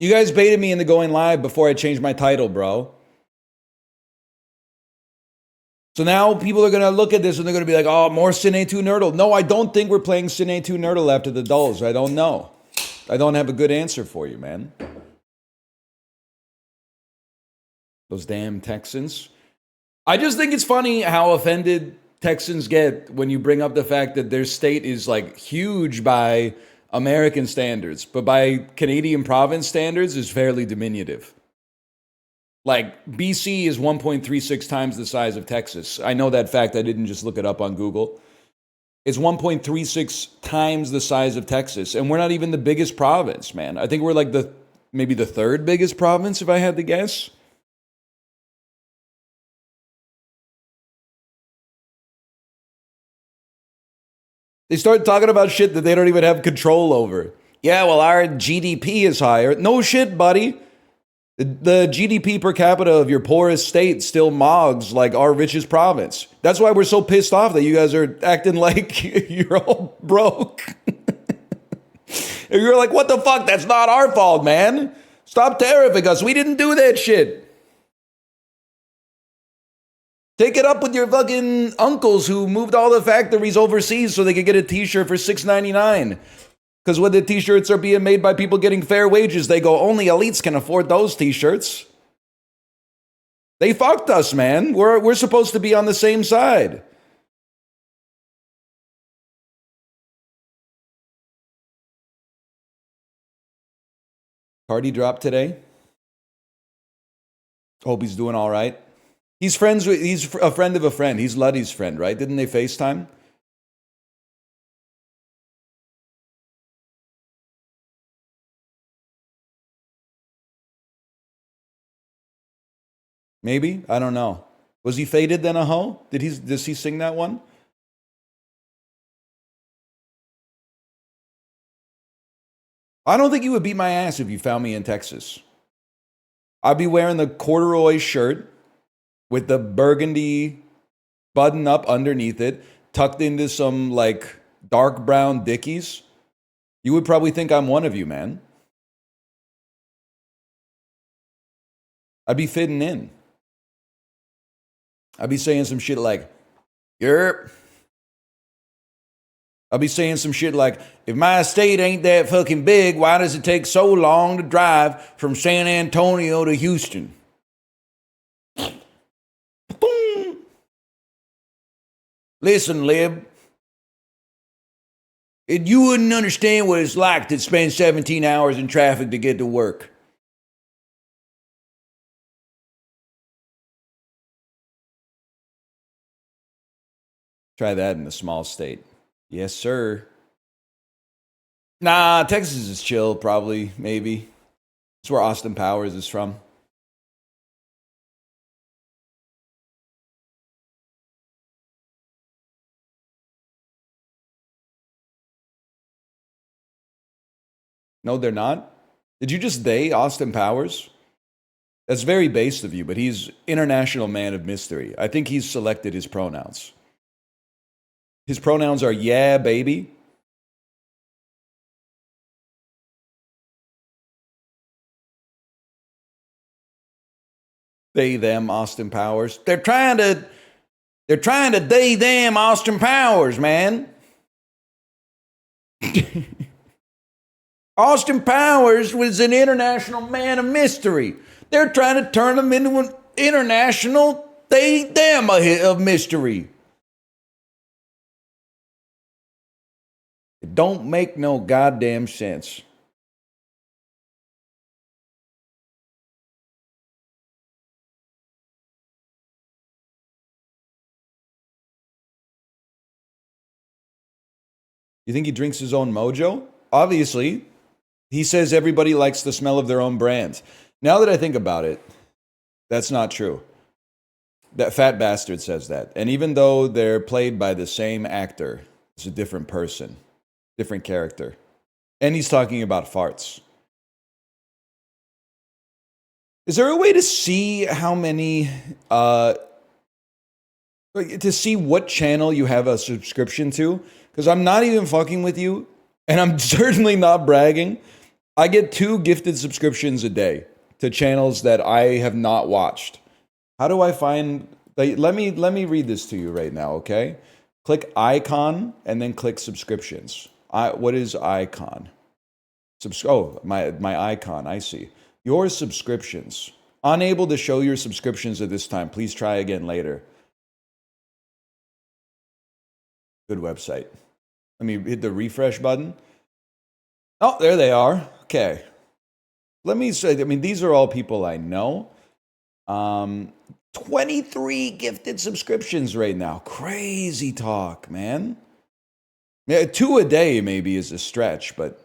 You guys baited me into going live before I changed my title, bro. So now people are going to look at this and they're going to be like, oh, more Cine 2 Nerdle. No, I don't think we're playing Cine 2 Nerdle after the dulls. I don't know. I don't have a good answer for you, man. Those damn Texans. I just think it's funny how offended Texans get when you bring up the fact that their state is like huge by American standards, but by Canadian province standards is fairly diminutive. Like, BC is 1.36 times the size of Texas. I know that fact. I didn't just look it up on Google. It's 1.36 times the size of Texas. And we're not even the biggest province, man. I think we're like maybe the third biggest province, if I had to guess. They start talking about shit that they don't even have control over. Yeah, well, our GDP is higher. No shit, buddy. The GDP per capita of your poorest state still mogs like our richest province. That's why we're so pissed off that you guys are acting like you're all broke. And you're like, what the fuck? That's not our fault, man. Stop terrifying us. We didn't do that shit. Take it up with your fucking uncles who moved all the factories overseas so they could get a t-shirt for $6.99. Because when the t-shirts are being made by people getting fair wages, they go, only elites can afford those t-shirts. They fucked us, man. We're supposed to be on the same side. Cardi dropped today. Hope he's doing all right. He's a friend of a friend. He's Luddy's friend, right? Didn't they FaceTime? Maybe? I don't know. Was he faded then a hoe? Does he sing that one? I don't think you would beat my ass if you found me in Texas. I'd be wearing the corduroy shirt with the burgundy button up underneath it, tucked into some like dark brown Dickies. You would probably think I'm one of you, man. I'd be fitting in. I'd be saying some shit like, yerp. I'll be saying some shit like, if my state ain't that fucking big, why does it take so long to drive from San Antonio to Houston? Boom. Listen, Lib. You wouldn't understand what it's like to spend 17 hours in traffic to get to work. Try that in a small state. Yes, sir. Nah, Texas is chill, probably, maybe. It's where Austin Powers is from. No, they're not. Did you just Austin Powers? That's very base of you, but he's international man of mystery. I think he's selected his pronouns. His pronouns are yeah, baby. They, them, Austin Powers. They're trying to they, them, Austin Powers, man. Austin Powers was an international man of mystery. They're trying to turn him into an international they, them of mystery. It don't make no goddamn sense. You think he drinks his own mojo? Obviously. He says everybody likes the smell of their own brand. Now that I think about it, that's not true. That fat bastard says that. And even though they're played by the same actor, it's a different person, different character. And he's talking about farts. Is there a way to see how many, to see what channel you have a subscription to? Because I'm not even fucking with you, and I'm certainly not bragging. I get 2 gifted subscriptions a day to channels that I have not watched. How do I find? Let me read this to you right now, okay? Click icon and then click subscriptions. What is icon? Oh, my icon. I see. Your subscriptions. Unable to show your subscriptions at this time. Please try again later. Good website. Let me hit the refresh button. Oh, there they are. Okay. Let me say, I mean, these are all people I know. 23 gifted subscriptions right now. Crazy talk, man. Yeah, 2 a day maybe is a stretch, but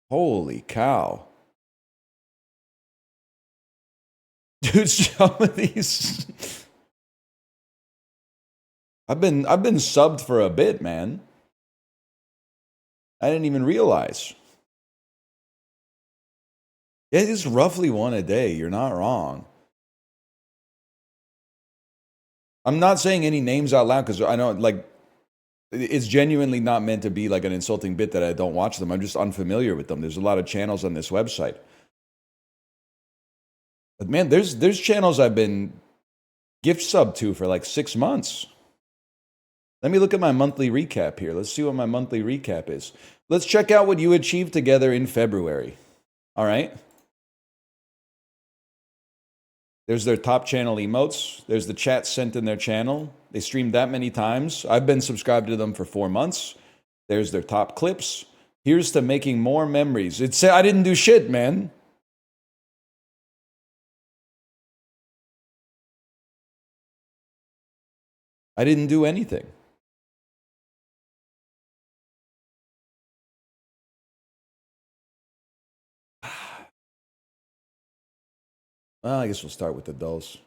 holy cow. Dude, some of these I've been subbed for a bit, man. I didn't even realize. It is roughly 1 a day. You're not wrong. I'm not saying any names out loud because I know, like, it's genuinely not meant to be like an insulting bit that I don't watch them. I'm just unfamiliar with them. There's a lot of channels on this website. But man, there's channels I've been gift sub to for like 6 months. Let me look at my monthly recap here. Let's see what my monthly recap is. Let's check out what you achieved together in February. All right. There's their top channel emotes. There's the chat sent in their channel. They streamed that many times. I've been subscribed to them for 4 months. There's their top clips. Here's to making more memories. I didn't do shit, man. I didn't do anything. Well, I guess we'll start with the dulls.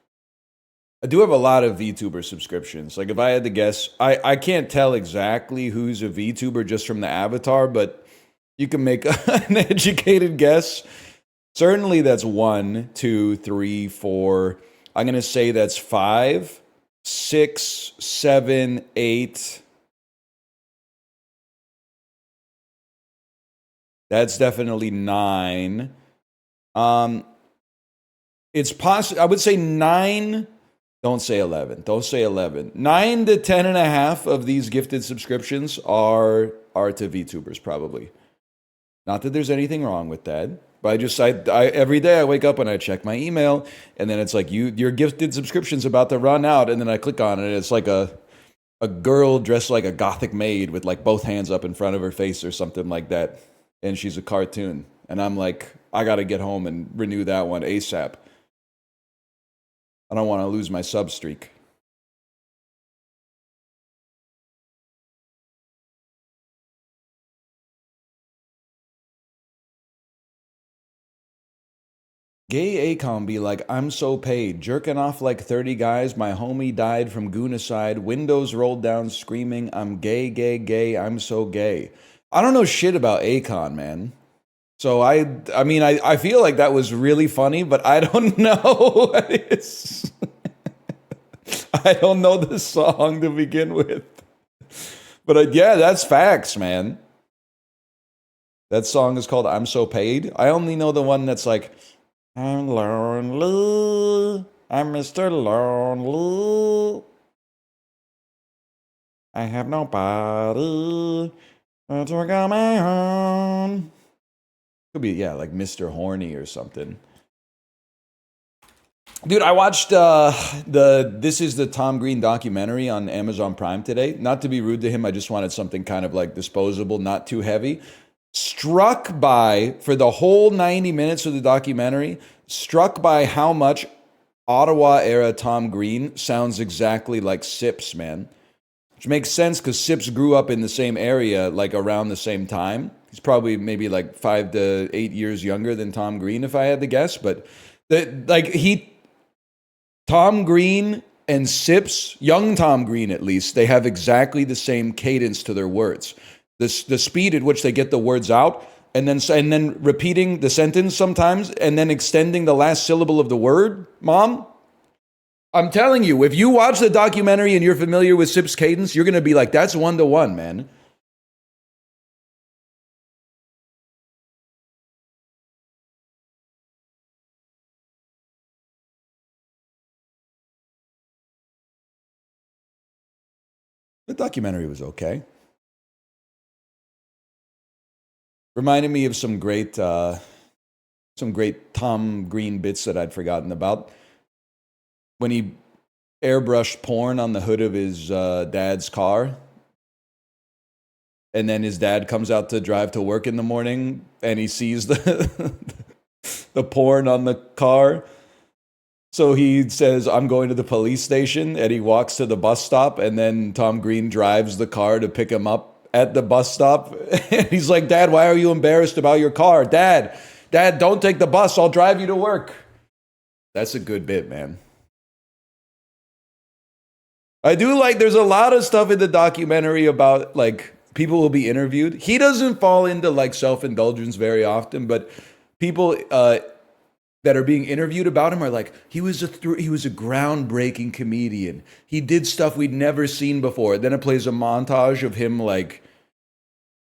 I do have a lot of VTuber subscriptions. Like if I had to guess, I can't tell exactly who's a VTuber just from the avatar, but you can make an educated guess. Certainly that's 1, 2, 3, 4. I'm going to say that's 5, 6, 7, 8. That's definitely 9. It's possible. I would say 9. Don't say 11. Don't say 11. 9 to 10 and a half of these gifted subscriptions are to VTubers, probably. Not that there's anything wrong with that. But I every day I wake up and I check my email, and then it's like your gifted subscription's about to run out, and then I click on it, and it's like a girl dressed like a gothic maid with like both hands up in front of her face or something like that, and she's a cartoon, and I'm like, I gotta get home and renew that one ASAP. I don't want to lose my sub streak. Gay Acom be like, I'm so paid. Jerking off like 30 guys. My homie died from goonicide. Windows rolled down screaming, I'm gay, gay, gay. I'm so gay. I don't know shit about Akon, man. So I mean, I feel like that was really funny, but I don't know what it is. I don't know the song to begin with. But yeah, that's facts, man. That song is called I'm So Paid. I only know the one that's like, I'm lonely. I'm Mr. Lonely. I have nobody to call my own. Could be, yeah, like Mr. Horny or something. Dude, I watched This Is the Tom Green documentary on Amazon Prime today. Not to be rude to him, I just wanted something kind of like disposable, not too heavy. Struck by, for the whole 90 minutes of the documentary, struck by how much Ottawa era Tom Green sounds exactly like Sips, man. Which makes sense because Sips grew up in the same area, like around the same time. He's probably maybe like 5 to 8 years younger than Tom Green, if I had to guess. But Tom Green and Sips, young Tom Green at least, they have exactly the same cadence to their words. The speed at which they get the words out, and then repeating the sentence sometimes, and then extending the last syllable of the word, Mom. I'm telling you, if you watch the documentary and you're familiar with Sips' cadence, you're going to be like, that's 1-to-1, man. The documentary was okay. Reminded me of some great Tom Green bits that I'd forgotten about. When he airbrushed porn on the hood of his dad's car, and then his dad comes out to drive to work in the morning, and he sees the the porn on the car. So he says, "I'm going to the police station," and he walks to the bus stop, and then Tom Green drives the car to pick him up at the bus stop. And he's like, "Dad, why are you embarrassed about your car? Dad, don't take the bus. I'll drive you to work." That's a good bit, man. I do like, there's a lot of stuff in the documentary about, like, people will be interviewed. He doesn't fall into, like, self-indulgence very often, but people that are being interviewed about him are like, he was a groundbreaking comedian. He did stuff we'd never seen before. Then it plays a montage of him, like,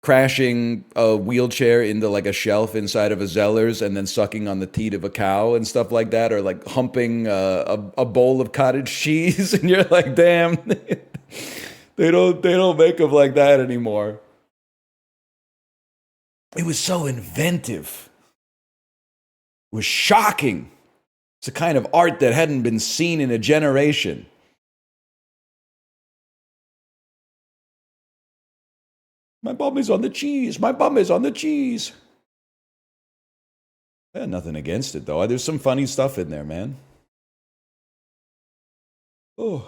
crashing a wheelchair into, like, a shelf inside of a Zeller's and then sucking on the teat of a cow and stuff like that, or like humping a bowl of cottage cheese. And you're like, damn, they don't make them like that anymore. It was so inventive. It was shocking. It's a kind of art that hadn't been seen in a generation. My bum is on the cheese. My bum is on the cheese. I had nothing against it, though. There's some funny stuff in there, man. Oh.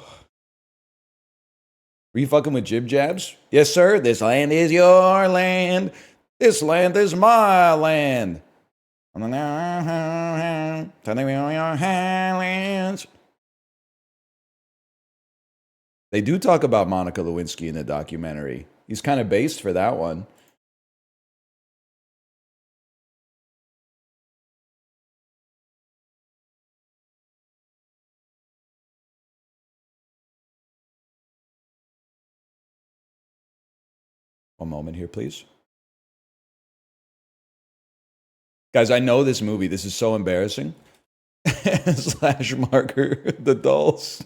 Were you fucking with jib jabs? Yes, sir. This land is your land. This land is my land. They do talk about Monica Lewinsky in the documentary. He's kind of based for that one. One moment here, please. Guys, I know this movie. This is so embarrassing. Slash marker, the dolls.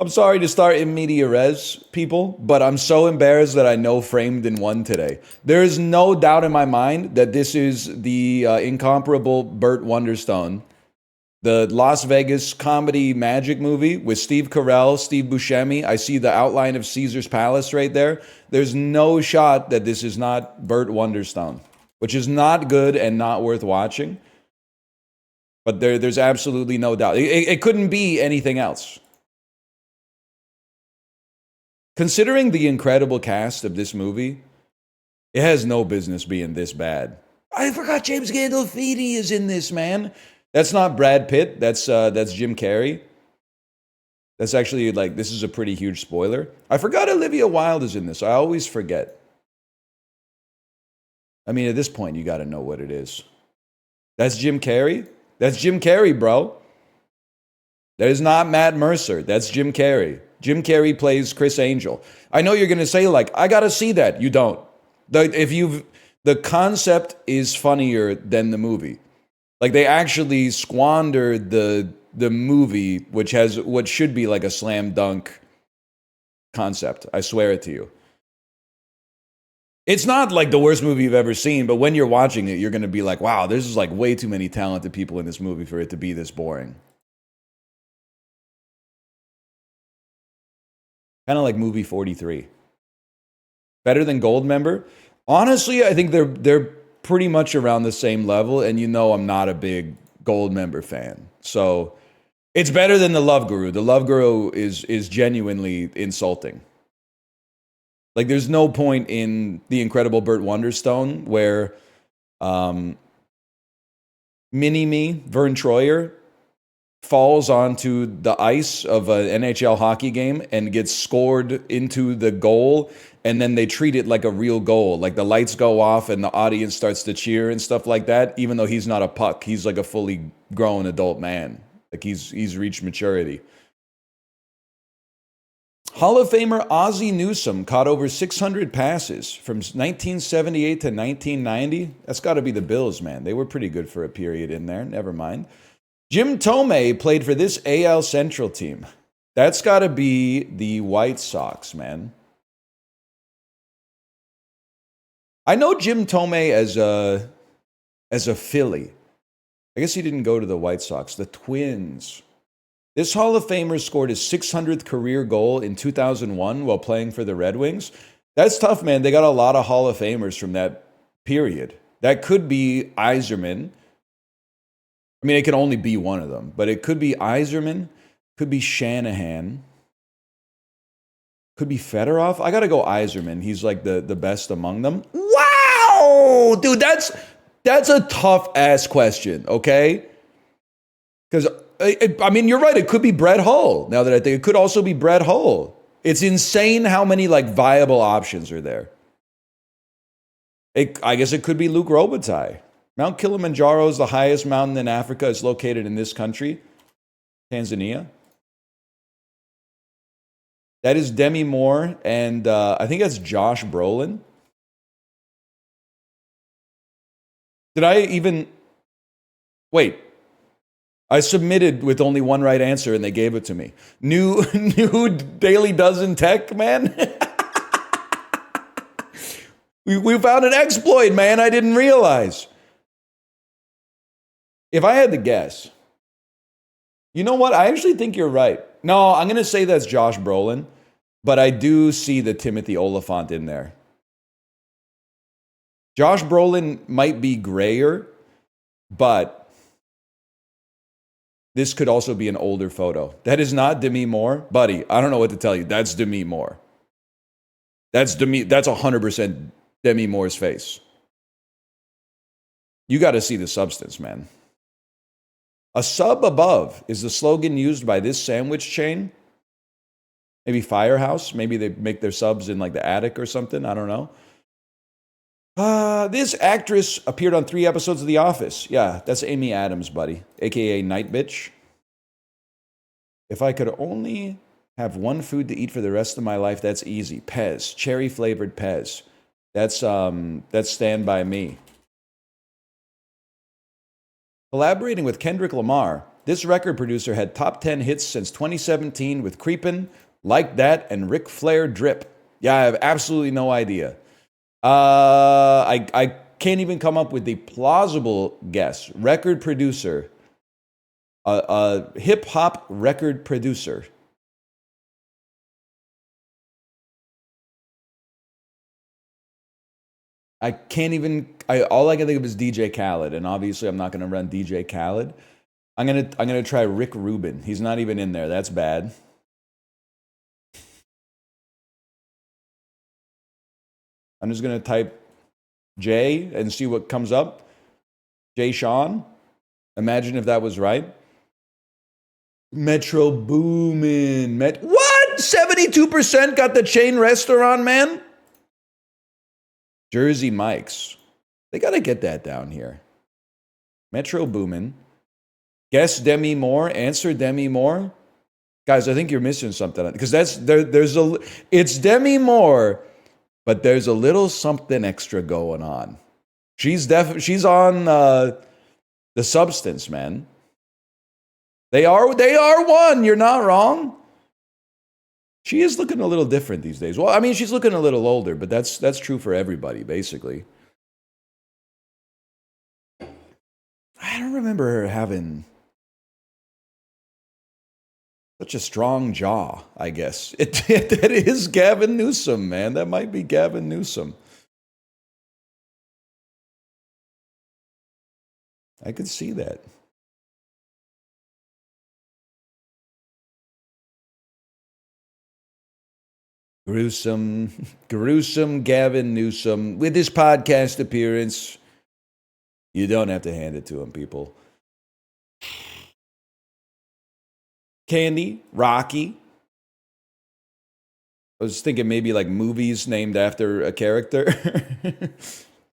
I'm sorry to start in media res, people, but I'm so embarrassed that I know Framed in One today. There is no doubt in my mind that this is the incomparable Burt Wonderstone, the Las Vegas comedy magic movie with Steve Carell, Steve Buscemi. I see the outline of Caesar's Palace right there. There's no shot that this is not Burt Wonderstone, which is not good and not worth watching. But there's absolutely no doubt. It couldn't be anything else. Considering the incredible cast of this movie, it has no business being this bad. I forgot James Gandolfini is in this, man. That's not Brad Pitt. That's Jim Carrey. That's actually, like, this is a pretty huge spoiler. I forgot Olivia Wilde is in this. I always forget. I mean, at this point, you got to know what it is. That's Jim Carrey? That's Jim Carrey, bro. That is not Matt Mercer. That's Jim Carrey. Jim Carrey plays Chris Angel. I know you're going to say, like, I got to see that. You don't. The concept is funnier than the movie. Like, they actually squandered the movie, which has what should be like a slam dunk concept. I swear it to you. It's not like the worst movie you've ever seen, but when you're watching it, you're going to be like, wow, there's just like way too many talented people in this movie for it to be this boring. Kind of like movie 43. Better than Goldmember? Honestly, I think they're pretty much around the same level, and you know I'm not a big Goldmember fan. So it's better than The Love Guru. The Love Guru is genuinely insulting. Like, there's no point in The Incredible Burt Wonderstone where Mini-Me, Vern Troyer, falls onto the ice of an NHL hockey game and gets scored into the goal, and then they treat it like a real goal. Like, the lights go off and the audience starts to cheer and stuff like that, even though he's not a puck. He's like a fully grown adult man. Like, he's reached maturity. Hall of Famer Ozzie Newsome caught over 600 passes from 1978 to 1990. That's got to be the Bills, man. They were pretty good for a period in there. Never mind. Jim Tomei played for this AL Central team. That's got to be the White Sox, man. I know Jim Thome as a Philly. I guess he didn't go to the White Sox. The Twins. This Hall of Famer scored his 600th career goal in 2001 while playing for the Red Wings. That's tough, man. They got a lot of Hall of Famers from that period. That could be Yzerman. I mean, it can only be one of them, but it could be Yzerman, could be Shanahan, could be Fedorov. I got to go Yzerman. He's like the best among them. Wow! Dude, that's a tough ass question, okay? Because, I mean, you're right. It could be Brett Hull. Now that I think it could also be Brett Hull. It's insane how many like viable options are there. I guess it could be Luke Robitaille. Mount Kilimanjaro is the highest mountain in Africa. It's located in this country, Tanzania. That is Demi Moore, and I think that's Josh Brolin. Did I even... Wait. I submitted with only one right answer, and they gave it to me. New Daily Dozen Tech, man. we found an exploit, man. I didn't realize. If I had to guess, you know what? I actually think you're right. No, I'm going to say that's Josh Brolin, but I do see the Timothy Oliphant in there. Josh Brolin might be grayer, but this could also be an older photo. That is not Demi Moore. Buddy, I don't know what to tell you. That's Demi Moore. That's 100% Demi Moore's face. You got to see the substance, man. A sub above is the slogan used by this sandwich chain. Maybe Firehouse. Maybe they make their subs in like the attic or something. I don't know. This actress appeared on 3 episodes of The Office. Yeah, that's Amy Adams, buddy, a.k.a. Night Bitch. If I could only have one food to eat for the rest of my life, that's easy. Pez, cherry-flavored Pez. That's Stand By Me. Collaborating with Kendrick Lamar, this record producer had top 10 hits since 2017 with Creepin', Like That, and Ric Flair Drip. Yeah, I have absolutely no idea. I can't even come up with the plausible guess. Record producer. A hip-hop record producer. I can't even... all I can think of is DJ Khaled, and obviously I'm not going to run DJ Khaled. I'm gonna try Rick Rubin. He's not even in there. That's bad. I'm just going to type Jay and see what comes up. Jay Sean. Imagine if that was right. Metro Boomin. What? 72% got the chain restaurant, man? Jersey Mike's. They got to get that down here. Metro Boomin. Guess Demi Moore. Answer Demi Moore. Guys, I think you're missing something. Because it's Demi Moore, but there's a little something extra going on. She's on the substance, man. They are one. You're not wrong. She is looking a little different these days. Well, I mean, she's looking a little older, but that's true for everybody, basically. I don't remember her having such a strong jaw, I guess. That is Gavin Newsom, man. That might be Gavin Newsom. I could see that. Gruesome Gavin Newsom with his podcast appearance. You don't have to hand it to him, people. Candy, Rocky. I was thinking maybe like movies named after a character.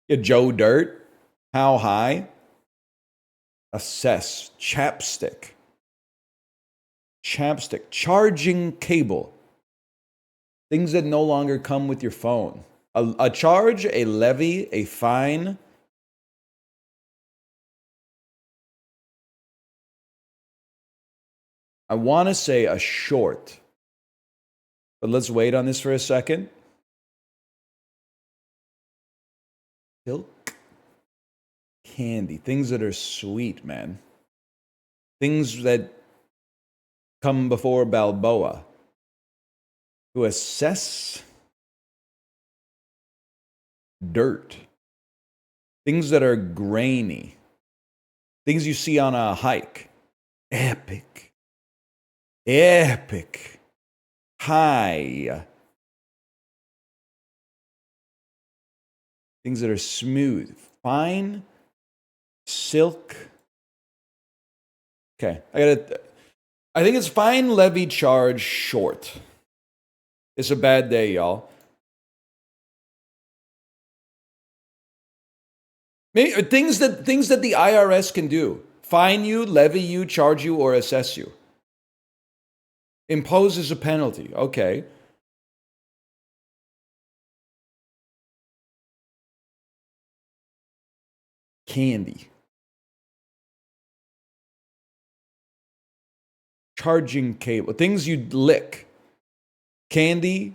Yeah, Joe Dirt. How High. Assess. Chapstick. Charging cable. Things that no longer come with your phone. A charge, a levy, a fine. I want to say a short. But let's wait on this for a second. Silk candy. Things that are sweet, man. Things that come before Balboa. To assess dirt. Things that are grainy. Things you see on a hike. Epic. Epic. High. Things that are smooth. Fine. Silk. Okay. I think it's fine, levy, charge, short. It's a bad day, y'all. Maybe, things that the IRS can do. Fine you, levy you, charge you, or assess you. Imposes a penalty. Okay. Candy. Charging cable. Things you'd lick. Candy.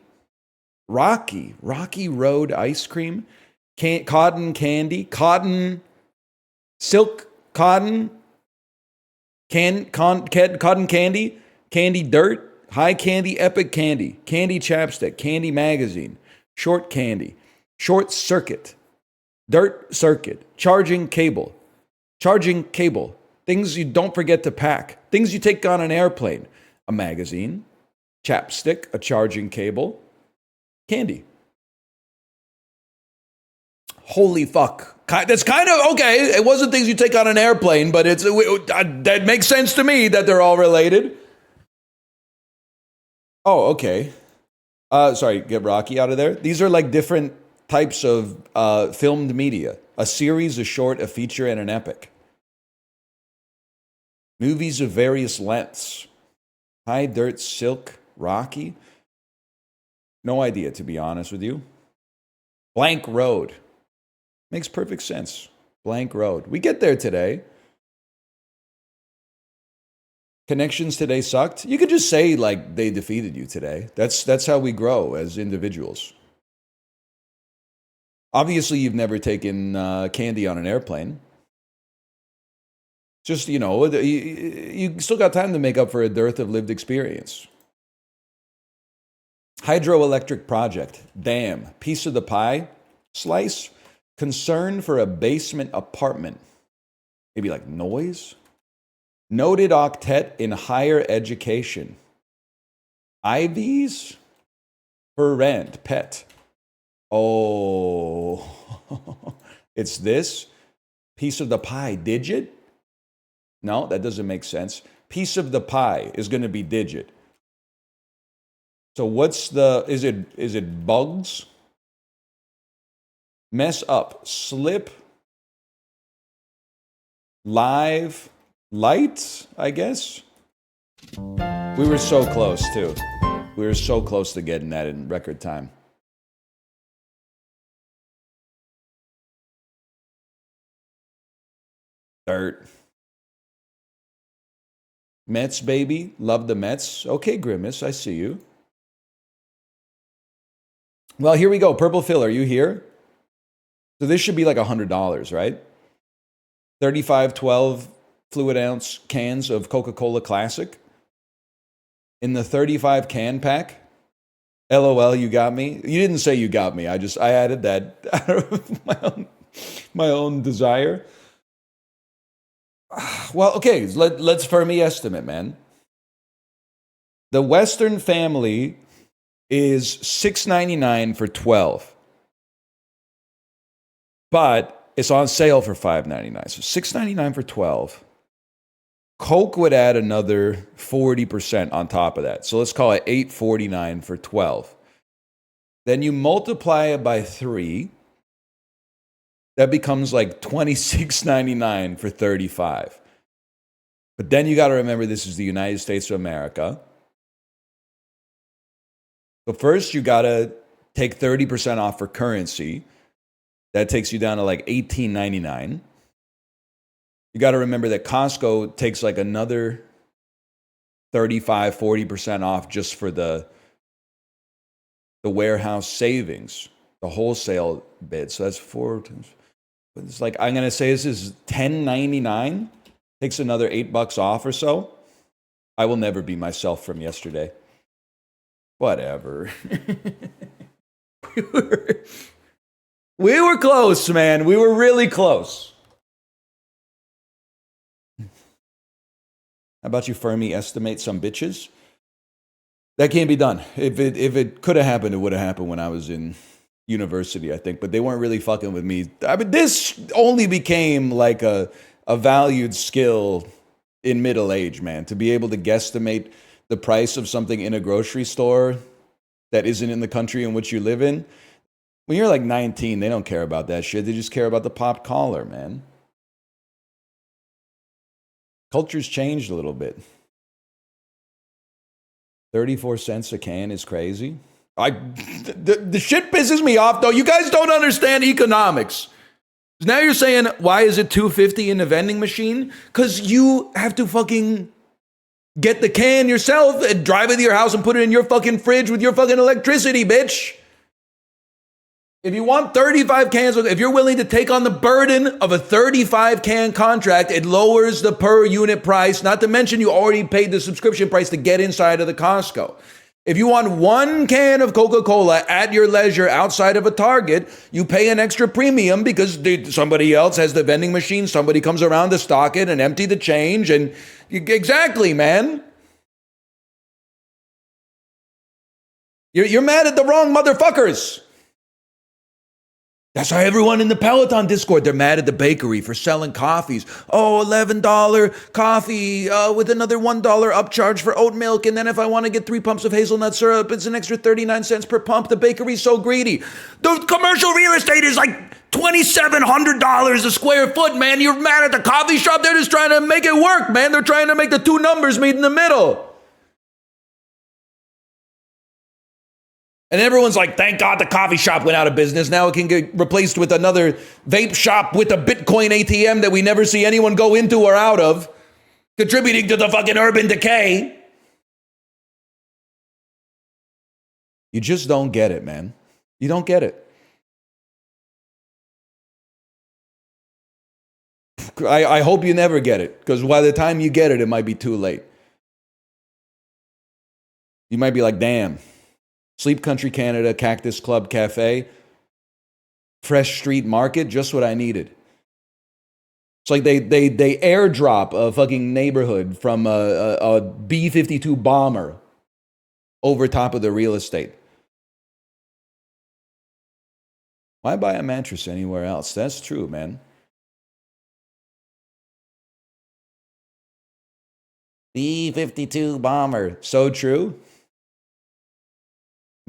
Rocky Road ice cream. Cotton candy. Cotton. Silk cotton. Cotton candy. Candy dirt. High candy. Epic candy. Candy chapstick. Candy magazine. Short candy. Short circuit. Dirt circuit. Charging cable. Charging cable. Things you don't forget to pack. Things you take on an airplane. A magazine. Chapstick. A charging cable. Candy. Holy fuck. That's kind of okay. It wasn't things you take on an airplane, but that makes sense to me that they're all related. Oh, okay. Sorry, get Rocky out of there. These are like different types of filmed media. A series, a short, a feature, and an epic. Movies of various lengths. High dirt, silk, Rocky. No idea, to be honest with you. Blank road. Makes perfect sense. Blank road. We get there today. Connections today sucked. You could just say like they defeated you today. That's how we grow as individuals. Obviously, you've never taken candy on an airplane. Just, you still got time to make up for a dearth of lived experience. Hydroelectric project. Damn. Piece of the pie. Slice. Concern for a basement apartment. Maybe like noise. Noted octet in higher education. Ivies for rent. Pet. Oh. It's this. Piece of the pie. Digit? No, that doesn't make sense. Piece of the pie is going to be digit. So what's is it bugs? Mess up. Slip. Live. Light, I guess. We were so close, too. We were so close to getting that in record time. Dirt. Mets, baby. Love the Mets. Okay, Grimace, I see you. Well, here we go. Purple Phil, are you here? So this should be like $100, right? 3512 fluid ounce cans of Coca-Cola Classic. In the 35 can pack. LOL, you got me. You didn't say you got me. I added that out of my own desire. Well, okay, let's Fermi estimate, man. The Western family is $6.99 for 12. But it's on sale for $5.99. So $6.99 for 12. Coke would add another 40% on top of that. So let's call it $8.49 for 12. Then you multiply it by 3. That becomes like $26.99 for 35. But then you got to remember this is the United States of America. So first you got to take 30% off for currency. That takes you down to like $18.99. You got to remember that Costco takes like another 35, 40% off just for the warehouse savings, the wholesale bid. So that's four. It's like, I'm gonna say this is $10.99. Takes another $8 off or so. I will never be myself from yesterday. Whatever. we were close, man. We were really close. How about you, Fermi? Estimate some bitches? That can't be done. If it could have happened, it would have happened when I was in university, I think. But they weren't really fucking with me. I mean, this only became like a valued skill in middle age, man. To be able to guesstimate the price of something in a grocery store that isn't in the country in which you live in. When you're like 19, they don't care about that shit. They just care about the popped collar, man. Culture's changed a little bit. 34 cents a can is crazy. The shit pisses me off, though. You guys don't understand economics. Now you're saying, why is it $2.50 in the vending machine? Because you have to fucking get the can yourself and drive it to your house and put it in your fucking fridge with your fucking electricity, bitch. If you want 35 cans, if you're willing to take on the burden of a 35 can contract, it lowers the per unit price. Not to mention you already paid the subscription price to get inside of the Costco. If you want one can of Coca-Cola at your leisure outside of a Target, you pay an extra premium because somebody else has the vending machine. Somebody comes around to stock it and empty the change. And exactly, man. You're mad at the wrong motherfuckers. That's how everyone in the Peloton Discord, they're mad at the bakery for selling coffees. Oh, $11 coffee with another $1 upcharge for oat milk. And then if I want to get 3 pumps of hazelnut syrup, it's an extra 39 cents per pump. The bakery's so greedy. The commercial real estate is like $2,700 a square foot, man. You're mad at the coffee shop. They're just trying to make it work, man. They're trying to make the two numbers meet in the middle. And everyone's like, thank God the coffee shop went out of business. Now it can get replaced with another vape shop with a Bitcoin ATM that we never see anyone go into or out of, contributing to the fucking urban decay. You just don't get it, man. You don't get it. I hope you never get it, because by the time you get it, it might be too late. You might be like, damn. Sleep Country Canada, Cactus Club Cafe, Fresh Street Market, just what I needed. It's like they airdrop a fucking neighborhood from a B-52 bomber over top of the real estate. Why buy a mattress anywhere else? That's true, man. B-52 bomber, so true.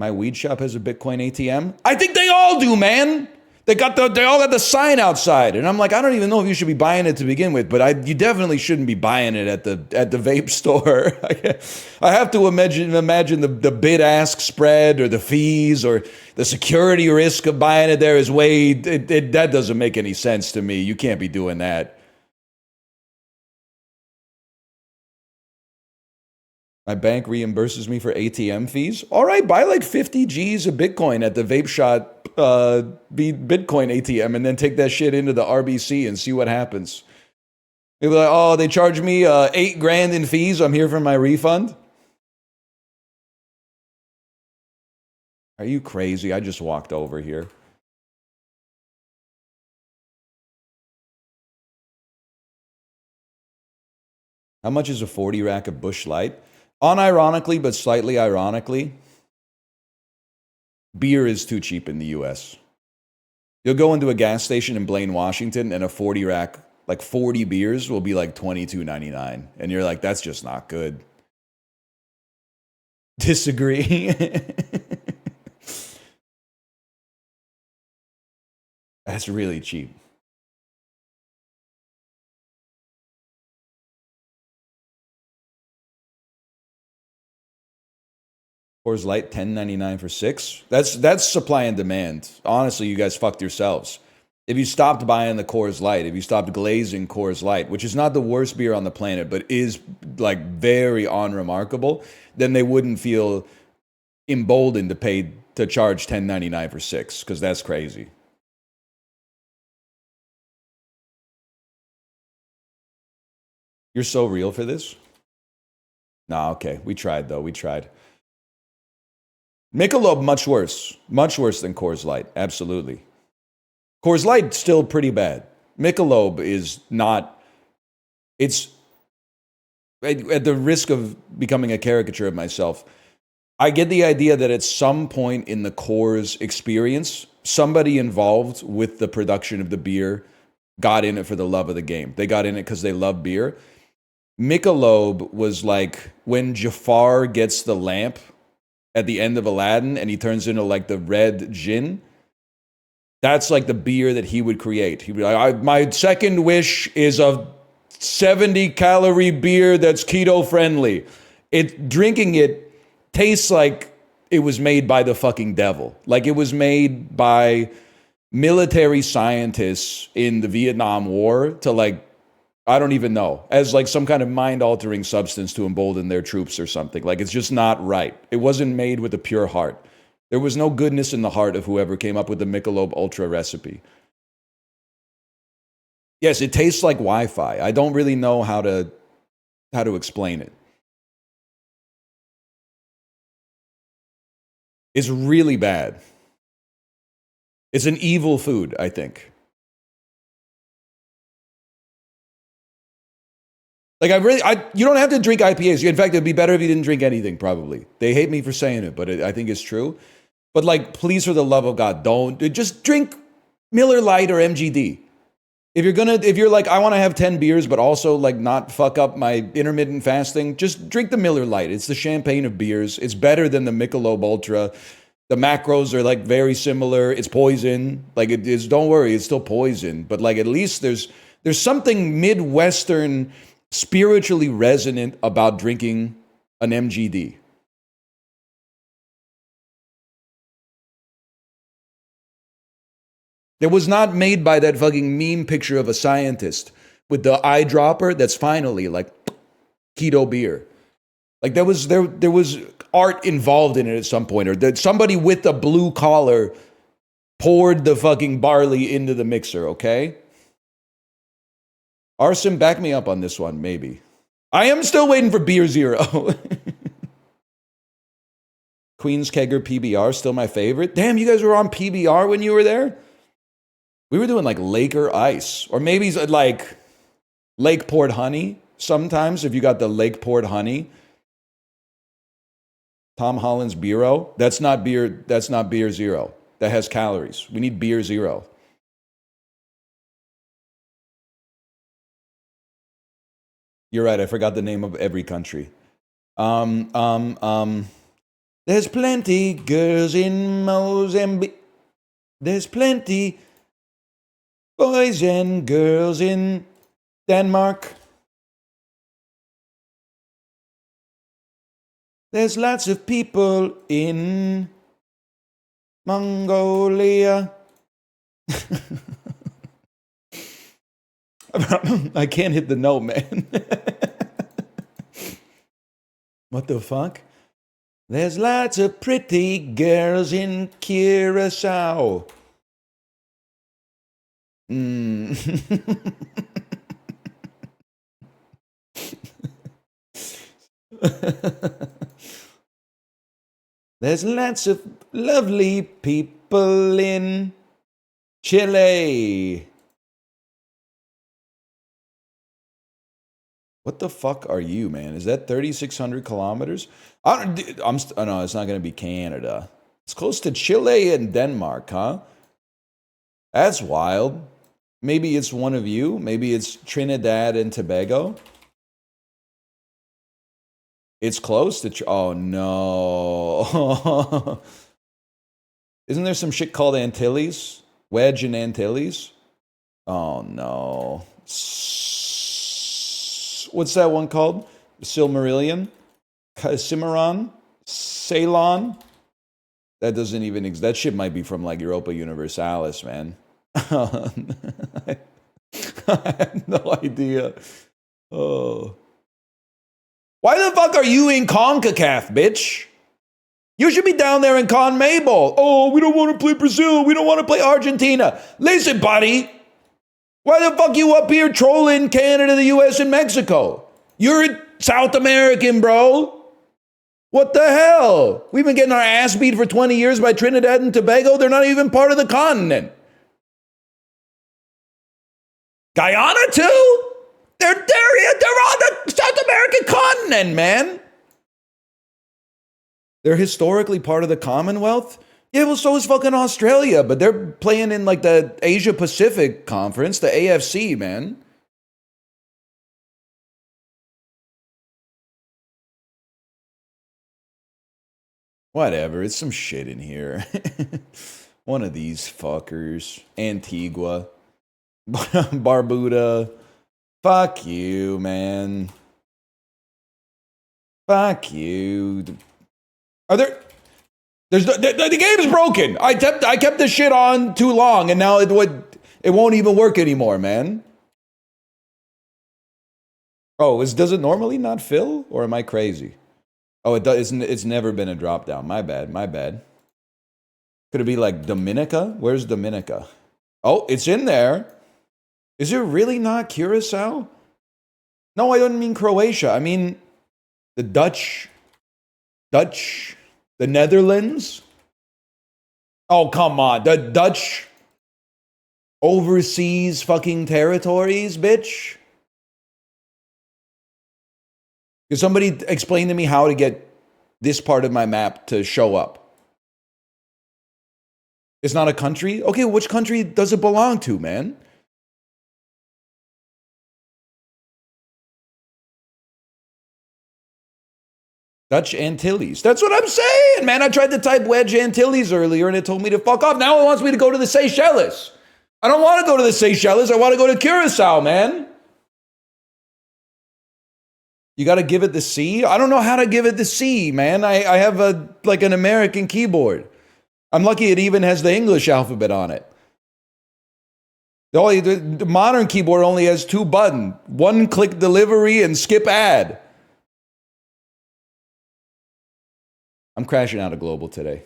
My weed shop has a Bitcoin ATM. I think they all do, man. They all got the sign outside, and I'm like, I don't even know if you should be buying it to begin with, but you definitely shouldn't be buying it at the vape store. I have to imagine the bid ask spread or the fees or the security risk of buying it there is way that doesn't make any sense to me. You can't be doing that. My bank reimburses me for ATM fees. All right, buy like 50 G's of Bitcoin at the Vape Shot Bitcoin ATM and then take that shit into the RBC and see what happens. You'll be like, oh, they charged me $8,000 in fees. I'm here for my refund. Are you crazy? I just walked over here. How much is a 40 rack of Busch Light? Unironically, but slightly ironically, beer is too cheap in the US. You'll go into a gas station in Blaine, Washington, and a 40 rack, like 40 beers, will be like $22.99. And you're like, that's just not good. Disagree. That's really cheap. Coors Light, $10.99 for 6. That's supply and demand. Honestly, you guys fucked yourselves. If you stopped buying the Coors Light, if you stopped glazing Coors Light, which is not the worst beer on the planet, but is like very unremarkable, then they wouldn't feel emboldened to charge $10.99 for 6, because that's crazy. You're so real for this? Nah, okay. We tried though. We tried. Michelob, much worse than Coors Light. Absolutely. Coors Light still pretty bad. Michelob is not. It's at the risk of becoming a caricature of myself. I get the idea that at some point in the Coors experience, somebody involved with the production of the beer got in it for the love of the game. They got in it because they love beer. Michelob was like when Jafar gets the lamp at the end of Aladdin and he turns into like the red djinn. That's like the beer that he would create. He'd be like, my second wish is a 70-calorie beer that's keto friendly. Drinking it tastes like it was made by the fucking devil. Like it was made by military scientists in the Vietnam War to like, I don't even know, as like some kind of mind-altering substance to embolden their troops or something. Like it's just not right. It wasn't made with a pure heart. There was no goodness in the heart of whoever came up with the Michelob Ultra recipe. Yes, it tastes like Wi-Fi. I don't really know how to explain it. It's really bad. It's an evil food, I think. Like you don't have to drink IPAs. In fact, it'd be better if you didn't drink anything. Probably they hate me for saying it, but I think it's true. But like, please, for the love of God, don't just drink Miller Lite or MGD. If you're like, I want to have 10 beers, but also like not fuck up my intermittent fasting, just drink the Miller Lite. It's the champagne of beers. It's better than the Michelob Ultra. The macros are like very similar. It's poison. Like it is. Don't worry, it's still poison. But like at least there's something Midwestern, spiritually resonant about drinking an MGD. It was not made by that fucking meme picture of a scientist with the eyedropper that's finally like keto beer. Like there was art involved in it at some point, or that somebody with a blue collar poured the fucking barley into the mixer, okay? Arson, back me up on this one, maybe. I am still waiting for Beer Zero. Queen's Kegger PBR, still my favorite. Damn, you guys were on PBR when you were there? We were doing like Laker Ice, or maybe like Lake Port Honey. Sometimes if you got the Lake Port Honey, Tom Holland's Beero, that's not beer zero. That has calories. We need Beer Zero. You're right, I forgot the name of every country. There's plenty girls in Mozambique. There's plenty boys and girls in Denmark. There's lots of people in Mongolia. I can't hit the note, man. What the fuck? There's lots of pretty girls in Curacao. There's lots of lovely people in Chile. What the fuck are you, man? Is that 3,600 kilometers? Oh, no, it's not going to be Canada. It's close to Chile and Denmark, huh? That's wild. Maybe it's one of you. Maybe it's Trinidad and Tobago. It's close to... Oh, no. Isn't there some shit called Antilles? Wedge and Antilles? Oh, no. What's that one called? Silmarillion? Cimarron? Ceylon? That doesn't even exist. That shit might be from like Europa Universalis, man. I have no idea. Oh. Why the fuck are you in CONCACAF, bitch? You should be down there in CONMEBOL. Oh, we don't want to play Brazil. We don't want to play Argentina. Listen, buddy. Why the fuck you up here trolling Canada, the US, and Mexico? You're South American, bro. What the hell? We've been getting our ass beat for 20 years by Trinidad and Tobago. They're not even part of the continent. Guyana, too? They're on the South American continent, man. They're historically part of the Commonwealth? Yeah, well, so is fucking Australia, but they're playing in like the Asia Pacific Conference, the AFC, man. Whatever, it's some shit in here. One of these fuckers. Antigua. Barbuda. Fuck you, man. Fuck you. Are there... the game's broken. I kept this shit on too long, and now it won't even work anymore, man. Oh, does it normally not fill, or am I crazy? Oh, it does. It's never been a drop down. My bad. Could it be like Dominica? Where's Dominica? Oh, it's in there. Is it really not Curacao? No, I don't mean Croatia. I mean the Dutch, the Netherlands. Oh, come on. The Dutch overseas fucking territories, bitch. Can somebody explain to me how to get this part of my map to show up? It's not a country? Okay, which country does it belong to, man? Dutch Antilles. That's what I'm saying, man. I tried to type Wedge Antilles earlier and it told me to fuck off. Now it wants me to go to the Seychelles. I don't want to go to the Seychelles. I want to go to Curacao, man. You got to give it the C? I don't know how to give it the C, man. I have an American keyboard. I'm lucky it even has the English alphabet on it. The modern keyboard only has 2 buttons. One-click delivery and skip ad. I'm crashing out of global today.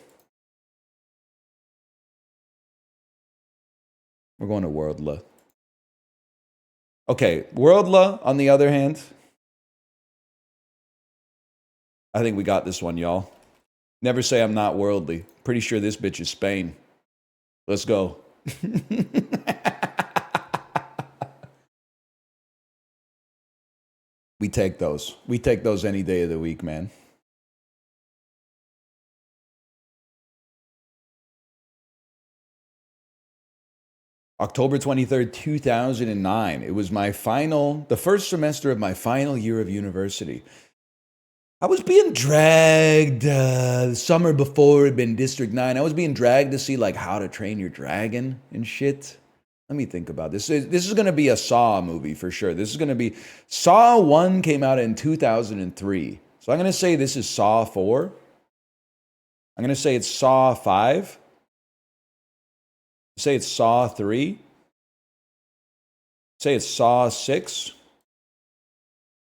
We're going to Worldla. Okay, Worldla, on the other hand, I think we got this one, y'all. Never say I'm not worldly. Pretty sure this bitch is Spain. Let's go. We take those. We take those any day of the week, man. October 23rd, 2009. It was the first semester of my final year of university. I was being dragged the summer before it'd been District 9. I was being dragged to see like How to Train Your Dragon and shit. Let me think about this. This is going to be a Saw movie for sure. This is going to be... Saw 1 came out in 2003. So I'm going to say this is Saw 4. I'm going to say it's Saw 5. Say it's Saw 3. Say it's Saw 6.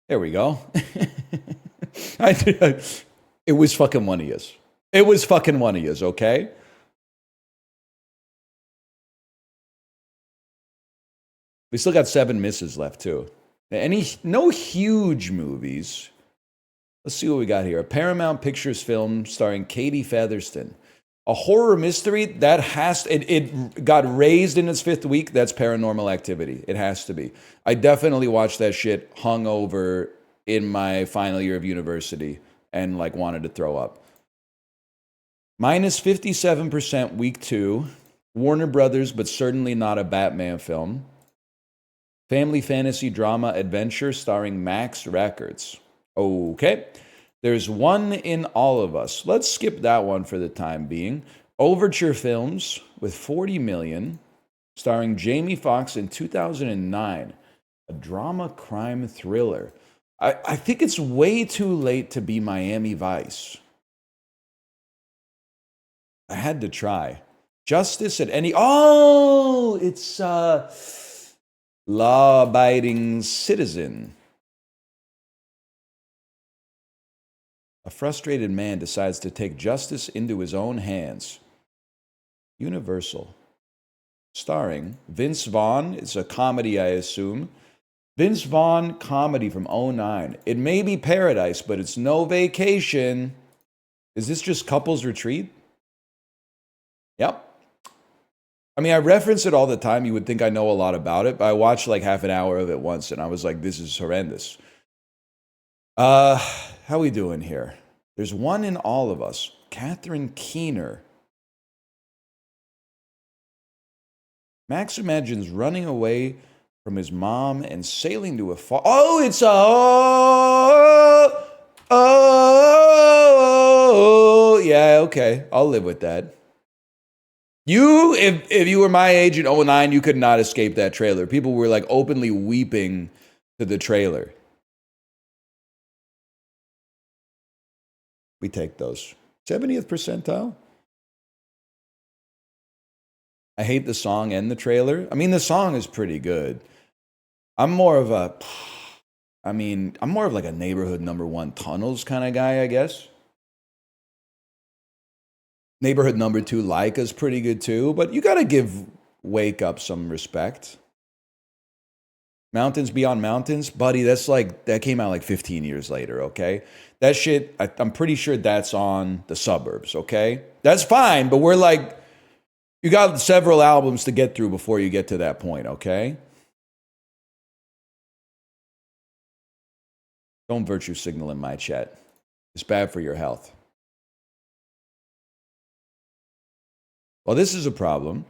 There we go. It was fucking one of yous. It was fucking one of yous, okay? We still got 7 misses left, too. No huge movies. Let's see what we got here. A Paramount Pictures film starring Katie Featherston. A horror mystery that it got raised in its 5th week. That's Paranormal Activity. It has to be. I definitely watched that shit hungover in my final year of university and like wanted to throw up. Minus 57% week 2. Warner Brothers, but certainly not a Batman film. Family fantasy drama adventure starring Max Records. Okay. There's One in All of Us. Let's skip that one for the time being. Overture Films with 40 million, starring Jamie Foxx in 2009. A drama crime thriller. I think it's way too late to be Miami Vice. I had to try. Justice at any. Oh, it's law-abiding citizen. A frustrated man decides to take justice into his own hands. Universal. Starring Vince Vaughn. It's a comedy, I assume. Vince Vaughn comedy from 2009. It may be paradise, but it's no vacation. Is this just couples retreat? Yep. I mean, I reference it all the time. You would think I know a lot about it, but I watched like half an hour of it once and I was like, this is horrendous. How we doing here? There's one in all of us. Catherine Keener. Max imagines running away from his mom and sailing to a far... Oh, it's a... Oh, yeah, okay. I'll live with that. If you were my age in 2009, you could not escape that trailer. People were like openly weeping to the trailer. We take those. 70th percentile? I hate the song and the trailer. I mean, the song is pretty good. I'm more of like a neighborhood #1 Tunnels kind of guy, I guess. Neighborhood #2 Laika's pretty good too, but you gotta give Wake Up some respect. Mountains Beyond Mountains, buddy, that came out like 15 years later, okay? That shit, I'm pretty sure that's on the suburbs, okay? That's fine, but we're like, you got several albums to get through before you get to that point, okay? Don't virtue signal in my chat. It's bad for your health. Well, this is a problem.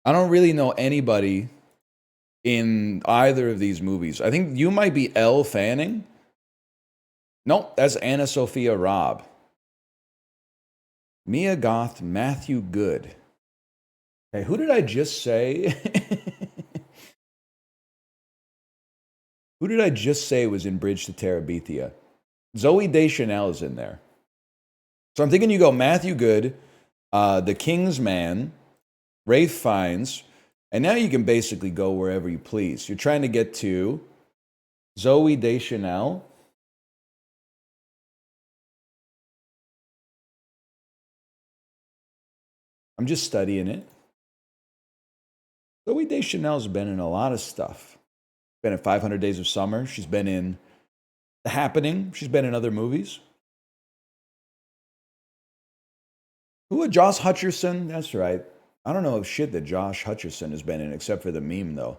I don't really know anybody in either of these movies. I think you might be Elle Fanning. Nope, that's Anna Sophia Robb. Mia Goth, Matthew Good. Hey, who did I just say? Who did I just say was in Bridge to Terabithia? Zooey Deschanel is in there. So I'm thinking you go Matthew Good, The King's Man, Ralph Fiennes, and now you can basically go wherever you please. You're trying to get to Zooey Deschanel. I'm just studying it. Zooey Deschanel's been in a lot of stuff. Been in 500 Days of Summer. She's been in The Happening. She's been in other movies. Who? Josh Hutcherson? That's right. I don't know shit that Josh Hutcherson has been in, except for the meme, though.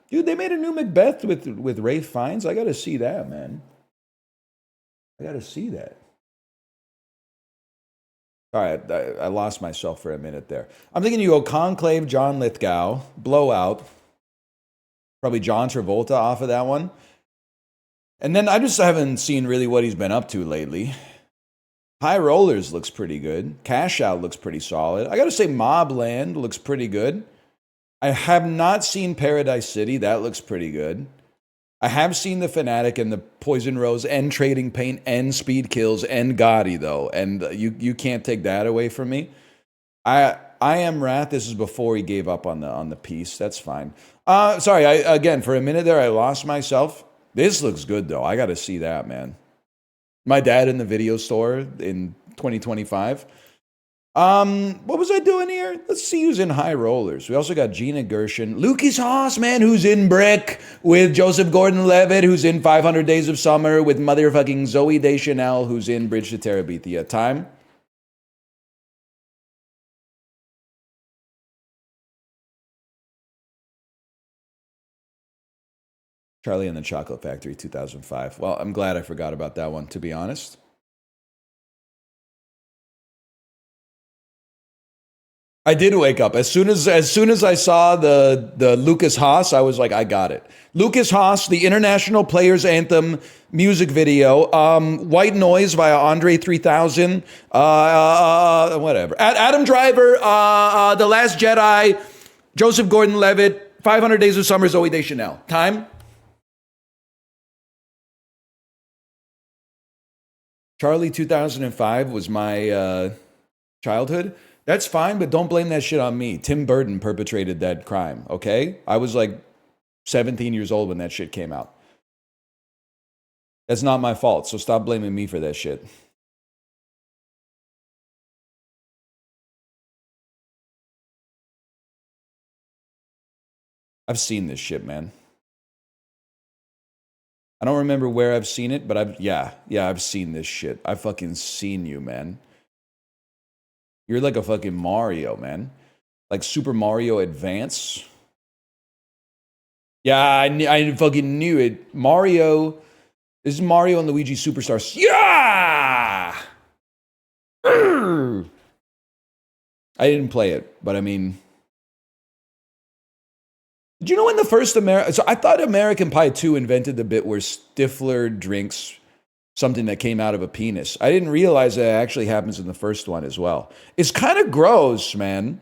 Dude, they made a new Macbeth with Ralph Fiennes. I got to see that, man. I got to see that. All right, I lost myself for a minute there. I'm thinking you go Conclave, John Lithgow, Blowout. Probably John Travolta off of that one. And then I just haven't seen really what he's been up to lately. High Rollers looks pretty good. Cash Out looks pretty solid. I got to say Mobland looks pretty good. I have not seen Paradise City. That looks pretty good. I have seen The Fanatic and The Poison Rose and Trading Paint and Speed Kills and Gotti, though. And you can't take that away from me. I Am Wrath. This is before he gave up on the piece. That's fine. Sorry, again, for a minute there, I lost myself. This looks good, though. I got to see that, man. My Dad in the Video Store in 2025. What was I doing here? Let's see who's in High Rollers. We also got Gina Gershon. Lucas Haas, man, who's in Brick with Joseph Gordon-Levitt, who's in 500 Days of Summer with motherfucking Zooey Deschanel, who's in Bridge to Terabithia. Time? Charlie and the Chocolate Factory, 2005. Well, I'm glad I forgot about that one, to be honest. I did wake up. As soon as I saw the Lucas Haas, I was like, I got it. Lucas Haas, the International Players Anthem music video. White Noise via Andre 3000. Whatever. Adam Driver, The Last Jedi, Joseph Gordon-Levitt, 500 Days of Summer, Zooey Deschanel. Time? Charlie 2005 was my childhood. That's fine, but don't blame that shit on me. Tim Burton perpetrated that crime, okay? I was like 17 years old when that shit came out. That's not my fault, so stop blaming me for that shit. I've seen this shit, man. I don't remember where I've seen it, but I've seen this shit. I've fucking seen you, man. You're like a fucking Mario, man. Like Super Mario Advance. Yeah, I fucking knew it. Mario. This is Mario and Luigi Superstars. Yeah! I didn't play it, but I mean. Did you know in the first So I thought American Pie 2 invented the bit where Stifler drinks something that came out of a penis. I didn't realize that actually happens in the first one as well. It's kind of gross, man.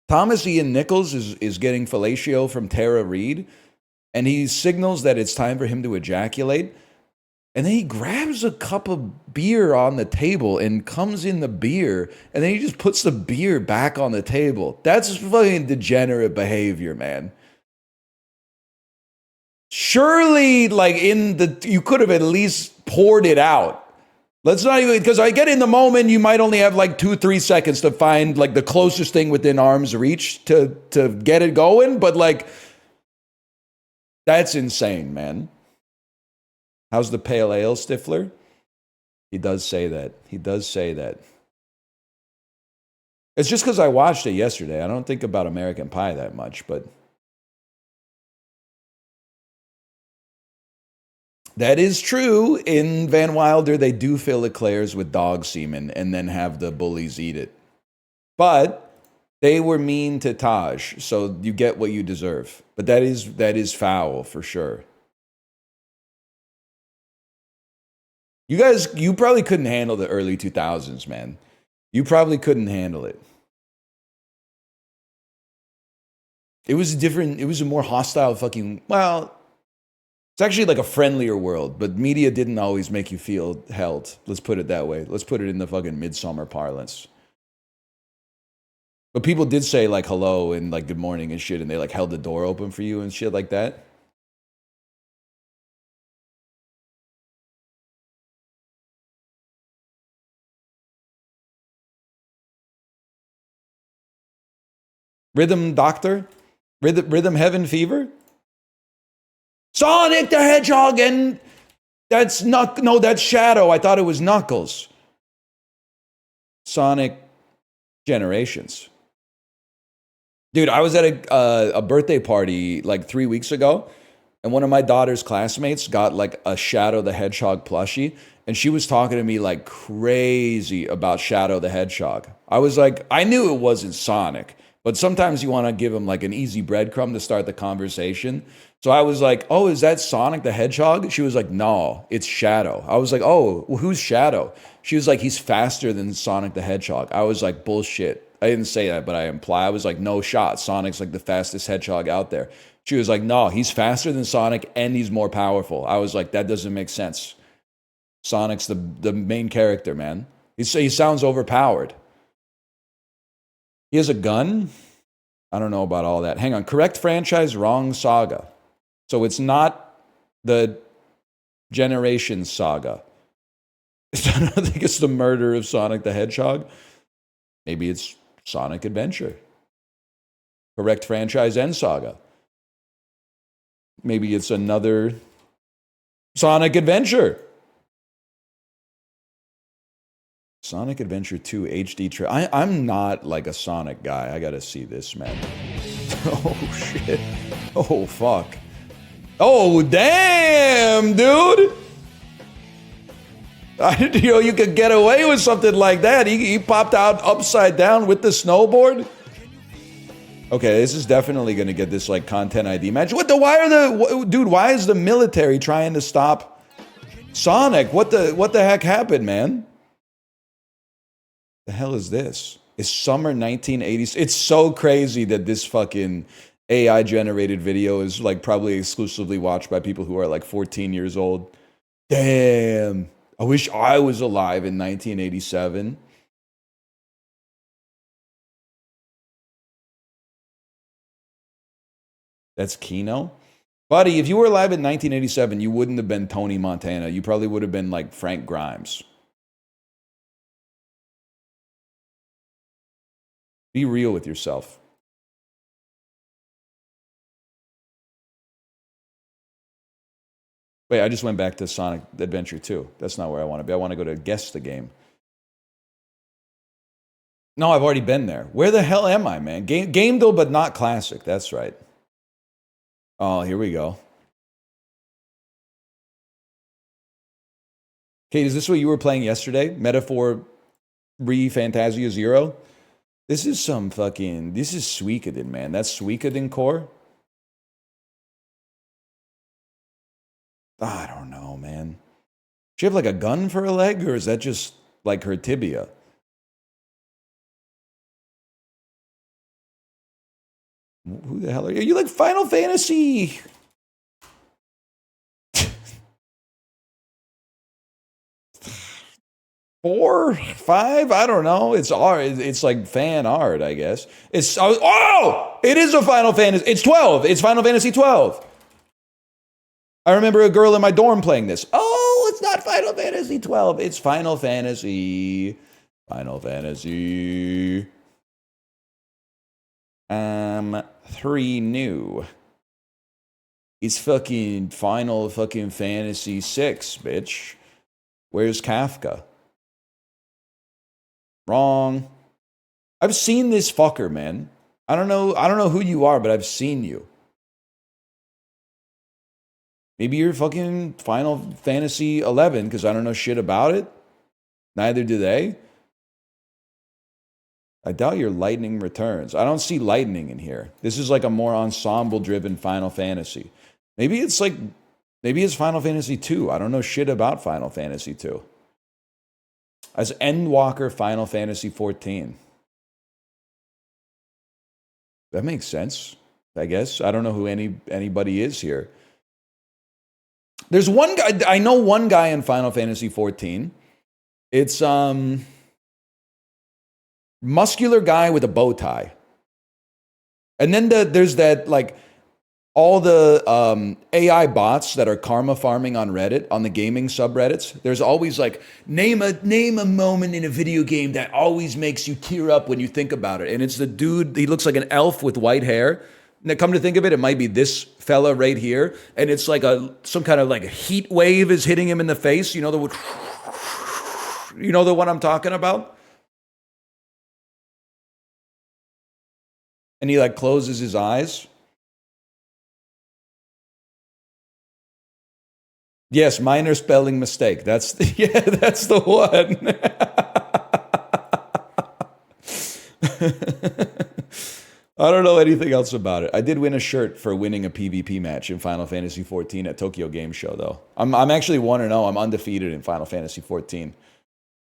Thomas Ian Nichols is getting fellatio from Tara Reid, and he signals that it's time for him to ejaculate. And then he grabs a cup of beer on the table and comes in the beer, and then he just puts the beer back on the table. That's fucking degenerate behavior, man. Surely, like you could have at least poured it out. Let's not even, because I get in the moment, you might only have like 2-3 seconds to find like the closest thing within arm's reach to get it going, but like, that's insane, man. How's the pale ale, Stifler? He does say that. He does say that. It's just because I watched it yesterday. I don't think about American Pie that much, but that is true. In Van Wilder, they do fill eclairs with dog semen and then have the bullies eat it. But they were mean to Taj, so you get what you deserve. But that is foul for sure. You probably couldn't handle the early 2000s, man. You probably couldn't handle it. It was different. It was a more hostile fucking, well, it's actually like a friendlier world, but media didn't always make you feel held. Let's put it that way. Let's put it in the fucking midsummer parlance. But people did say like hello and like good morning and shit, and they like held the door open for you and shit like that. Rhythm Doctor? Rhythm Heaven Fever? Sonic the Hedgehog, and that's that's Shadow. I thought it was Knuckles. Sonic Generations. Dude, I was at a birthday party like 3 weeks ago, and one of my daughter's classmates got like a Shadow the Hedgehog plushie, and she was talking to me like crazy about Shadow the Hedgehog. I was like, I knew it wasn't Sonic, but sometimes you want to give him like an easy breadcrumb to start the conversation. So I was like, oh, is that Sonic the Hedgehog? She was like, no, it's Shadow. I was like, oh, well, who's Shadow? She was like, he's faster than Sonic the Hedgehog. I was like, bullshit. I didn't say that, but I imply. I was like, no shot. Sonic's like the fastest hedgehog out there. She was like, no, he's faster than Sonic and he's more powerful. I was like, that doesn't make sense. Sonic's the main character, man. He sounds overpowered. He has a gun? I don't know about all that. Hang on. Correct franchise, wrong saga. So it's not the Generations saga. I don't think it's the murder of Sonic the Hedgehog. Maybe it's Sonic Adventure. Correct franchise and saga. Maybe it's another Sonic Adventure. Sonic Adventure 2 HD. I'm not like a Sonic guy. I gotta see this, man. Oh, shit. Oh, fuck. Oh, damn, dude. I didn't know you could get away with something like that. He popped out upside down with the snowboard. Okay, this is definitely going to get this like content ID match. Why is the military trying to stop Sonic? What the heck happened, man? The hell is this? It's summer 1980s. It's so crazy that this fucking AI generated video is like probably exclusively watched by people who are like 14 years old. Damn. I wish I was alive in 1987. That's Keno. Buddy, if you were alive in 1987, you wouldn't have been Tony Montana. You probably would have been like Frank Grimes. Be real with yourself. Wait, I just went back to Sonic Adventure 2. That's not where I want to be. I want to go to Guess the Game. No, I've already been there. Where the hell am I, man? Game though, but not classic. That's right. Oh, here we go. Kate, is this what you were playing yesterday? Metaphor Fantasia Zero? This is some fucking... This is Suikoden, man. That's Suikoden core? I don't know, man. Does she have like a gun for a leg, or is that just like her tibia? Who the hell are you? Are you like Final Fantasy? Four, five, I don't know. It's art. It's like fan art, I guess. It's oh, it is a Final Fantasy. It's 12. It's Final Fantasy 12. I remember a girl in my dorm playing this. Oh, it's not Final Fantasy 12. It's Final Fantasy. Final Fantasy. 3 new. It's fucking Final fucking Fantasy 6, bitch. Where's Kafka? Wrong. I've seen this fucker, man. I don't know who you are, but I've seen you. Maybe you're fucking Final Fantasy 11 because I don't know shit about it. Neither do they. I doubt your lightning returns. I don't see lightning in here. This is like a more ensemble-driven Final Fantasy. Maybe it's Final Fantasy 2. I don't know shit about Final Fantasy 2. As Endwalker Final Fantasy 14. That makes sense, I guess. I don't know who anybody is here. There's one guy, I know one guy in Final Fantasy 14. It's muscular guy with a bow tie. And then there's that like all the AI bots that are karma farming on Reddit, on the gaming subreddits. There's always like name a moment in a video game that always makes you tear up when you think about it. And it's the dude, he looks like an elf with white hair. And come to think of it, it might be this fella right here. And it's like some kind of like a heat wave is hitting him in the face. You know the one I'm talking about? And he like closes his eyes. Yes, minor spelling mistake. That's the one. I don't know anything else about it. I did win a shirt for winning a PvP match in Final Fantasy 14 at Tokyo Game Show, though. I'm actually 1-0. I'm undefeated in Final Fantasy 14,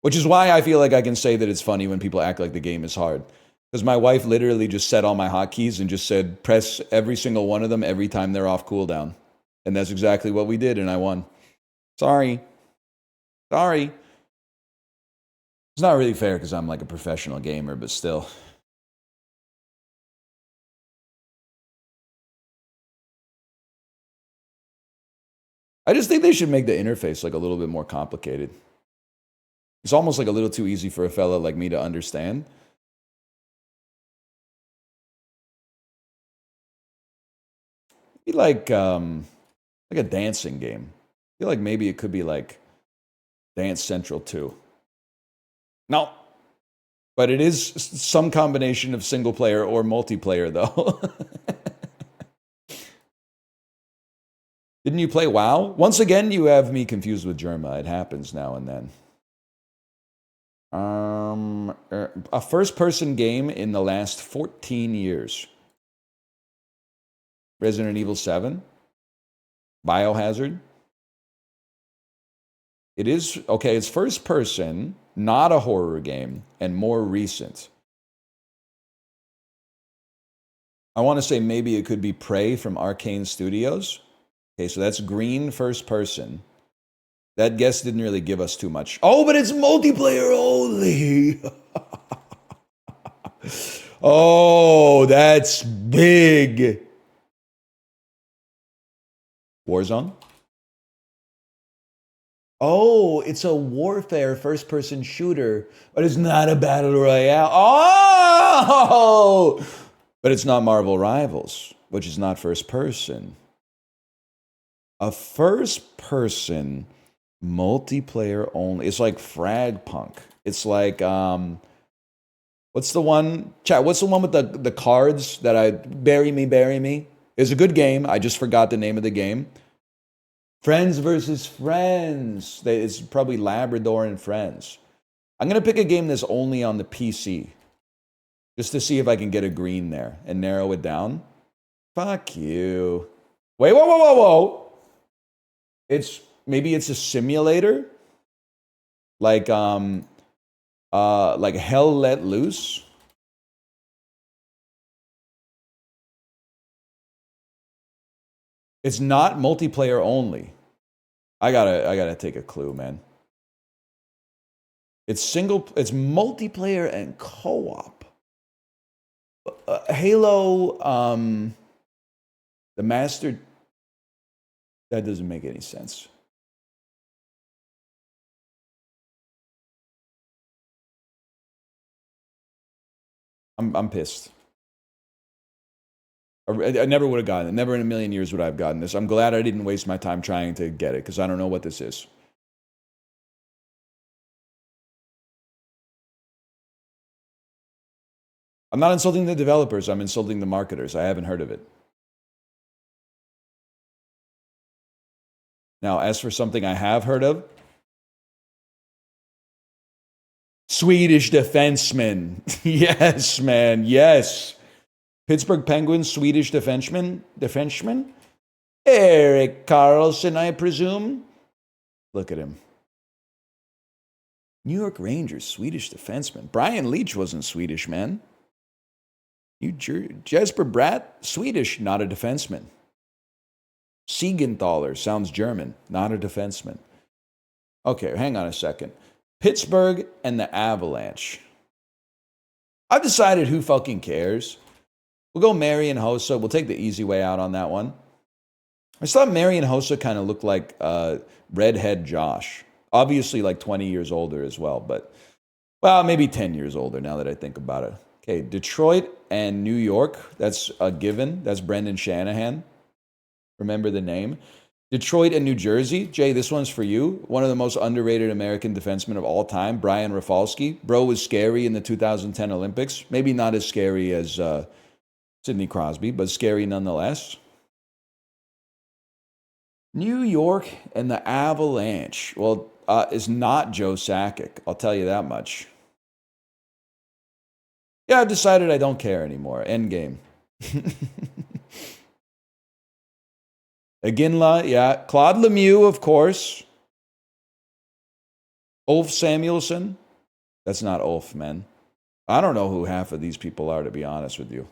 which is why I feel like I can say that it's funny when people act like the game is hard. Because my wife literally just set all my hotkeys and just said, press every single one of them every time they're off cooldown. And that's exactly what we did, and I won. Sorry. It's not really fair because I'm like a professional gamer, but still. I just think they should make the interface like a little bit more complicated. It's almost like a little too easy for a fella like me to understand. Be like a dancing game. I feel like maybe it could be like Dance Central 2. No. But it is some combination of single player or multiplayer, though. Didn't you play WoW? Once again, you have me confused with Germa. It happens now and then. A first-person game in the last 14 years. Resident Evil 7. Biohazard. It is, okay, it's first person, not a horror game, and more recent. I want to say maybe it could be Prey from Arcane Studios. Okay, so that's green first person. That guess didn't really give us too much. Oh, but it's multiplayer only. Oh, that's big. Warzone? Oh, it's a warfare first-person shooter, but it's not a battle royale. Oh! But it's not Marvel Rivals, which is not first person. A first-person multiplayer only. It's like Fragpunk. It's like what's the one? Chat, what's the one with the cards that I bury me? It's a good game. I just forgot the name of the game. Friends versus Friends. It's probably Labrador and Friends. I'm going to pick a game that's only on the PC. Just to see if I can get a green there and narrow it down. Fuck you. Wait, whoa. Maybe it's a simulator? Like Hell Let Loose? It's not multiplayer only. I gotta take a clue, man. It's multiplayer and co-op. Halo, the Master. That doesn't make any sense. I'm pissed. I never would have gotten it. Never in a million years would I have gotten this. I'm glad I didn't waste my time trying to get it because I don't know what this is. I'm not insulting the developers. I'm insulting the marketers. I haven't heard of it. Now, as for something I have heard of, Swedish defenseman. Yes, man. Yes. Pittsburgh Penguins, Swedish defenseman. Erik Karlsson, I presume. Look at him. New York Rangers, Swedish defenseman. Brian Leach wasn't Swedish, man. Jesper Bratt, Swedish, not a defenseman. Siegenthaler sounds German, not a defenseman. Okay, hang on a second. Pittsburgh and the Avalanche. I've decided who fucking cares. We'll go Marian Hossa. We'll take the easy way out on that one. I just thought Marian Hossa kind of looked like redhead Josh. Obviously like 20 years older as well, but, well, maybe 10 years older now that I think about it. Okay, Detroit and New York. That's a given. That's Brendan Shanahan. Remember the name. Detroit and New Jersey. Jay, this one's for you. One of the most underrated American defensemen of all time, Brian Rafalski. Bro was scary in the 2010 Olympics. Maybe not as scary as Sidney Crosby, but scary nonetheless. New York and the Avalanche. Well, it's not Joe Sakic. I'll tell you that much. Yeah, I've decided I don't care anymore. End game. Aginla, yeah. Claude Lemieux, of course. Ulf Samuelsson. That's not Ulf, man. I don't know who half of these people are, to be honest with you.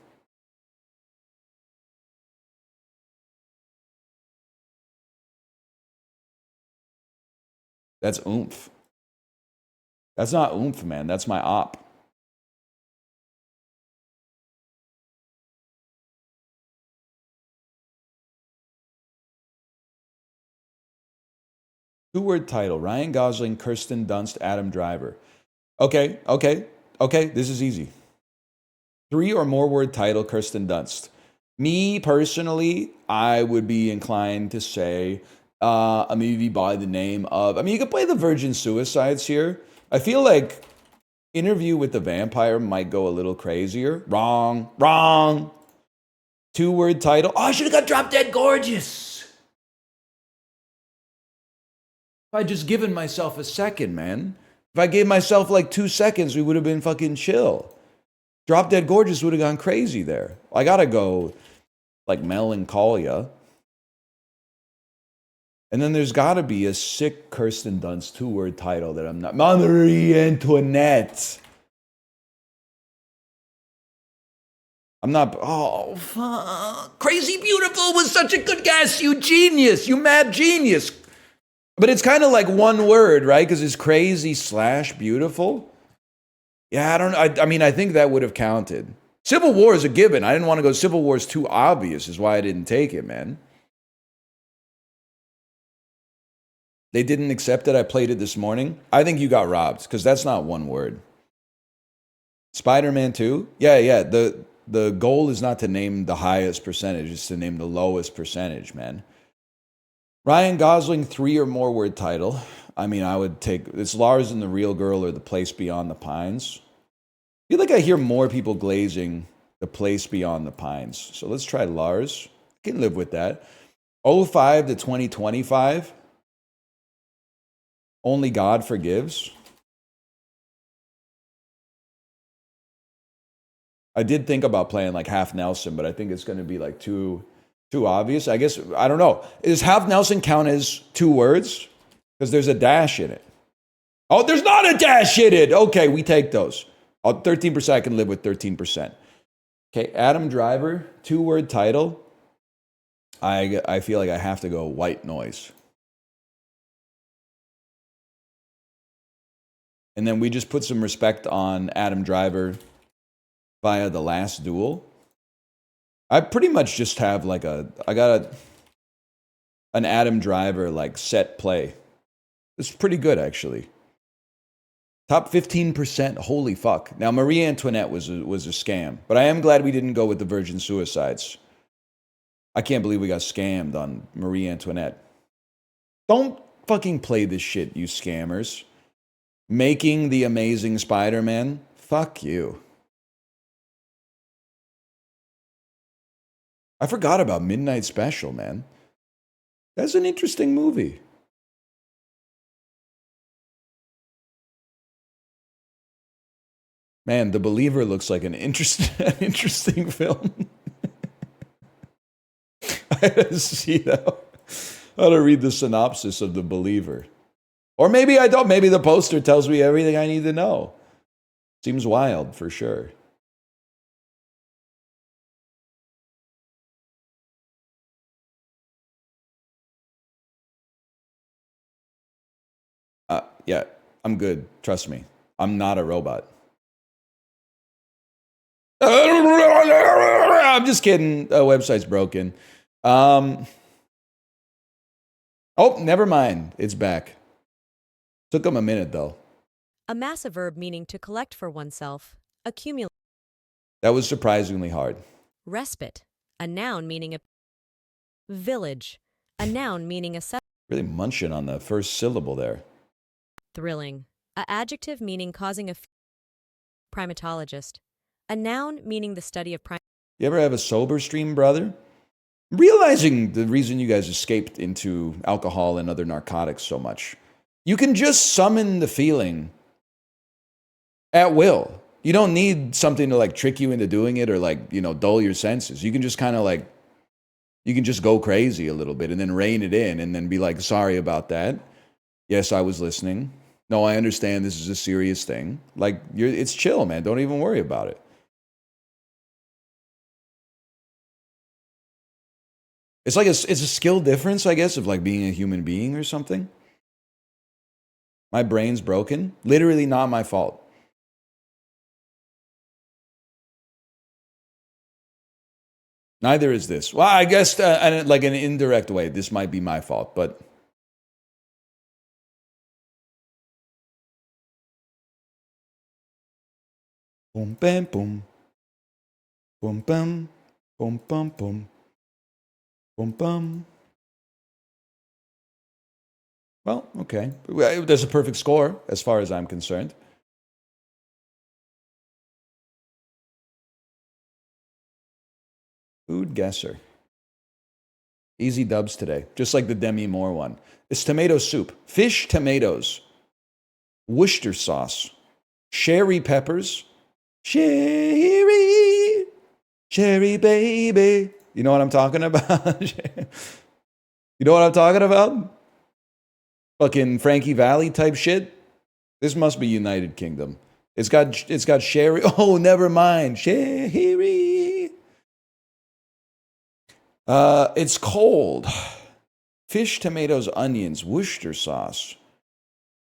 That's oomph. That's not oomph, man. That's my op. Two-word title. Ryan Gosling, Kirsten Dunst, Adam Driver. Okay. This is easy. 3 or more word title, Kirsten Dunst. Me, personally, I would be inclined to say a movie by the name of... I mean, you could play the Virgin Suicides here. I feel like Interview with the Vampire might go a little crazier. Wrong. 2-word title. Oh, I should have got Drop Dead Gorgeous. If I just given myself a second, man. If I gave myself like 2 seconds, we would have been fucking chill. Drop Dead Gorgeous would have gone crazy there. I gotta go like Melancholia. And then there's gotta be a sick Kirsten Dunst 2-word title that I'm not. Marie Antoinette. I'm not. Oh, fuck. Crazy Beautiful was such a good guess. You genius. You mad genius. But it's kind of like one word, right? Because it's crazy slash beautiful. Yeah, I don't know. I mean, I think that would have counted. Civil War is a given. I didn't want to go Civil War is too obvious, is why I didn't take it, man. They didn't accept it. I played it this morning. I think you got robbed because that's not one word. Spider-Man 2? Yeah. The goal is not to name the highest percentage, it's to name the lowest percentage, man. Ryan Gosling, 3 or more word title. I mean, I would take, it's Lars and the Real Girl or The Place Beyond the Pines. I feel like I hear more people glazing The Place Beyond the Pines. So let's try Lars. I can live with that. 05 to 2025. Only God Forgives. I did think about playing like Half Nelson, but I think it's going to be like too obvious. I guess, I don't know. Does Half Nelson count as 2 words? Because there's a dash in it. Oh, there's not a dash in it. Okay, we take those. 13%, I can live with 13%. Okay, Adam Driver, 2-word title. I feel like I have to go White Noise. And then we just put some respect on Adam Driver via The Last Duel. I pretty much just have like an Adam Driver like set play. It's pretty good actually. Top 15%, holy fuck. Now Marie Antoinette was a scam, but I am glad we didn't go with the Virgin Suicides. I can't believe we got scammed on Marie Antoinette. Don't fucking play this shit, you scammers. Making the Amazing Spider-Man? Fuck you. I forgot about Midnight Special, man. That's an interesting movie. Man, The Believer looks like an interesting film. I had to see that. I had to read the synopsis of The Believer. Or maybe I don't. Maybe the poster tells me everything I need to know. Seems wild, for sure. Yeah, I'm good. Trust me. I'm not a robot. I'm just kidding. Website's broken. Oh, never mind. It's back. Took him a minute, though. Amass a verb meaning to collect for oneself. Accumulate. That was surprisingly hard. Respite. A noun meaning a village. A noun meaning a Really munching on the first syllable there. thrilling. A adjective meaning causing a primatologist. A noun meaning the study of You ever have a sober stream, brother? Realizing the reason you guys escaped into alcohol and other narcotics so much. You can just summon the feeling at will. You don't need something to like trick you into doing it or like, dull your senses. You can just kind of like, you can just go crazy a little bit and then rein it in and then be like, sorry about that. Yes, I was listening. No, I understand this is a serious thing. Like, it's chill, man. Don't even worry about it. It's like it's a skill difference, I guess, of like being a human being or something. My brain's broken. Literally not my fault. Neither is this. Well, I guess like in an indirect way, this might be my fault, but boom, bam, boom, boom, bam, boom, bum, boom, boom, bum. Well, okay. There's a perfect score as far as I'm concerned. Food guesser. Easy dubs today, just like the Demi Moore one. It's tomato soup, fish tomatoes, Worcester sauce, cherry peppers, cherry baby. You know what I'm talking about? You know what I'm talking about? Fucking Frankie Valli type shit. This must be United Kingdom. It's got sherry. Oh, never mind. Sherry. It's cold. Fish, tomatoes, onions, Worcester sauce,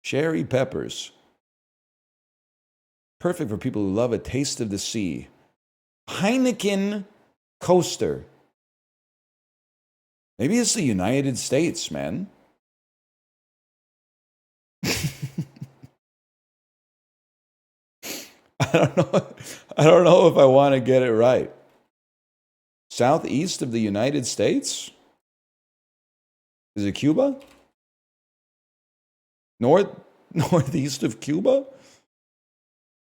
cherry peppers. Perfect for people who love a taste of the sea. Heineken coaster. Maybe it's the United States, man. I don't know. I don't know if I want to get it right. Southeast of the United States? Is it Cuba? Northeast of Cuba?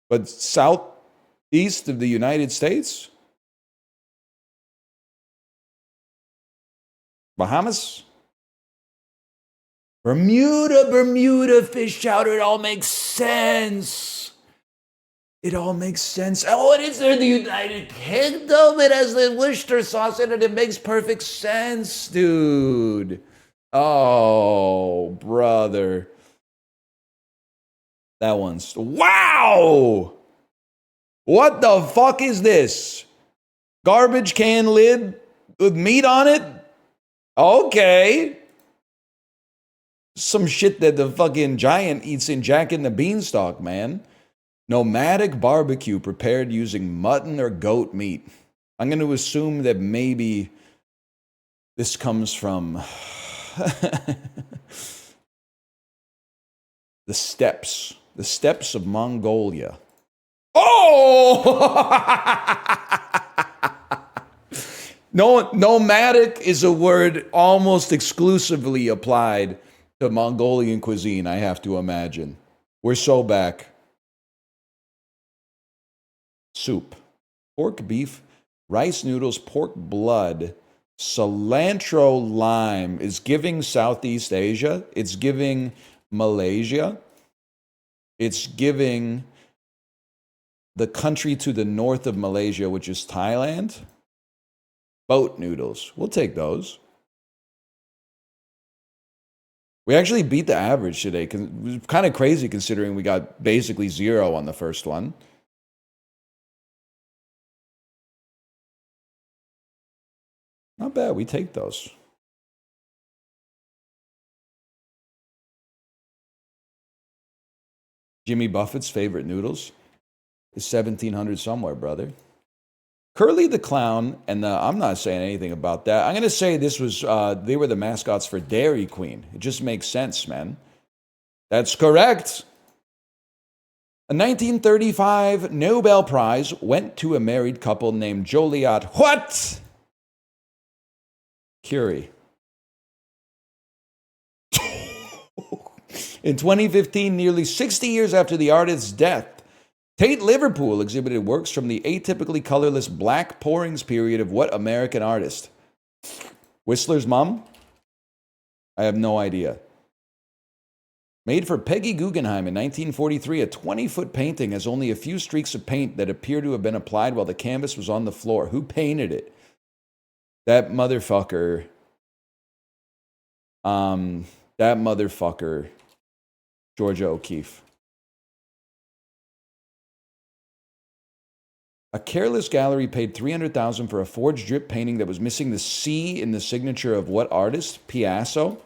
But southeast of the United States? Bahamas? Bermuda fish chowder. It all makes sense. It all makes sense. Oh, and it's in the United Kingdom. It has the Worcester sauce in it. It makes perfect sense, dude. Oh, brother. That one's... Wow! What the fuck is this? Garbage can lid with meat on it? Okay. Some shit that the fucking giant eats in Jack and the Beanstalk, man. Nomadic barbecue prepared using mutton or goat meat. I'm going to assume that maybe this comes from the steppes of Mongolia. Oh! No, nomadic is a word almost exclusively applied to Mongolian cuisine, I have to imagine. We're so back. Soup, pork, beef, rice noodles, pork blood, cilantro, lime is giving Southeast Asia. It's giving Malaysia. It's giving the country to the north of Malaysia, which is Thailand. Boat noodles. We'll take those. We actually beat the average today. It was kind of crazy considering we got basically 0 on the first one. Not bad. We take those. Jimmy Buffett's favorite noodles is 1700 somewhere, brother. Curly the Clown, and I'm not saying anything about that. I'm going to say this was, they were the mascots for Dairy Queen. It just makes sense, man. That's correct. A 1935 Nobel Prize went to a married couple named Joliot Curie. In 2015, nearly 60 years after the artist's death, Tate Liverpool exhibited works from the atypically colorless black pourings period of what American artist? Whistler's Mom? I have no idea. Made for Peggy Guggenheim in 1943, a 20-foot painting has only a few streaks of paint that appear to have been applied while the canvas was on the floor. Who painted it? That motherfucker. Georgia O'Keeffe. A careless gallery paid $300,000 for a forged drip painting that was missing the C in the signature of what artist? Picasso?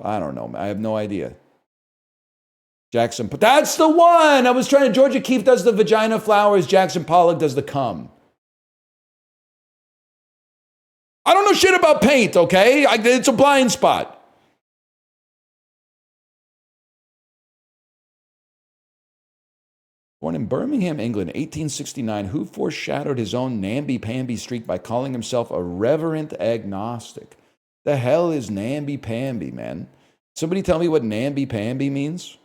I don't know. I have no idea. Jackson, but that's the one! I was trying to... Georgia O'Keeffe does the vagina flowers. Jackson Pollock does the cum. I don't know shit about paint, okay? It's a blind spot. Born in Birmingham, England, 1869, who foreshadowed his own namby-pamby streak by calling himself a reverent agnostic. The hell is namby-pamby, man? Somebody tell me what namby-pamby means?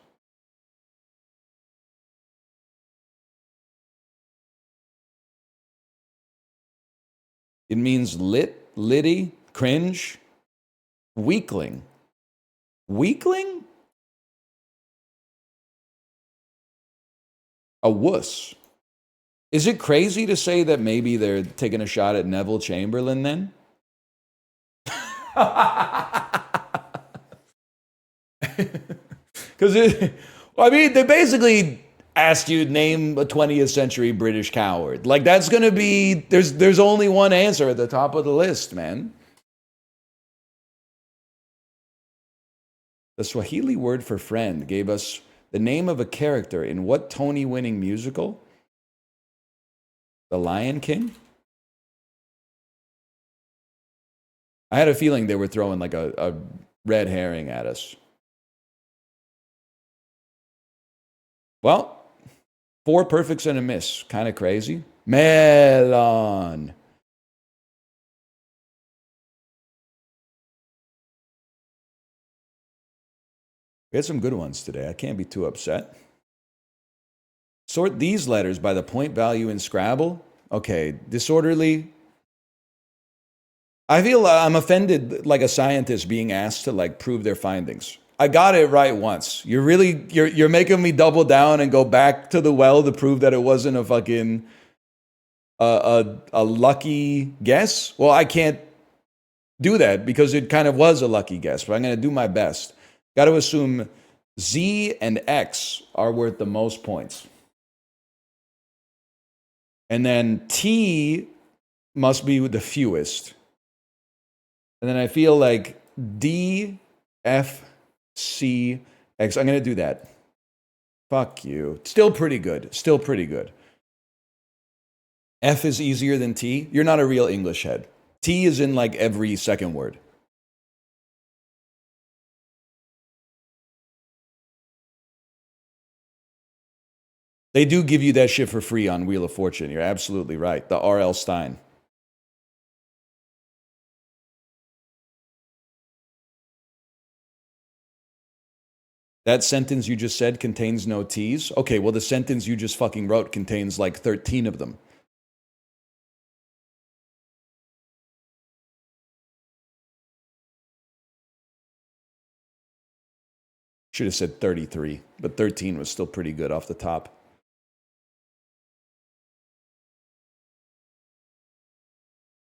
It means litty, cringe, weakling. Weakling? A wuss. Is it crazy to say that maybe they're taking a shot at Neville Chamberlain then? Because, I mean, they basically asked you to name a 20th century British coward. Like, that's going to be, there's only one answer at the top of the list, man. The Swahili word for friend gave us the name of a character in what Tony-winning musical? The Lion King? I had a feeling they were throwing like a red herring at us. Well, 4 perfects and a miss. Kind of crazy. Melon. We had some good ones today. I can't be too upset. Sort these letters by the point value in Scrabble. Okay, disorderly. I feel I'm offended like a scientist being asked to like prove their findings. I got it right once. You're making me double down and go back to the well to prove that it wasn't a fucking a lucky guess. Well, I can't do that because it kind of was a lucky guess, but I'm going to do my best. Got to assume Z and X are worth the most points. And then T must be the fewest. And then I feel like D, F, C, X. I'm going to do that. Fuck you. Still pretty good. Still pretty good. F is easier than T. You're not a real English head. T is in like every second word. They do give you that shit for free on Wheel of Fortune. You're absolutely right. The R.L. Stein. That sentence you just said contains no T's? Okay, well, the sentence you just fucking wrote contains like 13 of them. Should have said 33, but 13 was still pretty good off the top.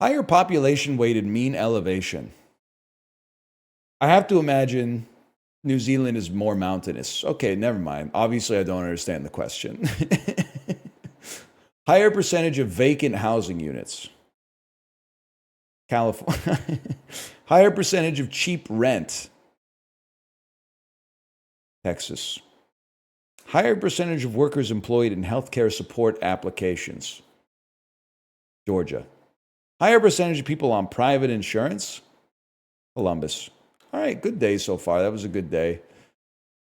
Higher population weighted mean elevation. I have to imagine New Zealand is more mountainous. Okay, never mind. Obviously, I don't understand the question. Higher percentage of vacant housing units. California. Higher percentage of cheap rent. Texas. Higher percentage of workers employed in healthcare support applications. Georgia. Higher percentage of people on private insurance. Columbus. All right, good day so far. That was a good day.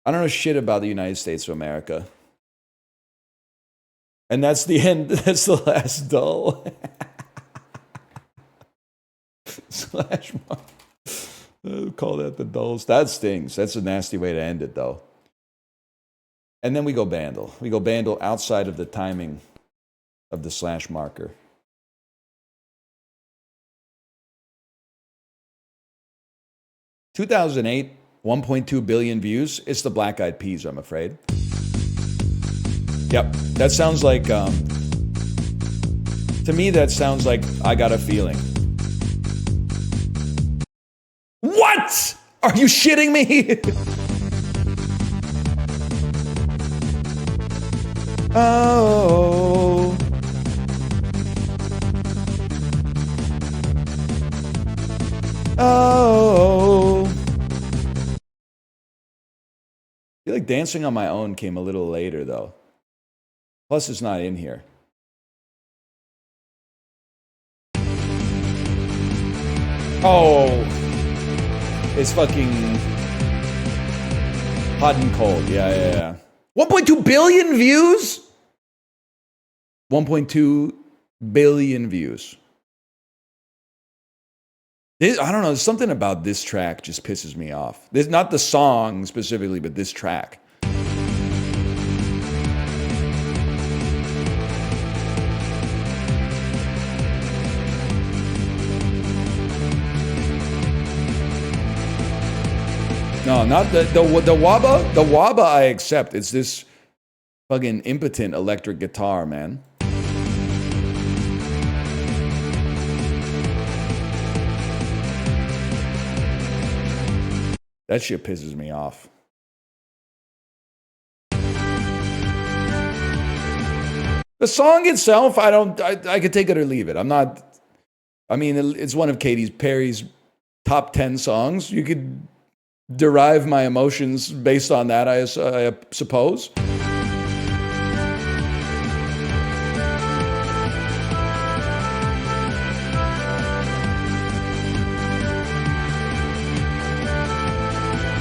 I don't know shit about the United States of America. And that's the end. That's the last dull. Slash mark. Call that the dulls. That stings. That's a nasty way to end it, though. And then we go Bandle. We go Bandle outside of the timing of the slash marker. (2008) 1.2 billion views. It's the Black Eyed Peas, I'm afraid. Yep, that sounds like, to me, that sounds like I Got a Feeling. What? Are you shitting me? Oh. Oh. I feel like Dancing on My Own came a little later, though. Plus, it's not in here. Oh. It's fucking Hot and Cold. Yeah. 1.2 billion views? 1.2 billion views. I don't know. There's something about this track just pisses me off. This, not the song specifically, but this track. No, not the waba. The waba I accept. It's this fucking impotent electric guitar, man. That shit pisses me off. The song itself, I could take it or leave it. I'm not, I mean, it's one of Katy Perry's top 10 songs. You could derive my emotions based on that, I suppose.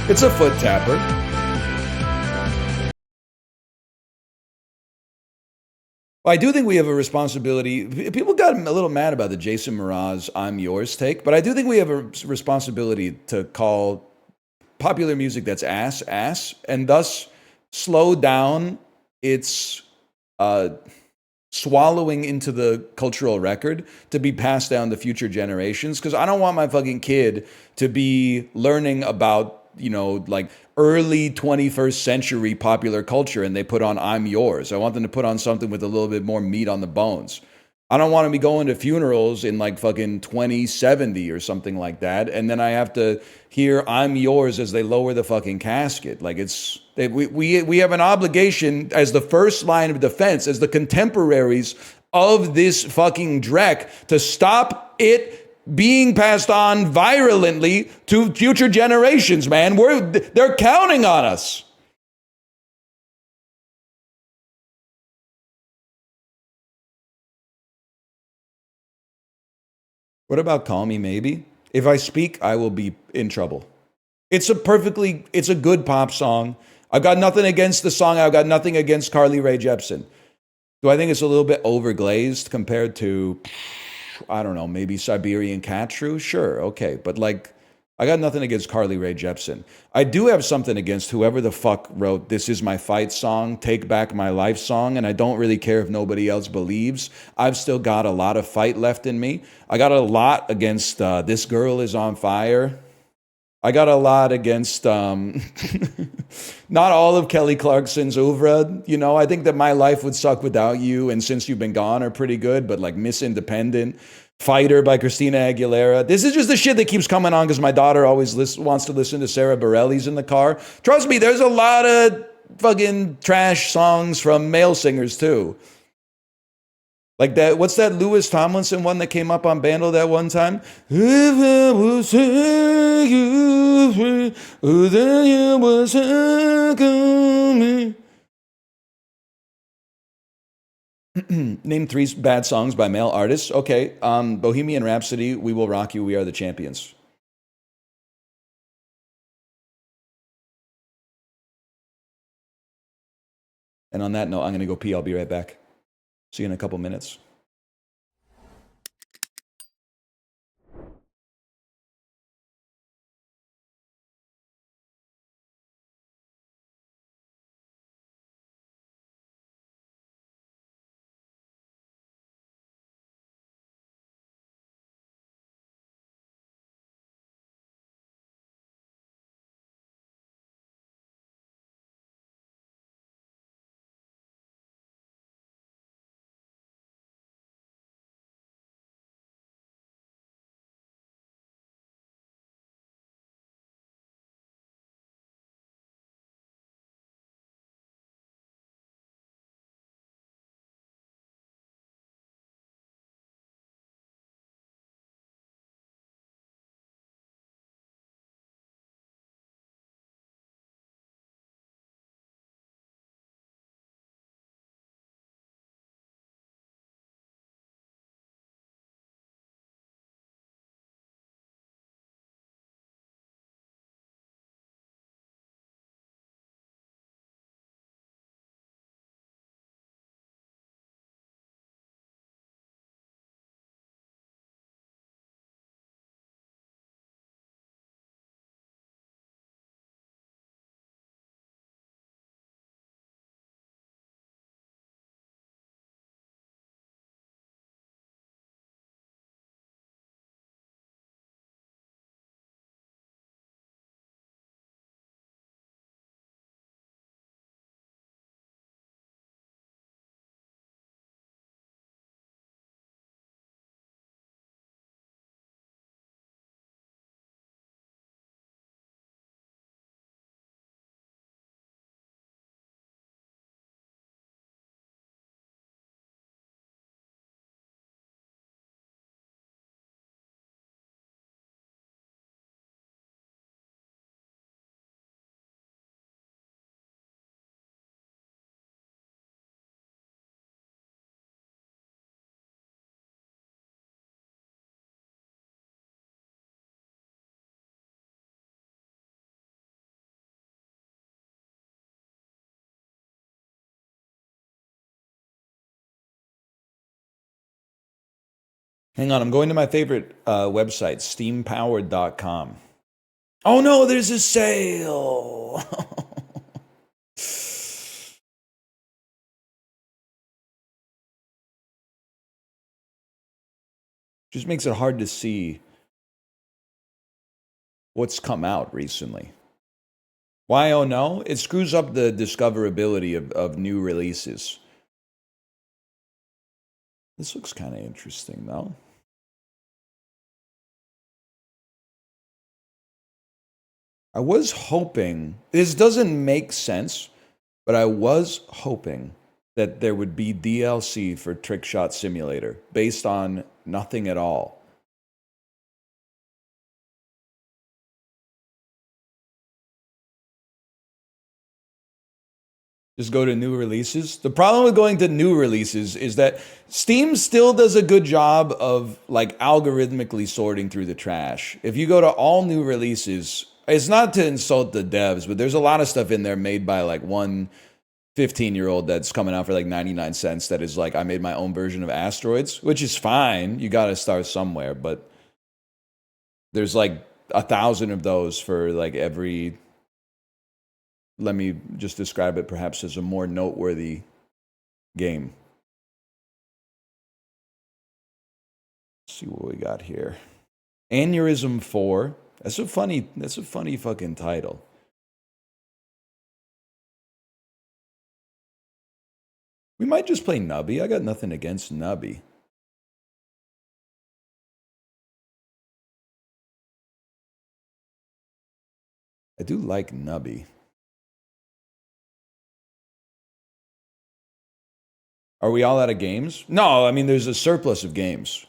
It's a foot tapper. Well, I do think we have a responsibility. People got a little mad about the Jason Mraz "I'm Yours" take, but I do think we have a responsibility to call popular music that's ass, and thus slow down its uh, swallowing into the cultural record to be passed down to future generations. Because I don't want my fucking kid to be learning about, like early 21st century popular culture and they put on "I'm Yours." I want them to put on something with a little bit more meat on the bones. I don't want to be going to funerals in like fucking 2070 or something like that. And then I have to hear "I'm Yours" as they lower the fucking casket. Like we have an obligation as the first line of defense, as the contemporaries of this fucking dreck, to stop it being passed on virulently to future generations, man. They're counting on us. What about "Call Me Maybe"? If I speak, I will be in trouble. It's a good pop song. I've got nothing against the song. I've got nothing against Carly Rae Jepsen. Do I think it's a little bit overglazed compared to, I don't know, maybe Siberian Cat Shrew? Sure, okay. But like, I got nothing against Carly Rae Jepsen. I do have something against whoever the fuck wrote "This Is My Fight" song, "Take Back My Life" song, and I don't really care if nobody else believes. I've still got a lot of fight left in me. I got a lot against "This Girl Is on Fire." I got a lot against not all of Kelly Clarkson's oeuvre. I think that "My Life Would Suck Without You" and "Since You've Been Gone" are pretty good, but like "Miss Independent," "Fighter" by Christina Aguilera. This is just the shit that keeps coming on because my daughter always wants to listen to Sarah Bareilles in the car. Trust me, there's a lot of fucking trash songs from male singers too. Like that, what's that Lewis Tomlinson one that came up on Bandle that one time? If I was you free, then you was me. Name three bad songs by male artists. Okay, Bohemian Rhapsody, "We Will Rock You, We Are the Champions." And on that note, I'm gonna go pee. I'll be right back. See you in a couple minutes. Hang on, I'm going to my favorite website, steampowered.com. Oh no, there's a sale. Just makes it hard to see what's come out recently. Why, oh no? It screws up the discoverability of new releases. This looks kind of interesting, though. I was hoping, this doesn't make sense, but I was hoping that there would be DLC for Trick Shot Simulator based on nothing at all. Just go to new releases. The problem with going to new releases is that Steam still does a good job of like algorithmically sorting through the trash. If you go to all new releases, it's not to insult the devs, but there's a lot of stuff in there made by like one 15-year-old that's coming out for like 99 cents that is like, I made my own version of Asteroids, which is fine. You got to start somewhere, but there's like 1,000 of those for like every, let me just describe it perhaps as a more noteworthy game. Let's see what we got here. Aneurysm 4. That's a funny fucking title. We might just play Nubby. I got nothing against Nubby. I do like Nubby. Are we all out of games? No, I mean, there's a surplus of games.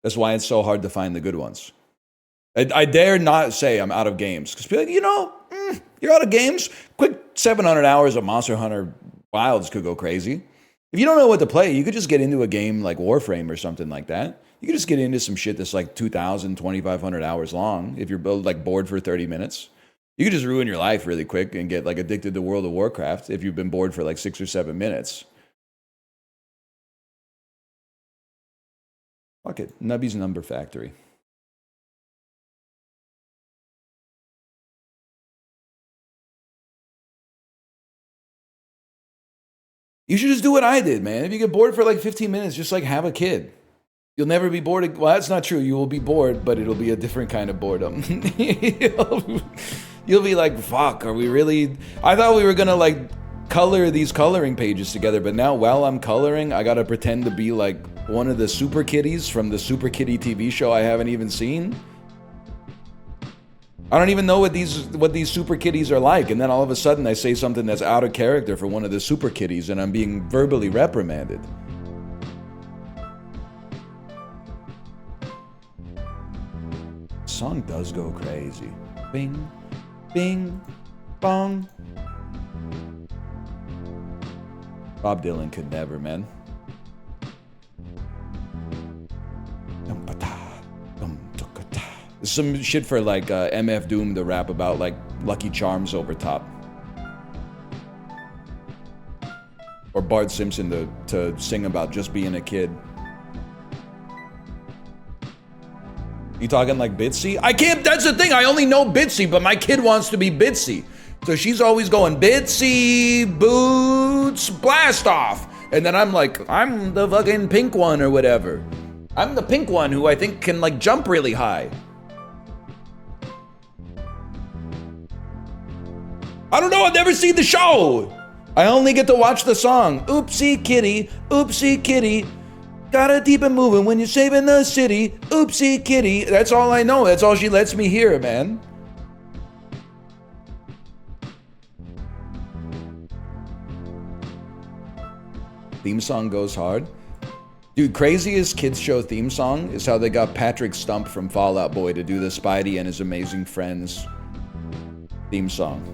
That's why it's so hard to find the good ones. I dare not say I'm out of games. Because people are like, you're out of games? Quick 700 hours of Monster Hunter Wilds could go crazy. If you don't know what to play, you could just get into a game like Warframe or something like that. You could just get into some shit that's like 2,000, 2,500 hours long if you're like bored for 30 minutes. You could just ruin your life really quick and get like addicted to World of Warcraft if you've been bored for like 6 or 7 minutes. Fuck it. Nubby's Number Factory. You should just do what I did, man. If you get bored for like 15 minutes, just like have a kid. You'll never be bored. Well, that's not true. You will be bored, but it'll be a different kind of boredom. You'll be like, fuck, are we really? I thought we were gonna like color these coloring pages together, but now while I'm coloring, I gotta pretend to be like one of the Super Kitties from the Super Kitty TV show I haven't even seen. I don't even know what these Super Kitties are like, and then all of a sudden I say something that's out of character for one of the Super Kitties, and I'm being verbally reprimanded. Song does go crazy. Bing, bing, bong. Bob Dylan could never, man. There's some shit for like MF Doom to rap about like Lucky Charms over top. Or Bart Simpson to sing about just being a kid. You talking like Bitsy? I can't, that's the thing, I only know Bitsy, but my kid wants to be Bitsy. So she's always going, Bitsy, boots, blast off. And then I'm like, I'm the fucking pink one or whatever. I'm the pink one who I think can like jump really high. I don't know, I've never seen the show. I only get to watch the song. Oopsie kitty, gotta keep it moving when you're saving the city. Oopsie kitty, that's all I know. That's all she lets me hear, man. Theme song goes hard. Dude, craziest kids show theme song is how they got Patrick Stump from Fall Out Boy to do the Spidey and His Amazing Friends theme song.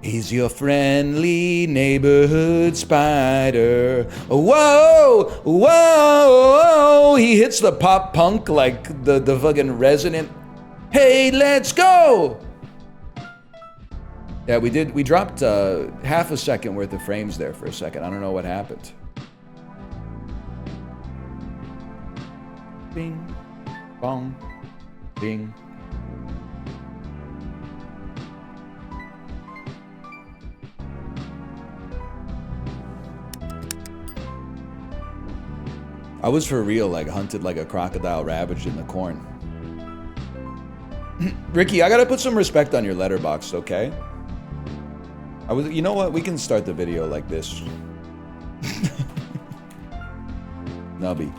He's your friendly neighborhood spider. Whoa, whoa, he hits the pop punk like the fucking resonant. Hey, let's go. Yeah, we dropped half a second worth of frames there for a second. I don't know what happened. Bing, bong, bing. I was for real, like, hunted like a crocodile ravaged in the corn. Ricky, I gotta put some respect on your letterbox, okay? You know what? We can start the video like this. Nubby.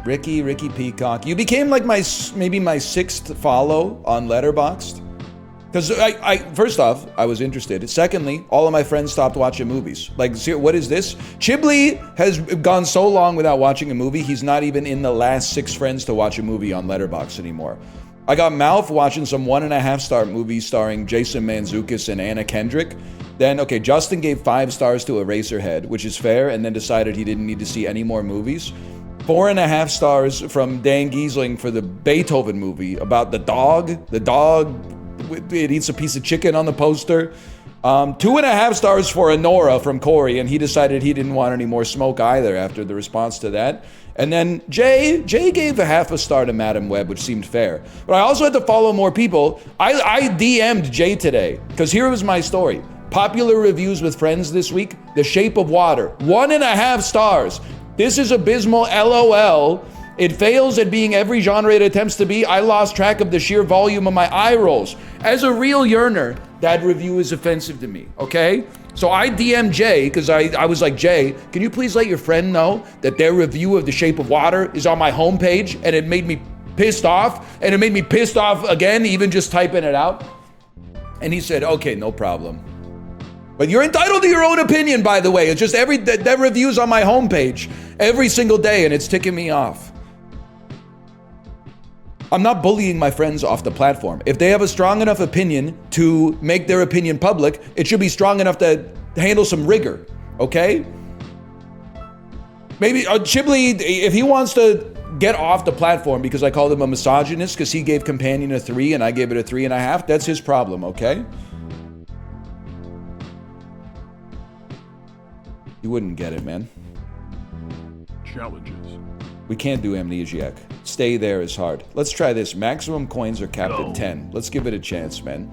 Ricky Peacock. You became like maybe my 6th follow on Letterboxd. Because first off, I was interested. Secondly, all of my friends stopped watching movies. Like, what is this? Chiblee has gone so long without watching a movie, he's not even in the last 6 friends to watch a movie on Letterboxd anymore. I got Malf watching some 1.5-star movies starring Jason Mantzoukas and Anna Kendrick. Then, okay, Justin gave 5 stars to Eraserhead, which is fair, and then decided he didn't need to see any more movies. 4.5 stars from Dan Giesling for the Beethoven movie about the dog. The dog, it eats a piece of chicken on the poster. 2.5 stars for Honora from Corey, and he decided he didn't want any more smoke either after the response to that. And then Jay gave 0.5 star to Madam Web, which seemed fair. But I also had to follow more people. I DM'd Jay today, because here was my story. Popular reviews with friends this week, The Shape of Water, 1.5 stars. This is abysmal, LOL. It fails at being every genre it attempts to be. I lost track of the sheer volume of my eye rolls. As a real yearner, that review is offensive to me, okay? So I DM'd Jay, because I was like, Jay, can you please let your friend know that their review of The Shape of Water is on my homepage, and it made me pissed off, and it made me pissed off again, even just typing it out? And he said, okay, no problem. But you're entitled to your own opinion, by the way. It's just that review's on my homepage every single day, and it's ticking me off. I'm not bullying my friends off the platform. If they have a strong enough opinion to make their opinion public, it should be strong enough to handle some rigor, okay? Maybe Chiblee, if he wants to get off the platform because I called him a misogynist because he gave Companion a 3 and I gave it a 3.5, that's his problem, okay? You wouldn't get it, man. Challenges. We can't do Amnesiac. Stay there is hard. Let's try this. Maximum coins are capped at 10. Let's give it a chance, man.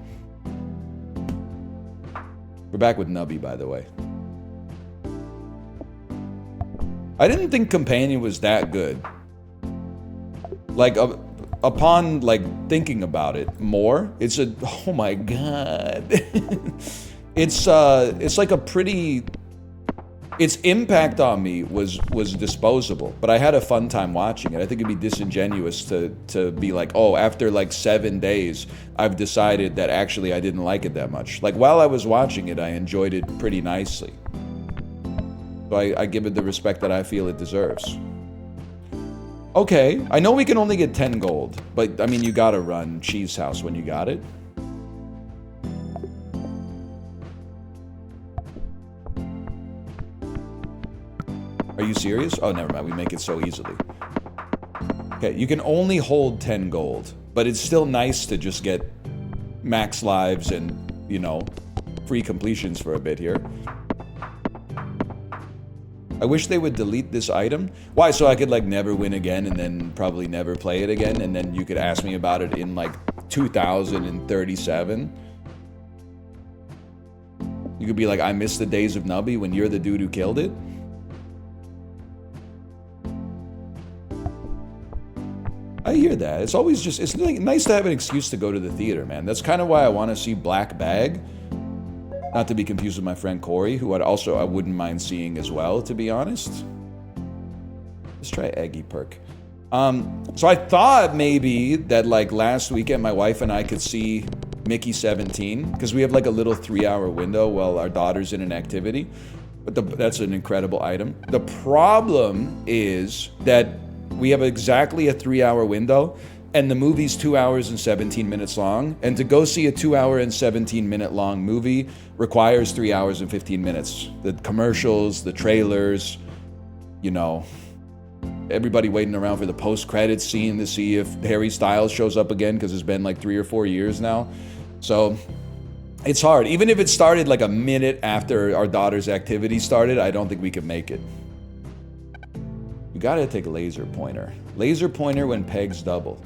We're back with Nubby, by the way. I didn't think Companion was that good. Like, upon, like, thinking about it more, it's a... Oh my god. It's like a pretty... Its impact on me was disposable, but I had a fun time watching it. I think it'd be disingenuous to be like, oh, after like 7 days, I've decided that actually I didn't like it that much. Like, while I was watching it, I enjoyed it pretty nicely. So I give it the respect that I feel it deserves. Okay, I know we can only get 10 gold, but I mean, you gotta run Cheese House when you got it. Are you serious? Oh, never mind. We make it so easily. Okay, you can only hold 10 gold, but it's still nice to just get max lives and, you know, free completions for a bit here. I wish they would delete this item. Why? So I could, like, never win again and then probably never play it again, and then you could ask me about it in, like, 2037. You could be like, I miss the days of Nubby when you're the dude who killed it. I hear that. It's always just, it's nice to have an excuse to go to the theater, man. That's kind of why I want to see Black Bag. Not to be confused with my friend Corey, who I wouldn't mind seeing as well, to be honest. Let's try Eggy Perk. So I thought maybe that like last weekend my wife and I could see Mickey 17, because we have like a little 3-hour window while our daughter's in an activity. But that's an incredible item. The problem is that we have exactly a 3-hour window, and the movie's 2 hours and 17 minutes long. And to go see a 2-hour and 17-minute long movie requires 3 hours and 15 minutes. The commercials, the trailers, you know, everybody waiting around for the post-credits scene to see if Harry Styles shows up again, because it's been like 3 or 4 years now. So it's hard. Even if it started like a minute after our daughter's activity started, I don't think we could make it. gotta take a laser pointer. Laser pointer when pegs double.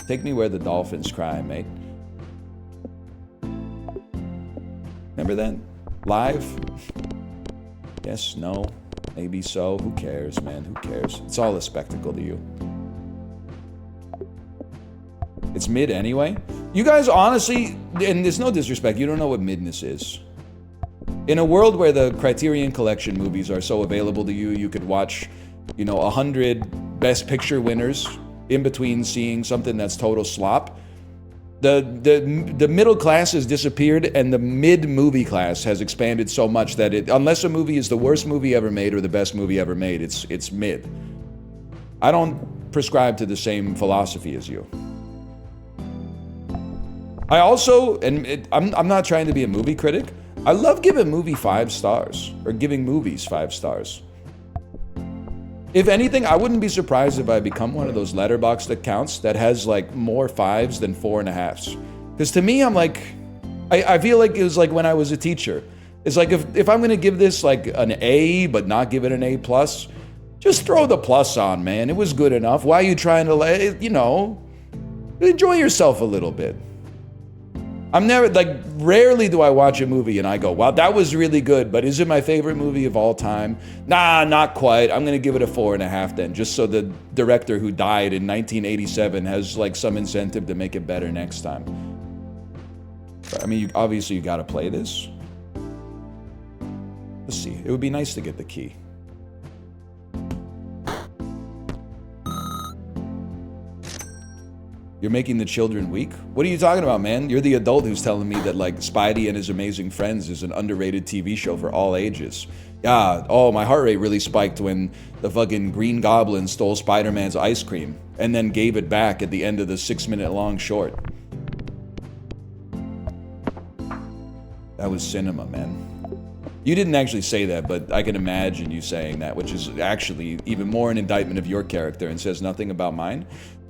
Take me where the dolphins cry, mate. Remember that? Live? Yes, no, maybe so. Who cares, man? Who cares? It's all a spectacle to you. It's mid anyway. You guys honestly, and there's no disrespect, you don't know what midness is. In a world where the Criterion Collection movies are so available to you, you could watch, 100 Best Picture winners in between seeing something that's total slop. The middle class has disappeared, and the mid-movie class has expanded so much that unless a movie is the worst movie ever made or the best movie ever made, it's mid. I don't prescribe to the same philosophy as you. I also, I'm not trying to be a movie critic, I love giving movie 5 stars, or giving movies 5 stars. If anything, I wouldn't be surprised if I become one of those Letterboxd accounts that has like more 5s than 4.5s. Because to me, I'm like, I feel like it was like when I was a teacher. It's like if I'm gonna give this like an A, but not give it an A+, just throw the plus on, man. It was good enough. Why are you trying to, enjoy yourself a little bit. I'm never, rarely do I watch a movie and I go, wow, that was really good, but is it my favorite movie of all time? Nah, not quite. I'm going to give it a 4.5 then, just so the director who died in 1987 has, some incentive to make it better next time. I mean, obviously you got to play this. Let's see. It would be nice to get the key. You're making the children weak? What are you talking about, man? You're the adult who's telling me that, Spidey and His Amazing Friends is an underrated TV show for all ages. Yeah, oh, my heart rate really spiked when the fucking Green Goblin stole Spider-Man's ice cream and then gave it back at the end of the 6-minute-long short. That was cinema, man. You didn't actually say that, but I can imagine you saying that, which is actually even more an indictment of your character and says nothing about mine.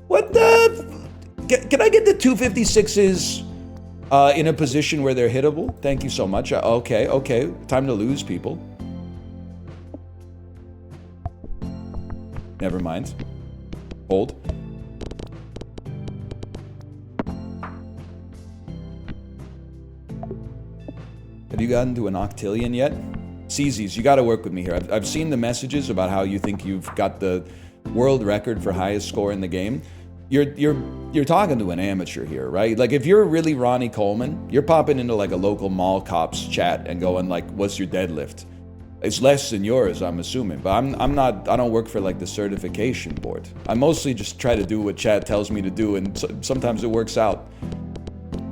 What the... Can I get the 256s in a position where they're hittable? Thank you so much. Okay. Time to lose, people. Never mind. Hold. Have you gotten to an octillion yet? CZs, you got to work with me here. I've seen the messages about how you think you've got the world record for highest score in the game. You're talking to an amateur here, right? If you're really Ronnie Coleman, you're popping into a local mall cops chat and going what's your deadlift? It's less than yours, I'm assuming, but I'm not, I don't work for the certification board. I mostly just try to do what chat tells me to do, and sometimes it works out.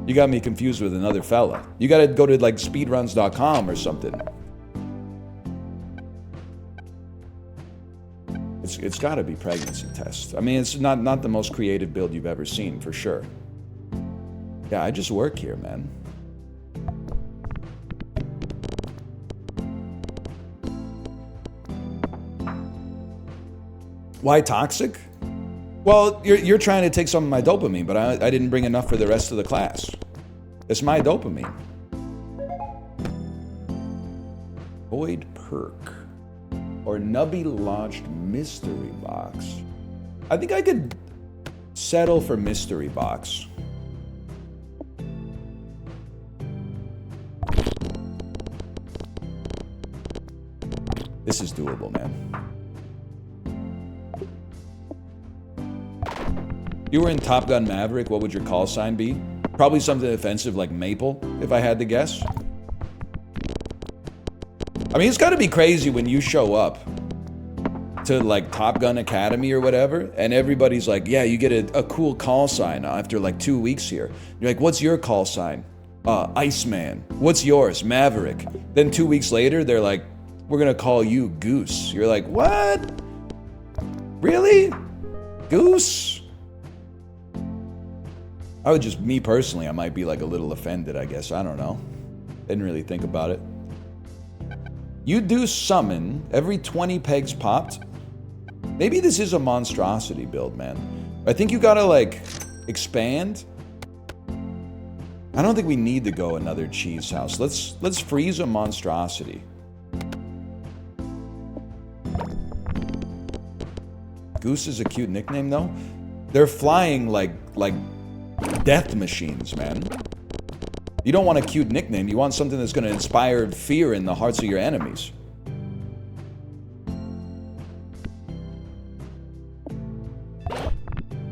You got me confused with another fella. You gotta go to speedruns.com or something. It's got to be pregnancy test. I mean, it's not the most creative build you've ever seen, for sure. Yeah, I just work here, man. Why toxic? Well, you're trying to take some of my dopamine, but I didn't bring enough for the rest of the class. It's my dopamine. Void perk. Or Nubby launched mystery box. I think I could settle for mystery box. This is doable, man. You were in Top Gun Maverick, what would your call sign be? Probably something offensive like Maple, if I had to guess. I mean, it's gotta be crazy when you show up to Top Gun Academy or whatever, and everybody's like, yeah, you get a cool call sign after 2 weeks here. You're like, what's your call sign? Iceman. What's yours? Maverick. Then 2 weeks later, they're like, we're gonna call you Goose. You're like, what? Really? Goose? I would just, me personally, I might be a little offended, I guess. I don't know. Didn't really think about it. You do summon every 20 pegs popped. Maybe this is a monstrosity build, man. I think you gotta expand. I don't think we need to go another cheese house. Let's freeze a monstrosity. Goose is a cute nickname, though. They're flying like death machines, man. You don't want a cute nickname. You want something that's going to inspire fear in the hearts of your enemies.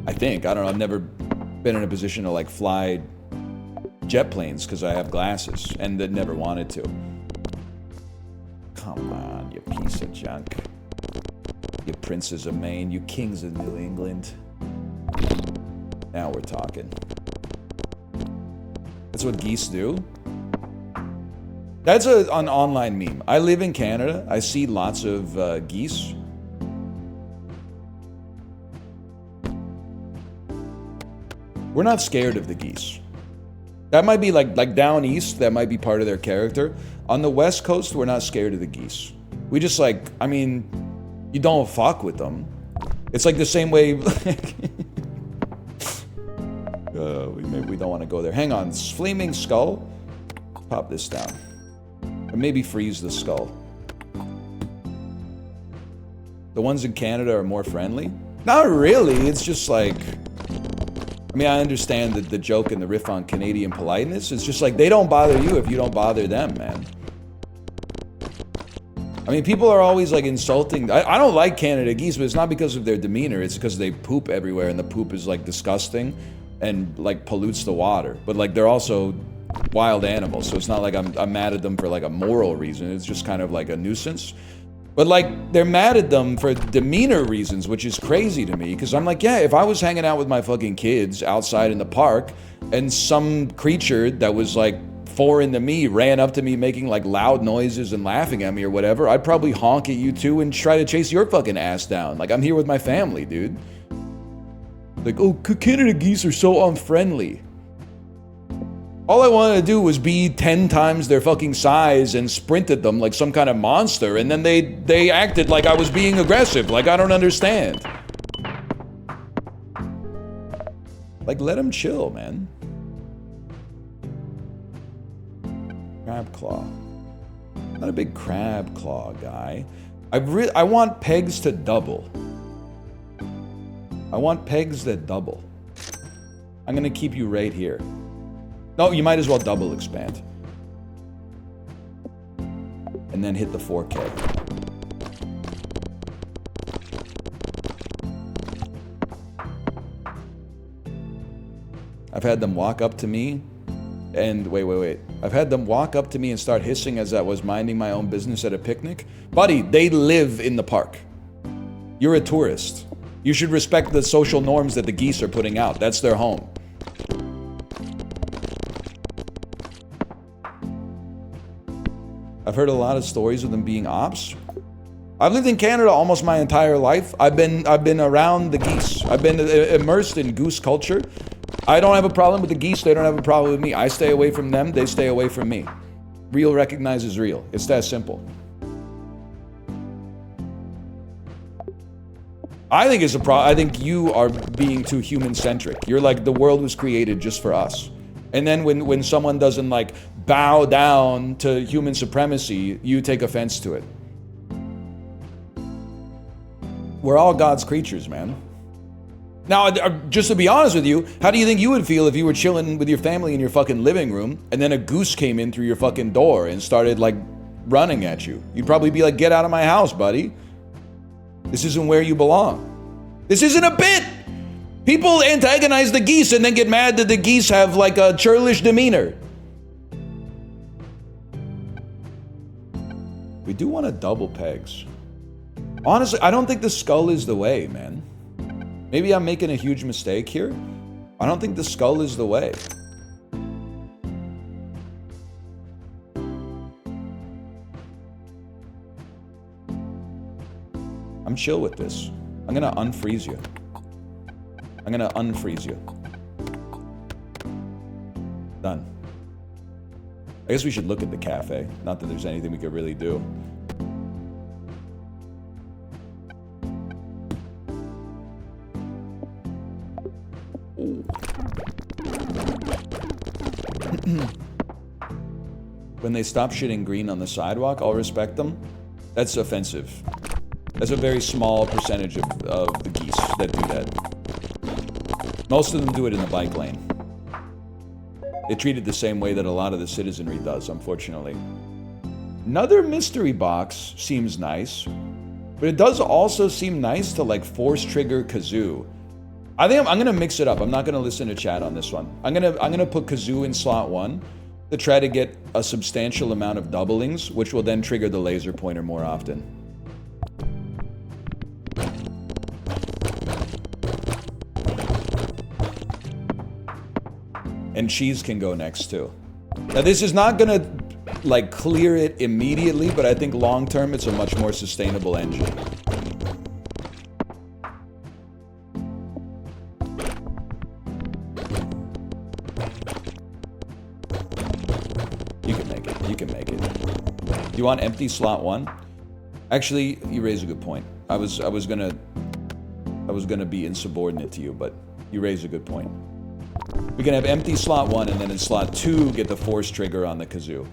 I think. I don't know. I've never been in a position to like fly jet planes because I have glasses and that never wanted to. Come on, you piece of junk. You princes of Maine, you kings of New England. Now we're talking. That's what geese do? That's an online meme. I live in Canada. I see lots of geese. We're not scared of the geese. That might be like down east, that might be part of their character. On the west coast, we're not scared of the geese. We just like, I mean, you don't fuck with them. It's like the same way. Maybe we don't want to go there. Hang on, flaming skull. Pop this down, or maybe freeze the skull. The ones in Canada are more friendly. Not really. It's just like, I mean, I understand the joke and the riff on Canadian politeness. It's just like they don't bother you if you don't bother them, man. I mean, people are always like insulting. I don't like Canada geese, but it's not because of their demeanor. It's because they poop everywhere, and the poop is like disgusting and like pollutes the water. But like they're also wild animals, so it's not like I'm mad at them for like a moral reason. It's just kind of like a nuisance. But like they're mad at them for demeanor reasons, which is crazy to me. Because I'm like, yeah, if I was hanging out with my fucking kids outside in the park, and some creature that was like foreign to me ran up to me making like loud noises and laughing at me or whatever, I'd probably honk at you too and try to chase your fucking ass down. Like, I'm here with my family, dude. Like, oh, Canada geese are so unfriendly. All I wanted to do was be 10 times their fucking size and sprint at them like some kind of monster, and then they acted like I was being aggressive. Like, I don't understand. Like, let them chill, man. Crab claw. Not a big crab claw guy. I want pegs to double. I want pegs that double. I'm gonna keep you right here. No, you might as well double expand. And then hit the 4K. I've had them walk up to me and wait. I've had them walk up to me and start hissing as I was minding my own business at a picnic. Buddy, they live in the park. You're a tourist. You should respect the social norms that the geese are putting out. That's their home. I've heard a lot of stories of them being ops. I've lived in Canada almost my entire life. I've been around the geese. I've been immersed in goose culture. I don't have a problem with the geese. They don't have a problem with me. I stay away from them. They stay away from me. Real recognizes real. It's that simple. I think it's a problem. I think you are being too human-centric. You're like, the world was created just for us. And then when someone doesn't like bow down to human supremacy, you take offense to it. We're all God's creatures, man. Now, just to be honest with you, how do you think you would feel if you were chilling with your family in your fucking living room and then a goose came in through your fucking door and started like running at you? You'd probably be like, get out of my house, buddy. This isn't where you belong. This isn't a bit. People antagonize the geese and then get mad that the geese have like a churlish demeanor. We do want to double pegs. Honestly, I don't think the skull is the way, man. Maybe I'm making a huge mistake here. I don't think the skull is the way. I'm chill with this. I'm gonna unfreeze you. I'm gonna unfreeze you. Done. I guess we should look at the cafe. Not that there's anything we could really do. When they stop shitting green on the sidewalk, I'll respect them. That's offensive. That's a very small percentage of the geese that do that. Most of them do it in the bike lane. They treat it the same way that a lot of the citizenry does, unfortunately. Another mystery box seems nice, but it does also seem nice to like force trigger Kazoo. I think I'm gonna mix it up. I'm not gonna listen to chat on this one. I'm gonna put Kazoo in slot 1 to try to get a substantial amount of doublings, which will then trigger the laser pointer more often. And cheese can go next too. Now this is not gonna like clear it immediately, but I think long term it's a much more sustainable engine. You can make it. You can make it. You want empty slot 1? Actually, you raise a good point. I was gonna be insubordinate to you, but you raise a good point. We can have empty slot 1 and then in slot 2 get the force trigger on the Kazoo.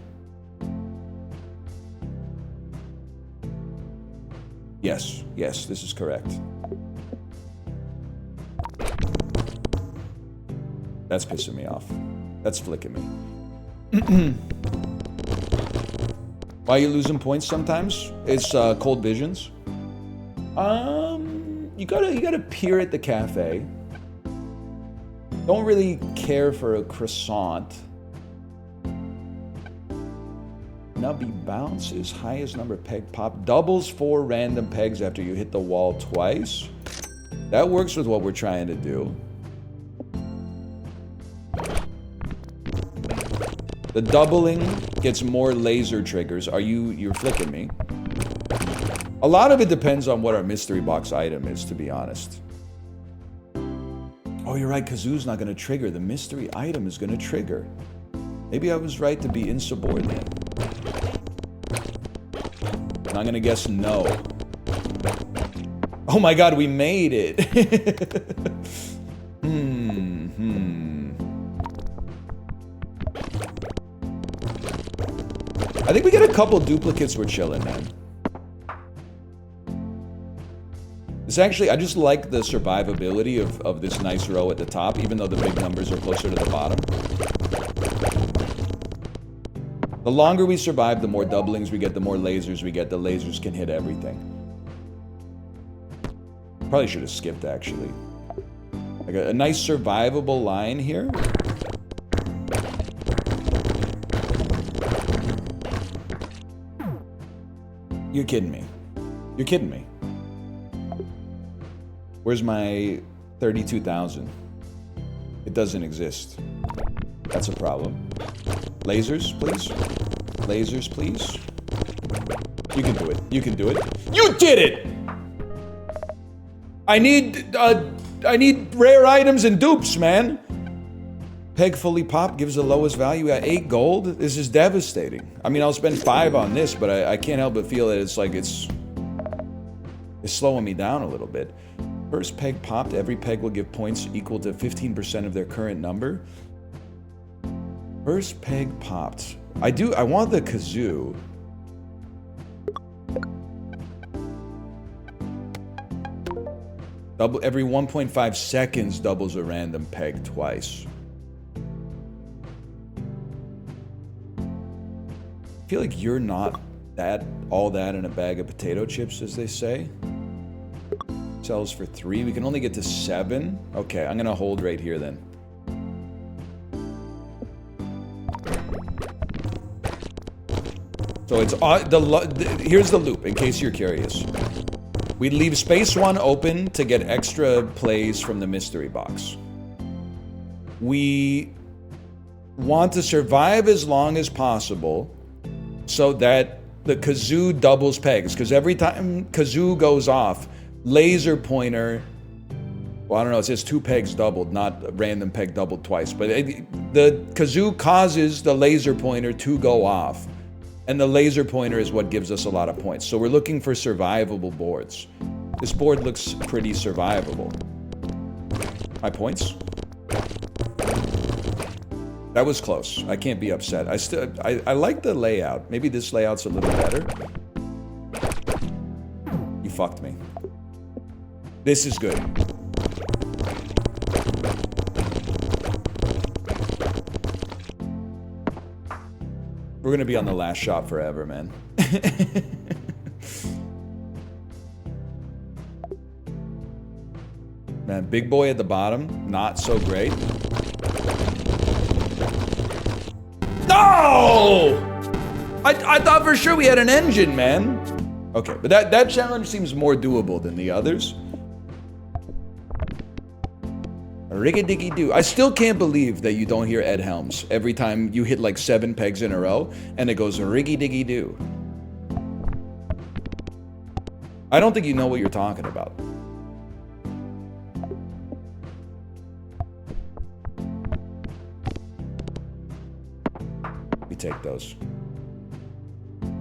Yes, yes, this is correct. That's pissing me off. That's flicking me. Why are you losing points sometimes? It's cold visions. You gotta peer at the cafe. Don't really care for a croissant. Nubby bounces, highest number peg pop. Doubles 4 random pegs after you hit the wall twice. That works with what we're trying to do. The doubling gets more laser triggers. You're flicking me. A lot of it depends on what our mystery box item is, to be honest. Oh, you're right, Kazoo's not gonna trigger. The mystery item is gonna trigger. Maybe I was right to be insubordinate. I'm gonna guess no. Oh my god, we made it! I think we get a couple duplicates, we're chilling, man. It's actually, I just like the survivability of this nice row at the top, even though the big numbers are closer to the bottom. The longer we survive, the more doublings we get, the more lasers we get. The lasers can hit everything. Probably should have skipped, actually. I got a nice survivable line here. You're kidding me. You're kidding me. Where's my 32,000? It doesn't exist. That's a problem. Lasers, please. Lasers, please. You can do it. You can do it. You did it! I need rare items and dupes, man. Peg fully popped gives the lowest value at 8 gold. This is devastating. I mean, I'll spend 5 on this, but I can't help but feel that it's like it's slowing me down a little bit. First peg popped, every peg will give points equal to 15% of their current number. First peg popped. I want the Kazoo. Double every 1.5 seconds doubles a random peg twice. I feel like you're not all that in a bag of potato chips, as they say. Sells for 3. We can only get to 7. Okay, I'm gonna hold right here then. So it's here's the loop, in case you're curious. We leave space 1 open to get extra plays from the mystery box. We want to survive as long as possible so that the Kazoo doubles pegs, because every time Kazoo goes off, laser pointer, well, I don't know, it says 2 pegs doubled, not a random peg doubled twice, but the Kazoo causes the laser pointer to go off, and the laser pointer is what gives us a lot of points. So we're looking for survivable boards. This board looks pretty survivable. My points? That was close. I can't be upset. I like the layout. Maybe this layout's a little better. You fucked me. This is good. We're gonna be on the last shot forever, man. Man, big boy at the bottom, not so great. No! I thought for sure we had an engine, man. Okay, but that challenge seems more doable than the others. Riggy-diggy-doo. I still can't believe that you don't hear Ed Helms every time you hit like 7 pegs in a row and it goes riggy-diggy-doo. I don't think you know what you're talking about. We take those.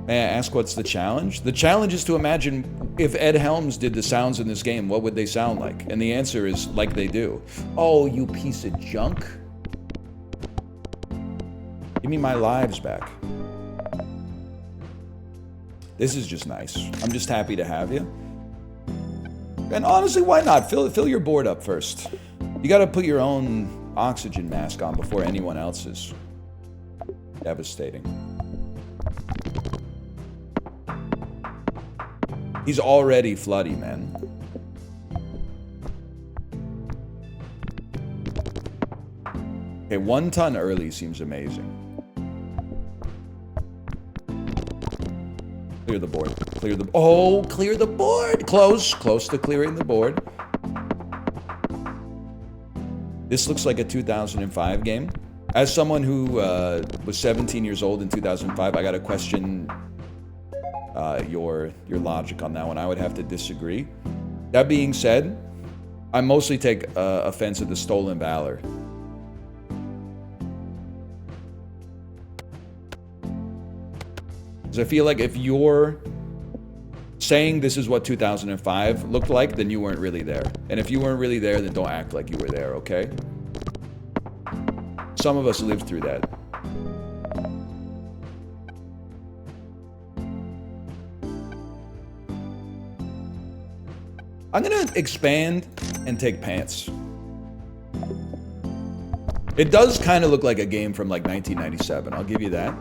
May I ask what's the challenge? The challenge is to imagine if Ed Helms did the sounds in this game, what would they sound like? And the answer is like they do. Oh, you piece of junk. Give me my lives back. This is just nice. I'm just happy to have you. And honestly, why not? Fill your board up first. You gotta put your own oxygen mask on before anyone else's. Devastating. He's already floody, man. Okay, 1 ton early seems amazing. Clear the board. Clear the... Oh, clear the board! Close. Close to clearing the board. This looks like a 2005 game. As someone who was 17 years old in 2005, I got to question your logic on that one. I would have to disagree. That being said, I mostly take offense at the stolen valor. Because I feel like if you're saying this is what 2005 looked like, then you weren't really there. And if you weren't really there, then don't act like you were there, okay? Some of us lived through that. I'm gonna expand and take pants. It does kind of look like a game from like 1997, I'll give you that.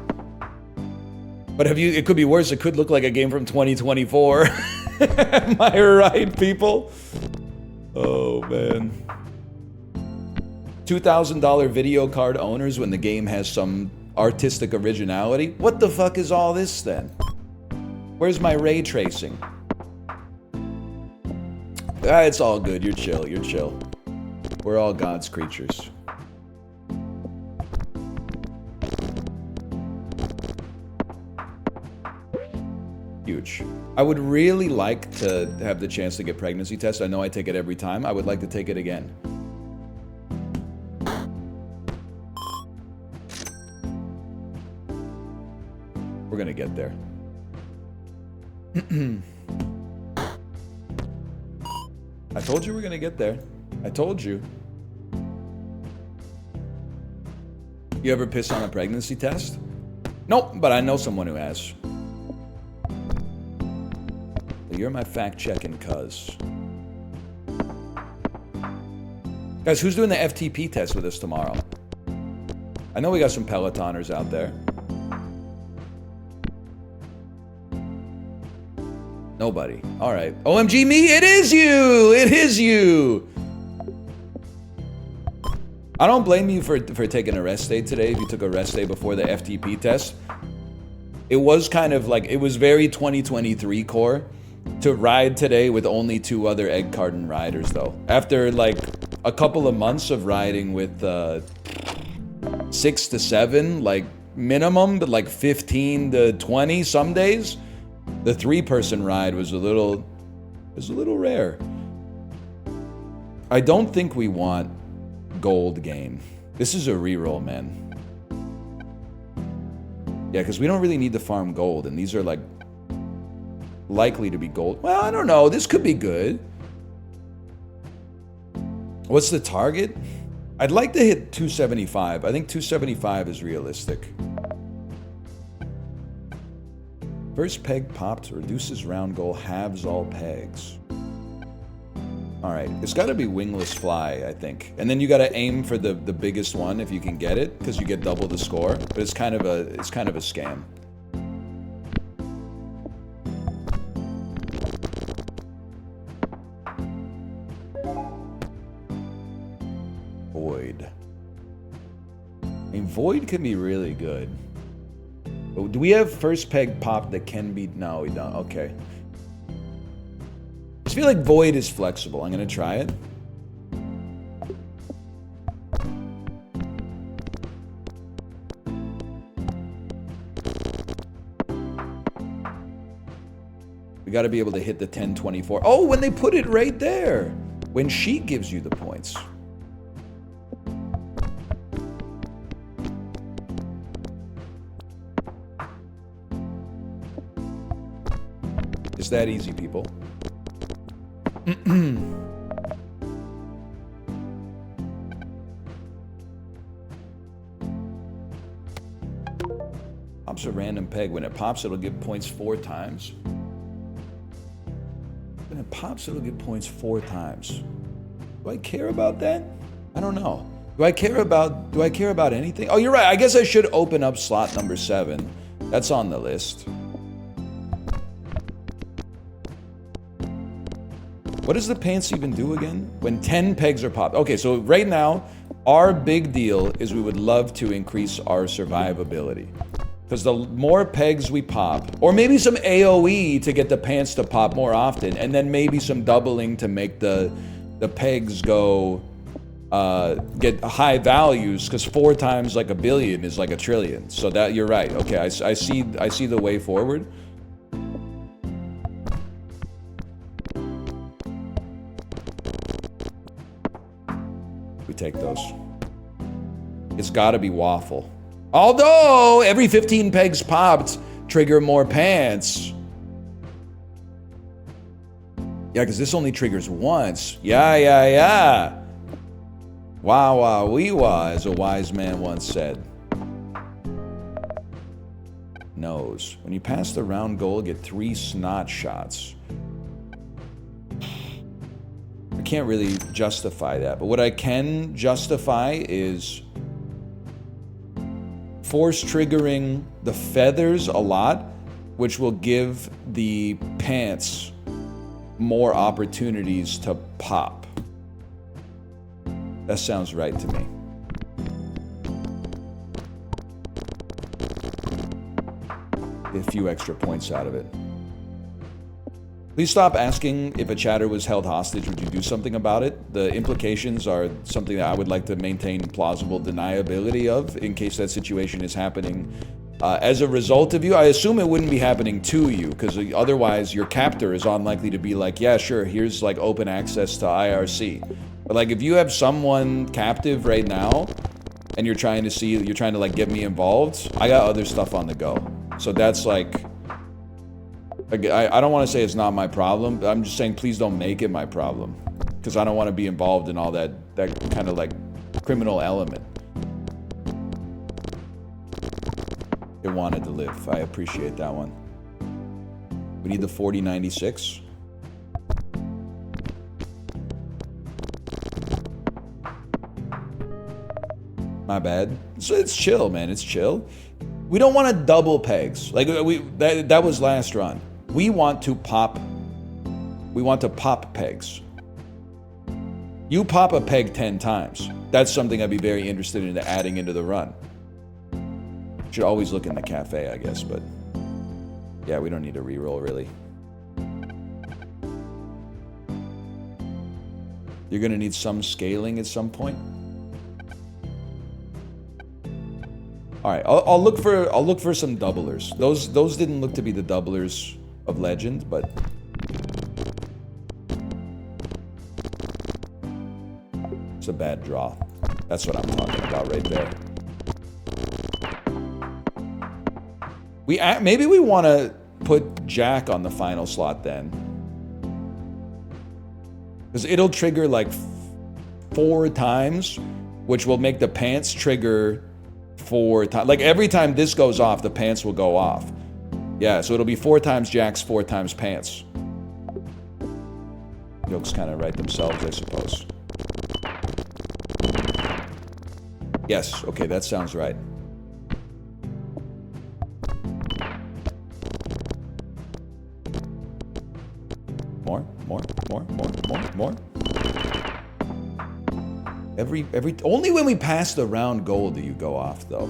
But it could be worse, it could look like a game from 2024. Am I right, people? Oh, man. $2,000 video card owners when the game has some artistic originality? What the fuck is all this then? Where's my ray tracing? Ah, it's all good. You're chill. You're chill. We're all God's creatures. Huge. I would really like to have the chance to get pregnancy tests. I know I take it every time. I would like to take it again. We're gonna get there. I told you we're gonna get there. I told you. You ever piss on a pregnancy test? Nope, but I know someone who has. You're my fact-checking cuz. Guys, who's doing the FTP test with us tomorrow? I know we got some Pelotoners out there. Nobody. All right. OMG me, it is you! It is you! I don't blame you for taking a rest day today if you took a rest day before the FTP test. It was kind of like, it was very 2023 core to ride today with only 2 other egg carton riders though. After like a couple of months of riding with 6 to 7, like minimum, but like 15 to 20 some days. The 3-person ride was a little rare. I don't think we want gold game. This is a reroll, man. Yeah, because we don't really need to farm gold, and these are like likely to be gold. Well, I don't know. This could be good. What's the target? I'd like to hit 275. I think 275 is realistic. First peg popped reduces round goal, halves all pegs. All right, it's got to be wingless fly, I think. And then you got to aim for the biggest one if you can get it, because you get double the score. But it's kind of a scam. Void. I mean, void can be really good. But do we have first peg pop that can be? No, we don't. Okay. I feel like void is flexible. I'm gonna try it. We got to be able to hit the 10-24. Oh, when they put it right there, when she gives you the points. It's that easy, people. Pops a random peg. When it pops, it'll give points 4 times. When it pops, it'll give points 4 times. Do I care about that? I don't know. Do I care about anything? Oh, you're right. I guess I should open up slot number 7. That's on the list. What does the pants even do again? When 10 pegs are popped. Okay, so right now, our big deal is we would love to increase our survivability. Because the more pegs we pop, or maybe some AoE to get the pants to pop more often, and then maybe some doubling to make the pegs go, get high values, because 4 times like a billion is like a trillion. So that, you're right. Okay, I see the way forward. Take those. It's gotta be waffle. Although every 15 pegs popped trigger more pants. Yeah, because this only triggers once. Yeah. Wah wah wee wah, as a wise man once said. Nose. When you pass the round goal, get 3 snot shots. I can't really justify that, but what I can justify is force triggering the feathers a lot, which will give the pants more opportunities to pop. That sounds right to me. Get a few extra points out of it. Please stop asking if a chatter was held hostage. Would you do something about it? The implications are something that I would like to maintain plausible deniability of in case that situation is happening as a result of you. I assume it wouldn't be happening to you, because otherwise your captor is unlikely to be like, yeah, sure, here's like open access to IRC. But like if you have someone captive right now and you're trying to like get me involved, I got other stuff on the go. So that's like, I don't want to say it's not my problem, but I'm just saying please don't make it my problem, because I don't want to be involved in all that kind of like criminal element. They wanted to live. I appreciate that one. We need the 4096. My bad. So it's chill, man. It's chill. We don't want to double pegs. Like that was last run. We want to pop pegs. You pop a peg 10 times. That's something I'd be very interested in adding into the run. Should always look in the cafe, I guess, but yeah, we don't need a reroll really. You're gonna need some scaling at some point. All right, I'll look for some doublers. Those didn't look to be the doublers of legend, but it's a bad draw. That's what I'm talking about right there. Maybe we want to put Jack on the final slot then, because it'll trigger like 4 times, which will make the pants trigger 4 times. Like every time this goes off, the pants will go off. Yeah, so it'll be 4 times jacks, 4 times pants. Jokes kind of write themselves, I suppose. Yes, okay, that sounds right. More. Only when we pass the round goal do you go off, though.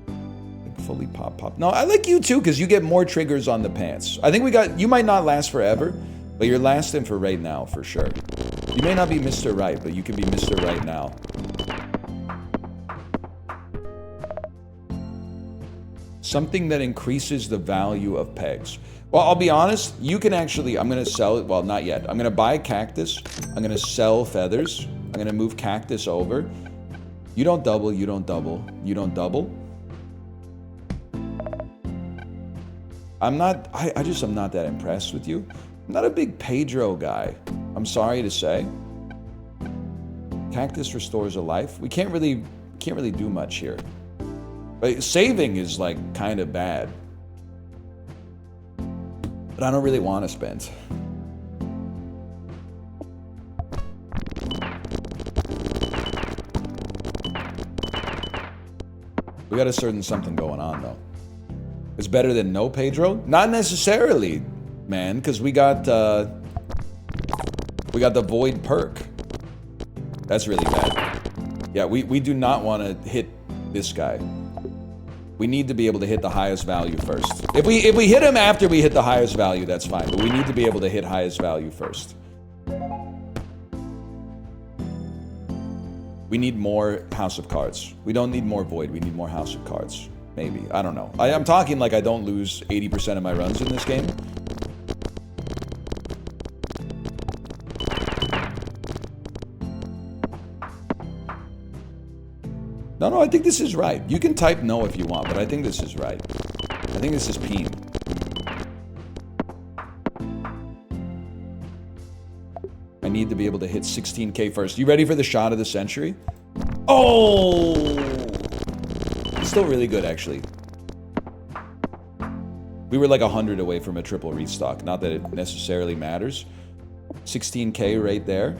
Like fully pop. No, I like you too, because you get more triggers on the pants. I think you might not last forever, but you're lasting for right now, for sure. You may not be Mr. Right, but you can be Mr. Right now. Something that increases the value of pegs. Well, I'll be honest, you can actually, I'm going to sell it, well, not yet. I'm going to buy cactus, I'm going to sell feathers, I'm going to move cactus over. You don't double, you don't double, you don't double. I'm not that impressed with you. I'm not a big Pedro guy, I'm sorry to say. Cactus restores a life. We can't really do much here. But saving is like kind of bad. But I don't really want to spend. We got a certain something going on though. It's better than no Pedro? Not necessarily, man, because we got the void perk. That's really bad. Yeah, we do not want to hit this guy. We need to be able to hit the highest value first. If we hit him after we hit the highest value, that's fine. But we need to be able to hit highest value first. We need more House of Cards. We don't need more Void. We need more House of Cards. Maybe. I don't know. I'm talking like I don't lose 80% of my runs in this game. No, I think this is right. You can type no if you want, but I think this is right. I think this is peen. I need to be able to hit 16K first. You ready for the shot of the century? Oh! It's still really good, actually. We were like 100 away from a triple restock. Not that it necessarily matters. 16K right there.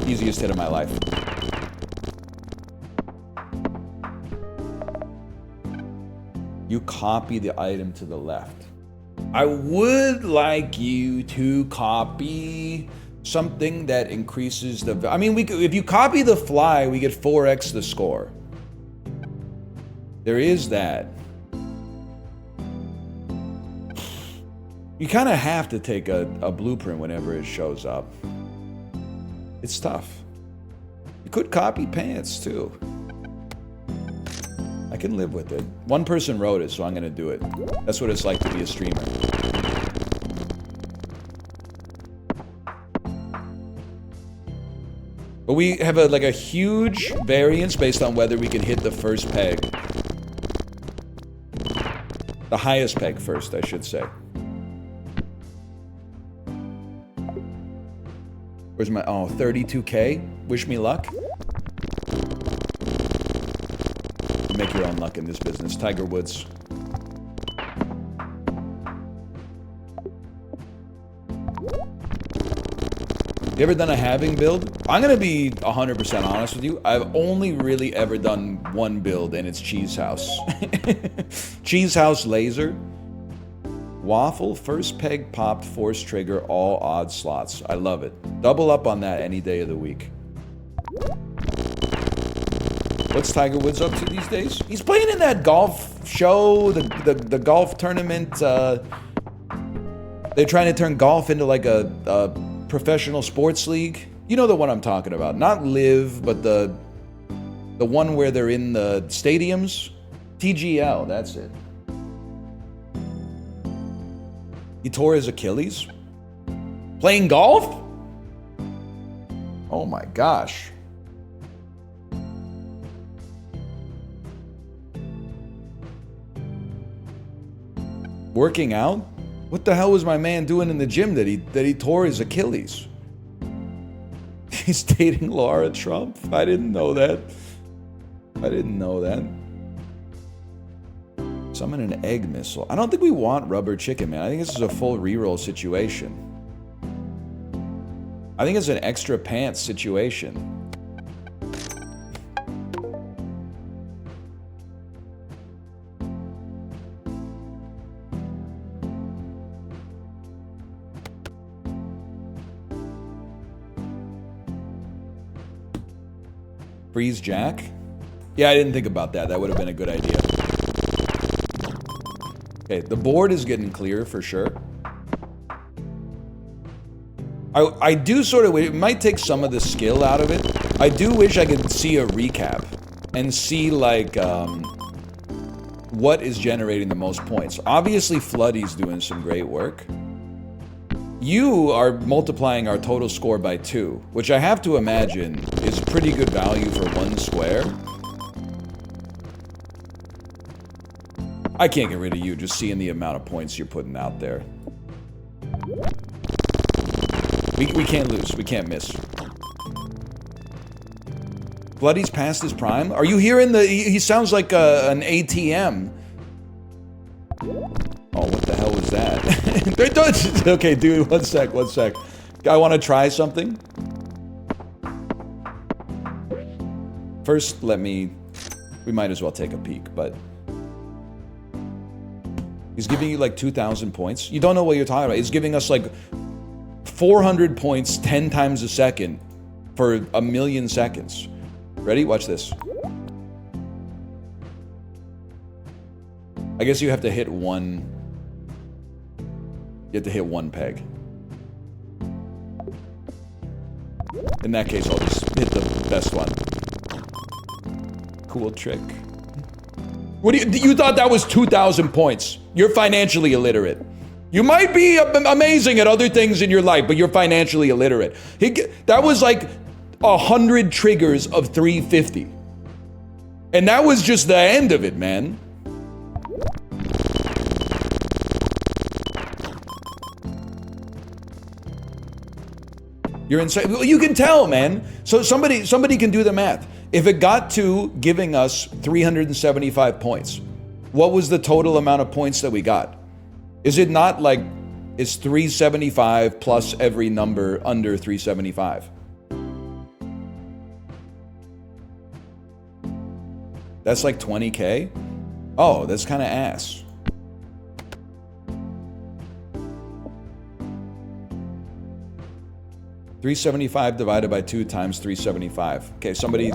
Easiest hit of my life. You copy the item to the left. I would like you to copy something that increases the... I mean, if you copy the fly, we get 4x the score. There is that. You kind of have to take a blueprint whenever it shows up. It's tough. You could copy pants, too. I can live with it. One person wrote it, so I'm gonna do it. That's what it's like to be a streamer. But we have a huge variance based on whether we can hit the first peg. The highest peg first, I should say. Where's my, 32K? Wish me luck. Make your own luck in this business. Tiger Woods. You ever done a halving build? I'm gonna be 100% honest with you. I've only really ever done one build, and it's Cheese House. Cheese House laser. Waffle, first peg popped, force trigger, all odd slots. I love it. Double up on that any day of the week. What's Tiger Woods up to these days? He's playing in that golf show, the golf tournament. They're trying to turn golf into like a professional sports league. You know the one I'm talking about. Not Live, but the one where they're in the stadiums. TGL, that's it. He tore his Achilles? Playing golf? Oh my gosh. Working out? What the hell was my man doing in the gym that he tore his Achilles? He's dating Laura Trump? I didn't know that. Summon an egg missile. I don't think we want rubber chicken, man. I think this is a full reroll situation. I think it's an extra pants situation. Freeze Jack? Yeah, I didn't think about that. That would have been a good idea. Okay, the board is getting clear for sure. I do sort of, it might take some of the skill out of it. I do wish I could see a recap and see like what is generating the most points. Obviously Flooddy's doing some great work. You are multiplying our total score by 2, which I have to imagine is pretty good value for 1 square. I can't get rid of you just seeing the amount of points you're putting out there. We can't lose. We can't miss. Bloody's past his prime? Are you hearing the... He sounds like an ATM. Oh, what the hell was that? Okay, dude, one sec. I want to try something. First, we might as well take a peek, but... He's giving you like 2,000 points. You don't know what you're talking about. He's giving us like 400 points 10 times a second for 1,000,000 seconds. Ready? Watch this. I guess you have to hit one... You have to hit one peg. In that case, I'll just hit the best one. Cool trick. What do you thought that was 2,000 points? You're financially illiterate. You might be amazing at other things in your life, but you're financially illiterate. That was like 100 triggers of 350. And that was just the end of it, man. You're insane. You can tell, man. So somebody can do the math. If it got to giving us 375 points, what was the total amount of points that we got? Is it not like it's 375 plus every number under 375? That's like 20K? Oh, that's kind of ass. $375 divided by 2 times 375. Okay, somebody...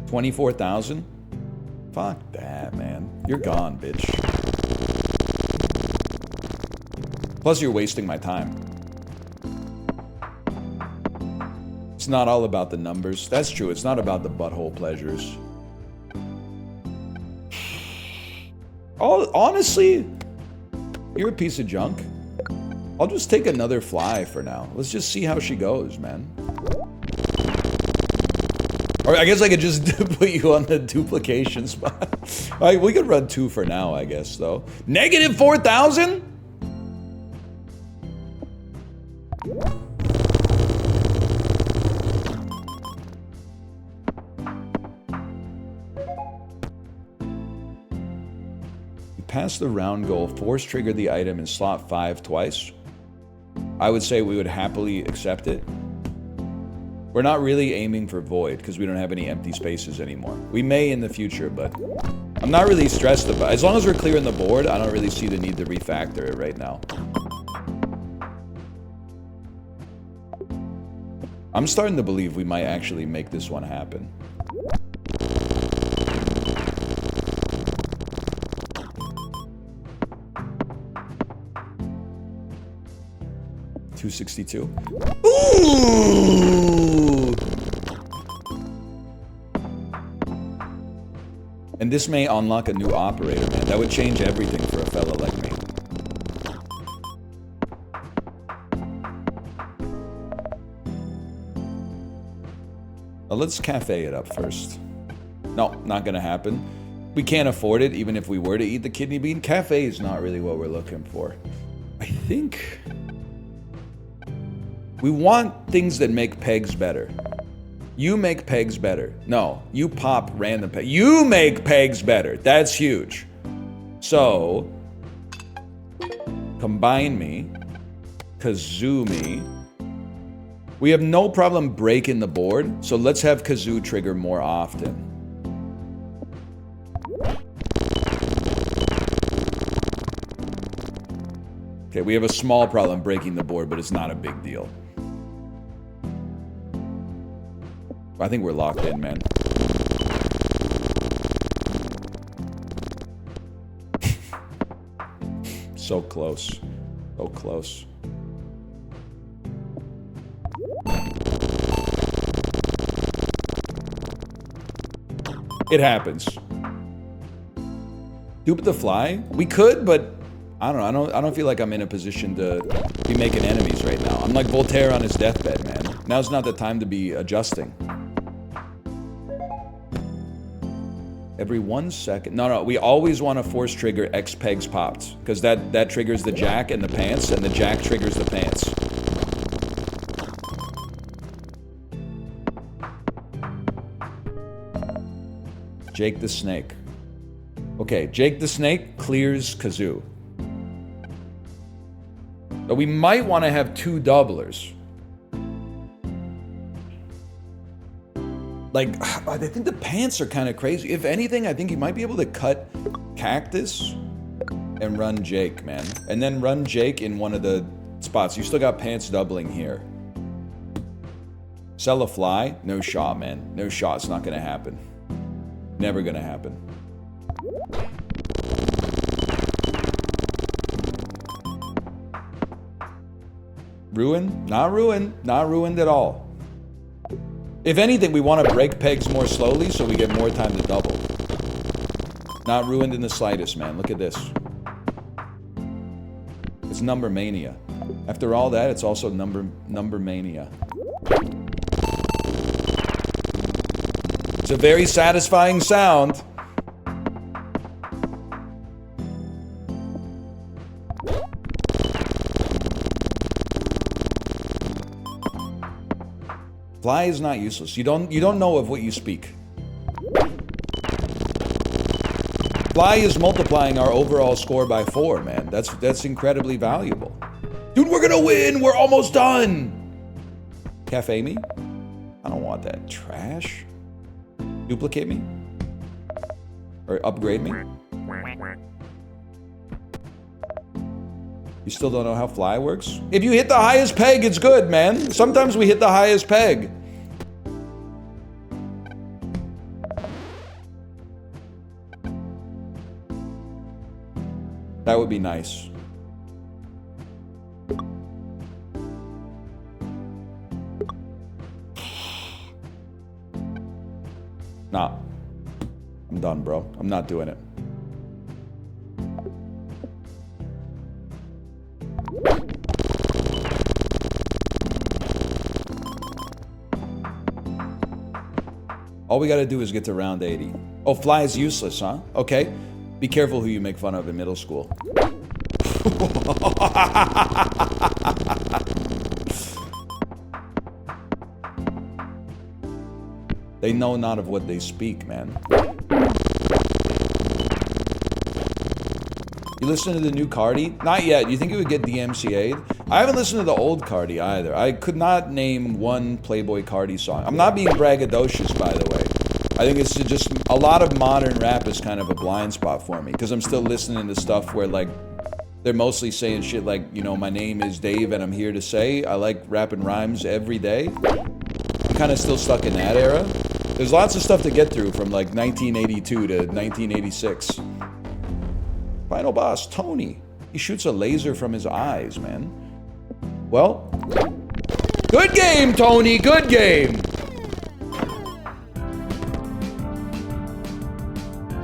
$24,000? Fuck that, man. You're gone, bitch. Plus, you're wasting my time. It's not all about the numbers. That's true. It's not about the butthole pleasures. Honestly, you're a piece of junk. I'll just take another fly for now. Let's just see how she goes, man. Or I guess I could just put you on the duplication spot. All right, we could run 2 for now, I guess, though. Negative 4,000? Pass the round goal, force trigger the item in slot 5 twice. I would say we would happily accept it. We're not really aiming for void because we don't have any empty spaces anymore. We may in the future, but I'm not really stressed about it. As long as we're clearing the board, I don't really see the need to refactor it right now. I'm starting to believe we might actually make this one happen. $262. Ooh! And this may unlock a new operator, man. That would change everything for a fella like me. Well, let's cafe it up first. No, not gonna happen. We can't afford it, even if we were to eat the kidney bean. Cafe is not really what we're looking for. I think... We want things that make pegs better. You make pegs better. No, you pop random pegs. You make pegs better. That's huge. So, combine me, kazoo me. We have no problem breaking the board, so let's have kazoo trigger more often. Okay, we have a small problem breaking the board, but it's not a big deal. I think we're locked in, man. So close. So close. It happens. Dupe the fly? We could, but I don't know. I don't feel like I'm in a position to be making enemies right now. I'm like Voltaire on his deathbed, man. Now's not the time to be adjusting. Every 1 second. No, we always want to force trigger X pegs popped. Because that triggers the jack and the pants, and the jack triggers the pants. Jake the Snake. Okay, Jake the Snake clears kazoo. But we might want to have 2 doublers. Like, I think the pants are kind of crazy. If anything, I think you might be able to cut Cactus and run Jake, man. And then run Jake in one of the spots. You still got pants doubling here. Sell a fly? No shot, man. No shot. It's not going to happen. Never going to happen. Ruin? Not ruined. Not ruined at all. If anything, we want to break pegs more slowly so we get more time to double. Not ruined in the slightest, man. Look at this. It's number mania. After all that, it's also number mania. It's a very satisfying sound. Fly is not useless. You don't know of what you speak. Fly is multiplying our overall score by 4, man. That's incredibly valuable. Dude, we're gonna win! We're almost done! Cafe me? I don't want that. Trash? Duplicate me? Or upgrade me? You still don't know how fly works? If you hit the highest peg, it's good, man. Sometimes we hit the highest peg. That would be nice. Nah. I'm done, bro. I'm not doing it. All we gotta do is get to round 80. Oh, fly is useless, huh? Okay. Be careful who you make fun of in middle school. They know not of what they speak, man. You listen to the new Cardi? Not yet. You think it would get DMCA'd? I haven't listened to the old Cardi either. I could not name one Playboy Cardi song. I'm not being braggadocious, by the way. I think it's just a lot of modern rap is kind of a blind spot for me because I'm still listening to stuff where like they're mostly saying shit like, you know, my name is Dave and I'm here to say. I like rapping rhymes every day. I'm kind of still stuck in that era. There's lots of stuff to get through from like 1982 to 1986. Final boss, Tony. He shoots a laser from his eyes, man. Well, good game, Tony, good game.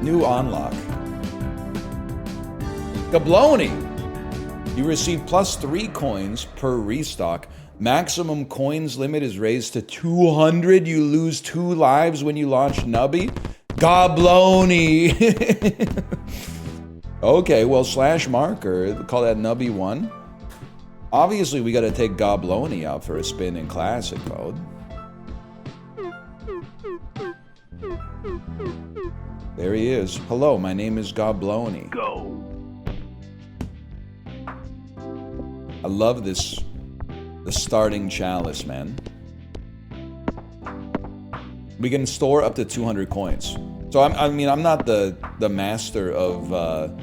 New unlock. Gabloni. You receive +3 coins per restock. Maximum coins limit is raised to 200. You lose 2 lives when you launch Nubby. Gabloni. Okay, well, /marker. Call that Nubby 1. Obviously, we gotta take Gobloni out for a spin in classic mode. There he is. Hello, my name is Gobloni. Go. I love this, the starting chalice, man. We can store up to 200 coins. So I mean, I'm not the master of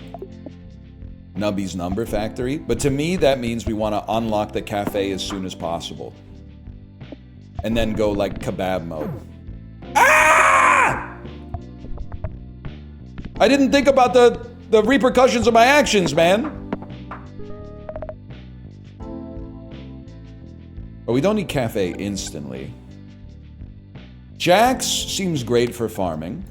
Nubby's Number Factory, but to me that means we want to unlock the cafe as soon as possible, and then go like kebab mode. Ah! I didn't think about the repercussions of my actions, man. But we don't need cafe instantly. Jax seems great for farming.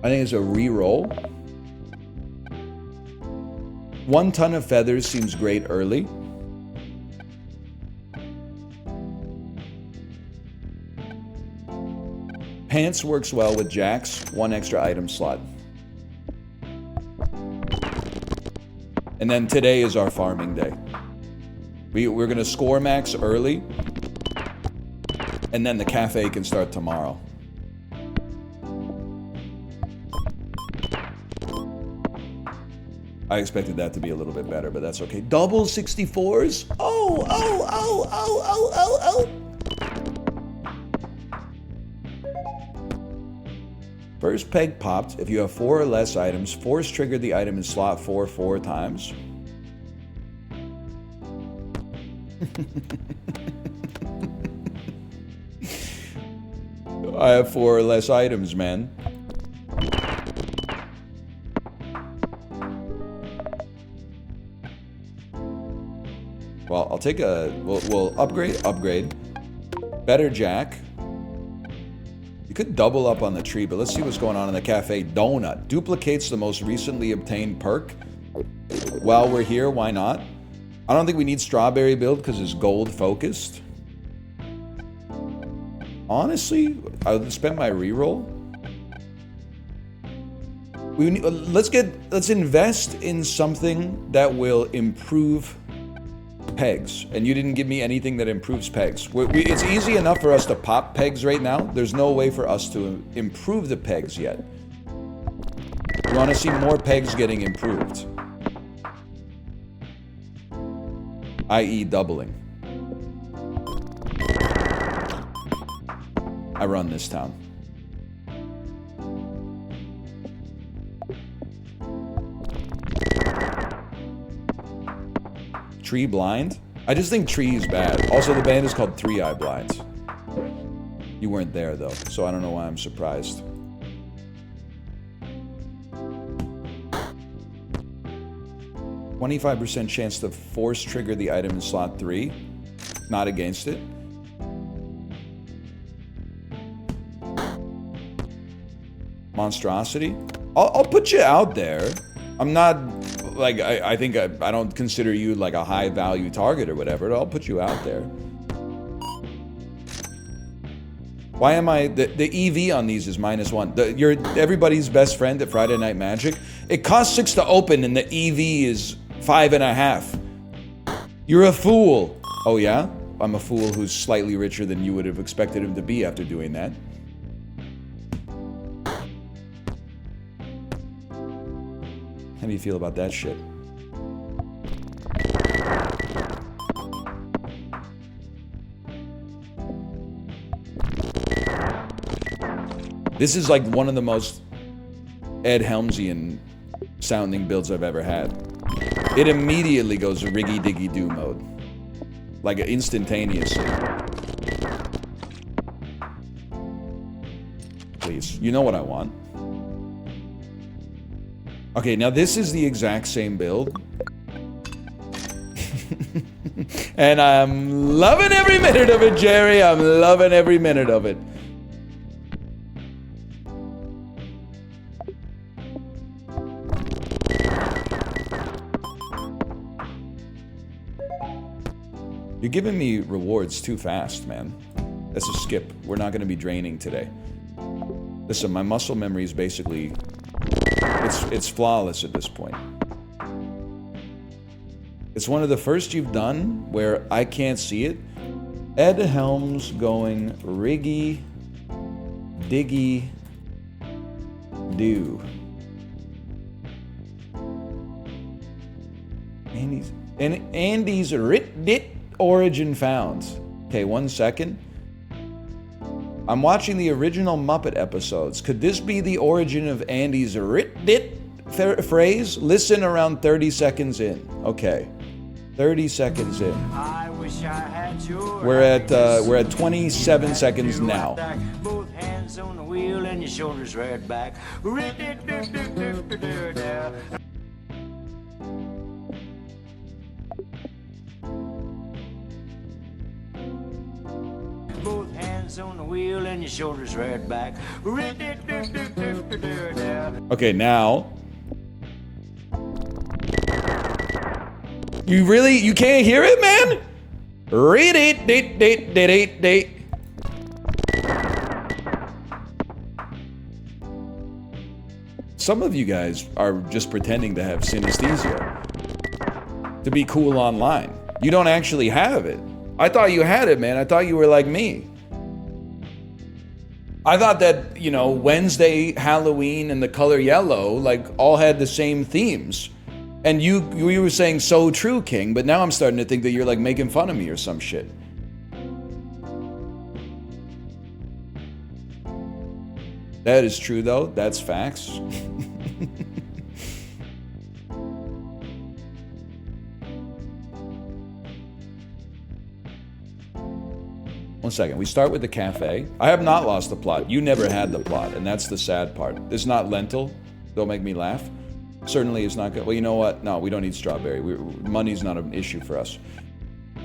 I think it's a reroll. 1 ton of feathers seems great early. Pants works well with Jax, 1 extra item slot. And then today is our farming day. We're gonna score max early, and then the cafe can start tomorrow. I expected that to be a little bit better, but that's okay. Double 64s? Oh. First peg popped. If you have 4 or less items, force trigger the item in slot 4 times. I have 4 or less items, man. Well, I'll take a... We'll upgrade. Better Jack. You could double up on the tree, but let's see what's going on in the cafe. Donut. Duplicates the most recently obtained perk. While we're here, why not? I don't think we need strawberry build because it's gold focused. Honestly, I would spend my reroll. Let's invest in something that will improve pegs, and you didn't give me anything that improves pegs. It's easy enough for us to pop pegs right now. There's no way for us to improve the pegs yet. We want to see more pegs getting improved, i.e. doubling. I run this town. Tree blind? I just think tree is bad. Also, the band is called 3-Eye Blinds. You weren't there, though, so I don't know why I'm surprised. %25 chance to force trigger the item in slot 3. Not against it. Monstrosity? I'll put you out there. I'm not... Like, I think I don't consider you like a high value target or whatever. I'll put you out there. Why am I... The EV on these is -1. You're everybody's best friend at Friday Night Magic. It costs 6 to open and the EV is 5.5. You're a fool. Oh yeah? I'm a fool who's slightly richer than you would have expected him to be after doing that. How do you feel about that shit? This is like one of the most Ed Helmsian sounding builds I've ever had. It immediately goes to Riggy Diggy Do mode. Like instantaneously. Please, you know what I want. Okay, now this is the exact same build. And I'm loving every minute of it, Jerry. I'm loving every minute of it. You're giving me rewards too fast, man. That's a skip. We're not going to be draining today. Listen, my muscle memory is basically It's flawless at this point. It's one of the first you've done where I can't see it. Ed Helms going riggy, diggy, do. Andy's rit origin found. Okay, 1 second. I'm watching the original Muppet episodes. Could this be the origin of Andy's rit phrase? Listen around 30 seconds in. Okay, 30 seconds in. I wish I had your We're at 27 seconds now. both hands on the wheel and your shoulders right back. Both hands on the wheel and your shoulders right back. Okay, now. You can't hear it, man? Read it, date. Some of you guys are just pretending to have synesthesia. To be cool online. You don't actually have it. I thought you had it, man. I thought you were like me. I thought that, you know, Wednesday, Halloween, and the color yellow, like, all had the same themes. And you were saying so true, King, but now I'm starting to think that you're, like, making fun of me or some shit. That is true, though. That's facts. 1 second. We start with the cafe. I have not lost the plot. You never had the plot, and that's the sad part. It's not lentil. Don't make me laugh. Certainly is not good. Well, you know what? No, we don't need strawberry. Money's not an issue for us.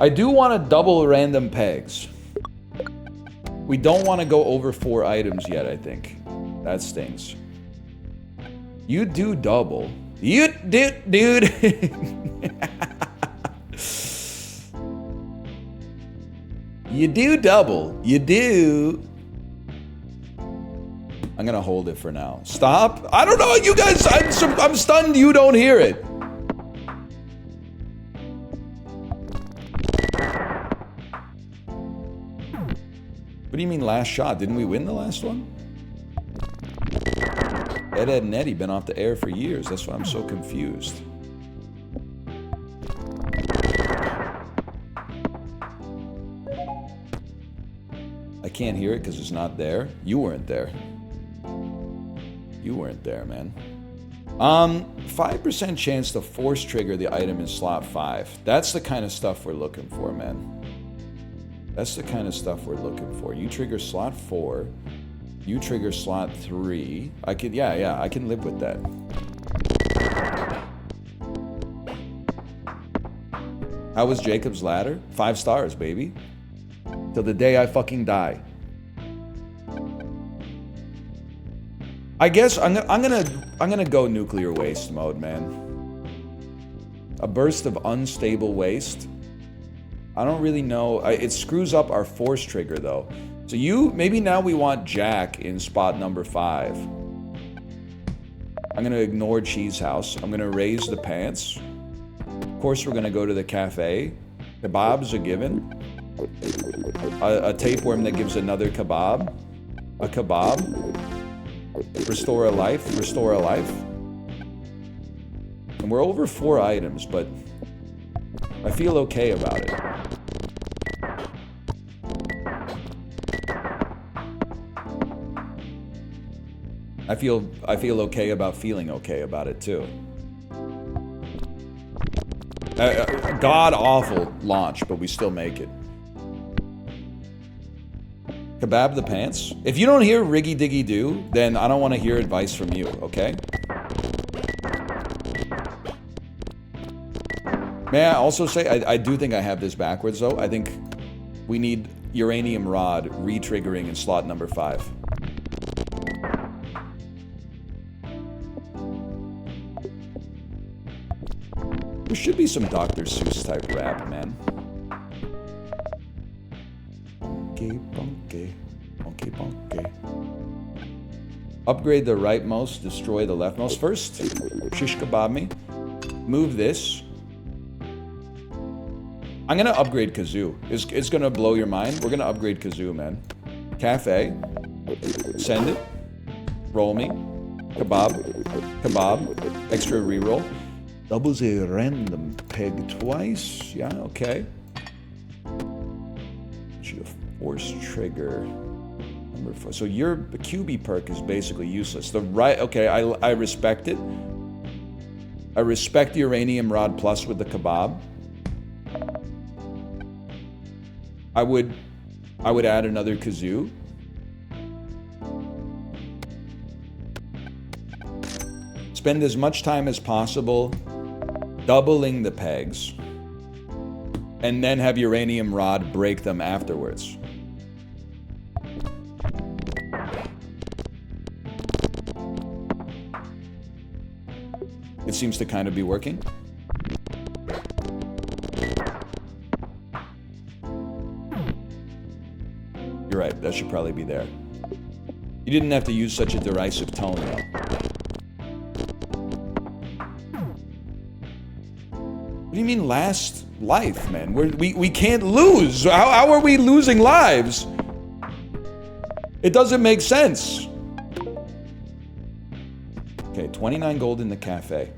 I do want to double random pegs. We don't want to go over 4 items yet, I think. That stings. You do double. You do, dude. You do double. You do. I'm gonna hold it for now. Stop. I don't know, you guys. I'm stunned you don't hear it. What do you mean last shot? Didn't we win the last one? Ed and Eddie been off the air for years. That's why I'm so confused. I can't hear it because it's not there. You weren't there. You weren't there, man. 5% chance to force trigger the item in slot 5. That's the kind of stuff we're looking for, man. That's the kind of stuff we're looking for. You trigger slot 4. You trigger slot 3. I can, yeah, I can live with that. How was Jacob's Ladder? 5 stars, baby. Till the day I fucking die. I guess I'm gonna go nuclear waste mode, man. A burst of unstable waste. I don't really know. It screws up our force trigger though. So maybe now we want Jack in spot number 5. I'm gonna ignore Cheese House. I'm gonna raise the pants. Of course, we're gonna go to the cafe. Kebabs are given. A tapeworm that gives another kebab. A kebab. Restore a life. Restore a life. And we're over 4 items, but I feel okay about it. I feel okay about feeling okay about it too. God awful launch, but we still make it. Kebab the pants. If you don't hear Riggy Diggy Doo, then I don't want to hear advice from you, okay? May I also say, I do think I have this backwards though. I think we need Uranium Rod re-triggering in slot number 5. There should be some Dr. Seuss type rap, man. Punky, punky, punky, punky. Upgrade the rightmost, destroy the leftmost. First, shish kebab me. Move this. I'm gonna upgrade Kazoo. It's gonna blow your mind. We're gonna upgrade Kazoo, man. Cafe. Send it. Roll me. Kebab. Kebab. Extra reroll. Doubles a random peg twice. Yeah, okay. Force trigger. Number 4. So your QB perk is basically useless. The right, okay, I respect it. I respect the Uranium Rod Plus with the kebab. I would add another Kazoo. Spend as much time as possible doubling the pegs. And then have Uranium Rod break them afterwards. It seems to kind of be working. You're right, that should probably be there. You didn't have to use such a derisive tone, though. What do you mean last life, man? We can't lose. How are we losing lives? It doesn't make sense. Okay, 29 gold in the cafe.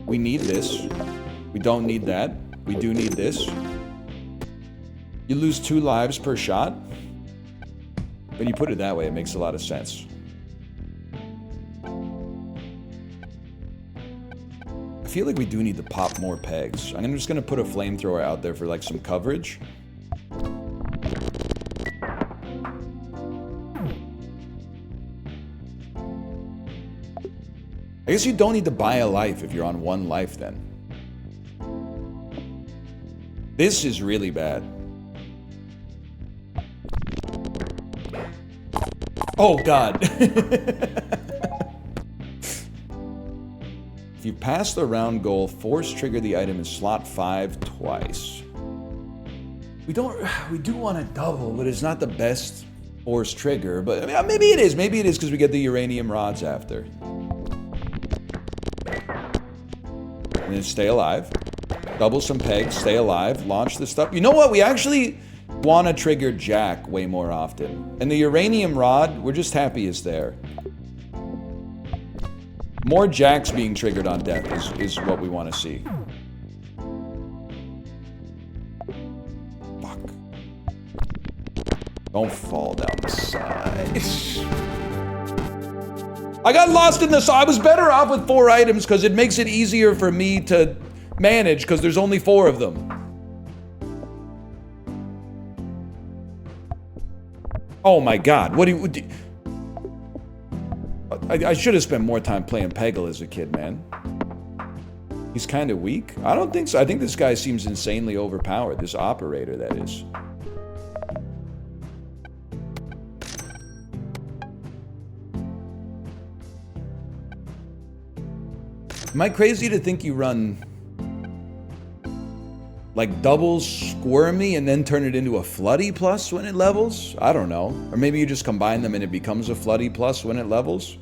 We need this. We don't need that. We do need this. You lose 2 lives per shot. When you put it that way, it makes a lot of sense. I feel like we do need to pop more pegs. I'm just gonna put a flamethrower out there for like some coverage. I guess you don't need to buy a life if you're on 1 life then. This is really bad. Oh god. If you pass the round goal, force trigger the item in slot 5 twice. We do want to double, but it's not the best force trigger. But I mean, maybe it is. Maybe it is because we get the uranium rods after. And then stay alive. Double some pegs, stay alive, launch the stuff. You know what? We actually want to trigger Jack way more often. And the uranium rod, we're just happy it's there. More Jacks being triggered on death is what we want to see. Fuck. Don't fall down the side. I got lost in the side. I was better off with 4 items because it makes it easier for me to manage because there's only 4 of them. Oh my god. What do you... I should have spent more time playing Peggle as a kid, man. He's kind of weak? I don't think so. I think this guy seems insanely overpowered. This operator, that is. Am I crazy to think you run like double Squirmy and then turn it into a Floody Plus when it levels? I don't know. Or maybe you just combine them and it becomes a Floody Plus when it levels?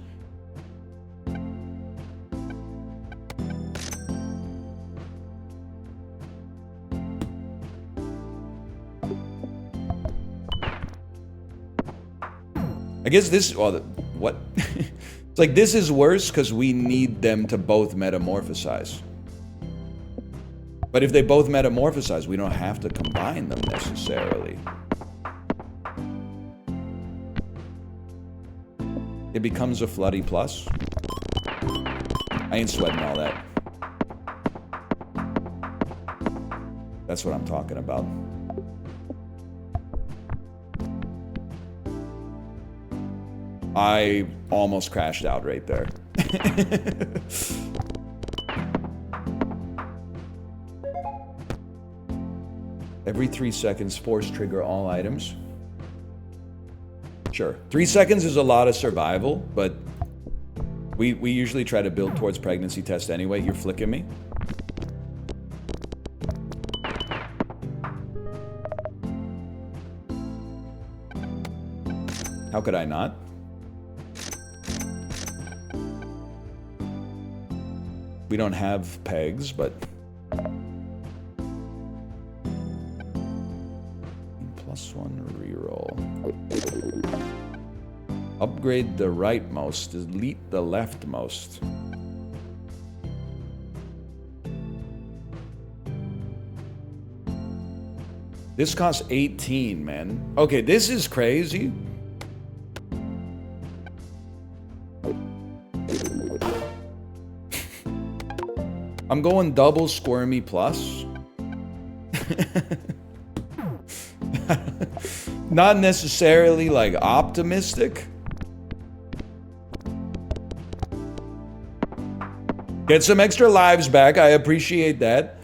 I guess this... Well, what? It's like this is worse because we need them to both metamorphosize. But if they both metamorphosize, we don't have to combine them necessarily. It becomes a Floody Plus. I ain't sweating all that. That's what I'm talking about. I almost crashed out right there. Every 3 seconds, force trigger all items. Sure. 3 seconds is a lot of survival, but we usually try to build towards pregnancy test anyway. You're flicking me? How could I not? We don't have pegs, but... +1 reroll. Upgrade the rightmost, delete the leftmost. This costs 18, man. Okay, this is crazy. I'm going double squirmy plus. Not necessarily like optimistic. Get some extra lives back. I appreciate that.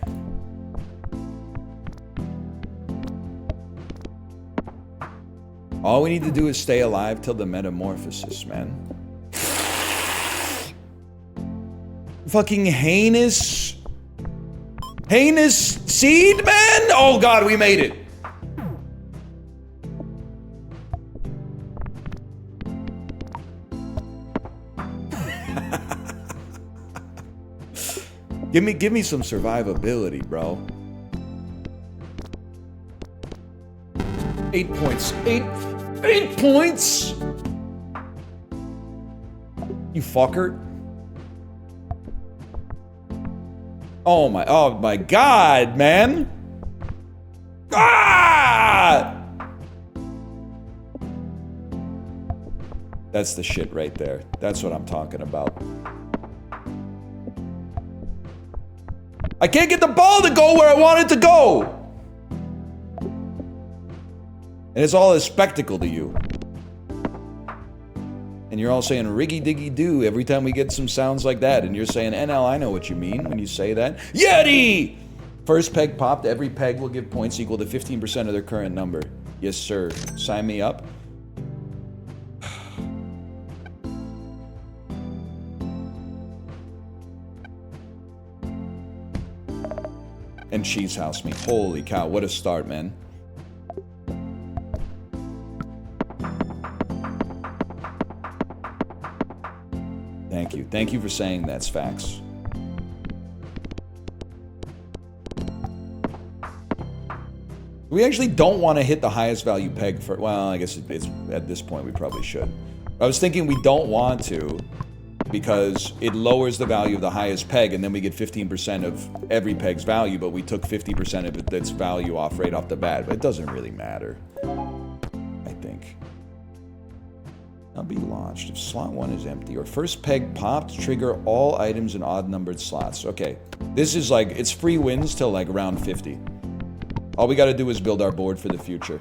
All we need to do is stay alive till the metamorphosis, man. Fucking heinous seed, man. Oh god, we made it. Give me some survivability, bro. 8 points. 8 points. You fucker. Oh my god, man. Ah! That's the shit right there. That's what I'm talking about. I can't get the ball to go where I want it to go. And it's all a spectacle to you. And you're all saying riggy diggy doo every time we get some sounds like that. And you're saying, NL, I know what you mean when you say that. Yeti! First peg popped, every peg will give points equal to 15% of their current number. Yes, sir. Sign me up. And cheese house me. Holy cow, what a start, man. Thank you. Thank you for saying that's facts. We actually don't want to hit the highest value peg for... Well, I guess it's at this point we probably should. I was thinking we don't want to because it lowers the value of the highest peg and then we get 15% of every peg's value, but we took 50% of its value off right off the bat. But it doesn't really matter, I think. Now be launched if slot 1 is empty or first peg popped, trigger all items in odd numbered slots. Okay, this is like, it's free wins till like round 50. All we gotta do is build our board for the future.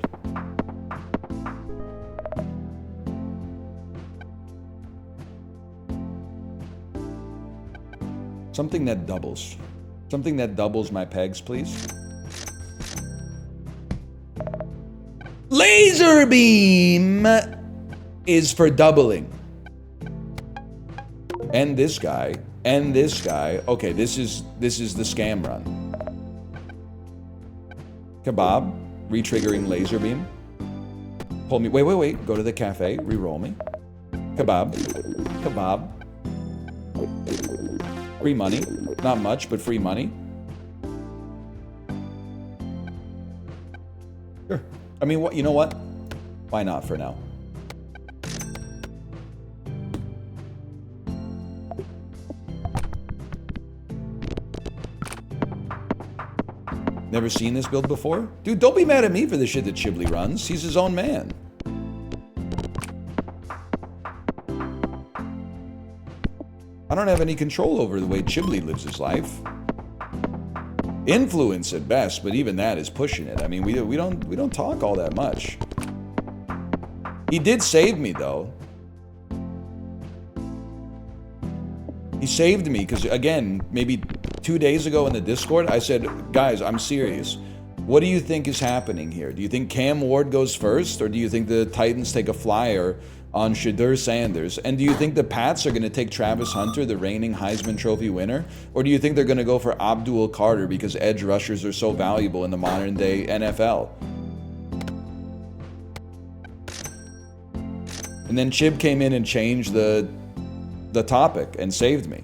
Something that doubles. Something that doubles my pegs, please. Laser beam is for doubling. And this guy. And this guy. Okay, this is the scam run. Kebab. Retriggering laser beam. Pull me. Wait. Go to the cafe. Reroll me. Kebab. Kebab. Free money. Not much, but free money. Sure. I mean, what? You know what? Why not for now? Never seen this build before? Dude, don't be mad at me for the shit that Chiblee runs. He's his own man. I don't have any control over the way Chiblee lives his life. Influence at best, but even that is pushing it. I mean, we don't talk all that much. He did save me though. He saved me because again, maybe 2 days ago in the Discord, I said, guys, I'm serious. What do you think is happening here? Do you think Cam Ward goes first, or do you think the Titans take a flyer on Shadur Sanders? And do you think the Pats are going to take Travis Hunter, the reigning Heisman Trophy winner? Or do you think they're going to go for Abdul Carter because edge rushers are so valuable in the modern day NFL? And then Chib came in and changed the topic and saved me.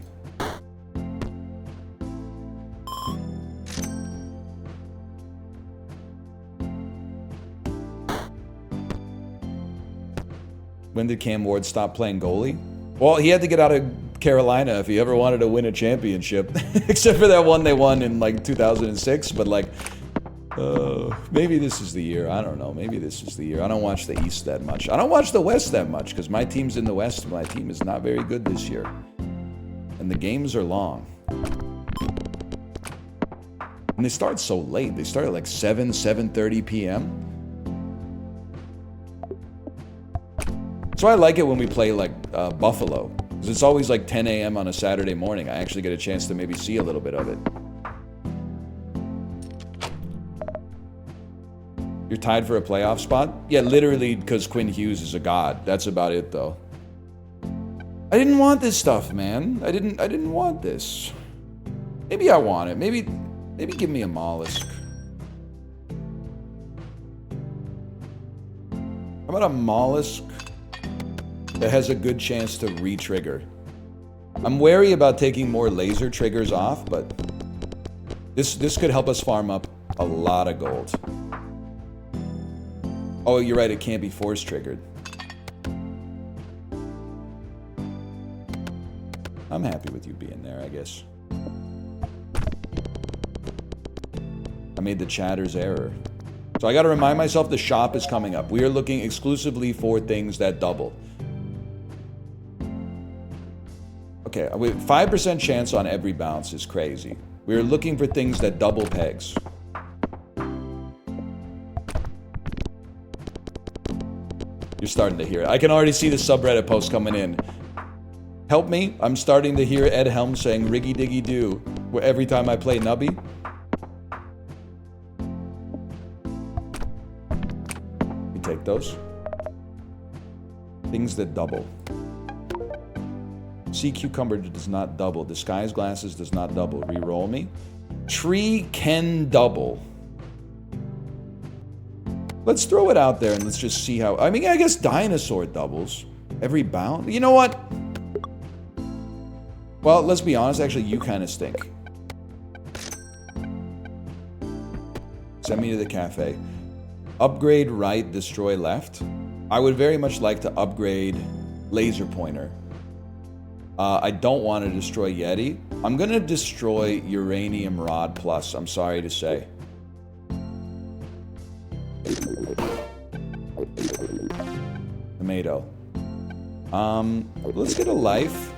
When did Cam Ward stop playing goalie? Well, he had to get out of Carolina if he ever wanted to win a championship. Except for that one they won in like 2006. But like, maybe this is the year. I don't know. Maybe this is the year. I don't watch the East that much. I don't watch the West that much because my team's in the West. My team is not very good this year. And the games are long. And they start so late. They start at like 7:30 p.m. So I like it when we play like Buffalo. Because it's always like 10 a.m. on a Saturday morning. I actually get a chance to maybe see a little bit of it. You're tied for a playoff spot? Yeah, literally because Quinn Hughes is a god. That's about it though. I didn't want this stuff, man. I didn't want this. Maybe I want it. Maybe give me a mollusk. How about a mollusk that has a good chance to re-trigger? I'm wary about taking more laser triggers off, but this could help us farm up a lot of gold. Oh, you're right, it can't be force triggered. I'm happy with you being there, I guess. I made the chatter's error. So I gotta remind myself the shop is coming up. We are looking exclusively for things that double. Okay, 5% chance on every bounce is crazy. We are looking for things that double pegs. You're starting to hear it. I can already see the subreddit post coming in. Help me, I'm starting to hear Ed Helm saying riggy diggy do every time I play Nubby. We take those. Things that double. Sea cucumber does not double. Disguise glasses does not double. Reroll me. Tree can double. Let's throw it out there and let's just see how... I mean, I guess dinosaur doubles. Every bound. You know what? Well, let's be honest. Actually, you kind of stink. Send me to the cafe. Upgrade right, destroy left. I would very much like to upgrade laser pointer. I don't want to destroy Yeti. I'm going to destroy Uranium Rod Plus. I'm sorry to say. Tomato. Let's get a life.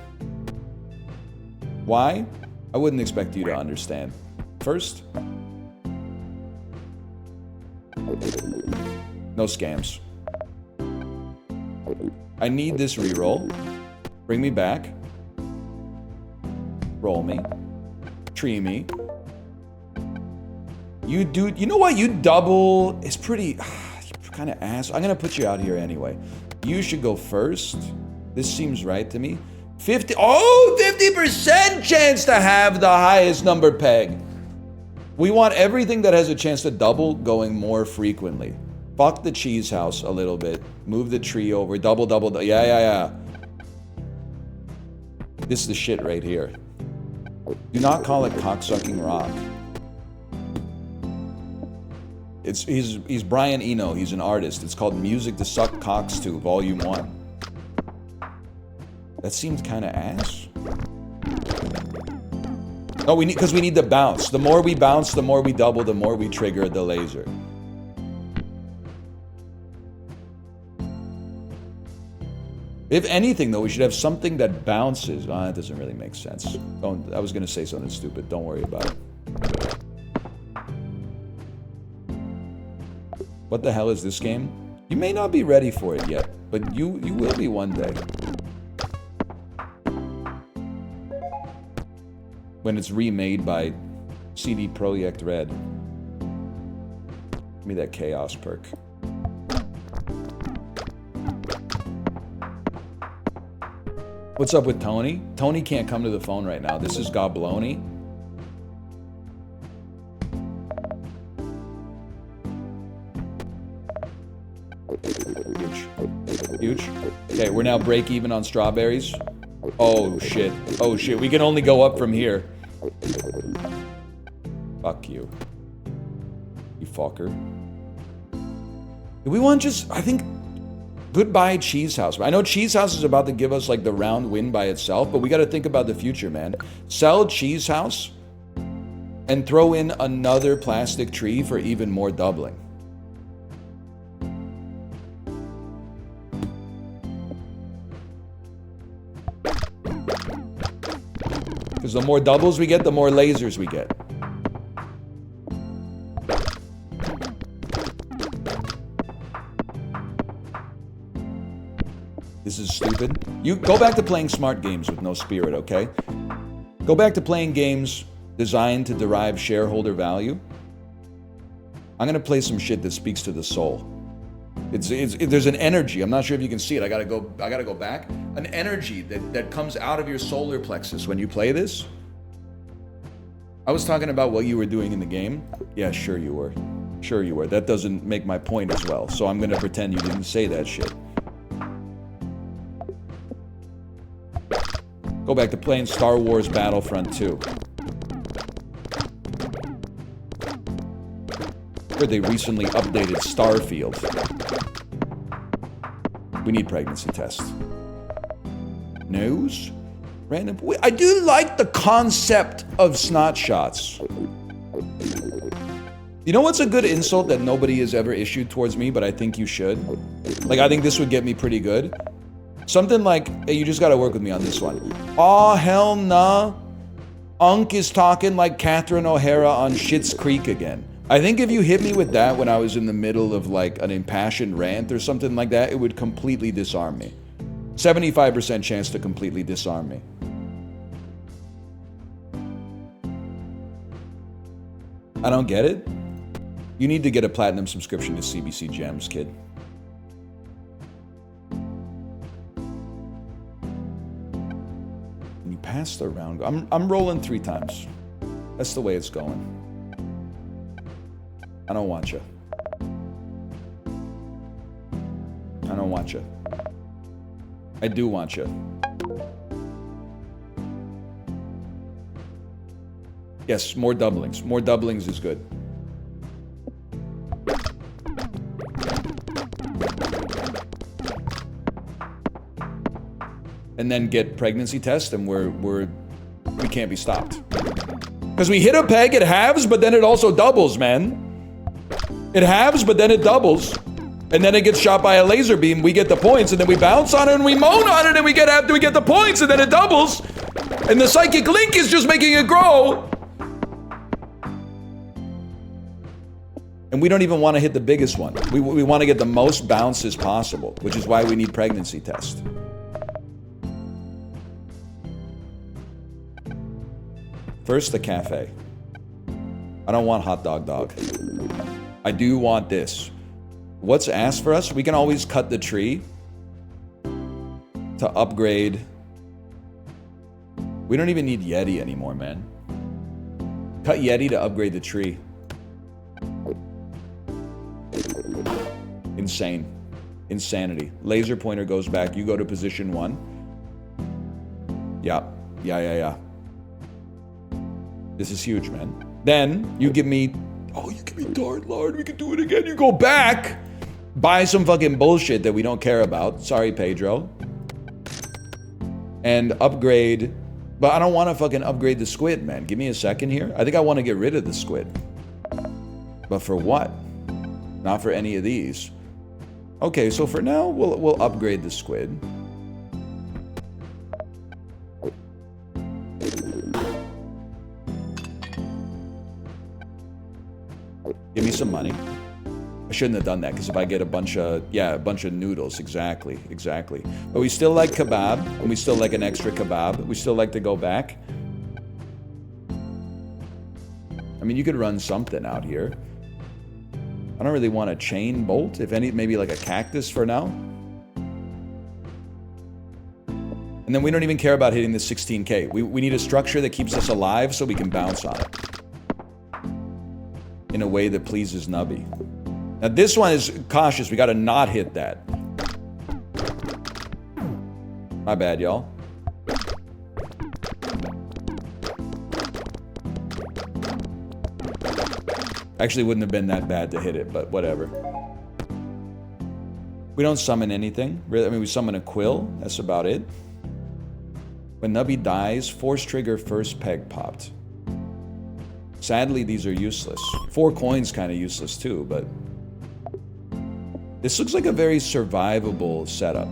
Why? I wouldn't expect you to understand. First. No scams. I need this reroll. Bring me back. Roll me. Tree me. You do... You know what? You double... It's pretty... kind of ass. I'm going to put you out here anyway. You should go first. This seems right to me. 50... Oh! 50% chance to have the highest number peg. We want everything that has a chance to double going more frequently. Fuck the cheese house a little bit. Move the tree over. Double. Yeah. This is the shit right here. Do not call it cocksucking rock. He's Brian Eno. He's an artist. It's called Music to Suck Cocks To, Volume 1. That seems kind of ass. No, we need the bounce. The more we bounce, the more we double, the more we trigger the laser. If anything, though, we should have something that bounces. Oh, that doesn't really make sense. I was going to say something stupid. Don't worry about it. What the hell is this game? You may not be ready for it yet, but you will be one day. When it's remade by CD Projekt Red. Give me that chaos perk. What's up with Tony? Tony can't come to the phone right now. This is Gobloni. Huge. Okay, we're now break even on strawberries. Oh shit. Oh shit. We can only go up from here. Fuck you. You fucker. Do we want just... I think... Goodbye Cheese House. I know Cheese House is about to give us like the round win by itself, but we got to think about the future, man. Sell Cheese House and throw in another plastic tree for even more doubling. Because the more doubles we get, the more lasers we get. This is stupid. You go back to playing smart games with no spirit, okay? Go back to playing games designed to derive shareholder value. I'm gonna play some shit that speaks to the soul. There's an energy. I'm not sure if you can see it. I gotta go back. An energy that comes out of your solar plexus when you play this. I was talking about what you were doing in the game. Yeah, sure you were. Sure you were. That doesn't make my point as well. So I'm gonna pretend you didn't say that shit. Go back to playing Star Wars Battlefront 2. Where they recently updated Starfield. We need pregnancy tests. Nose? Random. I do like the concept of snot shots. You know what's a good insult that nobody has ever issued towards me, but I think you should? Like, I think this would get me pretty good. Something like, hey, you just gotta work with me on this one. Aw, hell nah. Unk is talking like Catherine O'Hara on Schitt's Creek again. I think if you hit me with that when I was in the middle of like an impassioned rant or something like that, it would completely disarm me. 75% chance to completely disarm me. I don't get it. You need to get a platinum subscription to CBC Gems, kid. You passed the round. I'm rolling 3 times. That's the way it's going. I don't want you. I don't want you. I do want you. Yes, more doublings. More doublings is good. And then get pregnancy test, and we can't be stopped. Because we hit a peg, it halves, but then it also doubles, man. It halves, but then it doubles. And then it gets shot by a laser beam, we get the points, and then we bounce on it and we moan on it, and we get the points, and then it doubles. And the psychic link is just making it grow. And we don't even want to hit the biggest one. We want to get the most bounces possible, which is why we need pregnancy test. First, the cafe. I don't want hot dog. I do want this. What's asked for us? We can always cut the tree to upgrade. We don't even need Yeti anymore, man. Cut Yeti to upgrade the tree. Insane. Insanity. Laser pointer goes back. You go to position 1. Yeah. This is huge, man. Then you give me... Oh, you give me Dark Lord. We can do it again. You go back. Buy some fucking bullshit that we don't care about. Sorry, Pedro. And upgrade... But I don't want to fucking upgrade the squid, man. Give me a second here. I think I want to get rid of the squid. But for what? Not for any of these. Okay, so for now, we'll upgrade the squid. Give me some money. I shouldn't have done that, because if I get a bunch of noodles, exactly. But we still like kebab, and we still like an extra kebab. We still like to go back. I mean, you could run something out here. I don't really want a chain bolt. If any, maybe like a cactus for now. And then we don't even care about hitting the 16K. We need a structure that keeps us alive so we can bounce on it. In a way that pleases Nubby. Now this one is cautious. We gotta not hit that. My bad, y'all. Actually, wouldn't have been that bad to hit it, but whatever. We don't summon anything. I mean, we summon a quill. That's about it. When Nubby dies, force trigger first peg popped. Sadly, these are useless. 4 coins kind of useless too, but... This looks like a very survivable setup.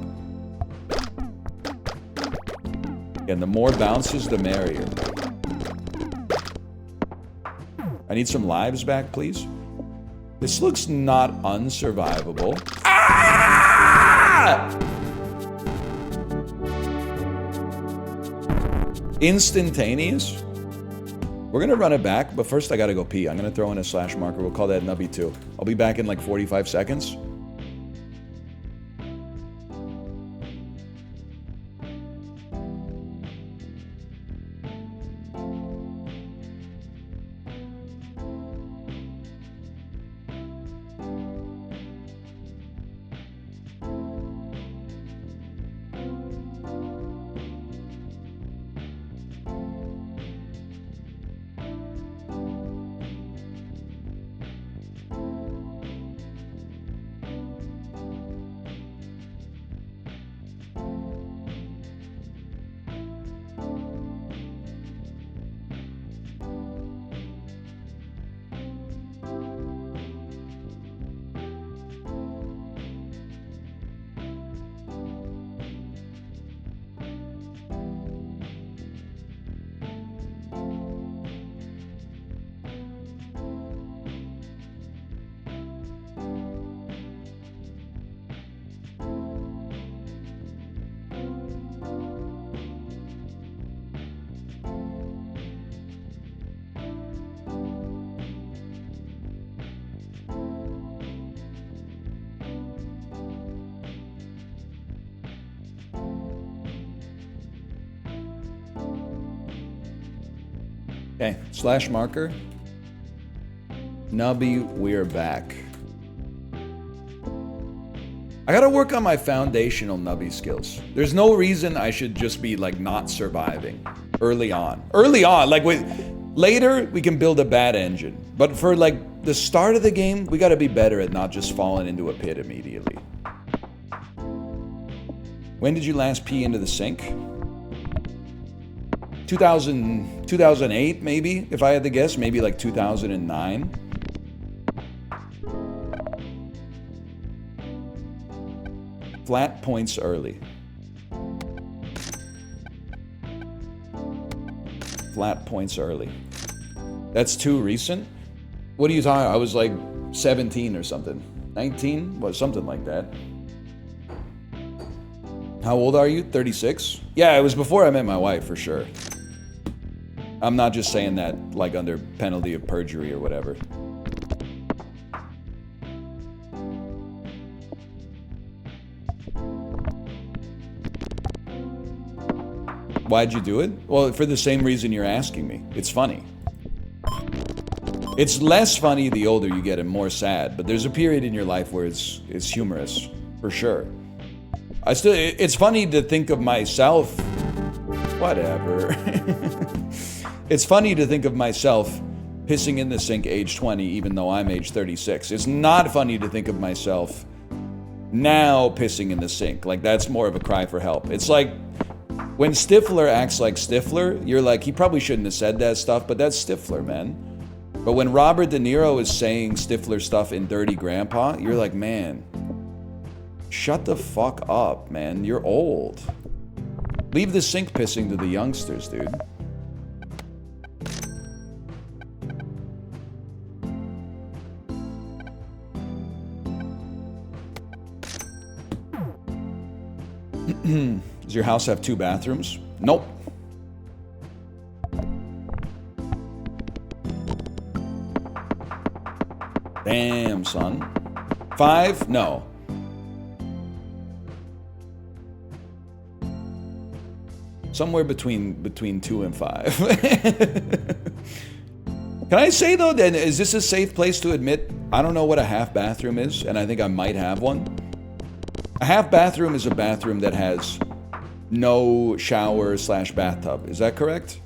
Again, the more bounces, the merrier. I need some lives back, please. This looks not unsurvivable. Ah! Instantaneous. We're gonna run it back, but first I gotta go pee. I'm gonna throw in a slash marker. We'll call that Nubby 2. I'll be back in like 45 seconds. Okay, slash marker. Nubby, we're back. I gotta work on my foundational Nubby skills. There's no reason I should just be like not surviving early on. Early on, like later we can build a bad engine. But for like the start of the game, we gotta be better at not just falling into a pit immediately. When did you last pee into the sink? 2008 maybe, if I had to guess, maybe like 2009. Flat points early. Flat points early. That's too recent? What are you talking? I was like 17 or something. 19? What, something like that. How old are you? 36? Yeah, it was before I met my wife, for sure. I'm not just saying that like under penalty of perjury or whatever. Why'd you do it? Well, for the same reason you're asking me. It's funny. It's less funny the older you get and more sad, but there's a period in your life where it's humorous, for sure. It's funny to think of myself, whatever. It's funny to think of myself pissing in the sink age 20, even though I'm age 36. It's not funny to think of myself now pissing in the sink. Like, that's more of a cry for help. It's like, when Stifler acts like Stifler, you're like, he probably shouldn't have said that stuff, but that's Stifler, man. But when Robert De Niro is saying Stifler stuff in Dirty Grandpa, you're like, man, shut the fuck up, man. You're old. Leave the sink pissing to the youngsters, dude. Does your house have 2 bathrooms? Nope. Damn, son. 5? No. Somewhere between 2 and 5. Can I say though, that is this a safe place to admit I don't know what a half bathroom is, and I think I might have one? A half bathroom is a bathroom that has no shower / bathtub. Is that correct?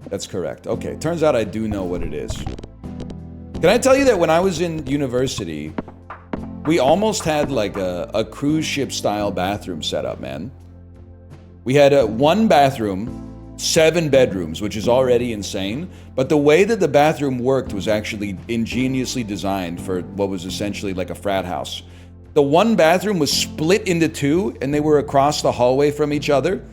That's correct. Okay, turns out I do know what it is. Can I tell you that when I was in university, we almost had like a cruise ship style bathroom set up, man. We had one bathroom, 7 bedrooms, which is already insane. But the way that the bathroom worked was actually ingeniously designed for what was essentially like a frat house. The one bathroom was split into 2, and they were across the hallway from each other.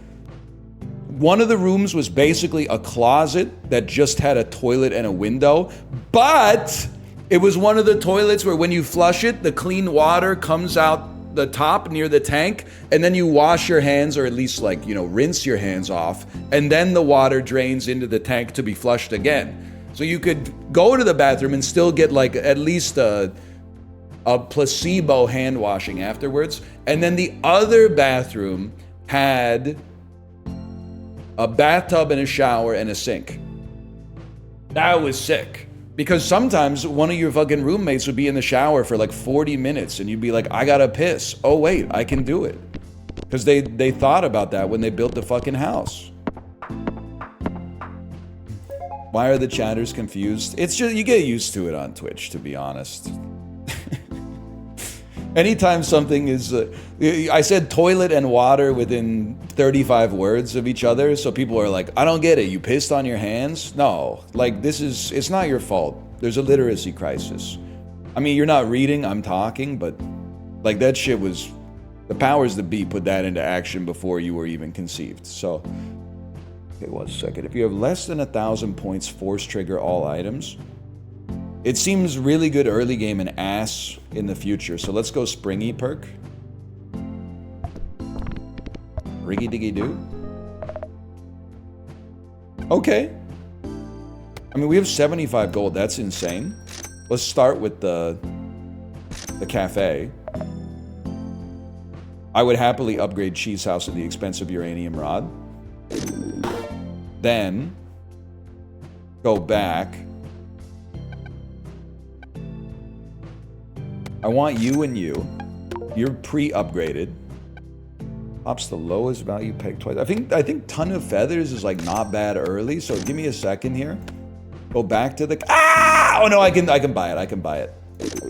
One of the rooms was basically a closet that just had a toilet and a window, but it was one of the toilets where when you flush it, the clean water comes out the top near the tank, and then you wash your hands, or at least like, you know, rinse your hands off, and then the water drains into the tank to be flushed again. So you could go to the bathroom and still get like at least a placebo hand washing afterwards. And then the other bathroom had a bathtub and a shower and a sink. That was sick. Because sometimes one of your fucking roommates would be in the shower for like 40 minutes and you'd be like, I gotta piss. Oh wait, I can do it. Because they thought about that when they built the fucking house. Why are the chatters confused? It's just, you get used to it on Twitch, to be honest. Anytime something is, I said toilet and water within 35 words of each other, so people are like, I don't get it, you pissed on your hands? No, like it's not your fault. There's a literacy crisis. I mean, you're not reading, I'm talking, but like that shit was, the powers that be put that into action before you were even conceived. So, okay, 1 second. If you have less than 1,000 points, force trigger all items. It seems really good early game and ass in the future. So let's go springy perk. Riggy diggy do. Okay. I mean, we have 75 gold. That's insane. Let's start with the cafe. I would happily upgrade Cheese House at the expense of Uranium Rod. Then go back. I want you and you. You're pre-upgraded. Pops the lowest value peg twice. I think Ton of Feathers is like not bad early, so give me a second here. Go back to the oh no, I can buy it. I can buy it.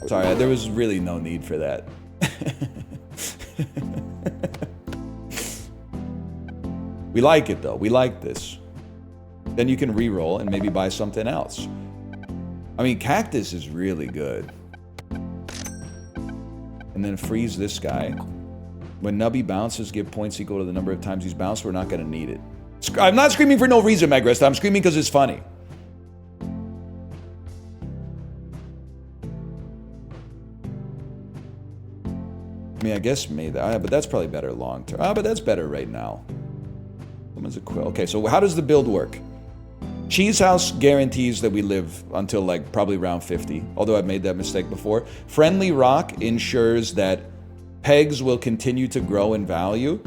Sorry, there was really no need for that. We like it though. We like this. Then you can re-roll and maybe buy something else. I mean, Cactus is really good. And then freeze this guy. When Nubby bounces, give points equal to the number of times he's bounced. We're not going to need it. I'm not screaming for no reason, Megrest. I'm screaming because it's funny. I mean, I guess maybe, but that's probably better long term. But that's better right now. Someone's a quill. Okay, so how does the build work? Cheese House guarantees that we live until like probably round 50, although I've made that mistake before. Friendly Rock ensures that pegs will continue to grow in value.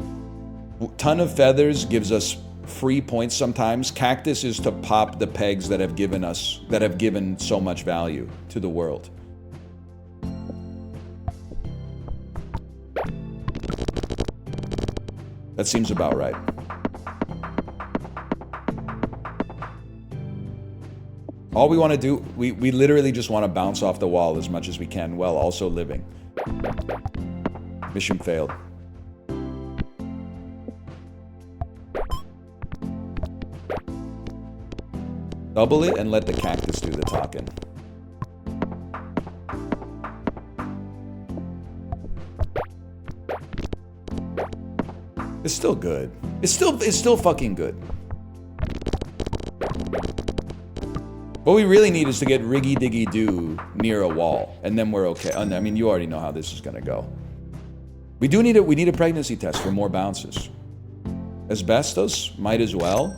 Ton of Feathers gives us free points sometimes. Cactus is to pop the pegs that have given so much value to the world. That seems about right. All we want to do, we literally just want to bounce off the wall as much as we can while also living. Mission failed. Double it and let the cactus do the talking. It's still good. It's still fucking good. What we really need is to get Riggy Diggy Doo near a wall, and then we're okay. I mean, you already know how this is gonna go. We need a pregnancy test for more bounces. Asbestos, might as well.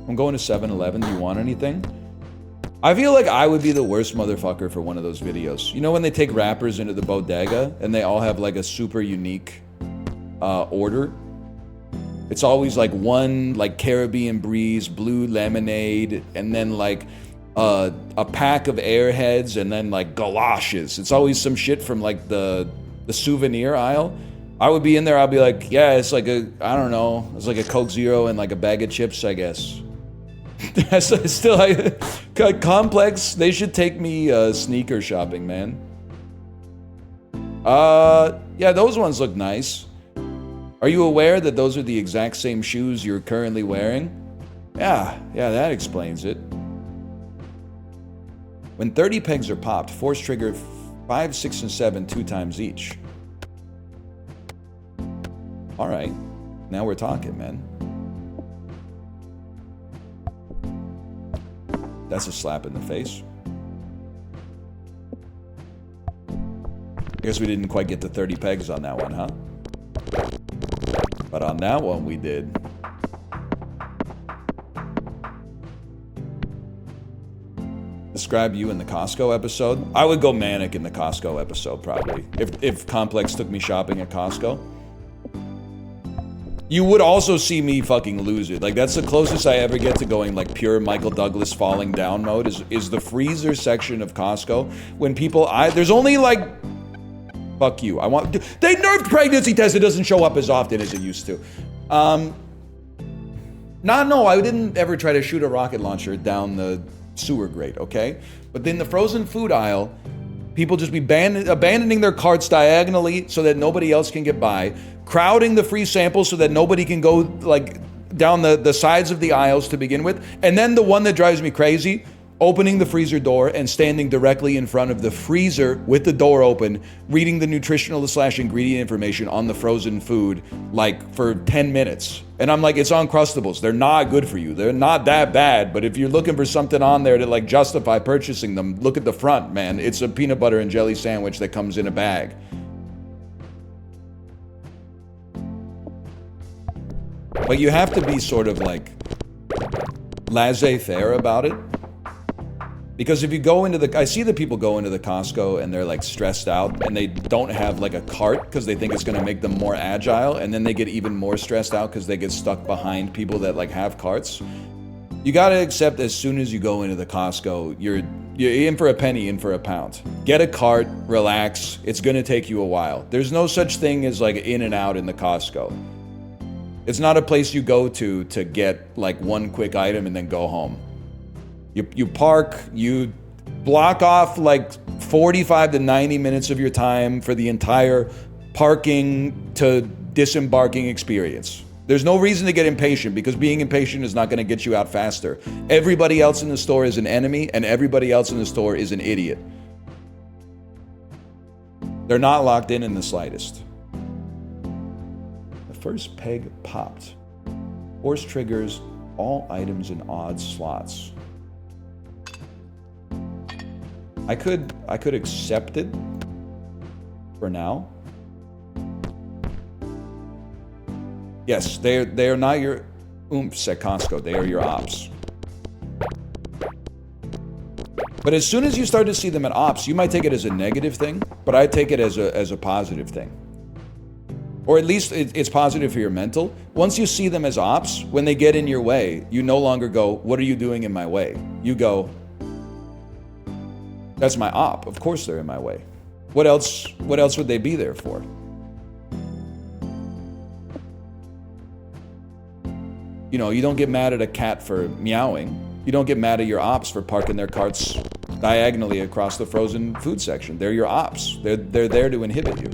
I'm going to 7-Eleven. Do you want anything? I feel like I would be the worst motherfucker for one of those videos. You know when they take rappers into the bodega and they all have like a super unique order? It's always like one like Caribbean Breeze, blue lemonade, and then like a pack of Airheads, and then like galoshes. It's always some shit from like the souvenir aisle. I would be in there, I'd be like, yeah, it's like I don't know, it's like a Coke Zero and like a bag of chips, I guess. Still, Complex, they should take me sneaker shopping, man. Yeah, those ones look nice. Are you aware that those are the exact same shoes you're currently wearing? Yeah, that explains it. When 30 pegs are popped, force trigger 5, 6, and 7 2 times each. All right, now we're talking, man. That's a slap in the face. Guess we didn't quite get to 30 pegs on that one, huh? But on that one, we did. Describe you in the Costco episode. I would go manic in the Costco episode, probably. If Complex took me shopping at Costco. You would also see me fucking lose it. Like, that's the closest I ever get to going like pure Michael Douglas falling down mode is the freezer section of Costco. When people, there's only like, fuck you. They nerfed pregnancy test. It doesn't show up as often as it used to. No, I didn't ever try to shoot a rocket launcher down the sewer grate, okay? But then the frozen food aisle, people just be abandoning their carts diagonally so that nobody else can get by, crowding the free samples so that nobody can go like down the sides of the aisles to begin with. And then the one that drives me crazy, opening the freezer door and standing directly in front of the freezer with the door open, reading the nutritional/ingredient information on the frozen food like for 10 minutes. And I'm like, it's Uncrustables. They're not good for you. They're not that bad. But if you're looking for something on there to like justify purchasing them, look at the front, man. It's a peanut butter and jelly sandwich that comes in a bag. But you have to be sort of like laissez-faire about it. Because if you go into I see that people go into the Costco and they're like stressed out and they don't have like a cart because they think it's going to make them more agile, and then they get even more stressed out because they get stuck behind people that like have carts. You got to accept as soon as you go into the Costco, you're in for a penny, in for a pound. Get a cart, relax. It's going to take you a while. There's no such thing as like in and out in the Costco. It's not a place you go to get like one quick item and then go home. You park, you block off like 45 to 90 minutes of your time for the entire parking to disembarking experience. There's no reason to get impatient because being impatient is not going to get you out faster. Everybody else in the store is an enemy and everybody else in the store is an idiot. They're not locked in the slightest. The first peg popped. Force triggers all items in odd slots. I could accept it for now. Yes, they are not your oomphs at Costco. They are your ops. But as soon as you start to see them at ops, you might take it as a negative thing, but I take it as a positive thing. Or at least it's positive for your mental. Once you see them as ops, when they get in your way, you no longer go, what are you doing in my way? You go, that's my op. Of course they're in my way. What else would they be there for? You know, you don't get mad at a cat for meowing. You don't get mad at your ops for parking their carts diagonally across the frozen food section. They're your ops. They're there to inhibit you.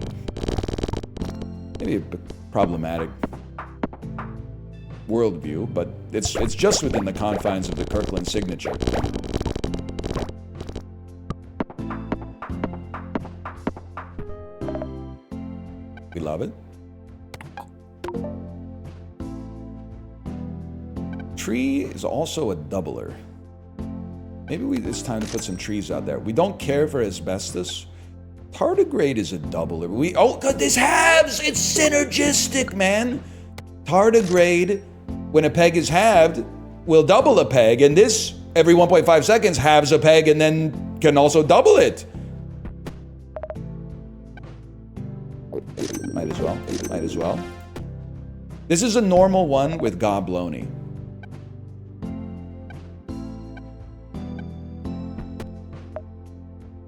Maybe a problematic worldview, but it's just within the confines of the Kirkland signature. We love it. Tree is also a doubler. Maybe it's time to put some trees out there. We don't care for asbestos. Tardigrade is a doubler. God, this halves! It's synergistic, man! Tardigrade, when a peg is halved, will double a peg, and this, every 1.5 seconds, halves a peg and then can also double it. Might as well. This is a normal one with Gobloni.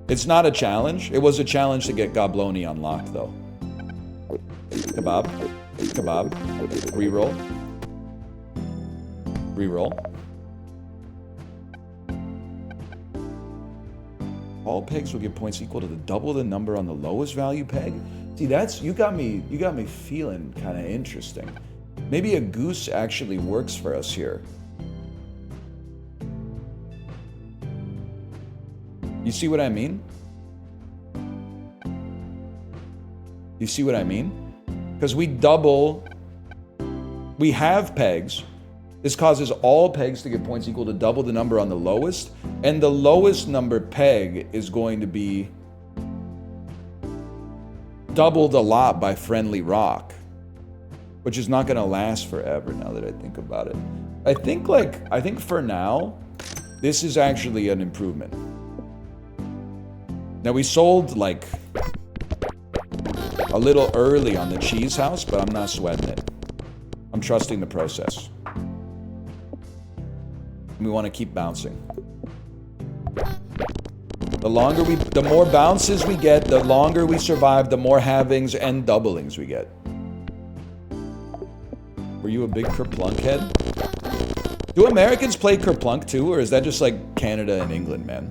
It's not a challenge. It was a challenge to get Gobloni unlocked, though. Kebab. Reroll. all pegs will get points equal to the double the number on the lowest value peg. See, that's you got me feeling kind of interesting. Maybe a goose actually works for us here. You see what I mean? You see what I mean? Because we have pegs. This causes all pegs to get points equal to double the number on the lowest. And the lowest number peg is going to be doubled a lot by friendly rock, which is not going to last forever now that I think about it. I think for now, this is actually an improvement. Now we sold like a little early on the cheese house, but I'm not sweating it. I'm trusting the process. We want to keep bouncing. The more bounces we get, the longer we survive, the more halvings and doublings we get. Were you a big Kerplunk head? Do Americans play Kerplunk too, or is that just like Canada and England, man?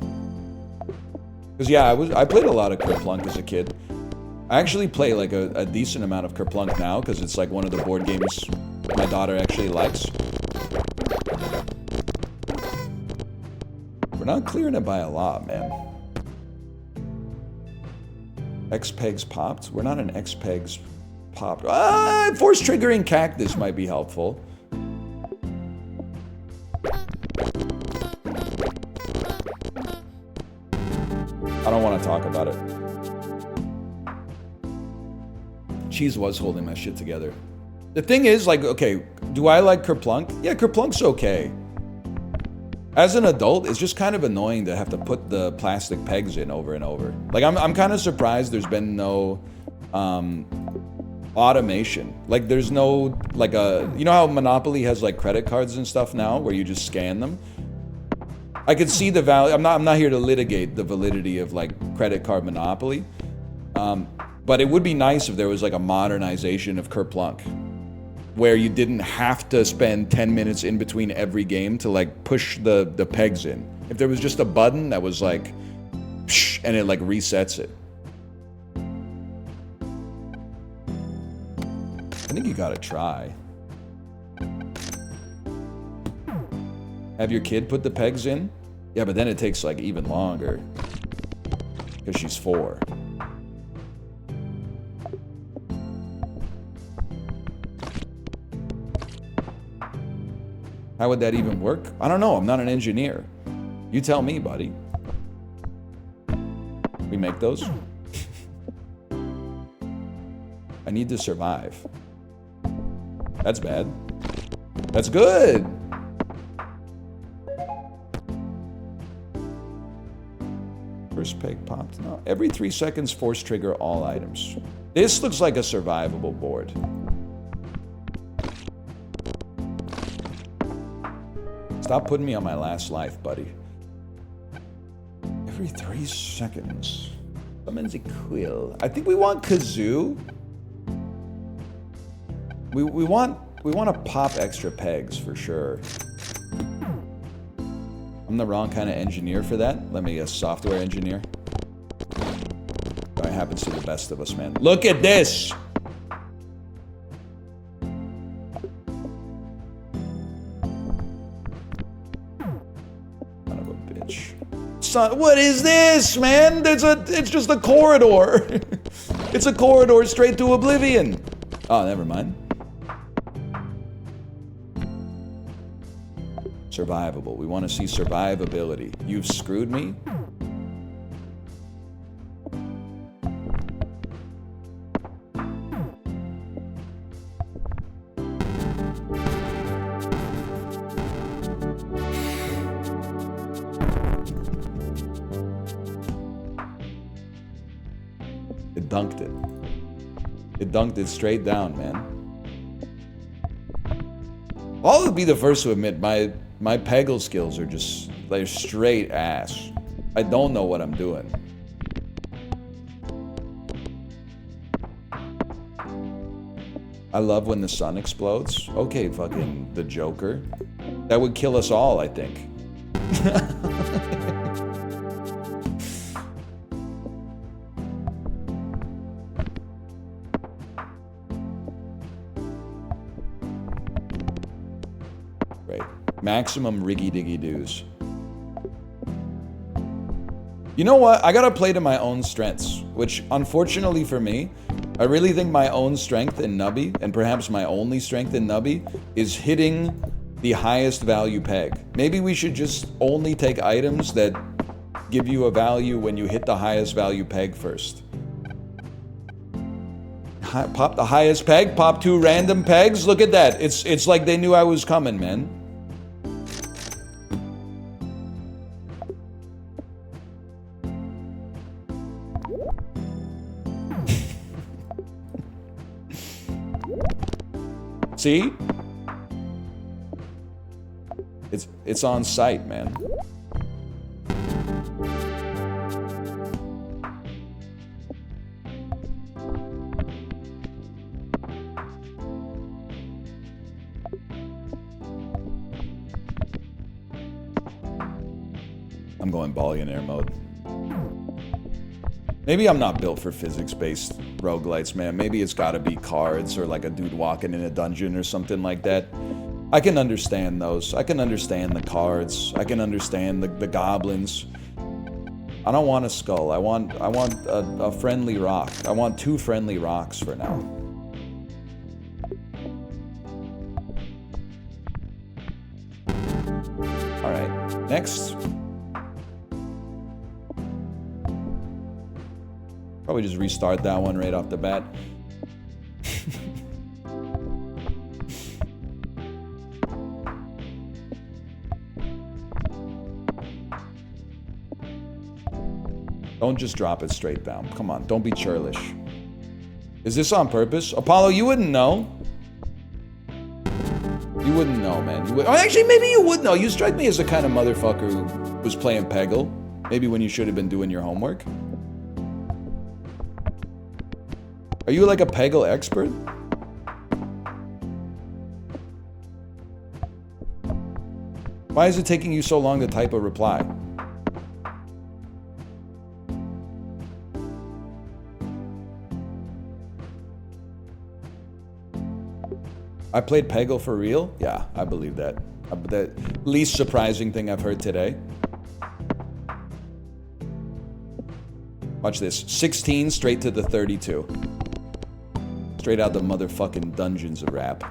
Because yeah, I played a lot of Kerplunk as a kid. I actually play like a decent amount of Kerplunk now because it's like one of the board games my daughter actually likes. We're not clearing it by a lot, man. X-Pegs popped? We're not an X-Pegs popped. Force triggering cactus might be helpful. I don't want to talk about it. Cheese was holding my shit together. The thing is, like, okay, do I like Kerplunk? Yeah, Kerplunk's okay. As an adult, it's just kind of annoying to have to put the plastic pegs in over and over. Like, I'm kind of surprised there's been no automation. Like, there's no, like you know how Monopoly has like credit cards and stuff now where you just scan them? I could see the value. I'm not here to litigate the validity of like credit card Monopoly. But it would be nice if there was like a modernization of Kerplunk where you didn't have to spend 10 minutes in between every game to like push the pegs in. If there was just a button that was like, psh, and it like resets it. I think you gotta try. Have your kid put the pegs in? Yeah, but then it takes like even longer. Because she's 4. How would that even work? I don't know. I'm not an engineer. You tell me, buddy. We make those? I need to survive. That's bad. That's good. First peg popped. No. Every 3 seconds, force trigger all items. This looks like a survivable board. Stop putting me on my last life, buddy. Every 3 seconds. Summons a quill. I think we want Kazoo. We want to pop extra pegs for sure. I'm the wrong kind of engineer for that. Let me a software engineer. That happens to the best of us, man. Look at this. Son, what is this, man? It's just a corridor. It's a corridor straight to oblivion. Oh, never mind. Survivable. We want to see survivability. You've screwed me. It dunked it. It dunked it straight down, man. I'll be the first to admit my Peggle skills are just, they're straight ass. I don't know what I'm doing. I love when the sun explodes. Okay, fucking the Joker. That would kill us all, I think. Great. Maximum riggy diggy doos. You know what? I gotta play to my own strengths, which unfortunately for me, I really think my own strength in Nubby, and perhaps my only strength in Nubby, is hitting the highest value peg. Maybe we should just only take items that give you a value when you hit the highest value peg first. Pop the highest peg, pop 2 random pegs. Look at that. It's like they knew I was coming, man. See? It's on site, man. I'm going billionaire mode. Maybe I'm not built for physics-based roguelites, man. Maybe it's gotta be cards or like a dude walking in a dungeon or something like that. I can understand those. I can understand the cards. I can understand the goblins. I don't want a skull. I want a friendly rock. I want 2 friendly rocks for now. Alright, next. Probably just restart that one right off the bat. Don't just drop it straight down. Come on, don't be churlish. Is this on purpose? Apollo, you wouldn't know. You wouldn't know, man. You would, oh, actually, maybe you would know. You strike me as the kind of motherfucker who was playing Peggle. Maybe when you should have been doing your homework. Are you like a Peggle expert? Why is it taking you so long to type a reply? I played Peggle for real? Yeah, I believe that. The least surprising thing I've heard today. Watch this. 16 straight to the 32. Straight out the motherfucking dungeons of rap.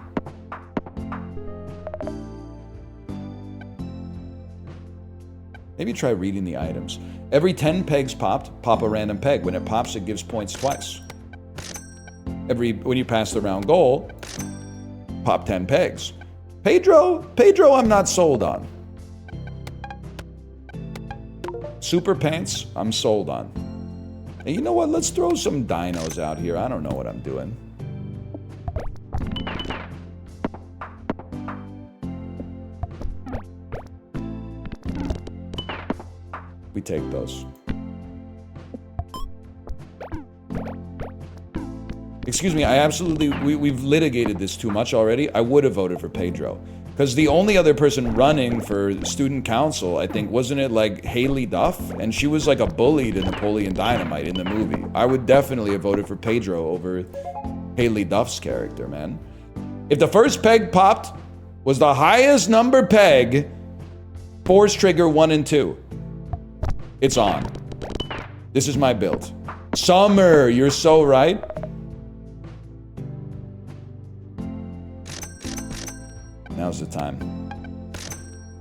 Maybe try reading the items. Every 10 pegs popped, pop a random peg. When it pops, it gives points twice. When you pass the round goal, pop 10 pegs. Pedro, I'm not sold on. Super Pants, I'm sold on. And you know what? Let's throw some dinos out here. I don't know what I'm doing. We take those. Excuse me, I absolutely... We've litigated this too much already. I would have voted for Pedro. Because the only other person running for student council, I think, wasn't it like Haley Duff? And she was like a bully to Napoleon Dynamite in the movie. I would definitely have voted for Pedro over Haley Duff's character, man. If the first peg popped was the highest number peg, Force Trigger 1 and 2. It's on. This is my build. Summer, you're so right. Now's the time.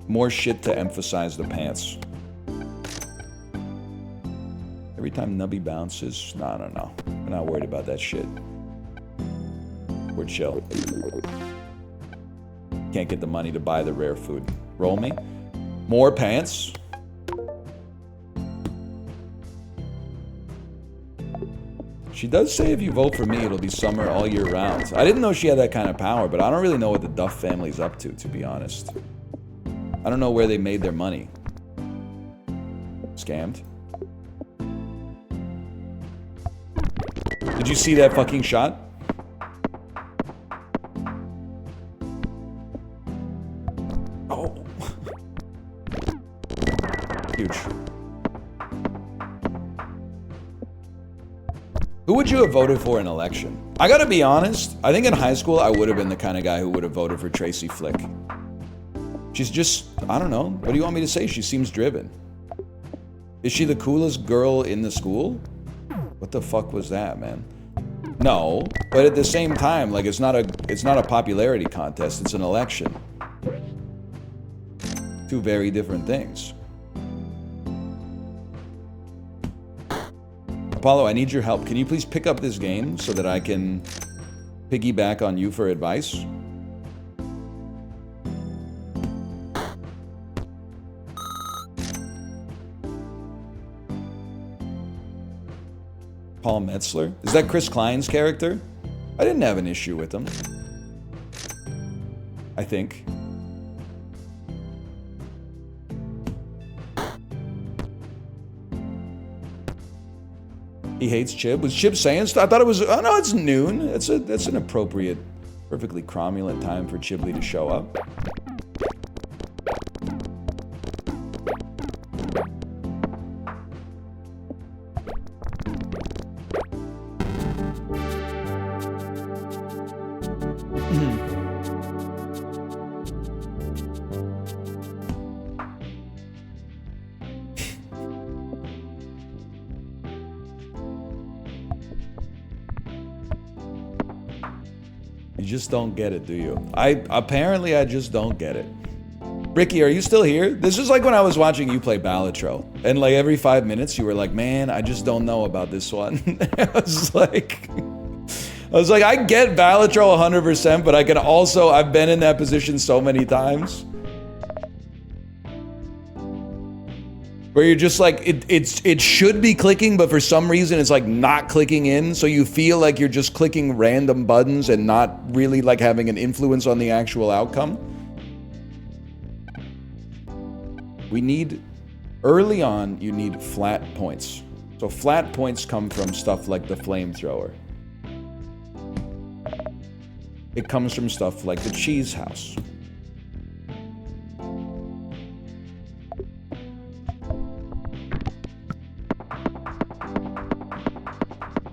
More shit to emphasize the pants. Every time Nubby bounces, no. We're not worried about that shit. We're chill. Can't get the money to buy the rare food. Roll me. More pants. She does say if you vote for me, it'll be summer all year round. I didn't know she had that kind of power, but I don't really know what the Duff family's up to be honest. I don't know where they made their money. Scammed. Did you see that fucking shot? Oh. Huge. Who would you have voted for in an election? I gotta be honest, I think in high school I would have been the kind of guy who would have voted for Tracy Flick. She's just, I don't know. What do you want me to say? She seems driven. Is she the coolest girl in the school? What the fuck was that, man? No, but at the same time, like it's not a popularity contest, it's an election. Two very different things. Apollo, I need your help. Can you please pick up this game so that I can piggyback on you for advice? Paul Metzler? Is that Chris Klein's character? I didn't have an issue with him. I think. He hates Chib. Was Chib saying stuff? I thought it was. Oh no, it's noon. That's an appropriate, perfectly cromulent time for Chiblee to show up. You just don't get it, do you? Apparently I just don't get it. Ricky, are you still here? This is like when I was watching you play Balatro, and like every 5 minutes you were like, man, I just don't know about this one. I was like, I get Balatro 100%, but I can also, I've been in that position so many times. Where you're just like, it should be clicking, but for some reason it's like not clicking in. So you feel like you're just clicking random buttons and not really like having an influence on the actual outcome. We need, early on, you need flat points. So flat points come from stuff like the flamethrower. It comes from stuff like the cheese house.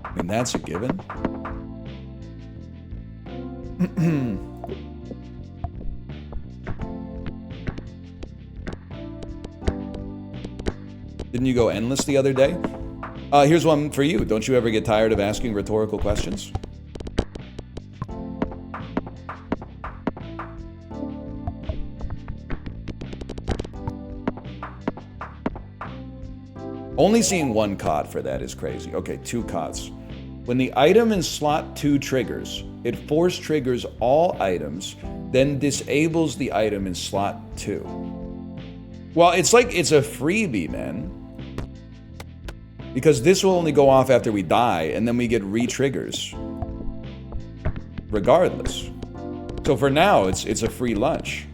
I mean, that's a given. Didn't you go endless the other day? Here's one for you. Don't you ever get tired of asking rhetorical questions? Only seeing one COD for that is crazy. Okay, 2 CODs. When the item in slot 2 triggers, it force triggers all items, then disables the item in slot 2. Well, it's like it's a freebie, man. Because this will only go off after we die, and then we get re-triggers. Regardless. So for now, it's a free lunch.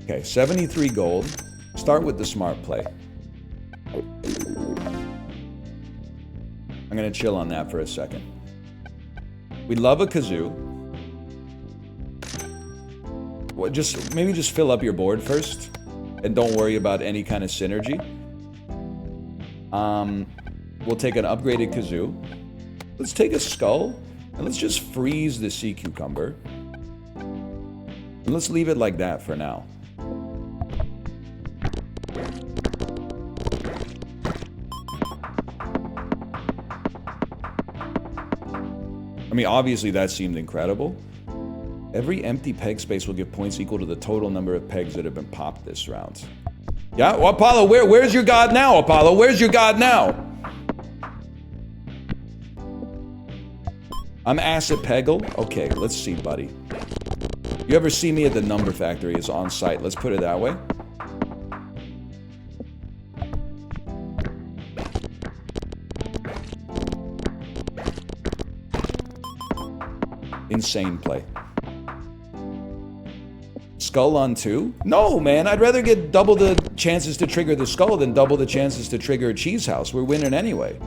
Okay, 73 gold. Start with the smart play. I'm gonna chill on that for a second. We love a kazoo. Well, maybe just fill up your board first, and don't worry about any kind of synergy. We'll take an upgraded kazoo. Let's take a skull, and let's just freeze the sea cucumber. And let's leave it like that for now. I mean, obviously that seemed incredible. Every empty peg space will give points equal to the total number of pegs that have been popped this round. Yeah? Well, Apollo, where's your god now, Apollo? Where's your god now? I'm Acid Peggle? Okay, let's see, buddy. You ever see me at the Number Factory is on site. Let's put it that way. Insane play. Skull on 2? No, man. I'd rather get double the chances to trigger the skull than double the chances to trigger a cheese house. We're winning anyway.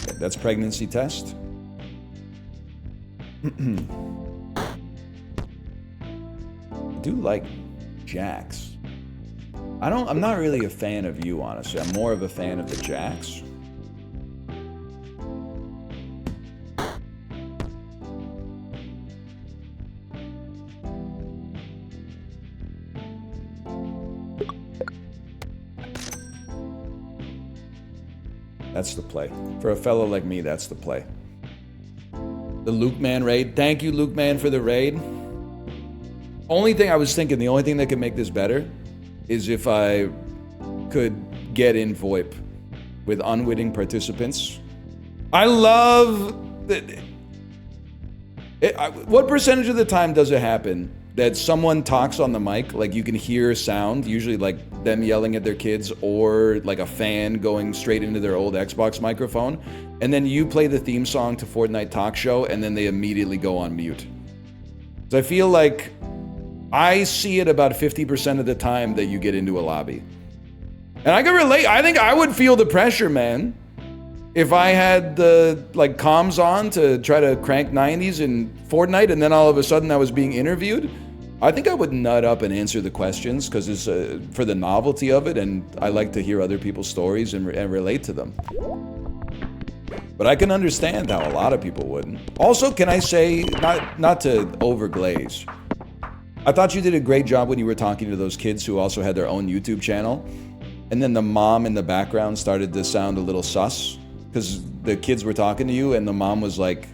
Okay, that's pregnancy test. I do like Jacks. I'm not really a fan of you, honestly. I'm more of a fan of the Jacks. That's the play. For a fellow like me, that's the play. The Luke Man raid. Thank you, Luke Man, for the raid. Only thing I was thinking, the only thing that could make this better is if I could get in VoIP with unwitting participants. I love that. What percentage of the time does it happen that someone talks on the mic, like you can hear sound, usually like them yelling at their kids or like a fan going straight into their old Xbox microphone, and then you play the theme song to Fortnite Talk Show and then they immediately go on mute? So I feel like I see it about 50% of the time that you get into a lobby. And I can relate. I think I would feel the pressure, man. If I had the like comms on to try to crank 90s in Fortnite and then all of a sudden I was being interviewed, I think I would nut up and answer the questions because it's for the novelty of it, and I like to hear other people's stories and relate to them. But I can understand how a lot of people wouldn't. Also, can I say, not to overglaze, I thought you did a great job when you were talking to those kids who also had their own YouTube channel, and then the mom in the background started to sound a little sus because the kids were talking to you and the mom was like,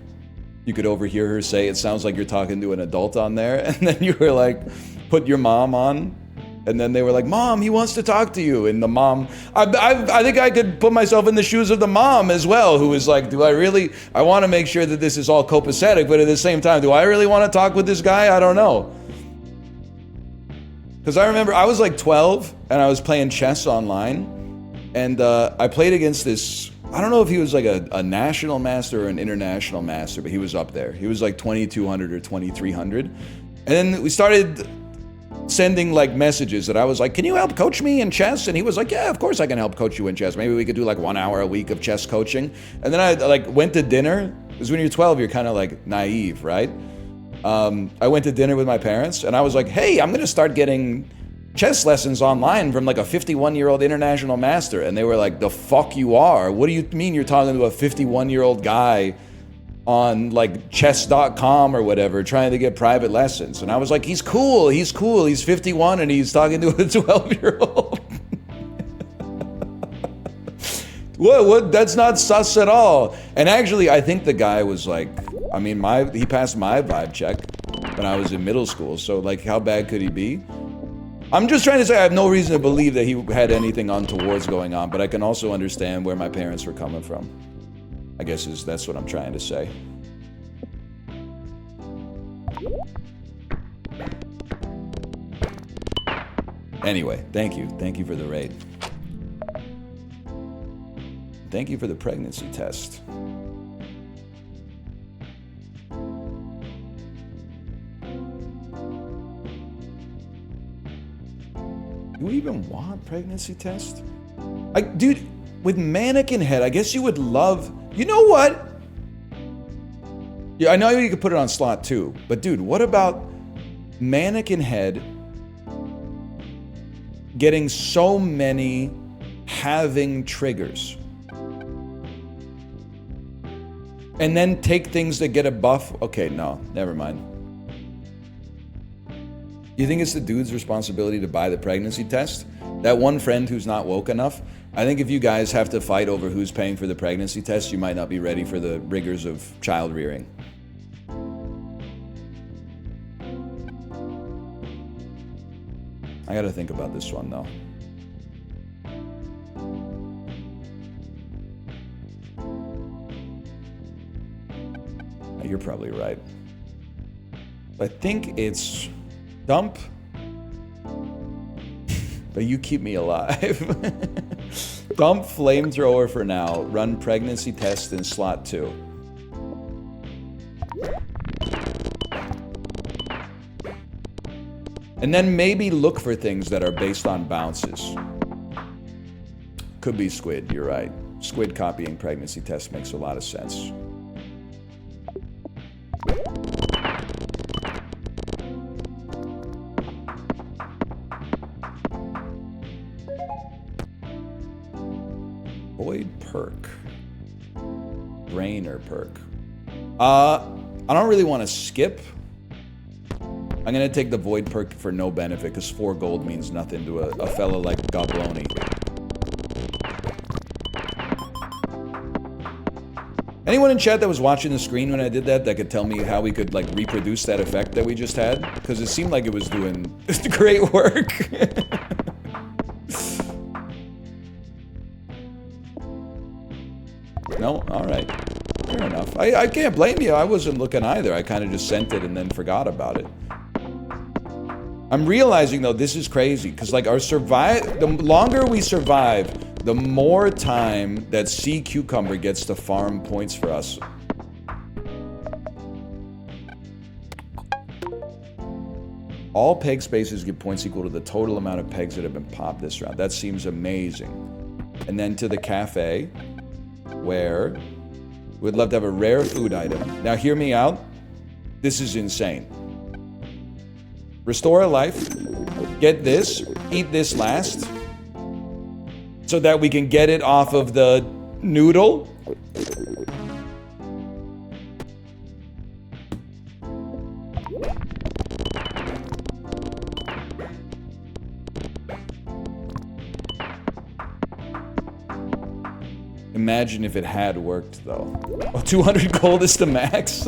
you could overhear her say, it sounds like you're talking to an adult on there. And then you were like, put your mom on. And then they were like, Mom, he wants to talk to you. And the mom, I think I could put myself in the shoes of the mom as well, who was like, I want to make sure that this is all copacetic, but at the same time, do I really want to talk with this guy? I don't know. Because I remember I was like 12 and I was playing chess online. And I played against this, I don't know if he was like a national master or an international master, but he was up there. He was like 2200 or 2300. And then we started sending like messages that I was like, can you help coach me in chess? And he was like, yeah, of course I can help coach you in chess. Maybe we could do like 1 hour a week of chess coaching. And then I like went to dinner, because when you're 12, you're kind of like naive, right? I went to dinner with my parents and I was like, hey, I'm going to start getting chess lessons online from like a 51-year-old international master. And they were like, the fuck you are? What do you mean you're talking to a 51-year-old guy on like chess.com or whatever trying to get private lessons? And I was like, he's cool, he's 51 and he's talking to a 12-year-old. What? That's not sus at all. And actually, I think the guy was like, I mean, he passed my vibe check when I was in middle school. So like, how bad could he be? I'm just trying to say I have no reason to believe that he had anything untowards going on, but I can also understand where my parents were coming from. I guess that's what I'm trying to say. Anyway, thank you. Thank you for the raid. Thank you for the pregnancy test. Do we even want pregnancy test? Dude, with mannequin head, I guess you would love... You know what? Yeah, I know you could put it on slot 2, but dude, what about mannequin head getting so many having triggers? And then take things that get a buff? Okay, no, never mind. You think it's the dude's responsibility to buy the pregnancy test? That one friend who's not woke enough? I think if you guys have to fight over who's paying for the pregnancy test, you might not be ready for the rigors of child rearing. I gotta think about this one though. You're probably right. I think it's dump, but you keep me alive. Dump flamethrower for now. Run pregnancy test in slot 2. And then maybe look for things that are based on bounces. Could be squid, you're right. Squid copying pregnancy test makes a lot of sense. Void perk. Brainer perk. I don't really want to skip. I'm going to take the void perk for no benefit, because 4 gold means nothing to a fella like Gobloni. Anyone in chat that was watching the screen when I did that could tell me how we could, like, reproduce that effect that we just had? Because it seemed like it was doing great work. No? Alright. Fair enough. I can't blame you. I wasn't looking either. I kind of just sent it and then forgot about it. I'm realizing, though, this is crazy. Because, like, the longer we survive, the more time that Sea Cucumber gets to farm points for us. All peg spaces give points equal to the total amount of pegs that have been popped this round. That seems amazing. And then to the cafe, where we'd love to have a rare food item. Now, hear me out. This is insane. Restore a life. Get this. Eat this last. So that we can get it off of the noodle. Imagine if it had worked, though. Oh, 200 gold is the max?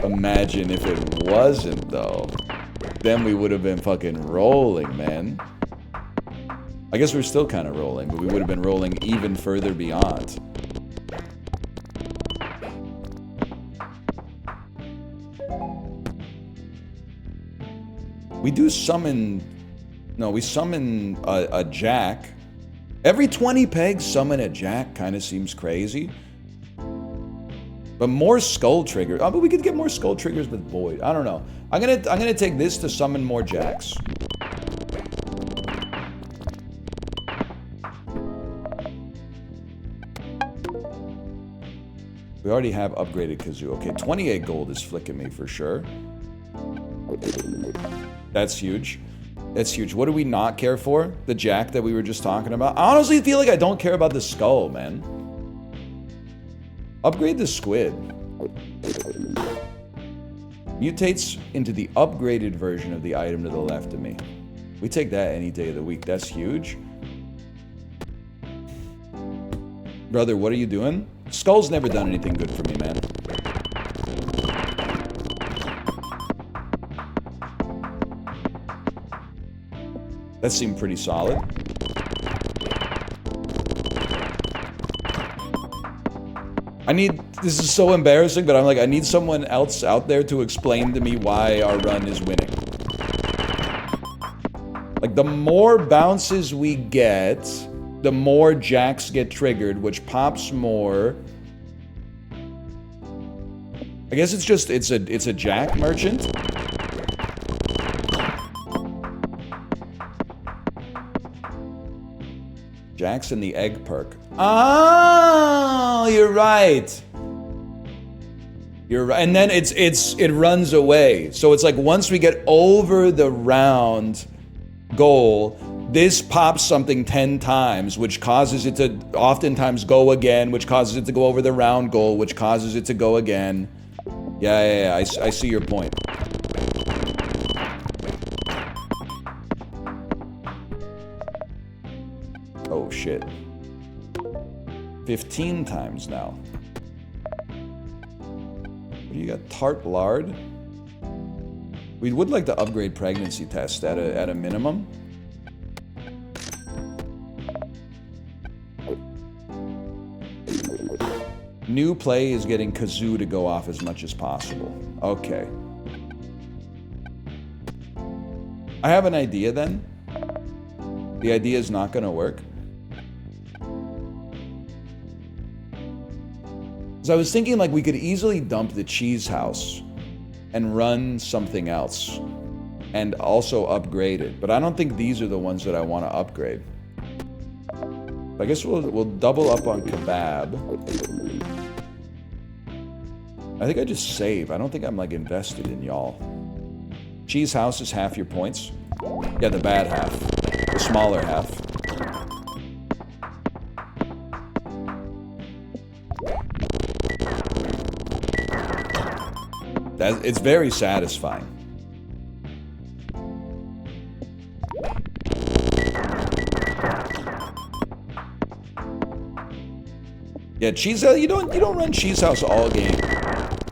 Imagine if it wasn't, though. Then we would have been fucking rolling, man. I guess we're still kind of rolling, but we would have been rolling even further beyond. We do summon... No, we summon a jack. Every 20 pegs, summon a jack. Kind of seems crazy. But more skull triggers. Oh, but we could get more skull triggers with void. I don't know. I'm gonna take this to summon more jacks. We already have upgraded Kazoo. Okay, 28 gold is flicking me for sure. That's huge. That's huge. What do we not care for? The jack that we were just talking about? I honestly feel like I don't care about the skull, man. Upgrade the squid. Mutates into the upgraded version of the item to the left of me. We take that any day of the week. That's huge. Brother, what are you doing? Skull's never done anything good for me, man. That seemed pretty solid. This is so embarrassing, but I'm like, I need someone else out there to explain to me why our run is winning. Like, the more bounces we get, the more jacks get triggered, which pops more. I guess it's just, it's a jack merchant. Jacks and the egg perk. Oh, you're right. You're right. And then it runs away. So it's like once we get over the round goal, this pops something 10 times, which causes it to oftentimes go again, which causes it to go over the round goal, which causes it to go again. Yeah, I see your point. Oh, shit. 15 times now. What do you got? Tart lard? We would like to upgrade pregnancy test at a minimum. New play is getting Kazoo to go off as much as possible. Okay. I have an idea then. The idea is not going to work. So I was thinking like we could easily dump the cheese house and run something else and also upgrade it. But I don't think these are the ones that I want to upgrade. I guess we'll double up on kebab. I think I just save. I don't think I'm like invested in y'all. Cheese house is half your points. Yeah, the bad half. the smaller half. It's very satisfying. Yeah, cheese house. You don't run cheese house all game,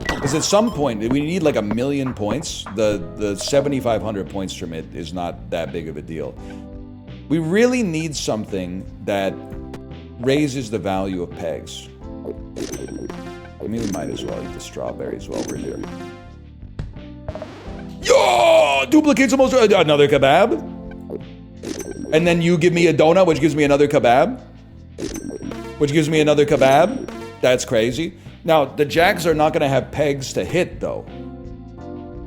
because at some point we need like 1,000,000 points. The 7,500 points from it is not that big of a deal. We really need something that raises the value of pegs. I mean, we might as well eat the strawberries while we're here. Yo! Duplicates almost another kebab. And then you give me a donut, which gives me another kebab. Which gives me another kebab. That's crazy. Now, the Jacks are not going to have pegs to hit, though.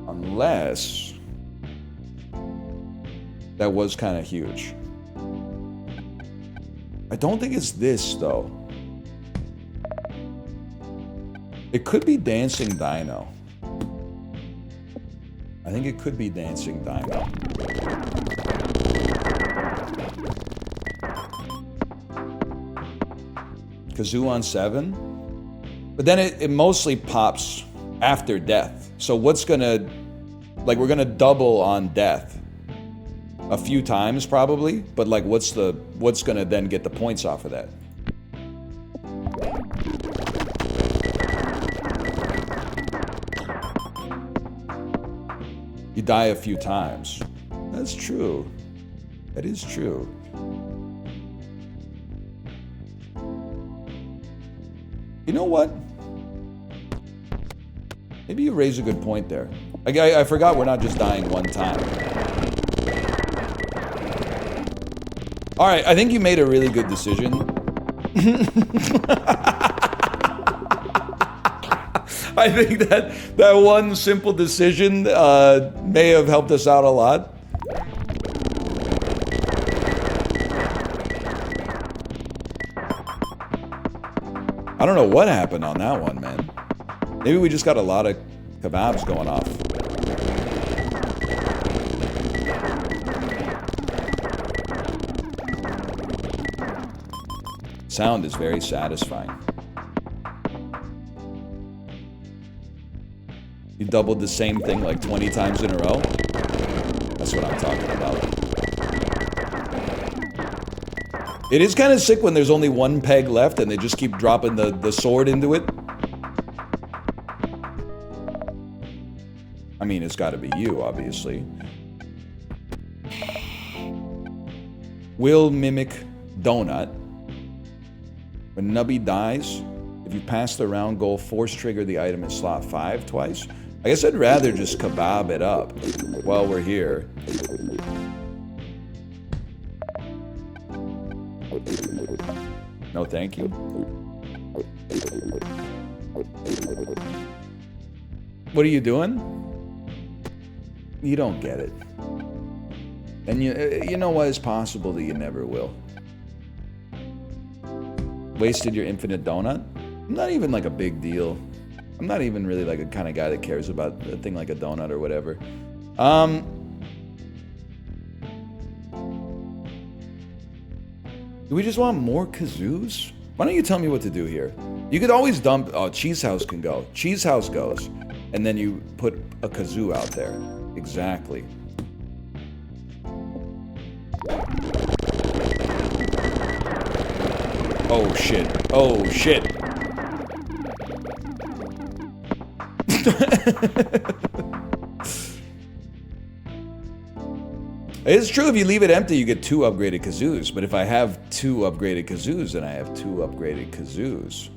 Unless... that was kind of huge. I don't think it's this, though. It could be Dancing Dino. I think it could be Dancing Dino. Kazoo on 7? But then it mostly pops after death. So what's gonna... like, we're gonna double on death. A few times, probably. But, like, what's gonna then get the points off of that? You die a few times. That's true. That is true. You know what? Maybe you raise a good point there. I forgot we're not just dying one time. Alright, I think you made a really good decision. I think that one simple decision may have helped us out a lot. I don't know what happened on that one, man. Maybe we just got a lot of kebabs going off. Sound is very satisfying. You doubled the same thing like 20 times in a row? That's what I'm talking about. It is kind of sick when there's only one peg left and they just keep dropping the sword into it. I mean, it's got to be you, obviously. Will mimic donut. When Nubby dies, if you pass the round goal, force trigger the item in slot 5 twice. I guess I'd rather just kebab it up while we're here. No, thank you. What are you doing? You don't get it. And you know what? It's possible that you never will. Wasted your infinite donut? Not even like a big deal. I'm not even really like a kind of guy that cares about a thing like a donut or whatever. Do we just want more kazoos? Why don't you tell me what to do here? You could always dump... oh, Cheese House can go. Cheese House goes. And then you put a kazoo out there. Exactly. Oh, shit. Oh, shit. It's true, if you leave it empty, you get 2 upgraded kazoos. But if I have 2 upgraded kazoos, then I have 2 upgraded kazoos.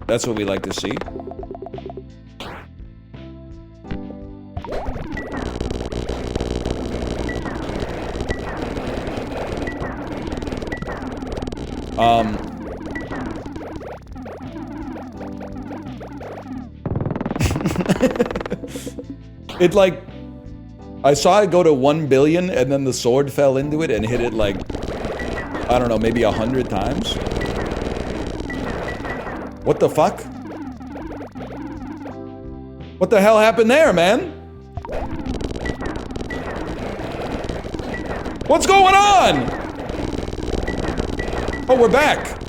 That's what we like to see. It like... I saw it go to 1 billion and then the sword fell into it and hit it like... I don't know, maybe 100 times? What the fuck? What the hell happened there, man? What's going on? Oh, we're back.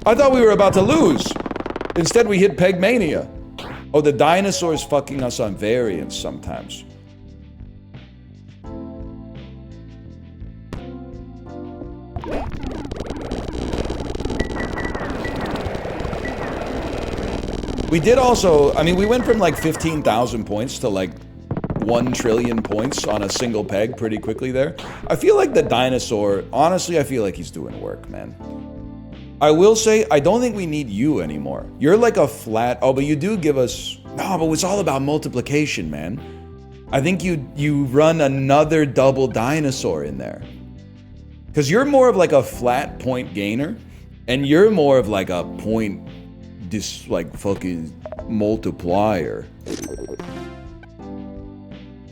I thought we were about to lose. Instead, we hit Pegmania. Oh, the dinosaur's fucking us on variance sometimes. We did also, I mean, we went from like 15,000 points to like 1 trillion points on a single peg pretty quickly there. I feel like the dinosaur, honestly, I feel like he's doing work, man. I will say, I don't think we need you anymore. You're like a flat, oh, but you do give us, no, but it's all about multiplication, man. I think you run another double dinosaur in there. Because you're more of like a flat point gainer, and you're more of like a point, like fucking multiplier.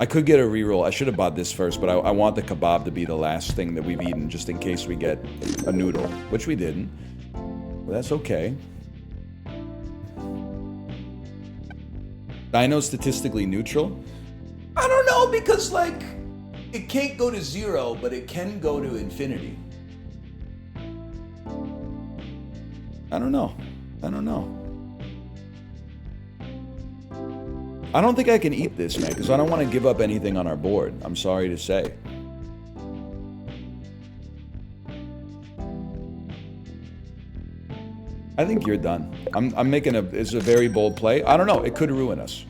I could get a reroll. I should have bought this first, but I want the kebab to be the last thing that we've eaten, just in case we get a noodle, which we didn't. But that's okay. Dino statistically neutral? I don't know, because like, it can't go to 0, but it can go to infinity. I don't know. I don't know. I don't think I can eat this, man, because I don't want to give up anything on our board. I'm sorry to say. I think you're done. I'm making it's a very bold play. I don't know. It could ruin us.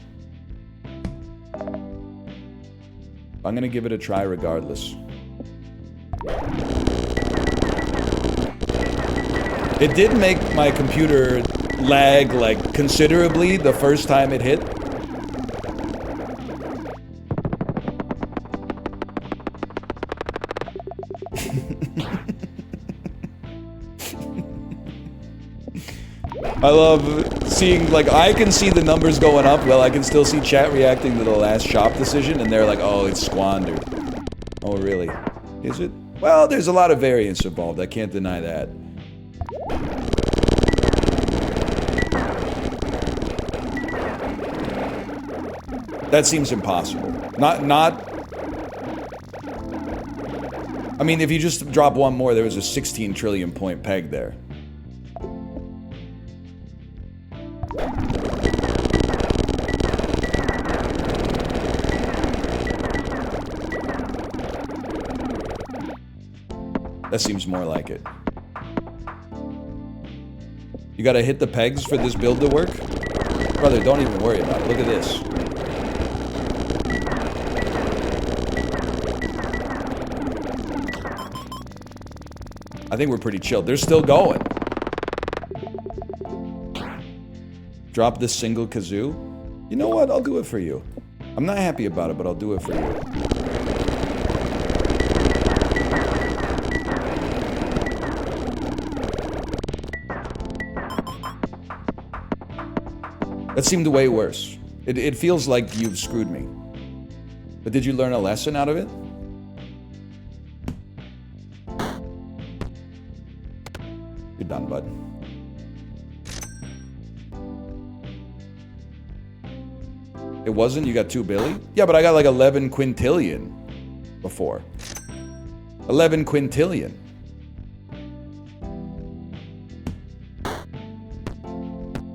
I'm going to give it a try regardless. It did make my computer lag, like, considerably the first time it hit. I love seeing, like, I can see the numbers going up. Well, I can still see chat reacting to the last shop decision, and they're like, oh, it's squandered. Oh, really? Is it? Well, there's a lot of variance involved. I can't deny that. That seems impossible. Not... I mean, if you just drop one more, there was a 16 trillion point peg there. That seems more like it. You gotta hit the pegs for this build to work? Brother, don't even worry about it. Look at this. I think we're pretty chilled. They're still going. Drop this single kazoo. You know what? I'll do it for you. I'm not happy about it, but I'll do it for you. That seemed way worse. It feels like you've screwed me. But did you learn a lesson out of it? You're done, bud. It wasn't? You got 2 billion? Yeah, but I got like 11 quintillion before. 11 quintillion.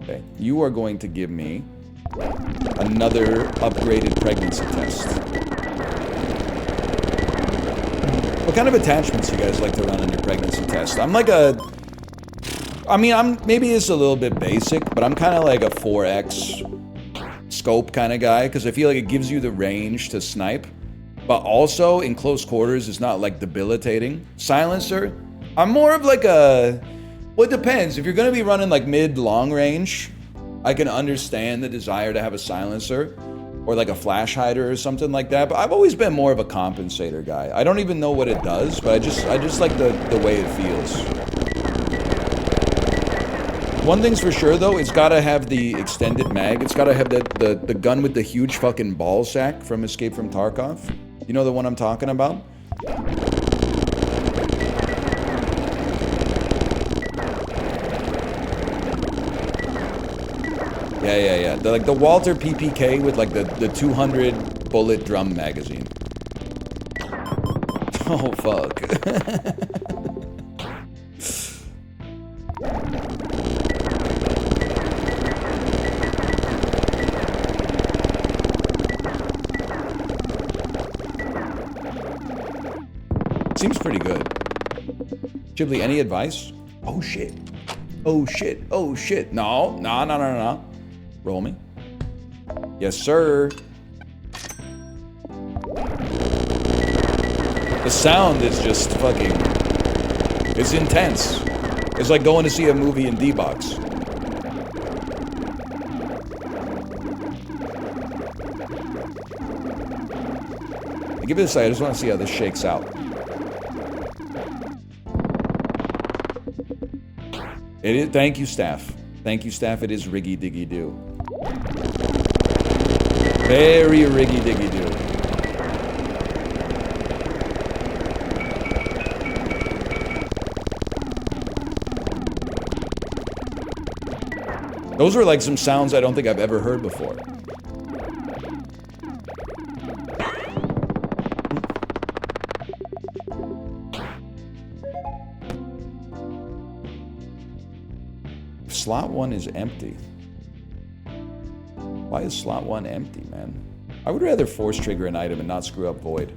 Okay, you are going to give me another upgraded pregnancy test. What kind of attachments you guys like to run on your pregnancy test? I'm like a... I mean, maybe it's a little bit basic, but I'm kind of like a 4x scope kind of guy, because I feel like it gives you the range to snipe, but also in close quarters it's not like debilitating. Silencer, I'm more of like a... Well, it depends. If you're going to be running like mid-long range, I can understand the desire to have a silencer or like a flash hider or something like that, but I've always been more of a compensator guy. I don't even know what it does, but I just like the way it feels. One thing's for sure though, it's gotta have the extended mag. It's gotta have the gun with the huge fucking ball sack from Escape from Tarkov. You know the one I'm talking about? Yeah. Like the Walter PPK with like the 200 bullet drum magazine. Oh, fuck. Seems pretty good. Ghibli, any advice? Oh shit. Oh shit. Oh shit. No. No. Roll me. Yes, sir. The sound is just fucking... It's intense. It's like going to see a movie in D-Box. Give it a second. I just want to see how this shakes out. It is. Thank you, staff. Thank you, staff. It is riggy diggy do. Very riggy diggy do. Those are like some sounds I don't think I've ever heard before. Slot 1 is empty. Why is slot 1 empty, man? I would rather force trigger an item and not screw up void.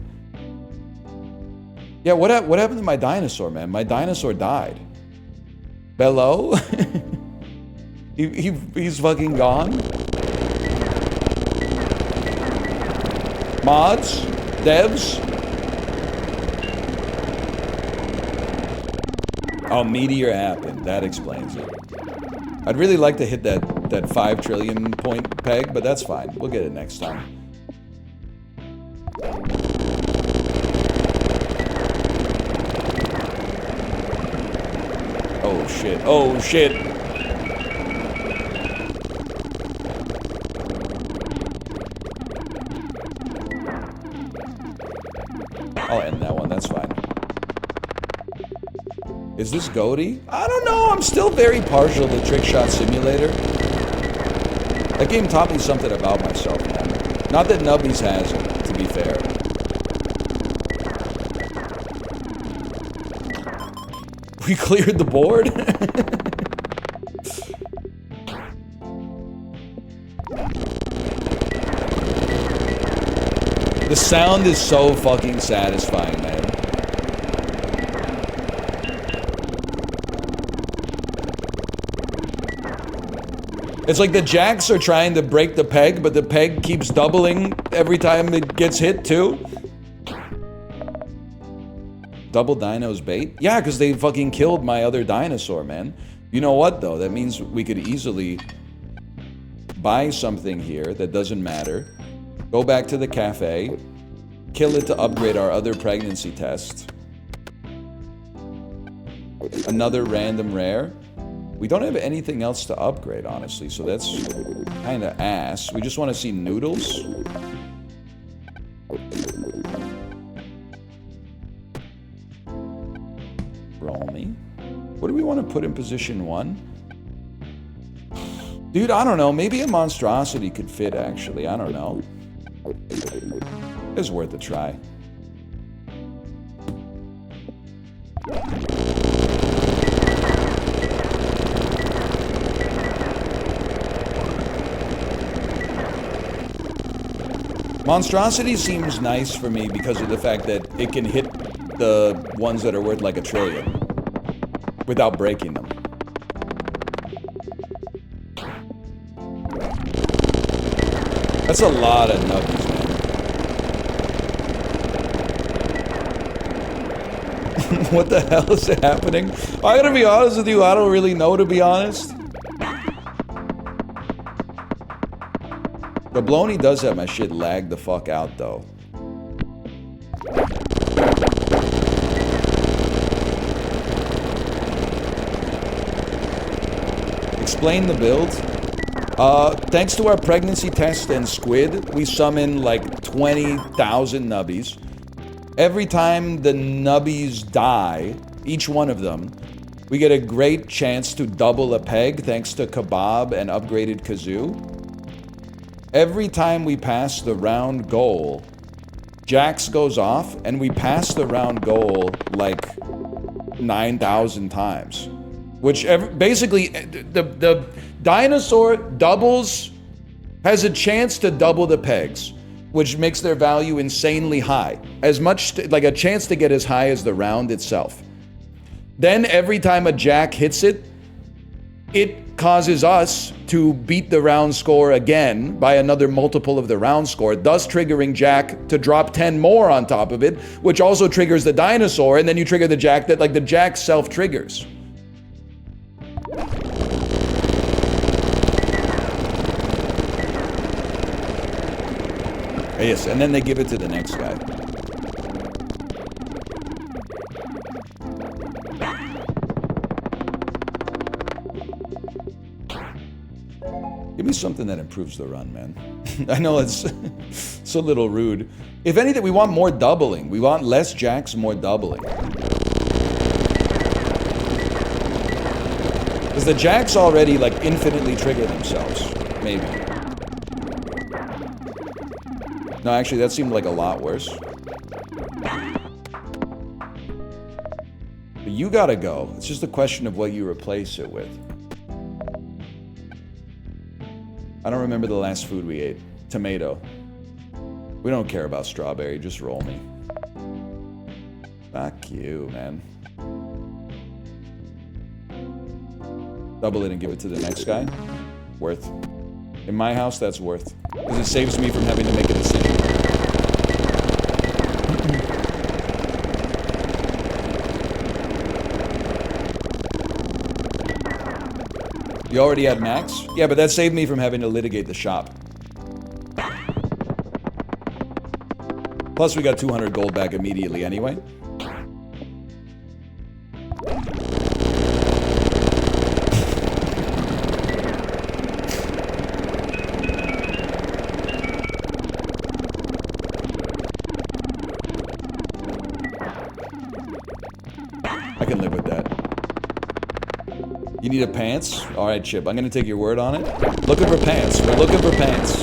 Yeah, what happened to my dinosaur, man? My dinosaur died. Bello? He's fucking gone? Mods? Devs? Oh, meteor happened. That explains it. I'd really like to hit that 5 trillion point peg, but that's fine. We'll get it next time. Oh shit. Oh shit. I'll end that one. That's fine. Is this goatee? I don't know. I'm still very partial to Trick Shot Simulator. That game taught me something about myself, man. Not that Nubbies hasn't, to be fair. We cleared the board? The sound is so fucking satisfying, man. It's like the jacks are trying to break the peg, but the peg keeps doubling every time it gets hit, too. Double dinos bait? Yeah, because they fucking killed my other dinosaur, man. You know what, though? That means we could easily buy something here that doesn't matter. Go back to the cafe. Kill it to upgrade our other pregnancy test. Another random rare. We don't have anything else to upgrade, honestly, so that's kind of ass. We just want to see noodles. Roll me. What do we want to put in position 1? Dude, I don't know. Maybe a monstrosity could fit, actually. I don't know. It's worth a try. Monstrosity seems nice for me because of the fact that it can hit the ones that are worth like 1 trillion without breaking them. That's a lot of nubbies, man. What the hell is happening? I gotta be honest with you, I don't really know, to be honest. The Bloney does have my shit lagged the fuck out, though. Explain the build. Thanks to our pregnancy test and squid, we summon like 20,000 nubbies. Every time the nubbies die, each one of them, We get a great chance to double a peg thanks to Kebab and upgraded Kazoo. Every time we pass the round goal, Jax goes off, and we pass the round goal like 9,000 times. Which basically, the dinosaur doubles, has a chance to double the pegs, which makes their value insanely high. As much, like a chance to get as high as the round itself. Then every time a Jack hits it, it causes us to beat the round score again by another multiple of the round score, thus triggering Jack to drop 10 more on top of it, which also triggers the dinosaur, and then you trigger the Jack that, like, the Jack self-triggers. Yes, and then they give it to the next guy. Give me something that improves the run, man. I know it's a little rude. If anything, we want more doubling. We want less Jacks, more doubling. Because the Jacks already, like, infinitely trigger themselves. Maybe. No, actually, that seemed like a lot worse. But you gotta go. It's just a question of what you replace it with. I don't remember the last food we ate. Tomato. We don't care about strawberry, just roll me. Fuck you, man. Double it and give it to the next guy. Worth. In my house, that's worth. Because it saves me from having to make a decision. You already had max? Yeah, but that saved me from having to litigate the shop. Plus, we got 200 gold back immediately anyway. I can live with that. You need a pants? Alright, Chip, I'm gonna take your word on it. Looking for pants. We're looking for pants.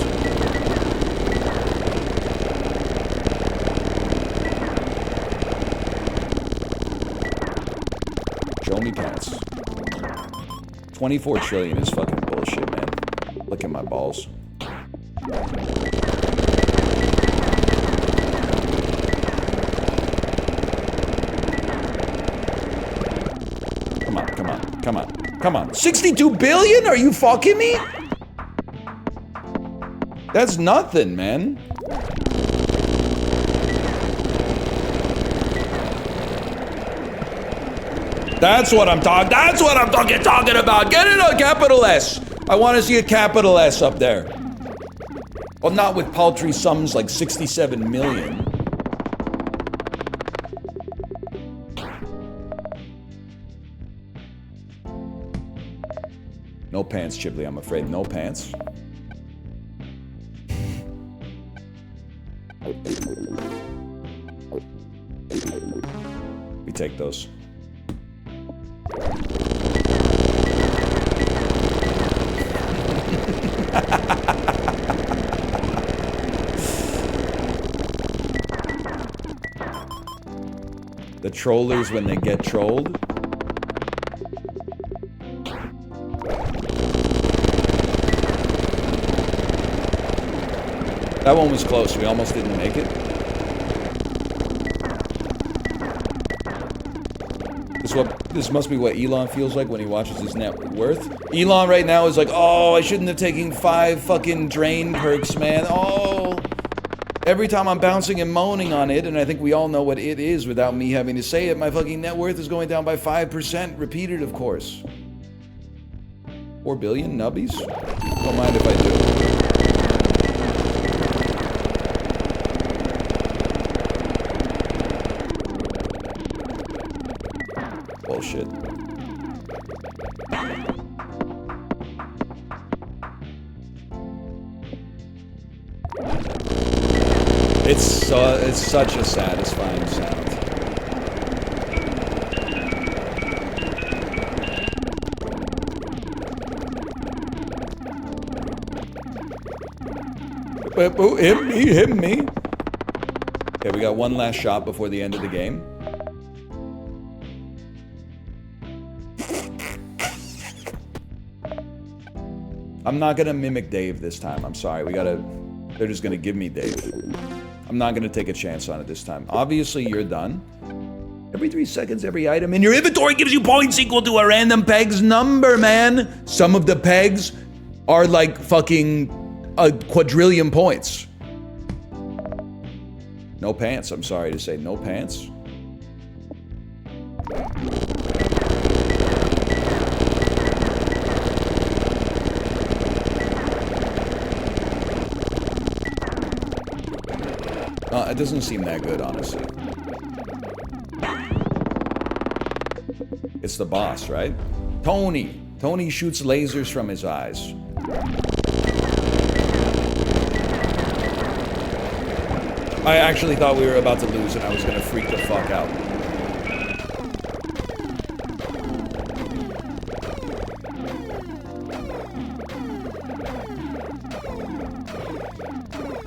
Show me pants. 24 trillion is fucking bullshit, man. Look at my balls. Come on, come on, come on. Come on. 62 billion? Are you fucking me? That's nothing, man. That's what I'm talking. That's what I'm talking about. Get it a capital S. I want to see a capital S up there. Well, not with paltry sums like 67 million. No pants, Chipley, I'm afraid. No pants. We take those. The trollers when they get trolled. That one was close. We almost didn't make it. This must be what Elon feels like when he watches his net worth. Elon right now is like, oh, I shouldn't have taken 5 fucking drain perks, man. Oh. Every time I'm bouncing and moaning on it, and I think we all know what it is without me having to say it, my fucking net worth is going down by 5%. Repeated, of course. 4 billion nubbies? Don't mind if I do. Bullshit. It's such a satisfying sound. Oh, hit me. Okay, we got one last shot before the end of the game. I'm not gonna mimic Dave this time. I'm sorry. They're just gonna give me Dave. I'm not gonna take a chance on it this time. Obviously, you're done. Every 3 seconds, every item in your inventory gives you points equal to a random peg's number, man. Some of the pegs are like fucking a quadrillion points. No pants, I'm sorry to say. No pants. It doesn't seem that good, honestly. It's the boss, right? Tony. Tony shoots lasers from his eyes. I actually thought we were about to lose and I was gonna freak the fuck out.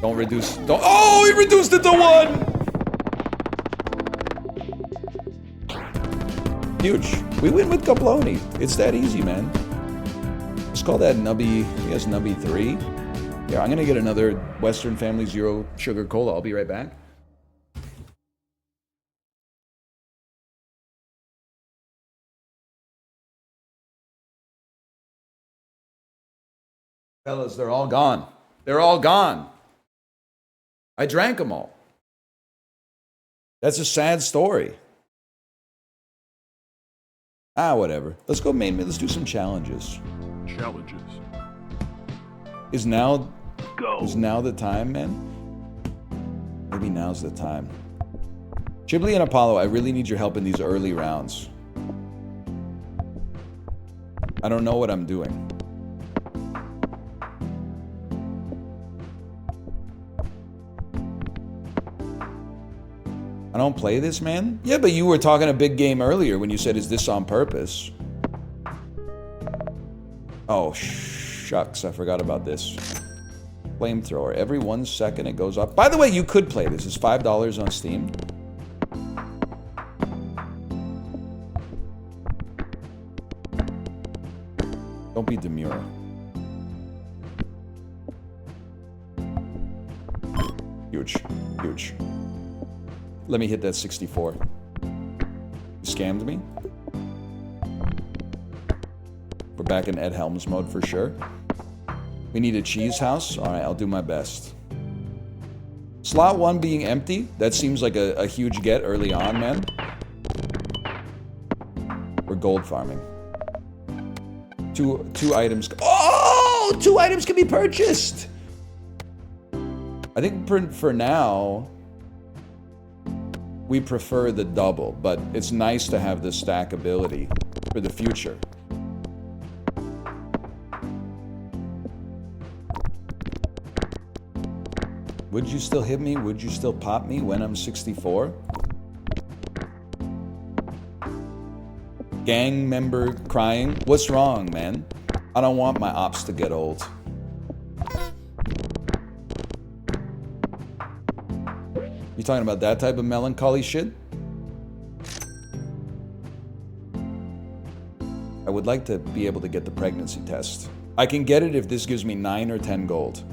Don't reduce. Don't. Oh, he reduced it to 1! Huge. We win with Kaploni. It's that easy, man. Let's call that Nubby. I guess Nubby 3. Yeah, I'm gonna get another Western Family Zero Sugar Cola. I'll be right back. Fellas, they're all gone. They're all gone. I drank them all. That's a sad story. Whatever. Let's go main. Let's do some challenges. Challenges. Is now Go. the time, man? Maybe now's the time. Chiblee and Apollo, I really need your help in these early rounds. I don't know what I'm doing. I don't play this, man? Yeah, but you were talking a big game earlier when you said, is this on purpose? Oh, shucks, I forgot about this. Flamethrower. Every 1 second it goes up. By the way, you could play this. It's $5 on Steam. Don't be demure. Huge. Huge. Let me hit that 64. You scammed me? We're back in Ed Helms mode for sure. We need a cheese house? Alright, I'll do my best. Slot 1 being empty? That seems like a huge get early on, man. We're gold farming. Two items. Oh! 2 items can be purchased! I think for now, we prefer the double, but it's nice to have the stack ability for the future. Would you still hit me? Would you still pop me when I'm 64? Gang member crying? What's wrong, man? I don't want my ops to get old. You talking about that type of melancholy shit? I would like to be able to get the pregnancy test. I can get it if this gives me 9 or 10 gold.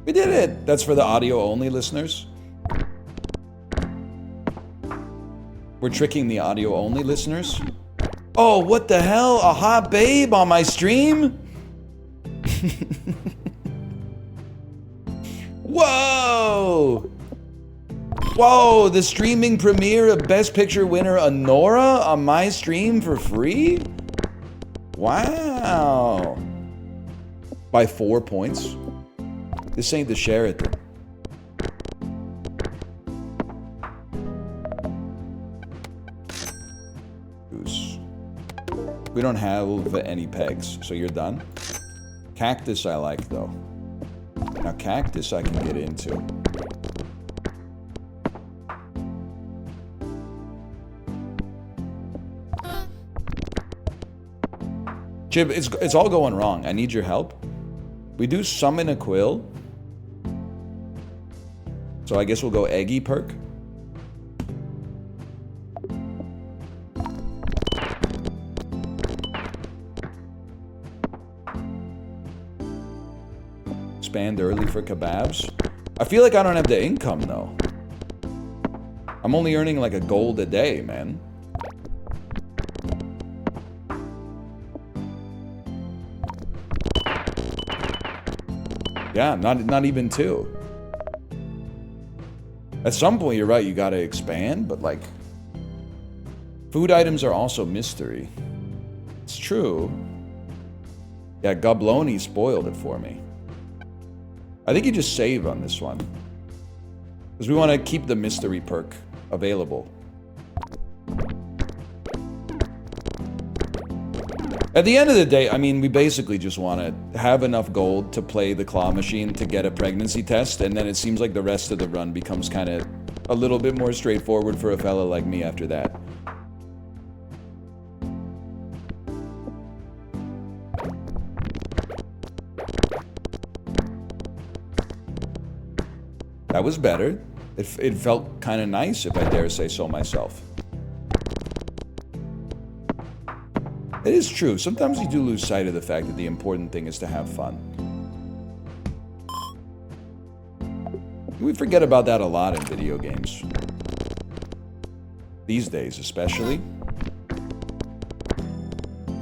We did it! That's for the audio-only listeners. We're tricking the audio-only listeners. Oh, what the hell? A hot babe on my stream? Whoa! Whoa, the streaming premiere of Best Picture winner Honora on my stream for free? Wow. By 4 points? This ain't the Sheraton. Goose. We don't have any pegs, so you're done. Cactus I like, though. Now, cactus I can get into. Chip, it's all going wrong. I need your help. We do summon a quill. So I guess we'll go eggy perk. Expand early for kebabs. I feel like I don't have the income though. I'm only earning like a gold a day, man. Yeah, not even 2. At some point, you're right, you gotta expand, but like... Food items are also mystery. It's true. Yeah, Gobloni spoiled it for me. I think you just save on this one. Because we want to keep the mystery perk available. At the end of the day, I mean, we basically just want to have enough gold to play the claw machine to get a pregnancy test, and then it seems like the rest of the run becomes kind of a little bit more straightforward for a fella like me after that. That was better. It felt kind of nice, if I dare say so myself. It is true. Sometimes you do lose sight of the fact that the important thing is to have fun. We forget about that a lot in video games. These days, especially.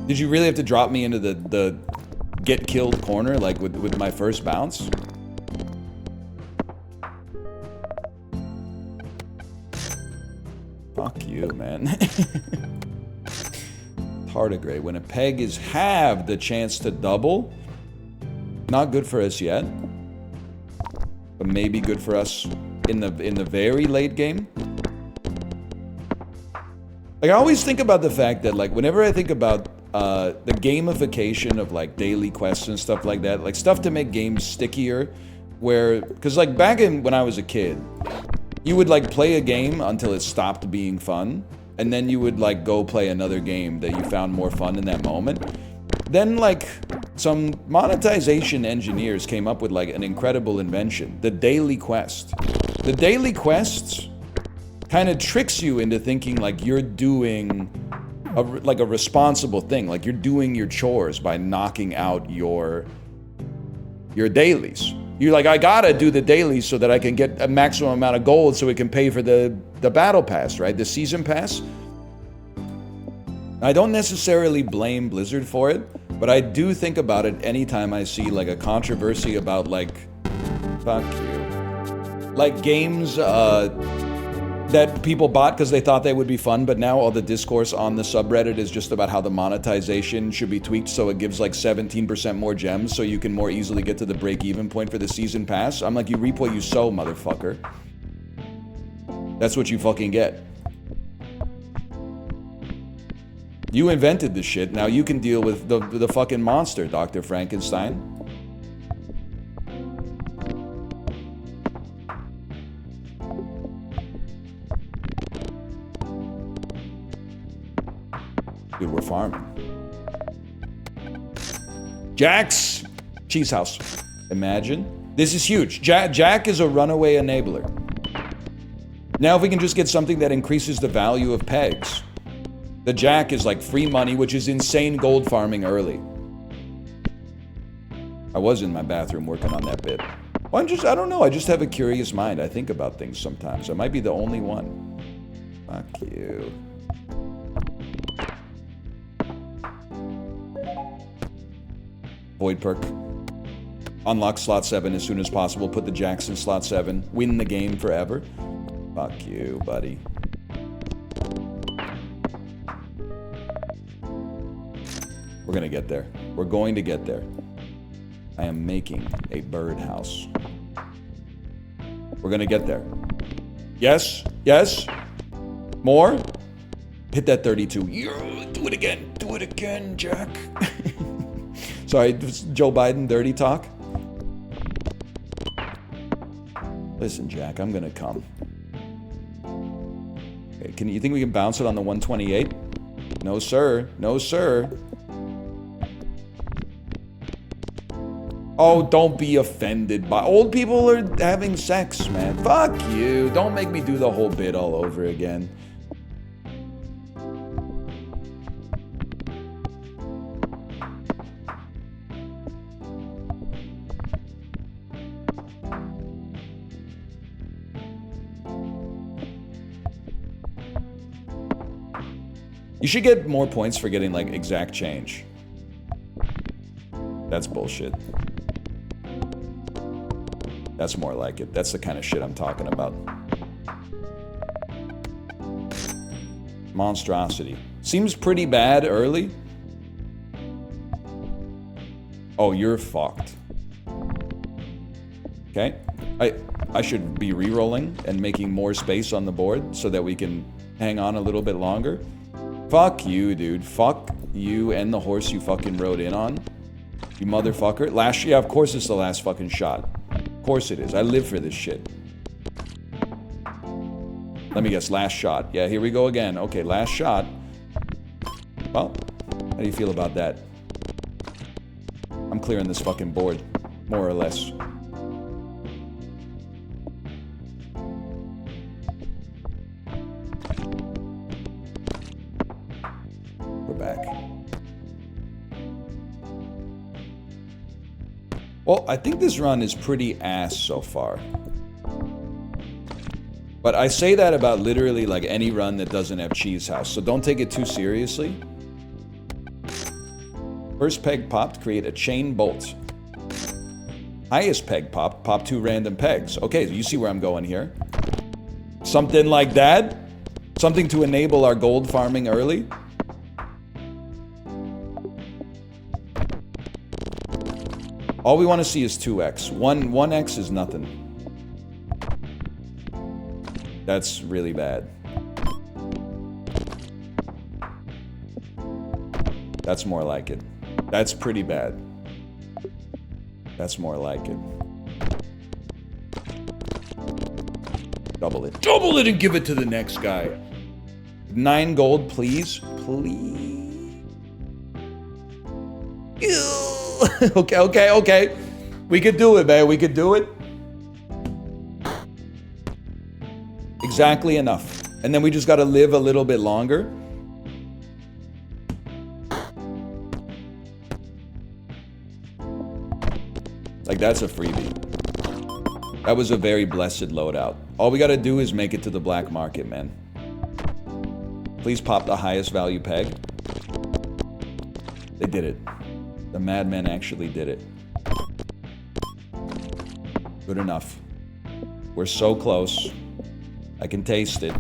Did you really have to drop me into the get killed corner, like with my first bounce? Fuck you, man. Tardigrade. When a peg is halved, the chance to double. Not good for us yet. But maybe good for us in the very late game. Like, I always think about the fact that, like, whenever I think about the gamification of, like, daily quests and stuff like that, like, stuff to make games stickier, where... Because, like, back when I was a kid, you would, like, play a game until it stopped being fun, and then you would, like, go play another game that you found more fun in that moment. Then, like, some monetization engineers came up with, like, an incredible invention. The daily quest. The daily quests kind of tricks you into thinking, like, you're doing, a responsible thing. Like, you're doing your chores by knocking out your dailies. You're like, I gotta do the dailies so that I can get a maximum amount of gold so it can pay for the battle pass, right? The season pass. I don't necessarily blame Blizzard for it, but I do think about it anytime I see, like, a controversy about, like, fuck you. Like, games that people bought because they thought they would be fun, but now all the discourse on the subreddit is just about how the monetization should be tweaked so it gives, like, 17% more gems so you can more easily get to the break-even point for the season pass. I'm like, you reap what you sow, motherfucker. That's what you fucking get. You invented this shit, now you can deal with the fucking monster, Dr. Frankenstein. Dude, we're farming. Jack's Cheese House. Imagine. This is huge. Jack is a runaway enabler. Now if we can just get something that increases the value of pegs. The Jack is like free money, which is insane gold farming early. I was in my bathroom working on that bit. Well, I don't know. I just have a curious mind. I think about things sometimes. I might be the only one. Fuck you. Void perk. Unlock slot 7 as soon as possible. Put the Jacks in slot 7. Win the game forever. Fuck you, buddy. We're gonna get there. We're going to get there. I am making a birdhouse. We're gonna get there. Yes? Yes? More? Hit that 32. Do it again. Do it again, Jack. Sorry, Joe Biden dirty talk. Listen, Jack, I'm gonna come. Okay, you think we can bounce it on the 128? No, sir. No, sir. Oh, don't be offended by old people are having sex, man. Fuck you. Don't make me do the whole bit all over again. You should get more points for getting, like, exact change. That's bullshit. That's more like it. That's the kind of shit I'm talking about. Monstrosity. Seems pretty bad early. Oh, you're fucked. Okay. I should be re-rolling and making more space on the board so that we can hang on a little bit longer. Fuck you, dude. Fuck you and the horse you fucking rode in on. You motherfucker. Yeah, of course it's the last fucking shot. Of course it is. I live for this shit. Let me guess. Last shot. Yeah, here we go again. Okay, last shot. Well, how do you feel about that? I'm clearing this fucking board. More or less. We're back. Well, I think this run is pretty ass so far. But I say that about literally like any run that doesn't have Cheese House, so don't take it too seriously. First peg popped, create a chain bolt. Highest peg popped, pop 2 random pegs. Okay, so you see where I'm going here. Something like that. Something to enable our gold farming early. All we want to see is 2x. 1x is nothing. That's really bad. That's more like it. That's pretty bad. That's more like it. Double it. Double it and give it to the next guy. 9 gold, please. Please. Okay. We could do it, man. We could do it. Exactly enough. And then we just gotta live a little bit longer. Like, that's a freebie. That was a very blessed loadout. All we gotta do is make it to the black market, man. Please pop the highest value peg. They did it. The madmen actually did it. Good enough. We're so close. I can taste it.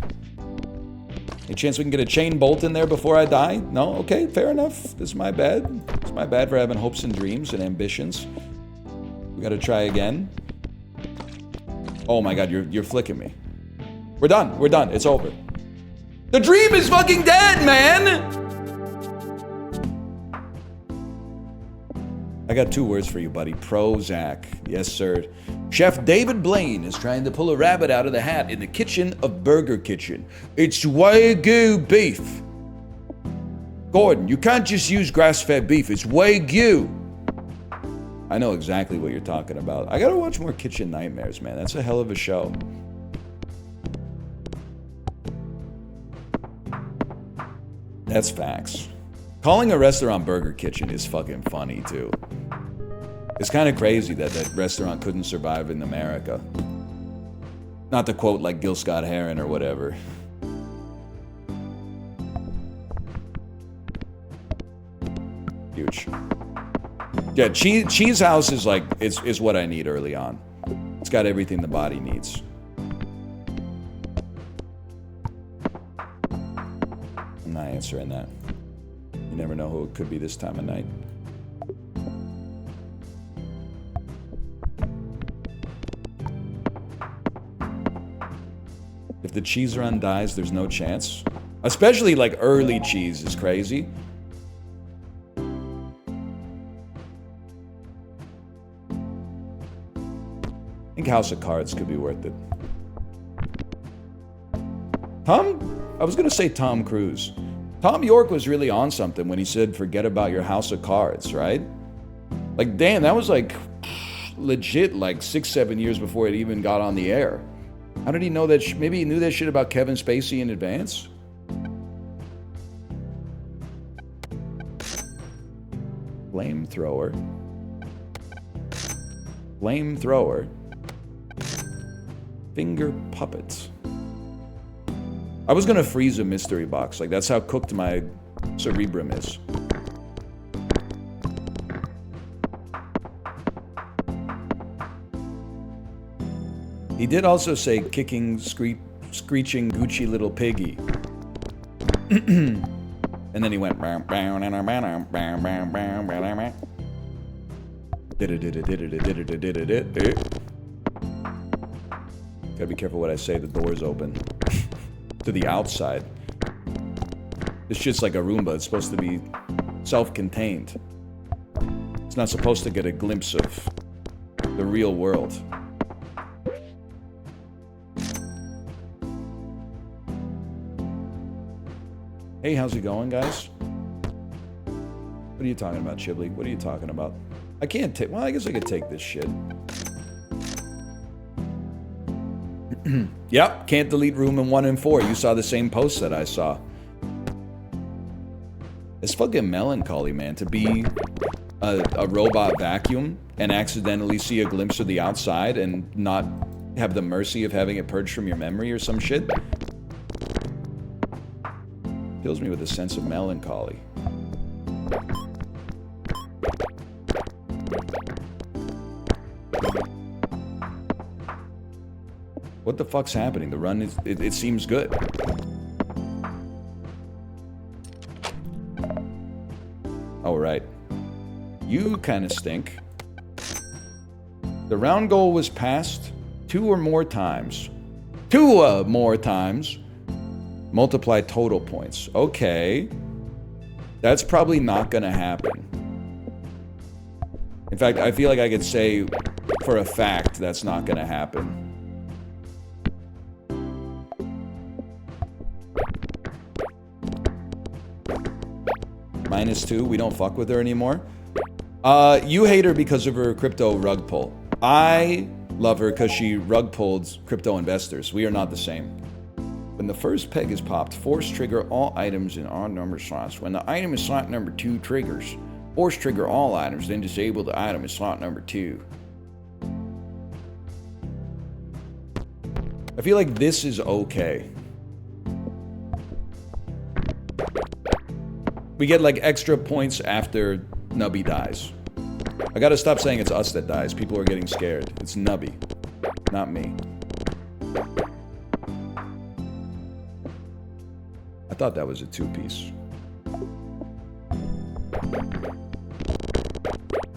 Any chance we can get a chain bolt in there before I die? No? Okay, fair enough. This is my bad. It's my bad for having hopes and dreams and ambitions. We gotta try again. Oh my god, you're flicking me. We're done. We're done. It's over. The dream is fucking dead, man! I got 2 words for you, buddy. Prozac. Yes, sir. Chef David Blaine is trying to pull a rabbit out of the hat in the kitchen of Burger Kitchen. It's Wagyu beef. Gordon, you can't just use grass-fed beef. It's Wagyu. I know exactly what you're talking about. I gotta watch more Kitchen Nightmares, man. That's a hell of a show. That's facts. Calling a restaurant Burger Kitchen is fucking funny, too. It's kind of crazy that that restaurant couldn't survive in America. Not to quote like Gil Scott-Heron or whatever. Huge. Yeah, Cheese House is like, is what I need early on. It's got everything the body needs. I'm not answering that. You never know who it could be this time of night. If the cheese run dies, there's no chance. Especially like early cheese is crazy. I think House of Cards could be worth it. I was gonna say Tom Cruise. Tom York was really on something when he said, forget about your House of Cards, right? Like, damn, that was like legit like 6-7 years before it even got on the air. How did he know that? Maybe he knew that shit about Kevin Spacey in advance? Flamethrower. Flamethrower. Finger puppets. I was gonna freeze a mystery box. Like, that's how cooked my cerebrum is. He did also say kicking, screeching Gucci little piggy. And then he went. Gotta be careful what I say, the door's open. To the outside. This shit's like a Roomba, it's supposed to be self-contained. It's not supposed to get a glimpse of the real world. Hey, how's it going, guys? What are you talking about, Chiblee? What are you talking about? I can't take... Well, I guess I could take this shit. Yep, can't delete room in 1 and 4. You saw the same post that I saw. It's fucking melancholy, man, to be a robot vacuum and accidentally see a glimpse of the outside and not have the mercy of having it purged from your memory or some shit. Fills me with a sense of melancholy. What the fuck's happening? The run is... It seems good. Oh, right. You kind of stink. The round goal was passed 2 or more times. 2 more times. Multiply total points. Okay. That's probably not gonna happen. In fact, I feel like I could say for a fact that's not gonna happen. -2, we don't fuck with her anymore. You hate her because of her crypto rug pull. I love her because she rug pulled crypto investors. We are not the same. When the first peg is popped, force trigger all items in odd number slots. When the item is slot number 2 triggers, force trigger all items, then disable the item in slot number 2. I feel like this is okay. We get like extra points after Nubby dies. I gotta stop saying it's us that dies. People are getting scared. It's Nubby, not me. I thought that was a 2-piece.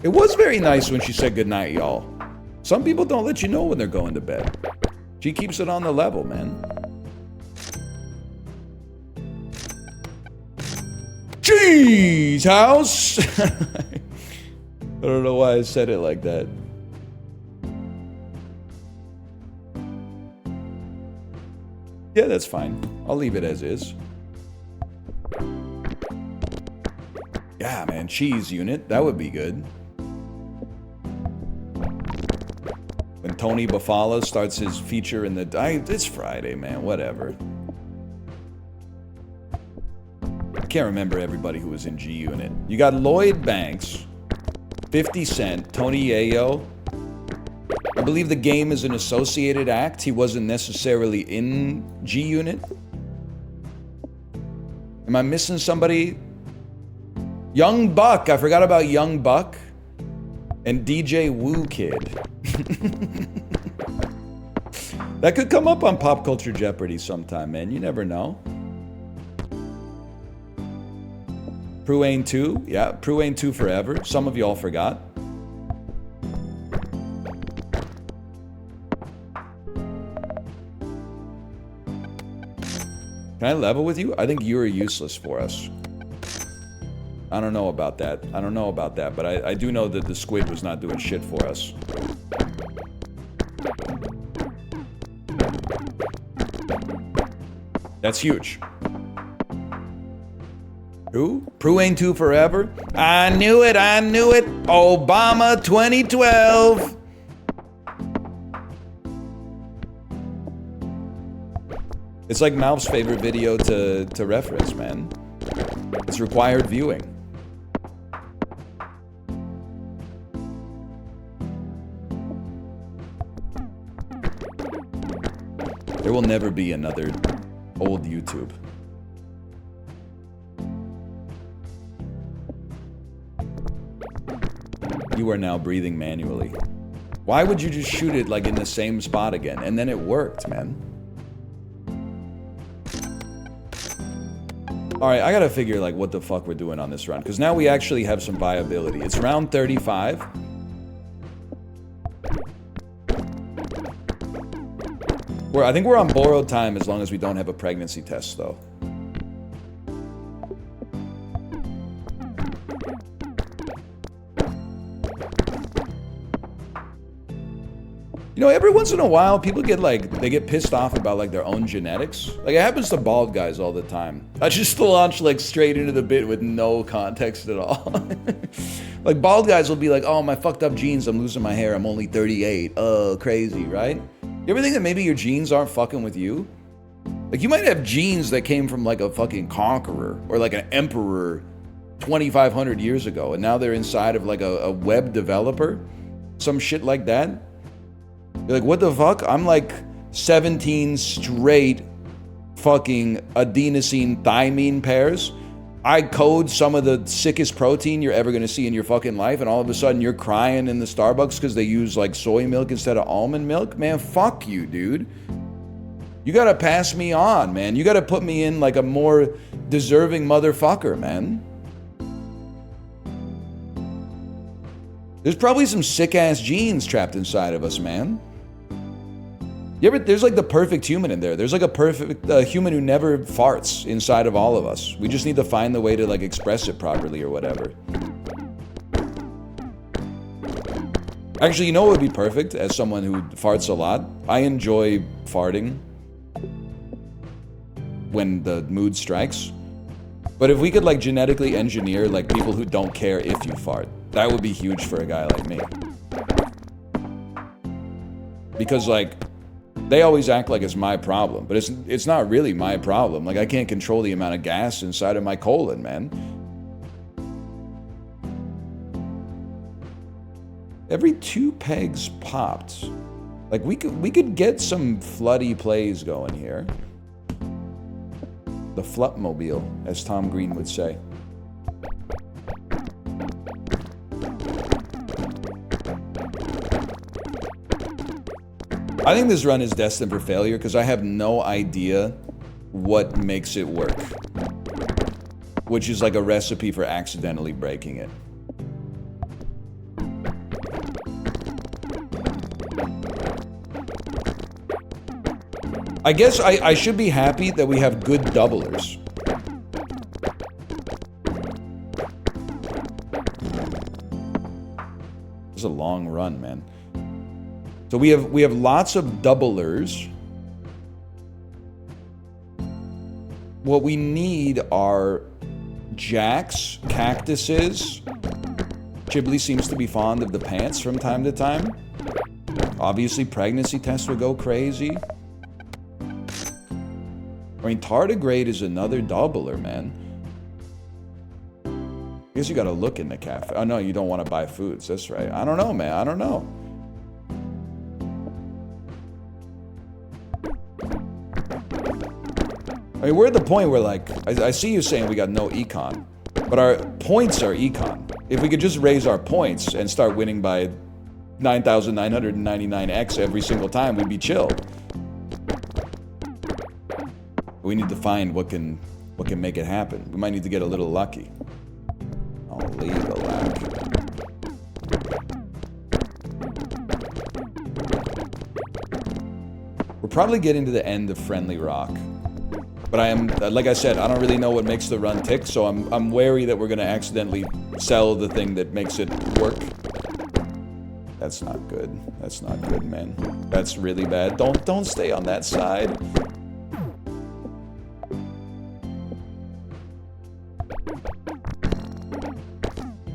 It was very nice when she said goodnight, y'all. Some people don't let you know when they're going to bed. She keeps it on the level, man. Cheese house! I don't know why I said it like that. Yeah, that's fine. I'll leave it as is. Yeah, man, cheese unit. That would be good. When Tony Bufala starts his feature in the... It's Friday, man. Whatever. I can't remember everybody who was in G Unit. You got Lloyd Banks, 50 Cent, Tony Yayo. I believe the game is an associated act. He wasn't necessarily in G Unit. Am I missing somebody? Young Buck. I forgot about Young Buck. And DJ Woo Kid. That could come up on Pop Culture Jeopardy sometime, man. You never know. Pruane 2. Yeah, Pruane 2 forever. Some of y'all forgot. Can I level with you? I think you're useless for us. I don't know about that. I don't know about that, but I do know that the squid was not doing shit for us. That's huge. Who? Pruane 2 forever? I knew it, I knew it. Obama 2012. It's like Malf's favorite video to reference, man. It's required viewing. There will never be another old YouTube. You are now breathing manually. Why would you just shoot it like in the same spot again? And then it worked, man. Alright, I gotta figure like what the fuck we're doing on this run. Because now we actually have some viability. It's round 35. I think we're on borrowed time as long as we don't have a pregnancy test, though. You know, every once in a while, people get like, they get pissed off about like their own genetics. Like, it happens to bald guys all the time. I just launch like straight into the bit with no context at all. Like, bald guys will be like, oh, my fucked up genes, I'm losing my hair, I'm only 38. Oh, crazy, right? You ever think that maybe your genes aren't fucking with you? Like, you might have genes that came from like a fucking conqueror or like an emperor 2,500 years ago, and now they're inside of like a web developer, some shit like that. You're like, what the fuck? I'm like 17 straight fucking adenosine thymine pairs. I code some of the sickest protein you're ever gonna see in your fucking life, and all of a sudden you're crying in the Starbucks because they use like soy milk instead of almond milk? Man, fuck you, dude. You gotta pass me on, man. You gotta put me in like a more deserving motherfucker, man. There's probably some sick-ass genes trapped inside of us, man. There's like the perfect human in there. There's like a perfect human who never farts inside of all of us. We just need to find the way to like express it properly or whatever. Actually, you know what would be perfect as someone who farts a lot? I enjoy farting when the mood strikes. But if we could like genetically engineer like people who don't care if you fart, that would be huge for a guy like me. Because like, they always act like it's my problem, but it's not really my problem. Like, I can't control the amount of gas inside of my colon, man. Every 2 pegs popped. Like, we could get some floody plays going here. The Flutmobile, as Tom Green would say. I think this run is destined for failure because I have no idea what makes it work. Which is like a recipe for accidentally breaking it. I guess I should be happy that we have good doublers. This is a long run, man. So we have lots of doublers. What we need are jacks, cactuses. Ghibli seems to be fond of the pants from time to time. Obviously, pregnancy tests would go crazy. I mean, tardigrade is another doubler, man. I guess you gotta look in the cafe. Oh, no, you don't want to buy foods. That's right. I don't know, man. I don't know. I mean, we're at the point where, like, I see you saying we got no econ, but our points are econ. If we could just raise our points and start winning by 9,999x every single time, we'd be chill. We need to find what can make it happen. We might need to get a little lucky. Oh, legal lack. We're probably getting to the end of Friendly Rock. But I am, like I said, I don't really know what makes the run tick, so I'm wary that we're gonna accidentally sell the thing that makes it work. That's not good. That's not good, man. That's really bad. Don't stay on that side.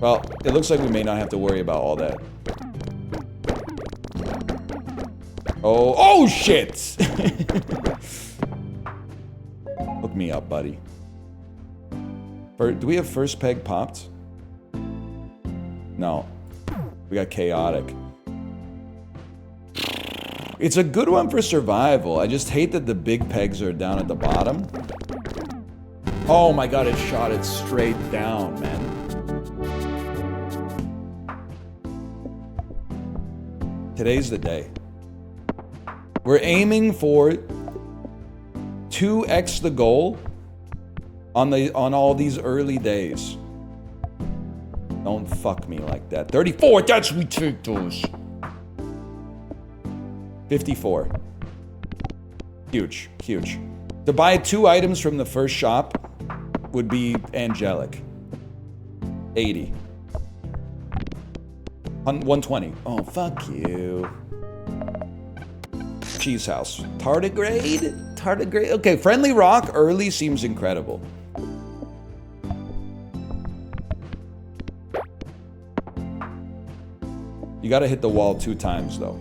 Well, it looks like we may not have to worry about all that. Oh shit! Hook me up, buddy. Do we have first peg popped? No. We got chaotic. It's a good one for survival. I just hate that the big pegs are down at the bottom. Oh my god, it shot it straight down, man. Today's the day. We're aiming for 2x the goal on all these early days. Don't fuck me like that. 34, that's we take those. 54. Huge, huge. To buy 2 items from the first shop would be angelic. 80. 120. Oh, fuck you. Cheese house. Tardigrade? Tardigrade? Okay, friendly rock early seems incredible. You gotta hit the wall 2 times, though.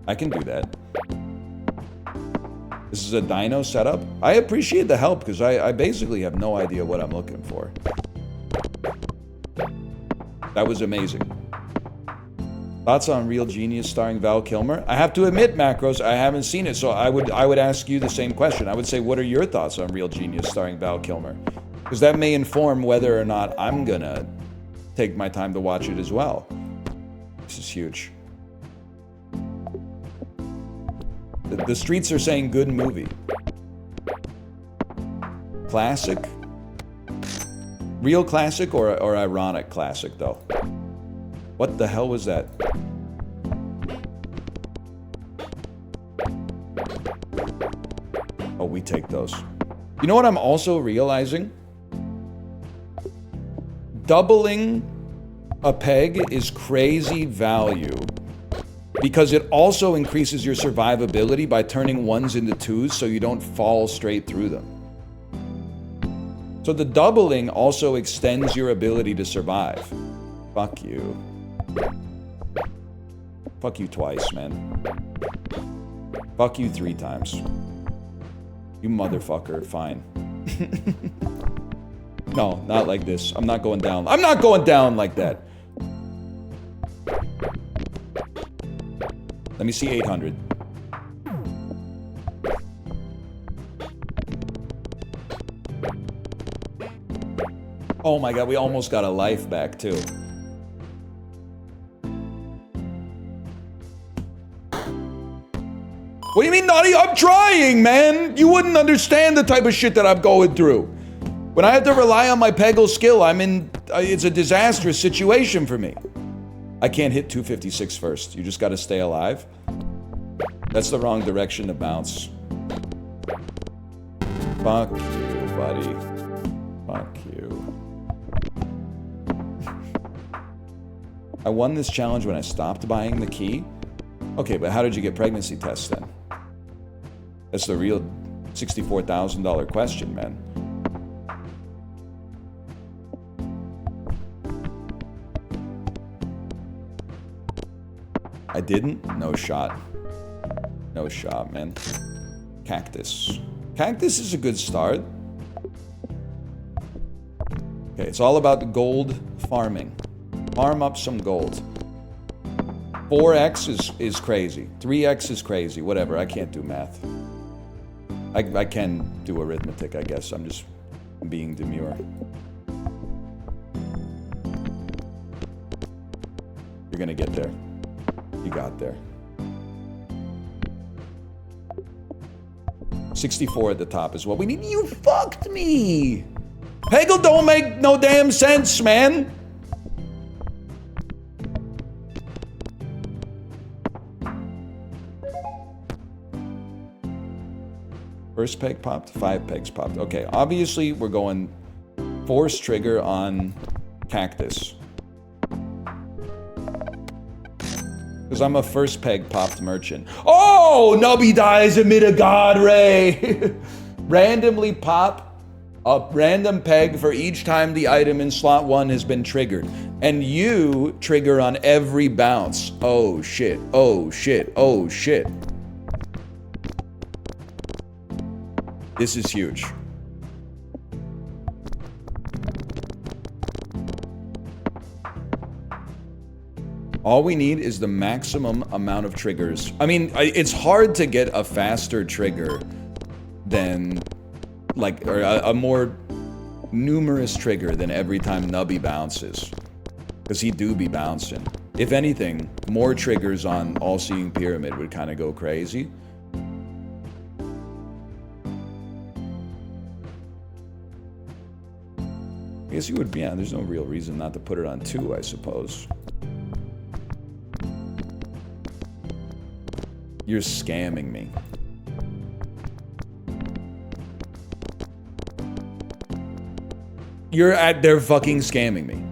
I can do that. This is a dino setup. I appreciate the help, because I basically have no idea what I'm looking for. That was amazing. Thoughts on Real Genius starring Val Kilmer? I have to admit, Macros, I haven't seen it, so I would ask you the same question. I would say, what are your thoughts on Real Genius starring Val Kilmer? Because that may inform whether or not I'm gonna take my time to watch it as well. This is huge. The streets are saying good movie. Classic? Real classic or ironic classic, though? What the hell was that? Oh, we take those. You know what I'm also realizing? Doubling a peg is crazy value because it also increases your survivability by turning 1s into 2s so you don't fall straight through them. So the doubling also extends your ability to survive. Fuck you. Fuck you twice, man. Fuck you 3 times. You motherfucker, fine. No, not like this. I'm not going down. I'm not going down like that. Let me see 800. Oh my god, we almost got a life back, too. What do you mean, Naughty? I'm trying, man! You wouldn't understand the type of shit that I'm going through. When I have to rely on my Peggle skill, it's a disastrous situation for me. I can't hit 256 first. You just gotta stay alive. That's the wrong direction to bounce. Fuck you, buddy. Fuck you. I won this challenge when I stopped buying the key. Okay, but how did you get pregnancy tests then? That's the real $64,000 question, man. I didn't? No shot. No shot, man. Cactus. Cactus is a good start. Okay, it's all about the gold farming. Farm up some gold. 4x is crazy. 3x is crazy. Whatever, I can't do math. I can do arithmetic, I guess. I'm just being demure. You're gonna get there. You got there. 64 at the top is what we need. You fucked me! Peggle don't make no damn sense, man! First peg popped, 5 pegs popped. Okay, obviously we're going force trigger on cactus. Because I'm a first peg popped merchant. Oh! Nubby dies amid a god ray! Randomly pop a random peg for each time the item in slot 1 has been triggered. And you trigger on every bounce. Oh shit, oh shit, oh shit. This is huge. All we need is the maximum amount of triggers. I mean, it's hard to get a faster trigger than, like, or a more numerous trigger than every time Nubby bounces. Because he do be bouncing. If anything, more triggers on All-Seeing Pyramid would kind of go crazy. I guess you would, yeah, there's no real reason not to put it on 2, I suppose. You're scamming me. They're fucking scamming me.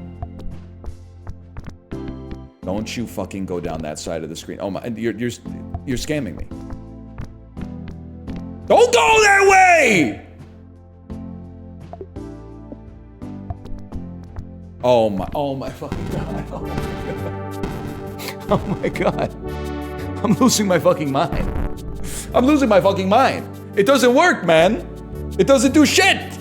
Don't you fucking go down that side of the screen. Oh my, you're scamming me. Don't go that way! Oh my fucking god. Oh my god. I'm losing my fucking mind. I'm losing my fucking mind. It doesn't work, man. It doesn't do shit.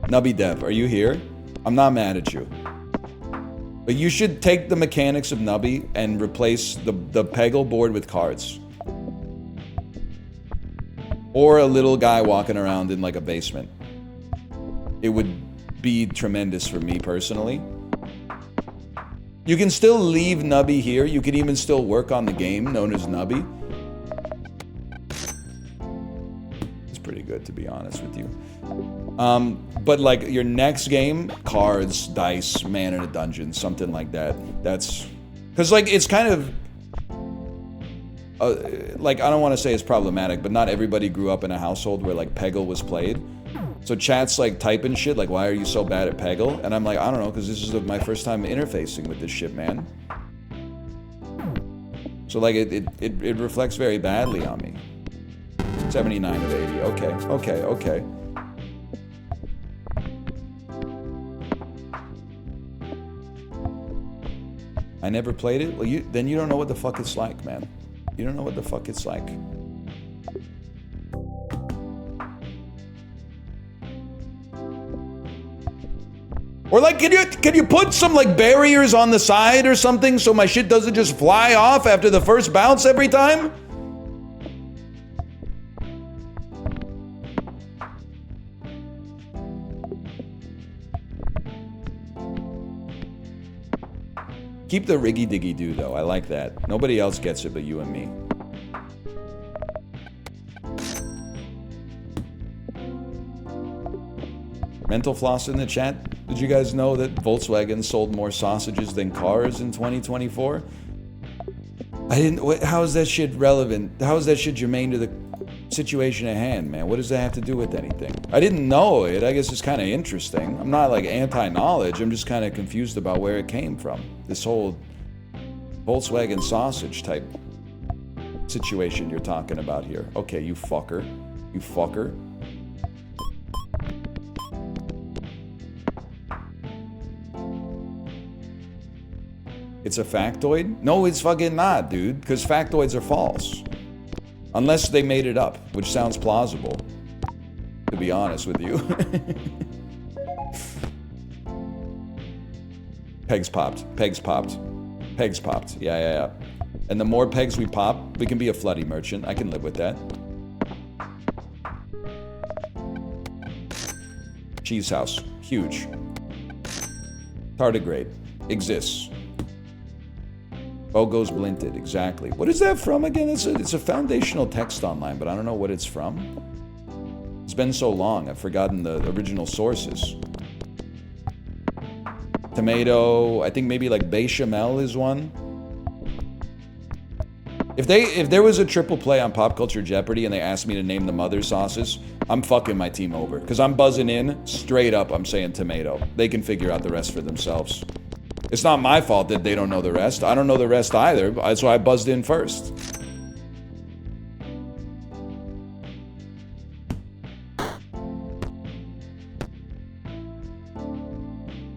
Nubby Dev, are you here? I'm not mad at you. But you should take the mechanics of Nubby and replace the Peggle board with cards. Or a little guy walking around in like a basement. It would be tremendous for me personally. You can still leave Nubby here. You can even still work on the game known as Nubby. It's pretty good, to be honest with you. But like your next game, cards, dice, man in a dungeon, something like that. That's because like it's kind of like I don't want to say it's problematic, but not everybody grew up in a household where like Peggle was played. So chat's like typing shit like, why are you so bad at Peggle? And I'm like, I don't know, because this is my first time interfacing with this shit, man. So like it reflects very badly on me. 79 of 80. Okay. I never played it? Well, then you don't know what the fuck it's like, man. You don't know what the fuck it's like. Or like, can you put some like barriers on the side or something so my shit doesn't just fly off after the first bounce every time? Keep the riggy diggy do though. I like that. Nobody else gets it but you and me. Mental floss in the chat. Did you guys know that Volkswagen sold more sausages than cars in 2024? I didn't. How is that shit relevant? How is that shit germane to the situation at hand, man? What does that have to do with anything? I didn't know it. I guess it's kind of interesting. I'm not like anti-knowledge. I'm just kind of confused about where it came from. This whole Volkswagen sausage type situation you're talking about here. Okay, you fucker. You fucker. It's a factoid? No, it's fucking not, dude. Because factoids are false. Unless they made it up, which sounds plausible. To be honest with you. Pegs popped. Pegs popped. Pegs popped. Yeah. And the more pegs we pop, we can be a floody merchant. I can live with that. Cheese house. Huge. Tardigrade. Exists. Bogo's Blinted, exactly. What is that from again? It's a foundational text online, but I don't know what it's from. It's been so long, I've forgotten the original sources. Tomato, I think maybe like bechamel is one. If there was a triple play on Pop Culture Jeopardy and they asked me to name the mother sauces, I'm fucking my team over. Because I'm buzzing in, straight up, I'm saying tomato. They can figure out the rest for themselves. It's not my fault that they don't know the rest. I don't know the rest either. That's why I buzzed in first.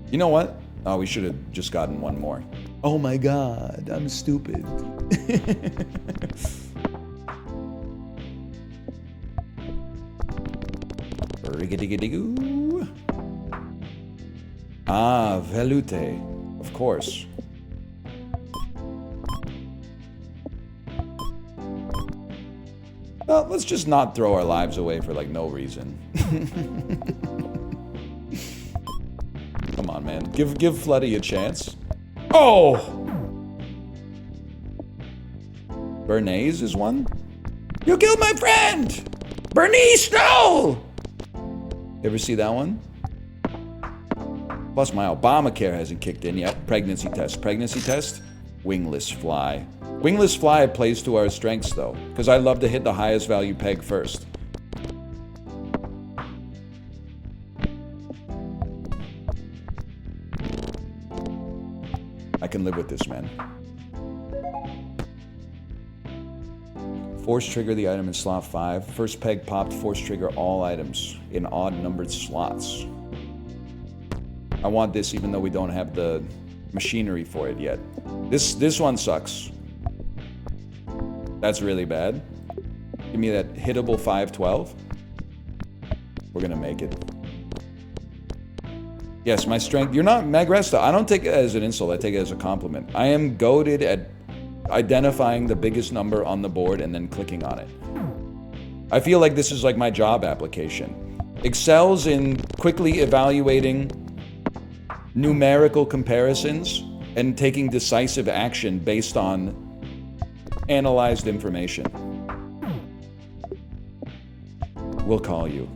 You know what? Oh, we should have just gotten one more. Oh my god, I'm stupid. Riggedy-giddy-goo. Ah, Velute. Of course. Well, let's just not throw our lives away for like no reason. Come on, man. Give Floody a chance. Oh! Bernays is one? You killed my friend! Bernice, no! You ever see that one? Plus, my Obamacare hasn't kicked in yet. Pregnancy test. Pregnancy test? Wingless fly. Wingless fly plays to our strengths, though, because I love to hit the highest value peg first. I can live with this, man. Force trigger the item in slot 5. First peg popped, force trigger all items in odd numbered slots. I want this even though we don't have the machinery for it yet. This one sucks. That's really bad. Give me that hittable 512. We're gonna make it. Yes, my strength. You're not Magresta. I don't take it as an insult. I take it as a compliment. I am goated at identifying the biggest number on the board and then clicking on it. I feel like this is like my job application. Excels in quickly evaluating numerical comparisons and taking decisive action based on analyzed information. We'll call you.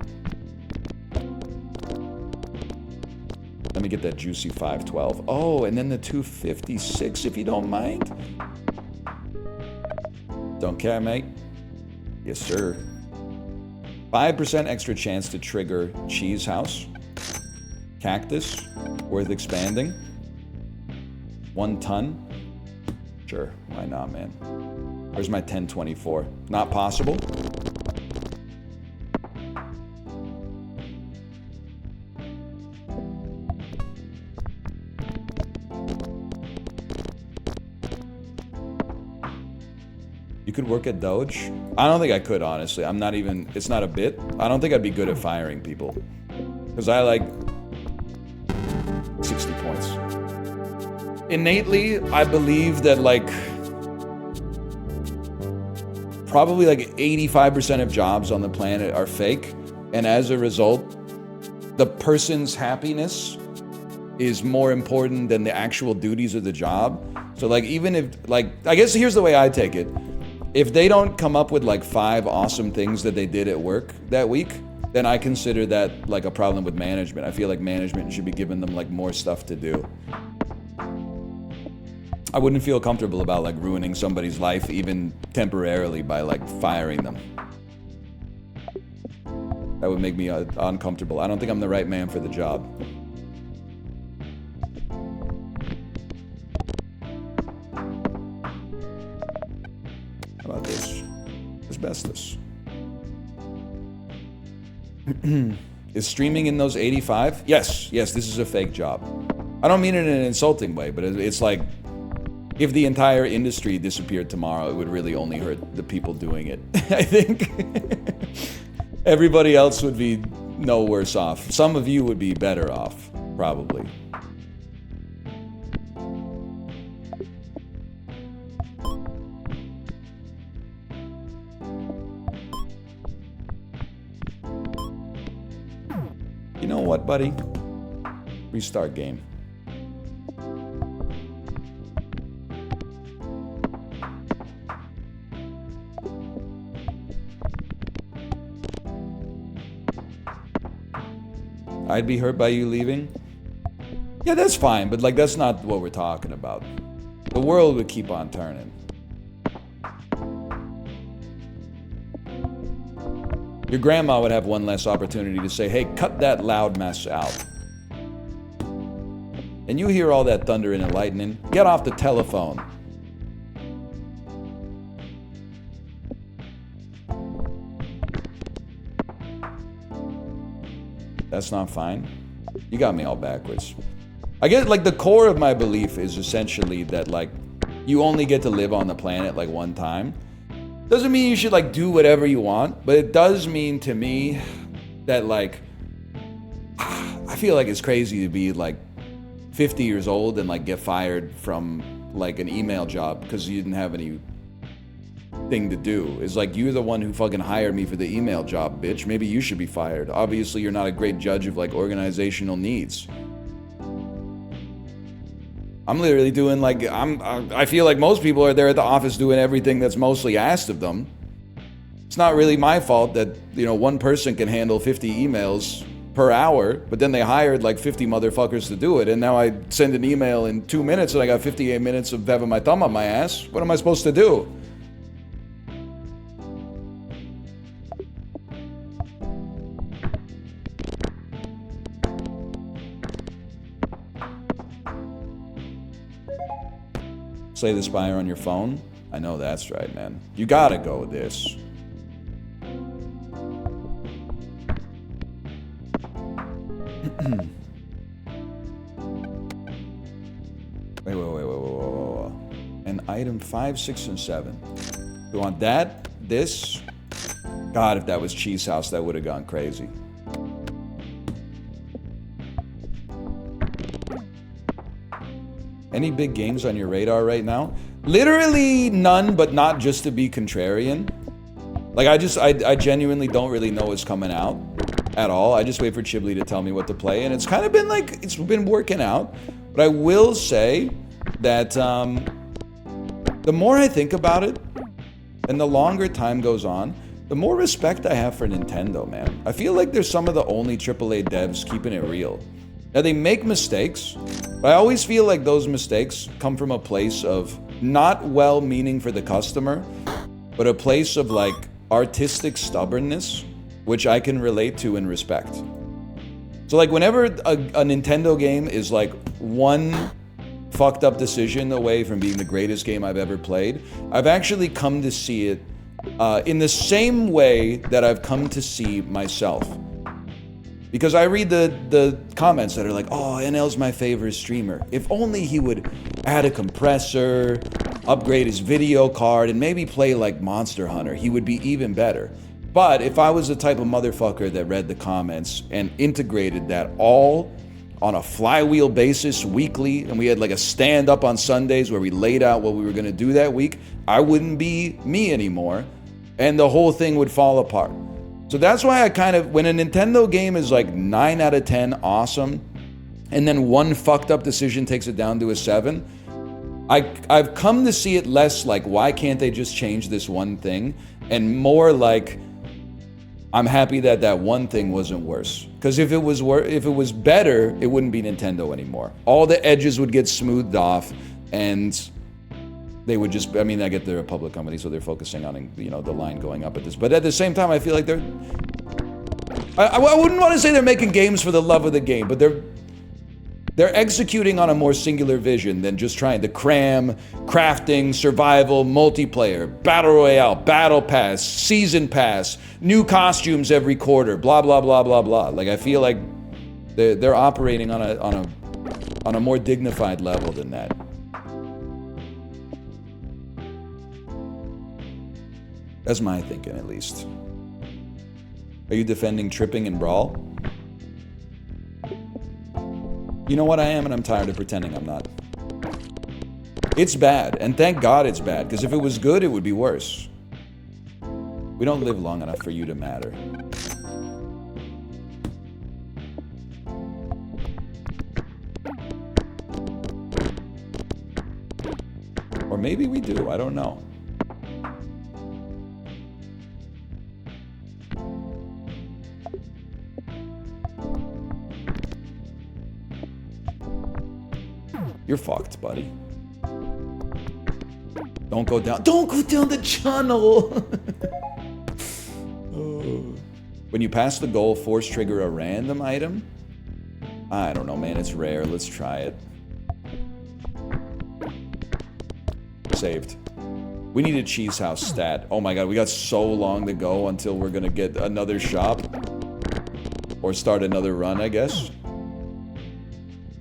Let me get that juicy 512. Oh, and then the 256 if you don't mind. Don't care, mate. Yes, sir. 5% extra chance to trigger Cheese House. Cactus. Worth expanding. 1 ton. Sure, why not, man? Where's my 1024? Not possible? You could work at Doge? I don't think I could, honestly. I'm not even, it's not a bit. I don't think I'd be good at firing people. Because I like 60 points. Innately, I believe that like probably like 85% of jobs on the planet are fake. And as a result, the person's happiness is more important than the actual duties of the job. So like even if like, I guess here's the way I take it. If they don't come up with like 5 awesome things that they did at work that week, then I consider that like a problem with management. I feel like management should be giving them like more stuff to do. I wouldn't feel comfortable about like ruining somebody's life even temporarily by like firing them. That would make me uncomfortable. I don't think I'm the right man for the job. How about this? Asbestos. Is streaming in those 85? Yes, this is a fake job. I don't mean it in an insulting way, but it's like if the entire industry disappeared tomorrow, it would really only hurt the people doing it. I think everybody else would be no worse off. Some of you would be better off, probably. You know what, buddy? Restart game. I'd be hurt by you leaving? Yeah, that's fine, but like that's not what we're talking about. The world would keep on turning. Your grandma would have one less opportunity to say, hey, cut that loud mess out. And you hear all that thunder and lightning, get off the telephone. That's not fine. You got me all backwards. I guess like the core of my belief is essentially that like you only get to live on the planet like one time. Doesn't mean you should like do whatever you want, but it does mean to me that like I feel like it's crazy to be like 50 years old and like get fired from like an email job because you didn't have any thing to do. It's like, you're the one who fucking hired me for the email job, bitch. Maybe you should be fired. Obviously you're not a great judge of like organizational needs. I'm literally doing like, I feel like most people are there at the office doing everything that's mostly asked of them. It's not really my fault that, you know, one person can handle 50 emails per hour, but then they hired like 50 motherfuckers to do it, and now I send an email in 2 minutes and I got 58 minutes of having my thumb on my ass. What am I supposed to do? Slay the Spire on your phone? I know that's right, man. You gotta go with this. Wait. And item 5, 6, and 7. We want that, this. God, if that was Cheese House, that would have gone crazy. Any big games on your radar right now? Literally none, but not just to be contrarian. Like, I genuinely don't really know what's coming out at all. I just wait for Chiblee to tell me what to play, and it's kind of been like, it's been working out. But I will say that the more I think about it, and the longer time goes on, the more respect I have for Nintendo, man. I feel like they're some of the only AAA devs keeping it real. Now, they make mistakes, but I always feel like those mistakes come from a place of not well-meaning for the customer, but a place of like artistic stubbornness, which I can relate to and respect. So like whenever a Nintendo game is like one fucked up decision away from being the greatest game I've ever played, I've actually come to see it in the same way that I've come to see myself. Because I read the comments that are like, oh, NL's my favorite streamer. If only he would add a compressor, upgrade his video card, and maybe play like Monster Hunter, he would be even better. But if I was the type of motherfucker that read the comments and integrated that all on a flywheel basis weekly, and we had like a stand-up on Sundays where we laid out what we were gonna do that week, I wouldn't be me anymore, and the whole thing would fall apart. So that's why I kind of, when a Nintendo game is like 9 out of 10 awesome, and then one fucked up decision takes it down to a 7, I've come to see it less like, why can't they just change this one thing? And more like, I'm happy that that one thing wasn't worse. Because if it was better, it wouldn't be Nintendo anymore. All the edges would get smoothed off, and they would just, I mean, I get they're a public company, so they're focusing on, you know, the line going up at this. But at the same time, I feel like I wouldn't want to say they're making games for the love of the game, but they're executing on a more singular vision than just trying to cram crafting, survival, multiplayer, battle royale, battle pass, season pass, new costumes every quarter, blah blah blah blah blah. Like, I feel like they're operating on a more dignified level than that. That's my thinking, at least. Are you defending tripping and brawl? You know what I am, and I'm tired of pretending I'm not. It's bad, and thank God it's bad, because if it was good, it would be worse. We don't live long enough for you to matter. Or maybe we do, I don't know. You're fucked, buddy. Don't go down the channel! When you pass the goal, force trigger a random item? I don't know, man, it's rare. Let's try it. Saved. We need a Cheese House stat. Oh my god, we got so long to go until we're gonna get another shop. Or start another run, I guess.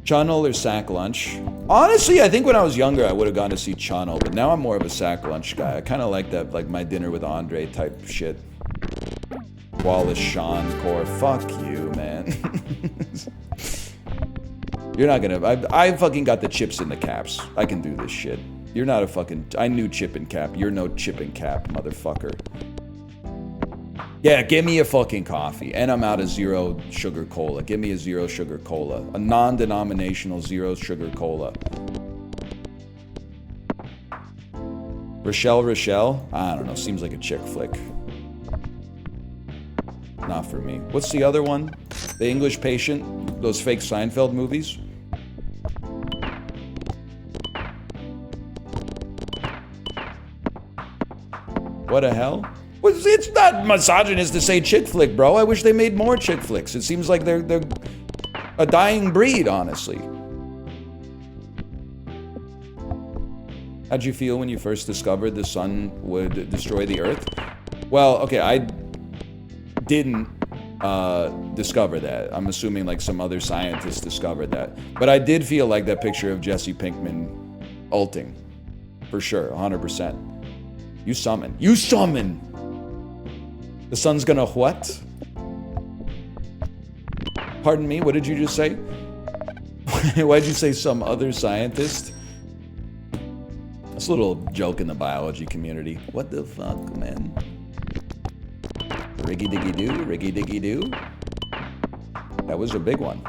Channel or sack lunch? Honestly, I think when I was younger, I would have gone to see Channel, but now I'm more of a sack lunch guy. I kind of like that, like my dinner with Andre type shit. Wallace Shawn core. Fuck you, man. You're not gonna. I fucking got the chips in the caps. I can do this shit. You're not a fucking. I knew chip and cap. You're no chip and cap, motherfucker. Yeah, give me a fucking coffee. And I'm out of zero sugar cola. Give me a zero sugar cola. A non-denominational zero sugar cola. Rochelle? I don't know. Seems like a chick flick. Not for me. What's the other one? The English Patient? Those fake Seinfeld movies? What the hell? It's not misogynist to say chick flick, bro. I wish they made more chick flicks. It seems like they're a dying breed, honestly. How'd you feel when you first discovered the sun would destroy the earth? Well, okay, I didn't discover that. I'm assuming like some other scientists discovered that. But I did feel like that picture of Jesse Pinkman ulting. For sure, 100%. You summon! The sun's gonna what? Pardon me, what did you just say? Why'd you say some other scientist? That's a little joke in the biology community. What the fuck, man? Riggy diggy doo. That was a big one.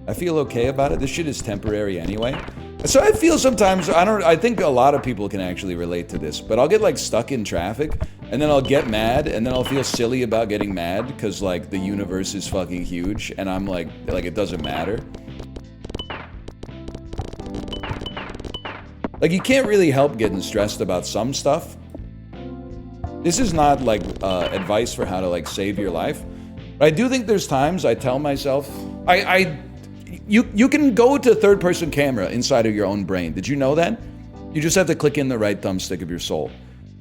I feel okay about it. This shit is temporary anyway. So I feel sometimes, I think a lot of people can actually relate to this, but I'll get like stuck in traffic and then I'll get mad and then I'll feel silly about getting mad because like the universe is fucking huge and I'm like it doesn't matter. Like you can't really help getting stressed about some stuff. This is not like advice for how to like save your life. But I do think there's times I tell myself, you can go to third person camera inside of your own brain. Did you know that? You just have to click in the right thumbstick of your soul.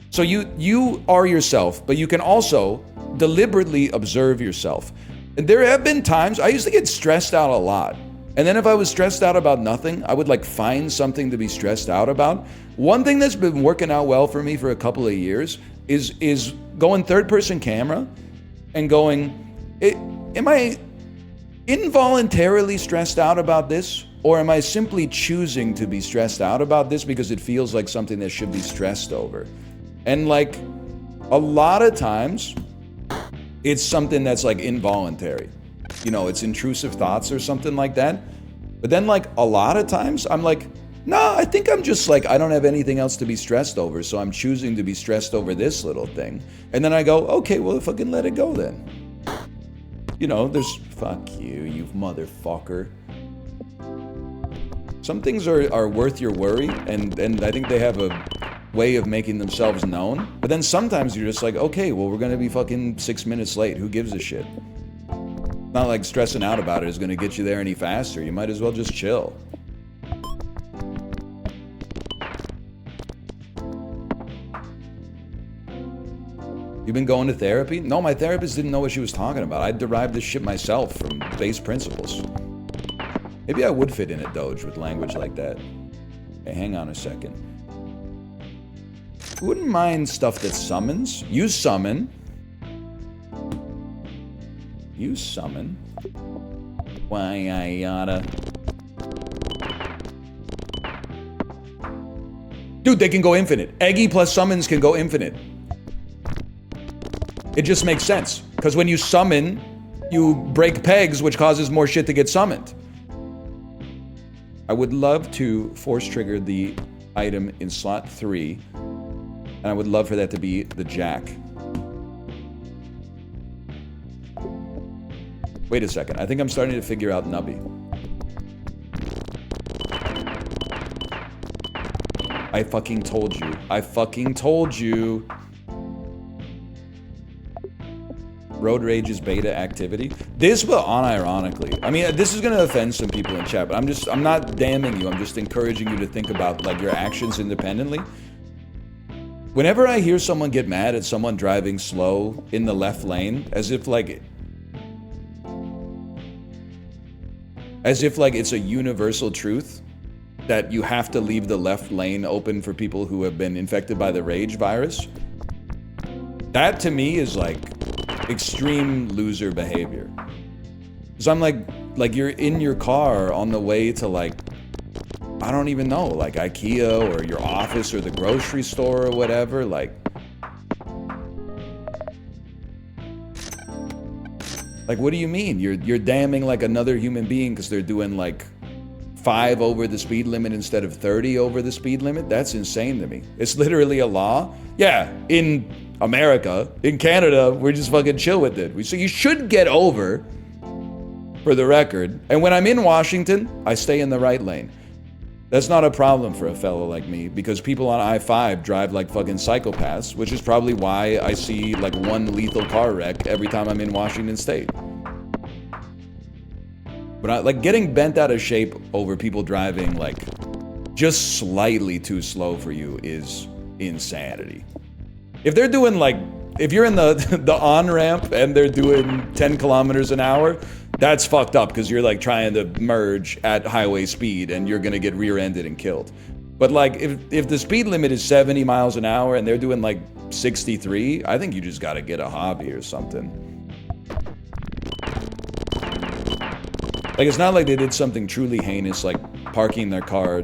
So you are yourself, but you can also deliberately observe yourself. And there have been times, I used to get stressed out a lot. And then if I was stressed out about nothing, I would like find something to be stressed out about. One thing that's been working out well for me for a couple of years is going third person camera and going, am I involuntarily stressed out about this? Or am I simply choosing to be stressed out about this because it feels like something that should be stressed over? And like a lot of times, it's something that's like involuntary. You know, it's intrusive thoughts or something like that. But then like a lot of times, I'm like, nah, I think I'm just like, I don't have anything else to be stressed over, so I'm choosing to be stressed over this little thing. And then I go, okay, well, if I can let it go then. You know, there's, fuck you motherfucker. Some things are worth your worry, and I think they have a way of making themselves known. But then sometimes you're just like, okay, well, we're gonna be fucking 6 minutes late. Who gives a shit? Not like stressing out about it is gonna get you there any faster. You might as well just chill. You've been going to therapy? No, my therapist didn't know what she was talking about. I derived this shit myself from base principles. Maybe I would fit in at Doge with language like that. Hey, hang on a second. Wouldn't mind stuff that summons. You summon. You summon. Why I oughta. Dude, they can go infinite. Eggy plus summons can go infinite. It just makes sense. Because when you summon, you break pegs, which causes more shit to get summoned. I would love to force trigger the item in slot 3. And I would love for that to be the jack. Wait a second. I think I'm starting to figure out Nubby. I fucking told you. I fucking told you. Road rage is beta activity. This will unironically. I mean, this is gonna offend some people in chat, but I'm not damning you. I'm just encouraging you to think about like your actions independently. Whenever I hear someone get mad at someone driving slow in the left lane, as if As if like it's a universal truth that you have to leave the left lane open for people who have been infected by the rage virus. That to me is like extreme loser behavior. Cause I'm like you're in your car on the way to like, I don't even know, like IKEA or your office or the grocery store or whatever, like what do you mean? You're damning like another human being because they're doing like 5 over the speed limit instead of 30 over the speed limit? That's insane to me. It's literally a law. Yeah, in America, in Canada, we're just fucking chill with it. So you should get over, for the record. And when I'm in Washington, I stay in the right lane. That's not a problem for a fellow like me because people on I-5 drive like fucking psychopaths, which is probably why I see like one lethal car wreck every time I'm in Washington State. But like getting bent out of shape over people driving like just slightly too slow for you is insanity. If they're doing like, if you're in the on-ramp and they're doing 10 kilometers an hour, that's fucked up because you're like trying to merge at highway speed and you're gonna get rear-ended and killed. But like if the speed limit is 70 miles an hour and they're doing like 63, I think you just gotta get a hobby or something. Like it's not like they did something truly heinous like parking their car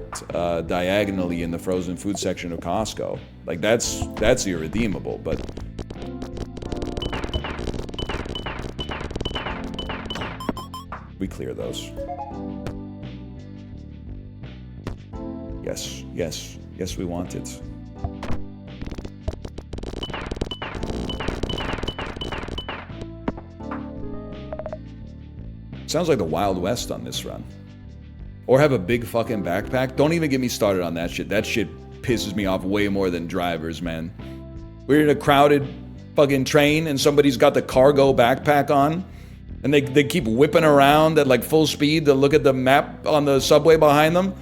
diagonally in the frozen food section of Costco. Like that's irredeemable, but we clear those. Yes, we want it. Sounds like the Wild West on this run. Or have a big fucking backpack. Don't even get me started on that shit. That shit pisses me off way more than drivers, man. We're in a crowded fucking train and somebody's got the cargo backpack on. And they keep whipping around at like full speed to look at the map on the subway behind them.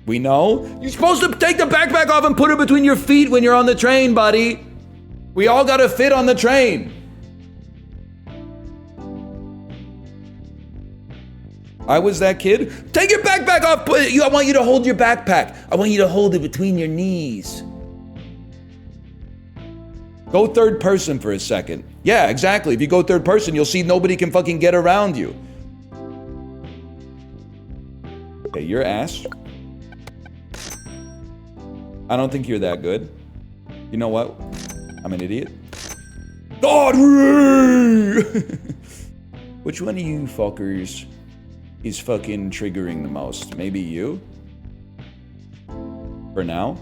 We know. You're supposed to take the backpack off and put it between your feet when you're on the train, buddy. We all gotta fit on the train. I was that kid. Take your backpack off. I want you to hold your backpack. I want you to hold it between your knees. Go third person for a second. Yeah, exactly. If you go third person, you'll see nobody can fucking get around you. Okay, your ass. I don't think you're that good. You know what? I'm an idiot. God! Which one of you fuckers is fucking triggering the most? Maybe you? For now?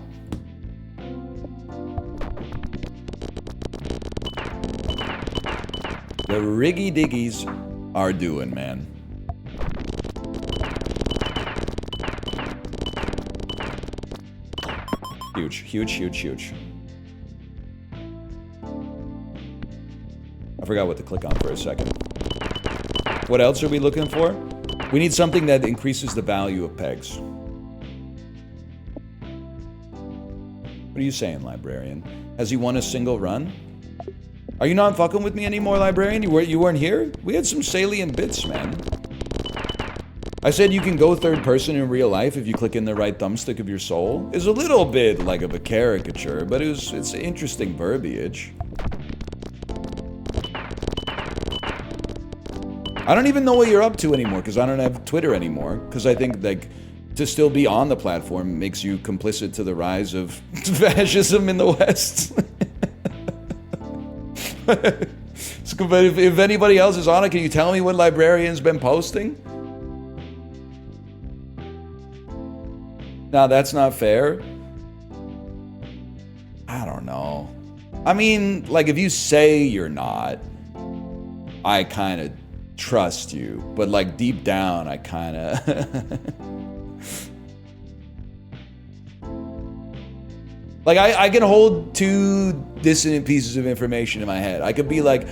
The Riggy Diggies are doing, man. Huge, huge, huge, huge. I forgot what to click on for a second. What else are we looking for? We need something that increases the value of pegs. What are you saying, librarian? Has he won a single run? Are you not fucking with me anymore, librarian? You weren't here? We had some salient bits, man. I said you can go third person in real life if you click in the right thumbstick of your soul. It's a little bit like of a caricature, but it's interesting verbiage. I don't even know what you're up to anymore because I don't have Twitter anymore. Because I think like to still be on the platform makes you complicit to the rise of fascism in the West. If anybody else is on it, can you tell me what librarian's been posting? No, that's not fair. I don't know. I mean, like if you say you're not, I kind of trust you. But like deep down, I kind of... Like, I can hold two dissonant pieces of information in my head. I could be like,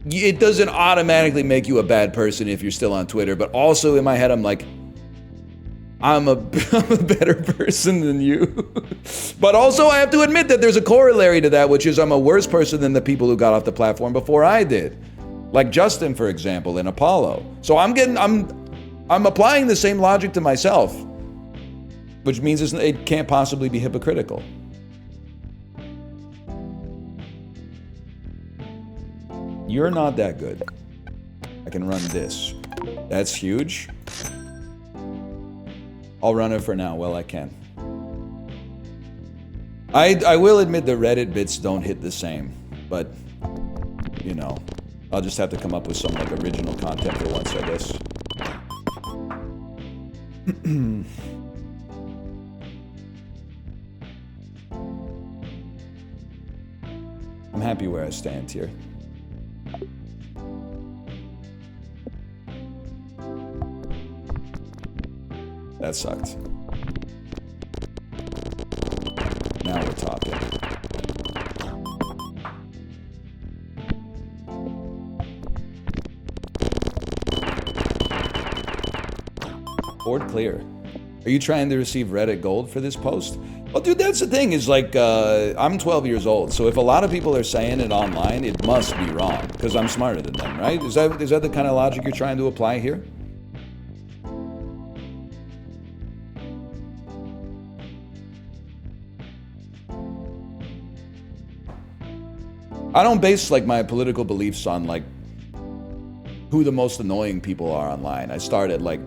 it doesn't automatically make you a bad person if you're still on Twitter, but also in my head, I'm like, I'm a better person than you. But also, I have to admit that there's a corollary to that, which is I'm a worse person than the people who got off the platform before I did. Like Justin, for example, in Apollo. So I'm applying the same logic to myself, which means it can't possibly be hypocritical. You're not that good. I can run this. That's huge. I'll run it for now while I can. I will admit the Reddit bits don't hit the same, but, you know, I'll just have to come up with some, like, original content for once, I guess. I'm happy where I stand here. That sucked. Now we're talking. Board clear. Are you trying to receive Reddit gold for this post? Well, dude, that's the thing is like, I'm 12 years old, so if a lot of people are saying it online, it must be wrong, because I'm smarter than them, right? Is that the kind of logic you're trying to apply here? I don't base like my political beliefs on like who the most annoying people are online. I start at like,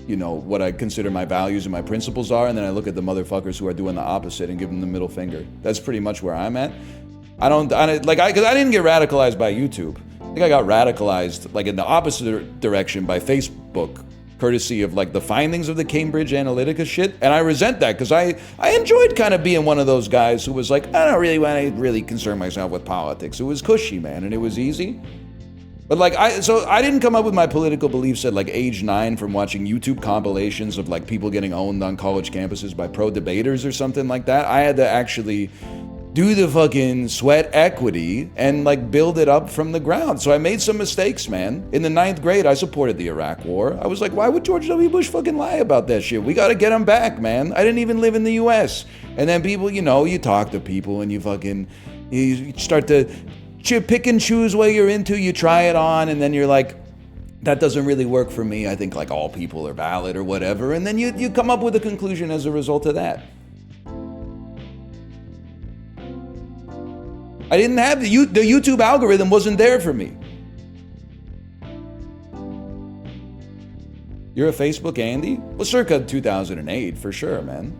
you know, what I consider my values and my principles are, and then I look at the motherfuckers who are doing the opposite and give them the middle finger. That's pretty much where I'm at. Because I didn't get radicalized by YouTube. I think I got radicalized like in the opposite direction by Facebook, courtesy of like the findings of the Cambridge Analytica shit. And I resent that because I enjoyed kind of being one of those guys who was like, I don't really want to really concern myself with politics. It was cushy, man, and it was easy. But like, I didn't come up with my political beliefs at like age 9 from watching YouTube compilations of like people getting owned on college campuses by pro debaters or something like that. I had to actually do the fucking sweat equity and like build it up from the ground. So I made some mistakes, man. In the 9th grade, I supported the Iraq War. I was like, why would George W. Bush fucking lie about that shit? We gotta get him back, man. I didn't even live in the US. And then people, you know, you talk to people and you start to pick and choose what you're into, you try it on, and then you're like, that doesn't really work for me. I think like all people are valid or whatever. And then you come up with a conclusion as a result of that. I didn't have the YouTube algorithm wasn't there for me. You're a Facebook Andy? Well, circa 2008 for sure, man.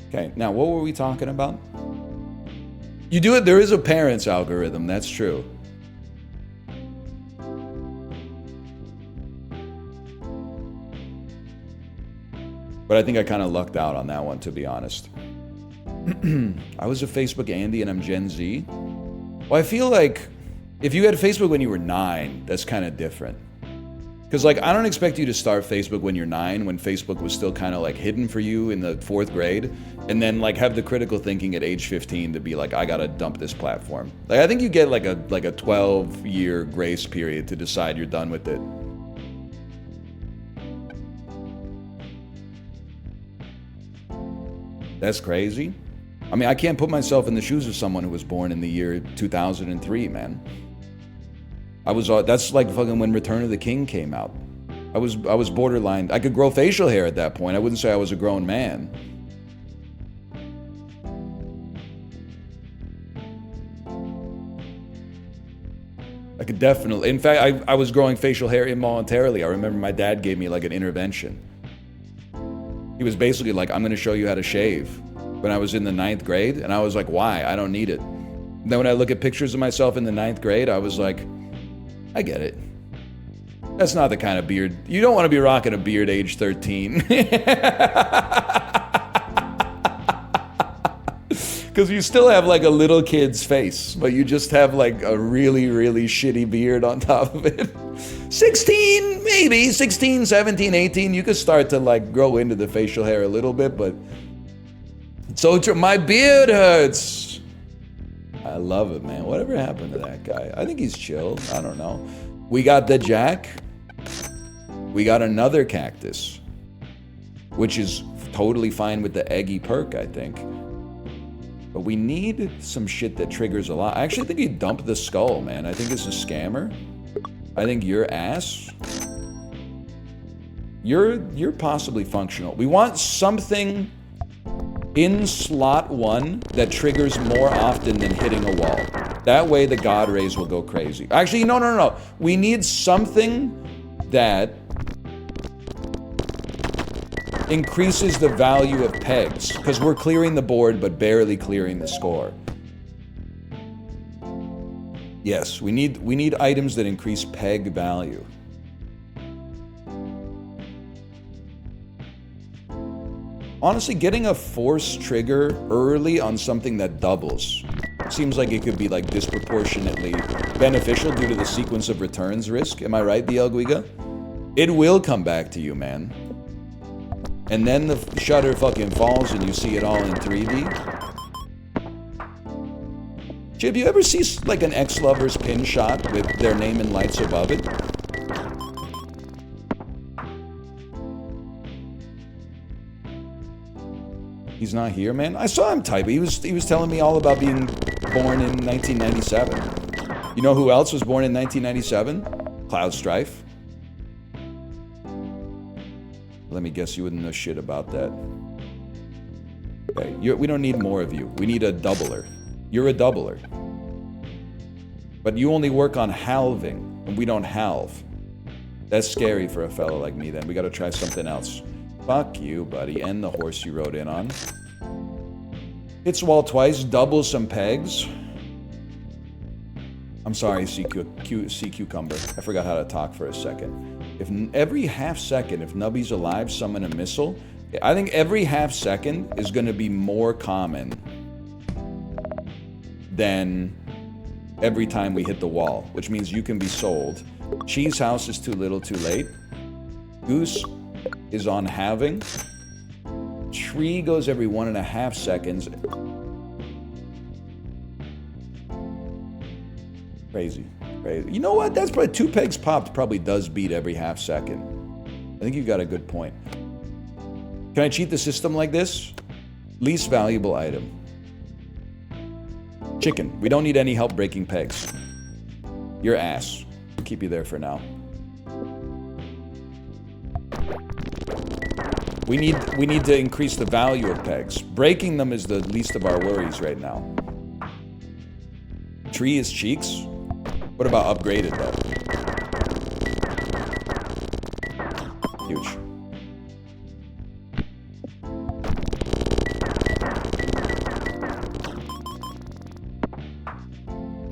Okay, now what were we talking about? You do it, there is a parents algorithm, that's true. But I think I kind of lucked out on that one, to be honest. I was a Facebook Andy and I'm Gen Z. Well, I feel like if you had Facebook when you were 9, that's kind of different. Because like, I don't expect you to start Facebook when you're 9, when Facebook was still kind of like hidden for you in the 4th grade, and then like have the critical thinking at age 15 to be like, I gotta dump this platform. Like, I think you get like a 12-year grace period to decide you're done with it. That's crazy. I mean, I can't put myself in the shoes of someone who was born in the year 2003, man. That's like fucking when Return of the King came out. I was borderline. I could grow facial hair at that point. I wouldn't say I was a grown man. I could definitely, in fact, I was growing facial hair involuntarily. I remember my dad gave me like an intervention. He was basically like, I'm gonna show you how to shave, when I was in the 9th grade. And I was like, why? I don't need it. And then when I look at pictures of myself in the 9th grade, I was like, I get it. That's not the kind of beard. You don't want to be rocking a beard age 13. Because you still have like a little kid's face, but you just have like a really, really shitty beard on top of it. 16, maybe, 16, 17, 18, you could start to like grow into the facial hair a little bit, but so my beard hurts. I love it, man. Whatever happened to that guy? I think he's chill. I don't know. We got the Jack. We got another cactus, which is totally fine with the eggy perk, I think. But we need some shit that triggers a lot. I actually think he dumped the skull, man. I think it's a scammer. I think you're ass. You're possibly functional. We want something in slot 1 that triggers more often than hitting a wall. That way the God Rays will go crazy. Actually, no. We need something that increases the value of pegs, because we're clearing the board but barely clearing the score. Yes, we need items that increase peg value. Honestly, getting a force trigger early on something that doubles seems like it could be like disproportionately beneficial due to the sequence of returns risk. Am I right, BL Guiga? It will come back to you, man. And then the shutter fucking falls and you see it all in 3D. Jib, you ever see like an ex-lover's pin shot with their name in lights above it? He's not here, man. I saw him type. He was telling me all about being born in 1997. You know who else was born in 1997? Cloud Strife. Let me guess, you wouldn't know shit about that. Okay, we don't need more of you. We need a doubler. You're a doubler. But you only work on halving, and we don't halve. That's scary for a fellow like me, then. We gotta try something else. Fuck you, buddy. And the horse you rode in on. Hits wall twice, double some pegs. I'm sorry, sea cucumber. I forgot how to talk for a second. If every half second, if Nubby's alive, summon a missile. I think every half second is going to be more common than every time we hit the wall, which means you can be sold. Cheese House is too little, too late. Goose is on halving. Tree goes every 1.5 seconds. Crazy. You know what? That's probably 2 pegs popped probably does beat every half second. I think you've got a good point. Can I cheat the system like this? Least valuable item. Chicken. We don't need any help breaking pegs. Your ass. I'll keep you there for now. We need to increase the value of pegs. Breaking them is the least of our worries right now. Tree is cheeks. What about upgraded though? Huge.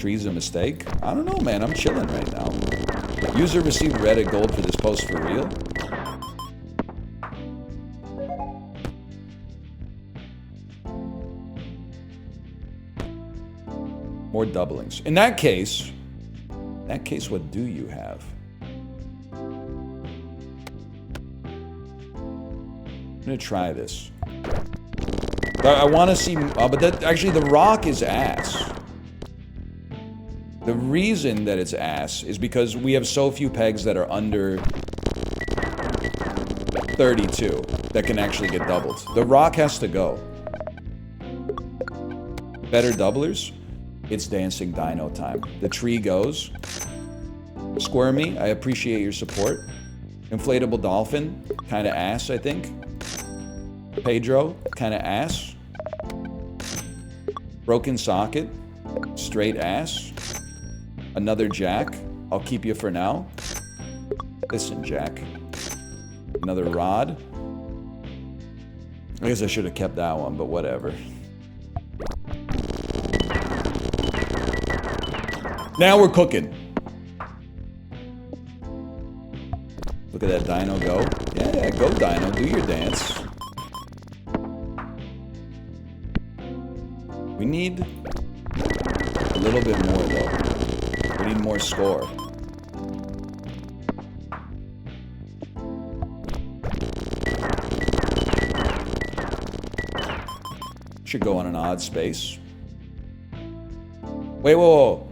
Tree's a mistake? I don't know, man. I'm chilling right now. User received Reddit gold for this post for real? More doublings. In that case, what do you have? I'm gonna try this. I want to see, but that actually the rock is ass. The reason that it's ass is because we have so few pegs that are under 32 that can actually get doubled. The rock has to go. Better doublers? It's dancing dino time. The tree goes. Squirmy, I appreciate your support. Inflatable dolphin, kind of ass, I think. Pedro, kind of ass. Broken socket, straight ass. Another Jack, I'll keep you for now. Listen, Jack. Another rod. I guess I should have kept that one, but whatever. Now we're cooking. Look at that dino go. Yeah, go dino, do your dance. We need a little bit more though. We need more score. Should go on an odd space. Wait, whoa.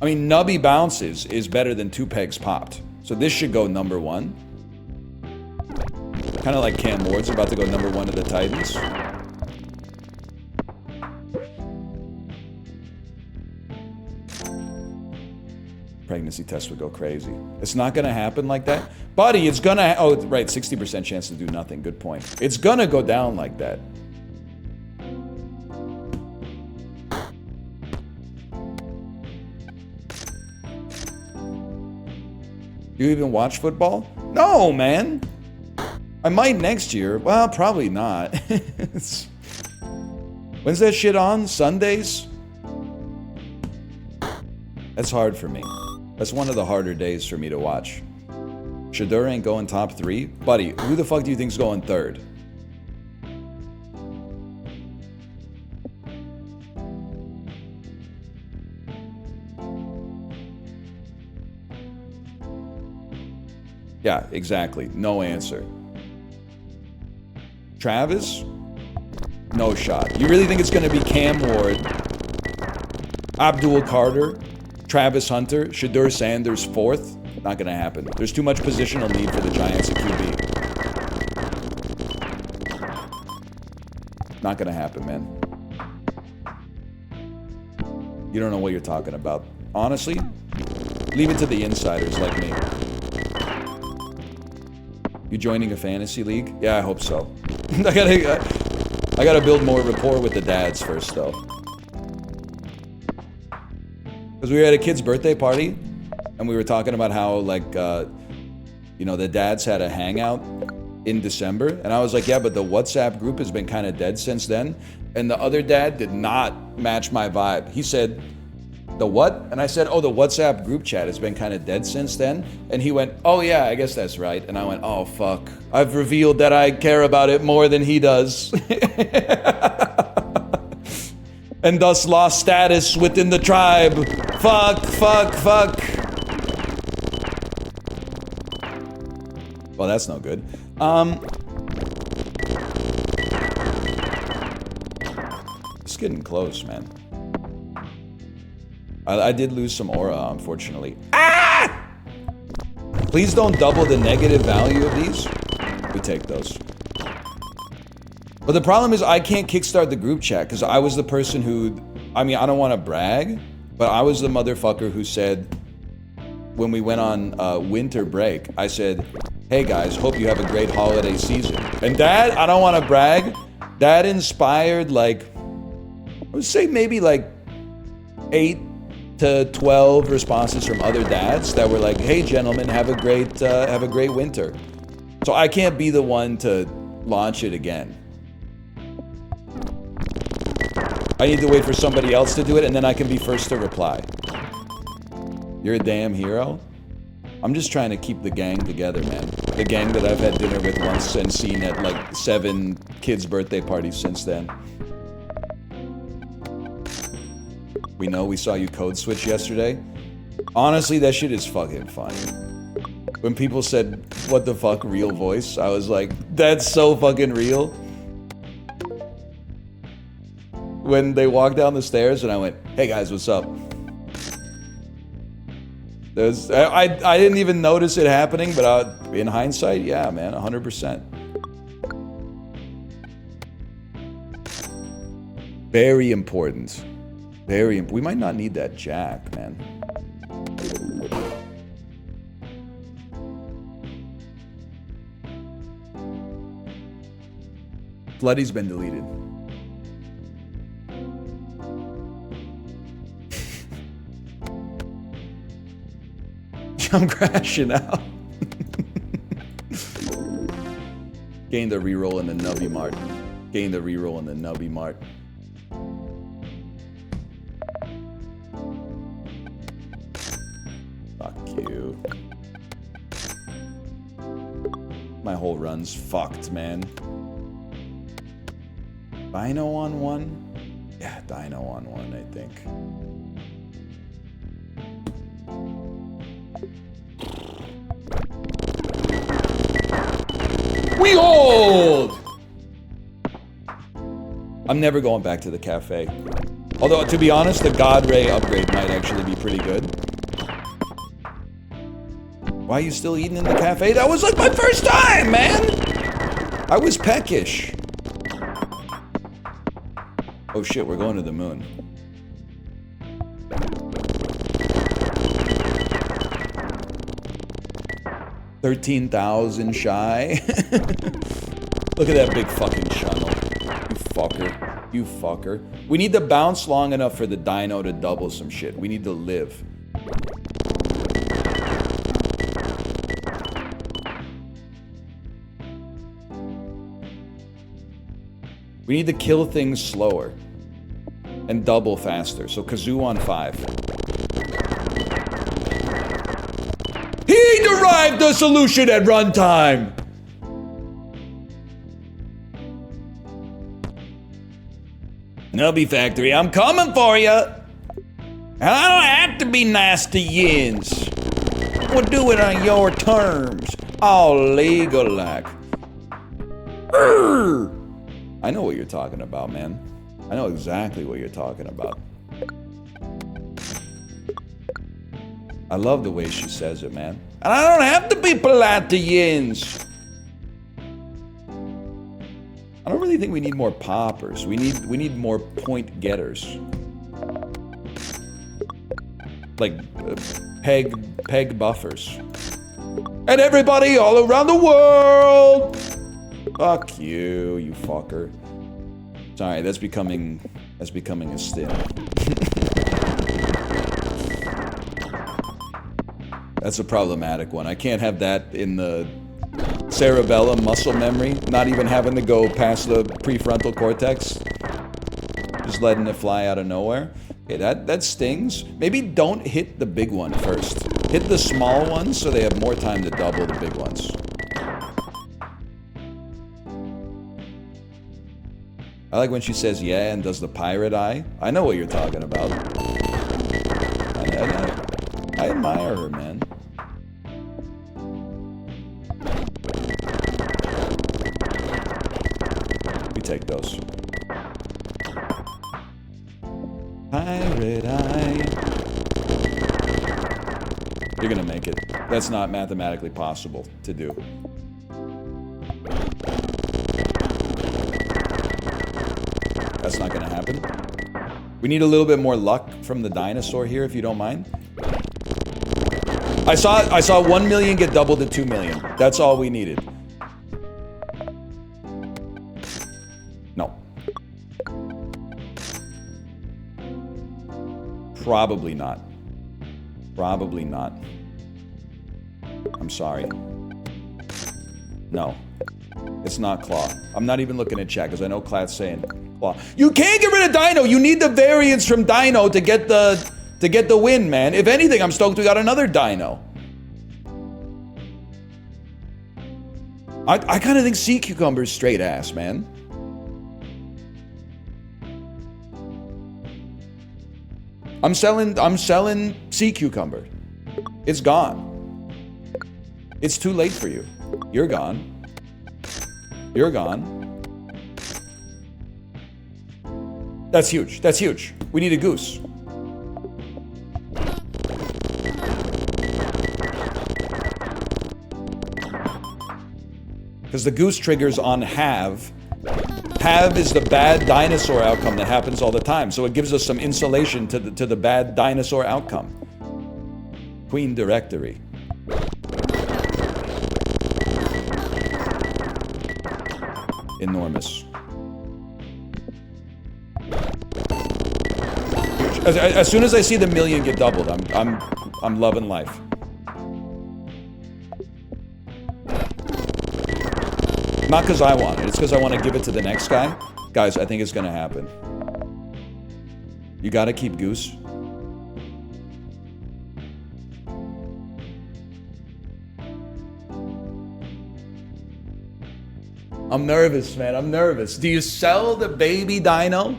I mean, Nubby bounces is better than 2 pegs popped. So this should go number 1. Kind of like Cam Ward's about to go number 1 to the Titans. pregnancy test would go crazy. It's not gonna happen like that. Buddy, it's gonna, oh, right, 60% chance to do nothing. Good point. It's gonna go down like that. You even watch football? No, man. I might next year. Well, probably not. When's that shit on? Sundays? That's hard for me. That's one of the harder days for me to watch. Shadura ain't going top 3? Buddy, who the fuck do you think's going 3rd? Yeah, exactly. No answer. Travis? No shot. You really think it's going to be Cam Ward, Abdul Carter, Travis Hunter, Shadur Sanders 4th? Not going to happen. There's too much positional need for the Giants at QB. Not going to happen, man. You don't know what you're talking about. Honestly, leave it to the insiders like me. You joining a fantasy league? Yeah, I hope so. I gotta build more rapport with the dads first, though. Because we were at a kid's birthday party, and we were talking about how, like, you know, the dads had a hangout in December, and I was like, yeah, but the WhatsApp group has been kind of dead since then. And the other dad did not match my vibe. He said, the what? And I said, oh, the WhatsApp group chat has been kind of dead since then. And he went, oh yeah, I guess that's right. And I went, oh fuck, I've revealed that I care about it more than he does. And thus lost status within the tribe. Fuck, fuck, fuck. Well, that's no good. It's getting close, man. I did lose some aura, unfortunately. Ah! Please don't double the negative value of these. We take those. But the problem is I can't kickstart the group chat because I was the person who, I mean, I don't want to brag, but I was the motherfucker who said, when we went on winter break, I said, hey guys, hope you have a great holiday season. And that, I don't want to brag, that inspired like, I would say maybe like 8 to 12 responses from other dads that were like, hey gentlemen, have a great winter. So I can't be the one to launch it again. I need to wait for somebody else to do it and then I can be first to reply. You're a damn hero. I'm just trying to keep the gang together, man. The gang that I've had dinner with once and seen at like 7 kids' birthday parties since then. We know we saw you code switch yesterday. Honestly, that shit is fucking funny. When people said, what the fuck, real voice? I was like, that's so fucking real. When they walked down the stairs and I went, hey guys, what's up? I didn't even notice it happening, but in hindsight, yeah, man, 100%. Very important. We might not need that jack, man. Blooddy's been deleted. I'm crashing out. Gain the reroll in the Nubby Mart. Gain the reroll in the Nubby Mart. Fuck you. My whole run's fucked, man. Dino on 1? Yeah, Dino on 1, I think. We hold! I'm never going back to the cafe. Although, to be honest, the God Ray upgrade might actually be pretty good. Why are you still eating in the cafe? That was like my first time, man! I was peckish. Oh shit, we're going to the moon. 13,000 shy. Look at that big fucking channel. You fucker. You fucker. We need to bounce long enough for the dino to double some shit. We need to live. We need to kill things slower. And double faster. So Kazoo on 5. He derived the solution at runtime! Nubby Factory, I'm coming for you! And I don't have to be nice to yins. We'll do it on your terms. All legal like. I know what you're talking about, man. I know exactly what you're talking about. I love the way she says it, man. And I don't have to be polite to yins. I don't really think we need more poppers. We need more point getters. Like peg buffers. And everybody all around the world. Fuck you, you fucker. Sorry, that's becoming a stim. That's a problematic one. I can't have that in the cerebellum muscle memory, not even having to go past the prefrontal cortex. Just letting it fly out of nowhere. Okay, that stings. Maybe don't hit the big one first. Hit the small ones so they have more time to double the big ones. I like when she says yeah and does the pirate eye. I know what you're talking about. I admire her, man. We take those. Pirate eye. You're gonna make it. That's not mathematically possible to do. That's not gonna happen. We need a little bit more luck from the dinosaur here, if you don't mind. I saw 1 million get doubled to 2 million. That's all we needed. No. Probably not. Probably not. I'm sorry. No. It's not Claw. I'm not even looking at chat because I know Clat's saying Claw. You can't get rid of Dino! You need the variance from Dino to get the win, man. If anything, I'm stoked we got another Dino. I kind of think Sea Cucumber's straight ass, man. I'm selling Sea Cucumber. It's gone. It's too late for you. You're gone. You're gone. That's huge. That's huge. We need a goose. Because the goose triggers on have. Have is the bad dinosaur outcome that happens all the time. So it gives us some insulation to the bad dinosaur outcome. Queen Directory. Enormous. As soon as I see the million get doubled, I'm loving life. Not because I want it. It's because I want to give it to the next guy. Guys, I think it's going to happen. You got to keep Goose. I'm nervous, man. I'm nervous. Do you sell the baby dino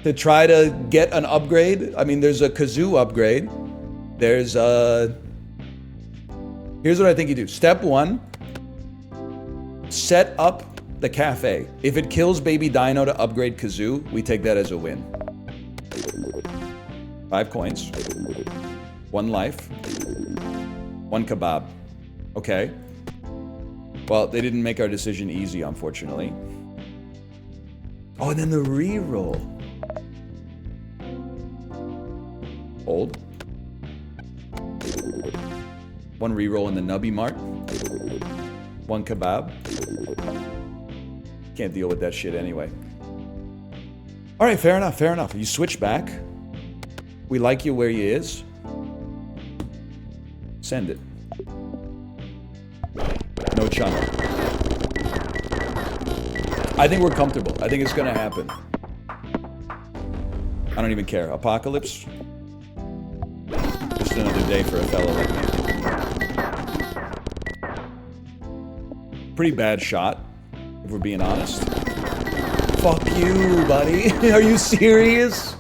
to try to get an upgrade? I mean, there's a Kazoo upgrade. There's a... Here's what I think you do. Step 1. Set up the cafe. If it kills baby dino to upgrade Kazoo, we take that as a win. 5 coins. 1 life. 1 kebab. Okay. Well, they didn't make our decision easy, unfortunately. Oh, and then the reroll. Hold. One reroll in the Nubby Mart. One kebab. Can't deal with that shit anyway. All right, fair enough, fair enough. You switch back. We like you where you is. Send it. No channel. I think we're comfortable. I think it's gonna happen. I don't even care. Apocalypse? Just another day for a fellow like me. Pretty bad shot, if we're being honest. Fuck you, buddy. Are you serious?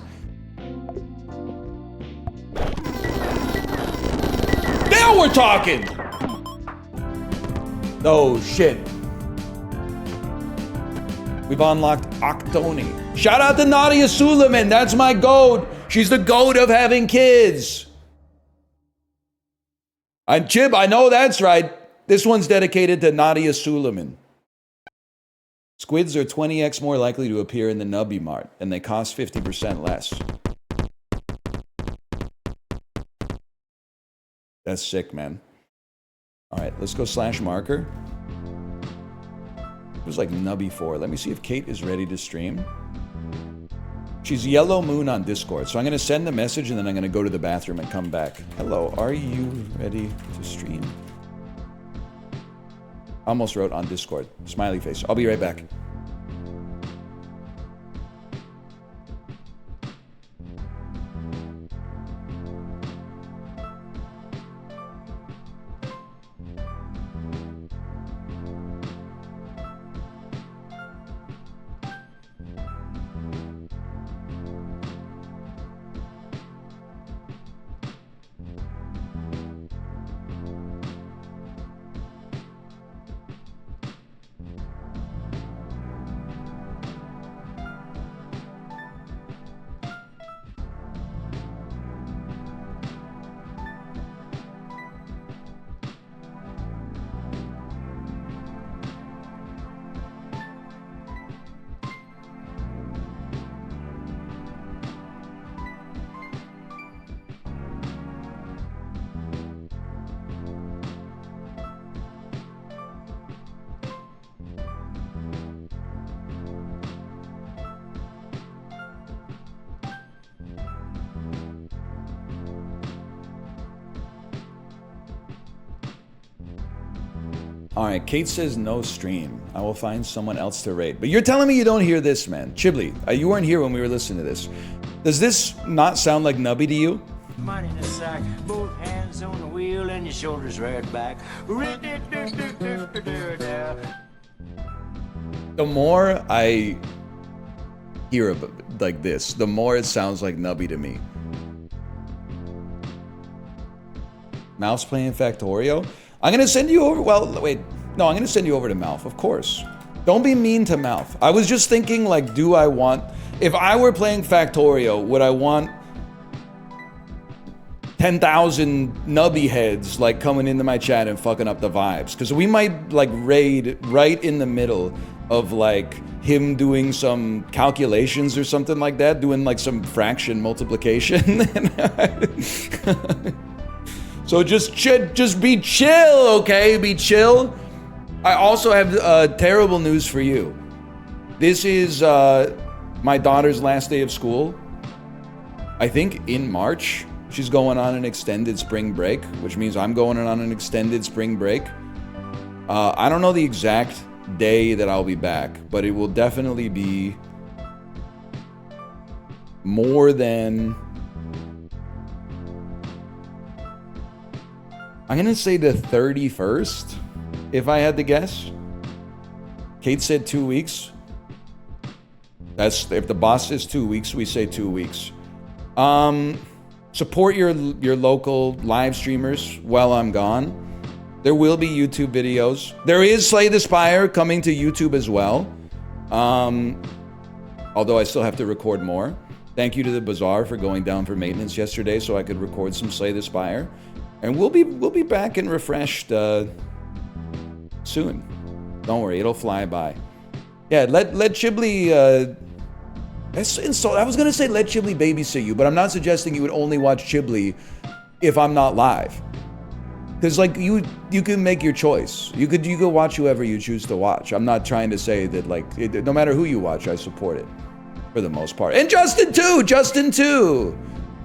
Now we're talking! Oh, shit. We've unlocked Octoni. Shout out to Nadia Suleiman. That's my goat. She's the goat of having kids. And Chib, I know that's right. This one's dedicated to Nadia Suleiman. Squids are 20x more likely to appear in the Nubby Mart, and they cost 50% less. That's sick, man. All right, let's go /marker. It was like Nubby 4. Let me see if Kate is ready to stream. She's Yellow Moon on Discord, so I'm going to send the message and then I'm going to go to the bathroom and come back. Hello, are you ready to stream? Almost wrote on Discord. Smiley face. I'll be right back. All right, Kate says no stream. I will find someone else to raid. But you're telling me you don't hear this, man. Chibli, you weren't here when we were listening to this. Does this not sound like Nubby to you? Money in the sack, both hands on the wheel and your shoulders right back. The more I hear about like this, the more it sounds like Nubby to me. Mouse playing Factorio? I'm gonna send you over, well, wait. No, I'm gonna send you over to Malf, of course. Don't be mean to Malf. I was just thinking, like, do I want, if I were playing Factorio, would I want 10,000 Nubby heads, like, coming into my chat and fucking up the vibes? Because we might, like, raid right in the middle of, like, him doing some calculations or something like that, doing, like, some fraction multiplication. So just be chill, okay? Be chill. I also have terrible news for you. This is my daughter's last day of school. I think in March, she's going on an extended spring break, which means I'm going on an extended spring break. I don't know the exact day that I'll be back, but it will definitely be more than... I'm gonna say the 31st, if I had to guess. Kate said 2 weeks. That's, if the boss says 2 weeks, we say 2 weeks. Support your local live streamers while I'm gone. There will be YouTube videos. There is Slay the Spire coming to YouTube as well. Although I still have to record more. Thank you to the Bazaar for going down for maintenance yesterday so I could record some Slay the Spire. And we'll be back and refreshed soon. Don't worry, it'll fly by. Yeah, let Chibli. I was gonna say let Chibli babysit you, but I'm not suggesting you would only watch Chibli if I'm not live. Because like you can make your choice. You could watch whoever you choose to watch. I'm not trying to say that like no matter who you watch, I support it for the most part. And Justin too.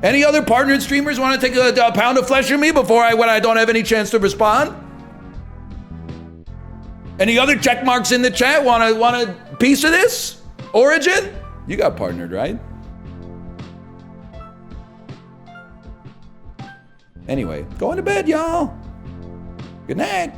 Any other partnered streamers want to take a pound of flesh from me when I don't have any chance to respond? Any other check marks in the chat? Want a piece of this? Origin? You got partnered, right? Anyway, going to bed, y'all. Good night.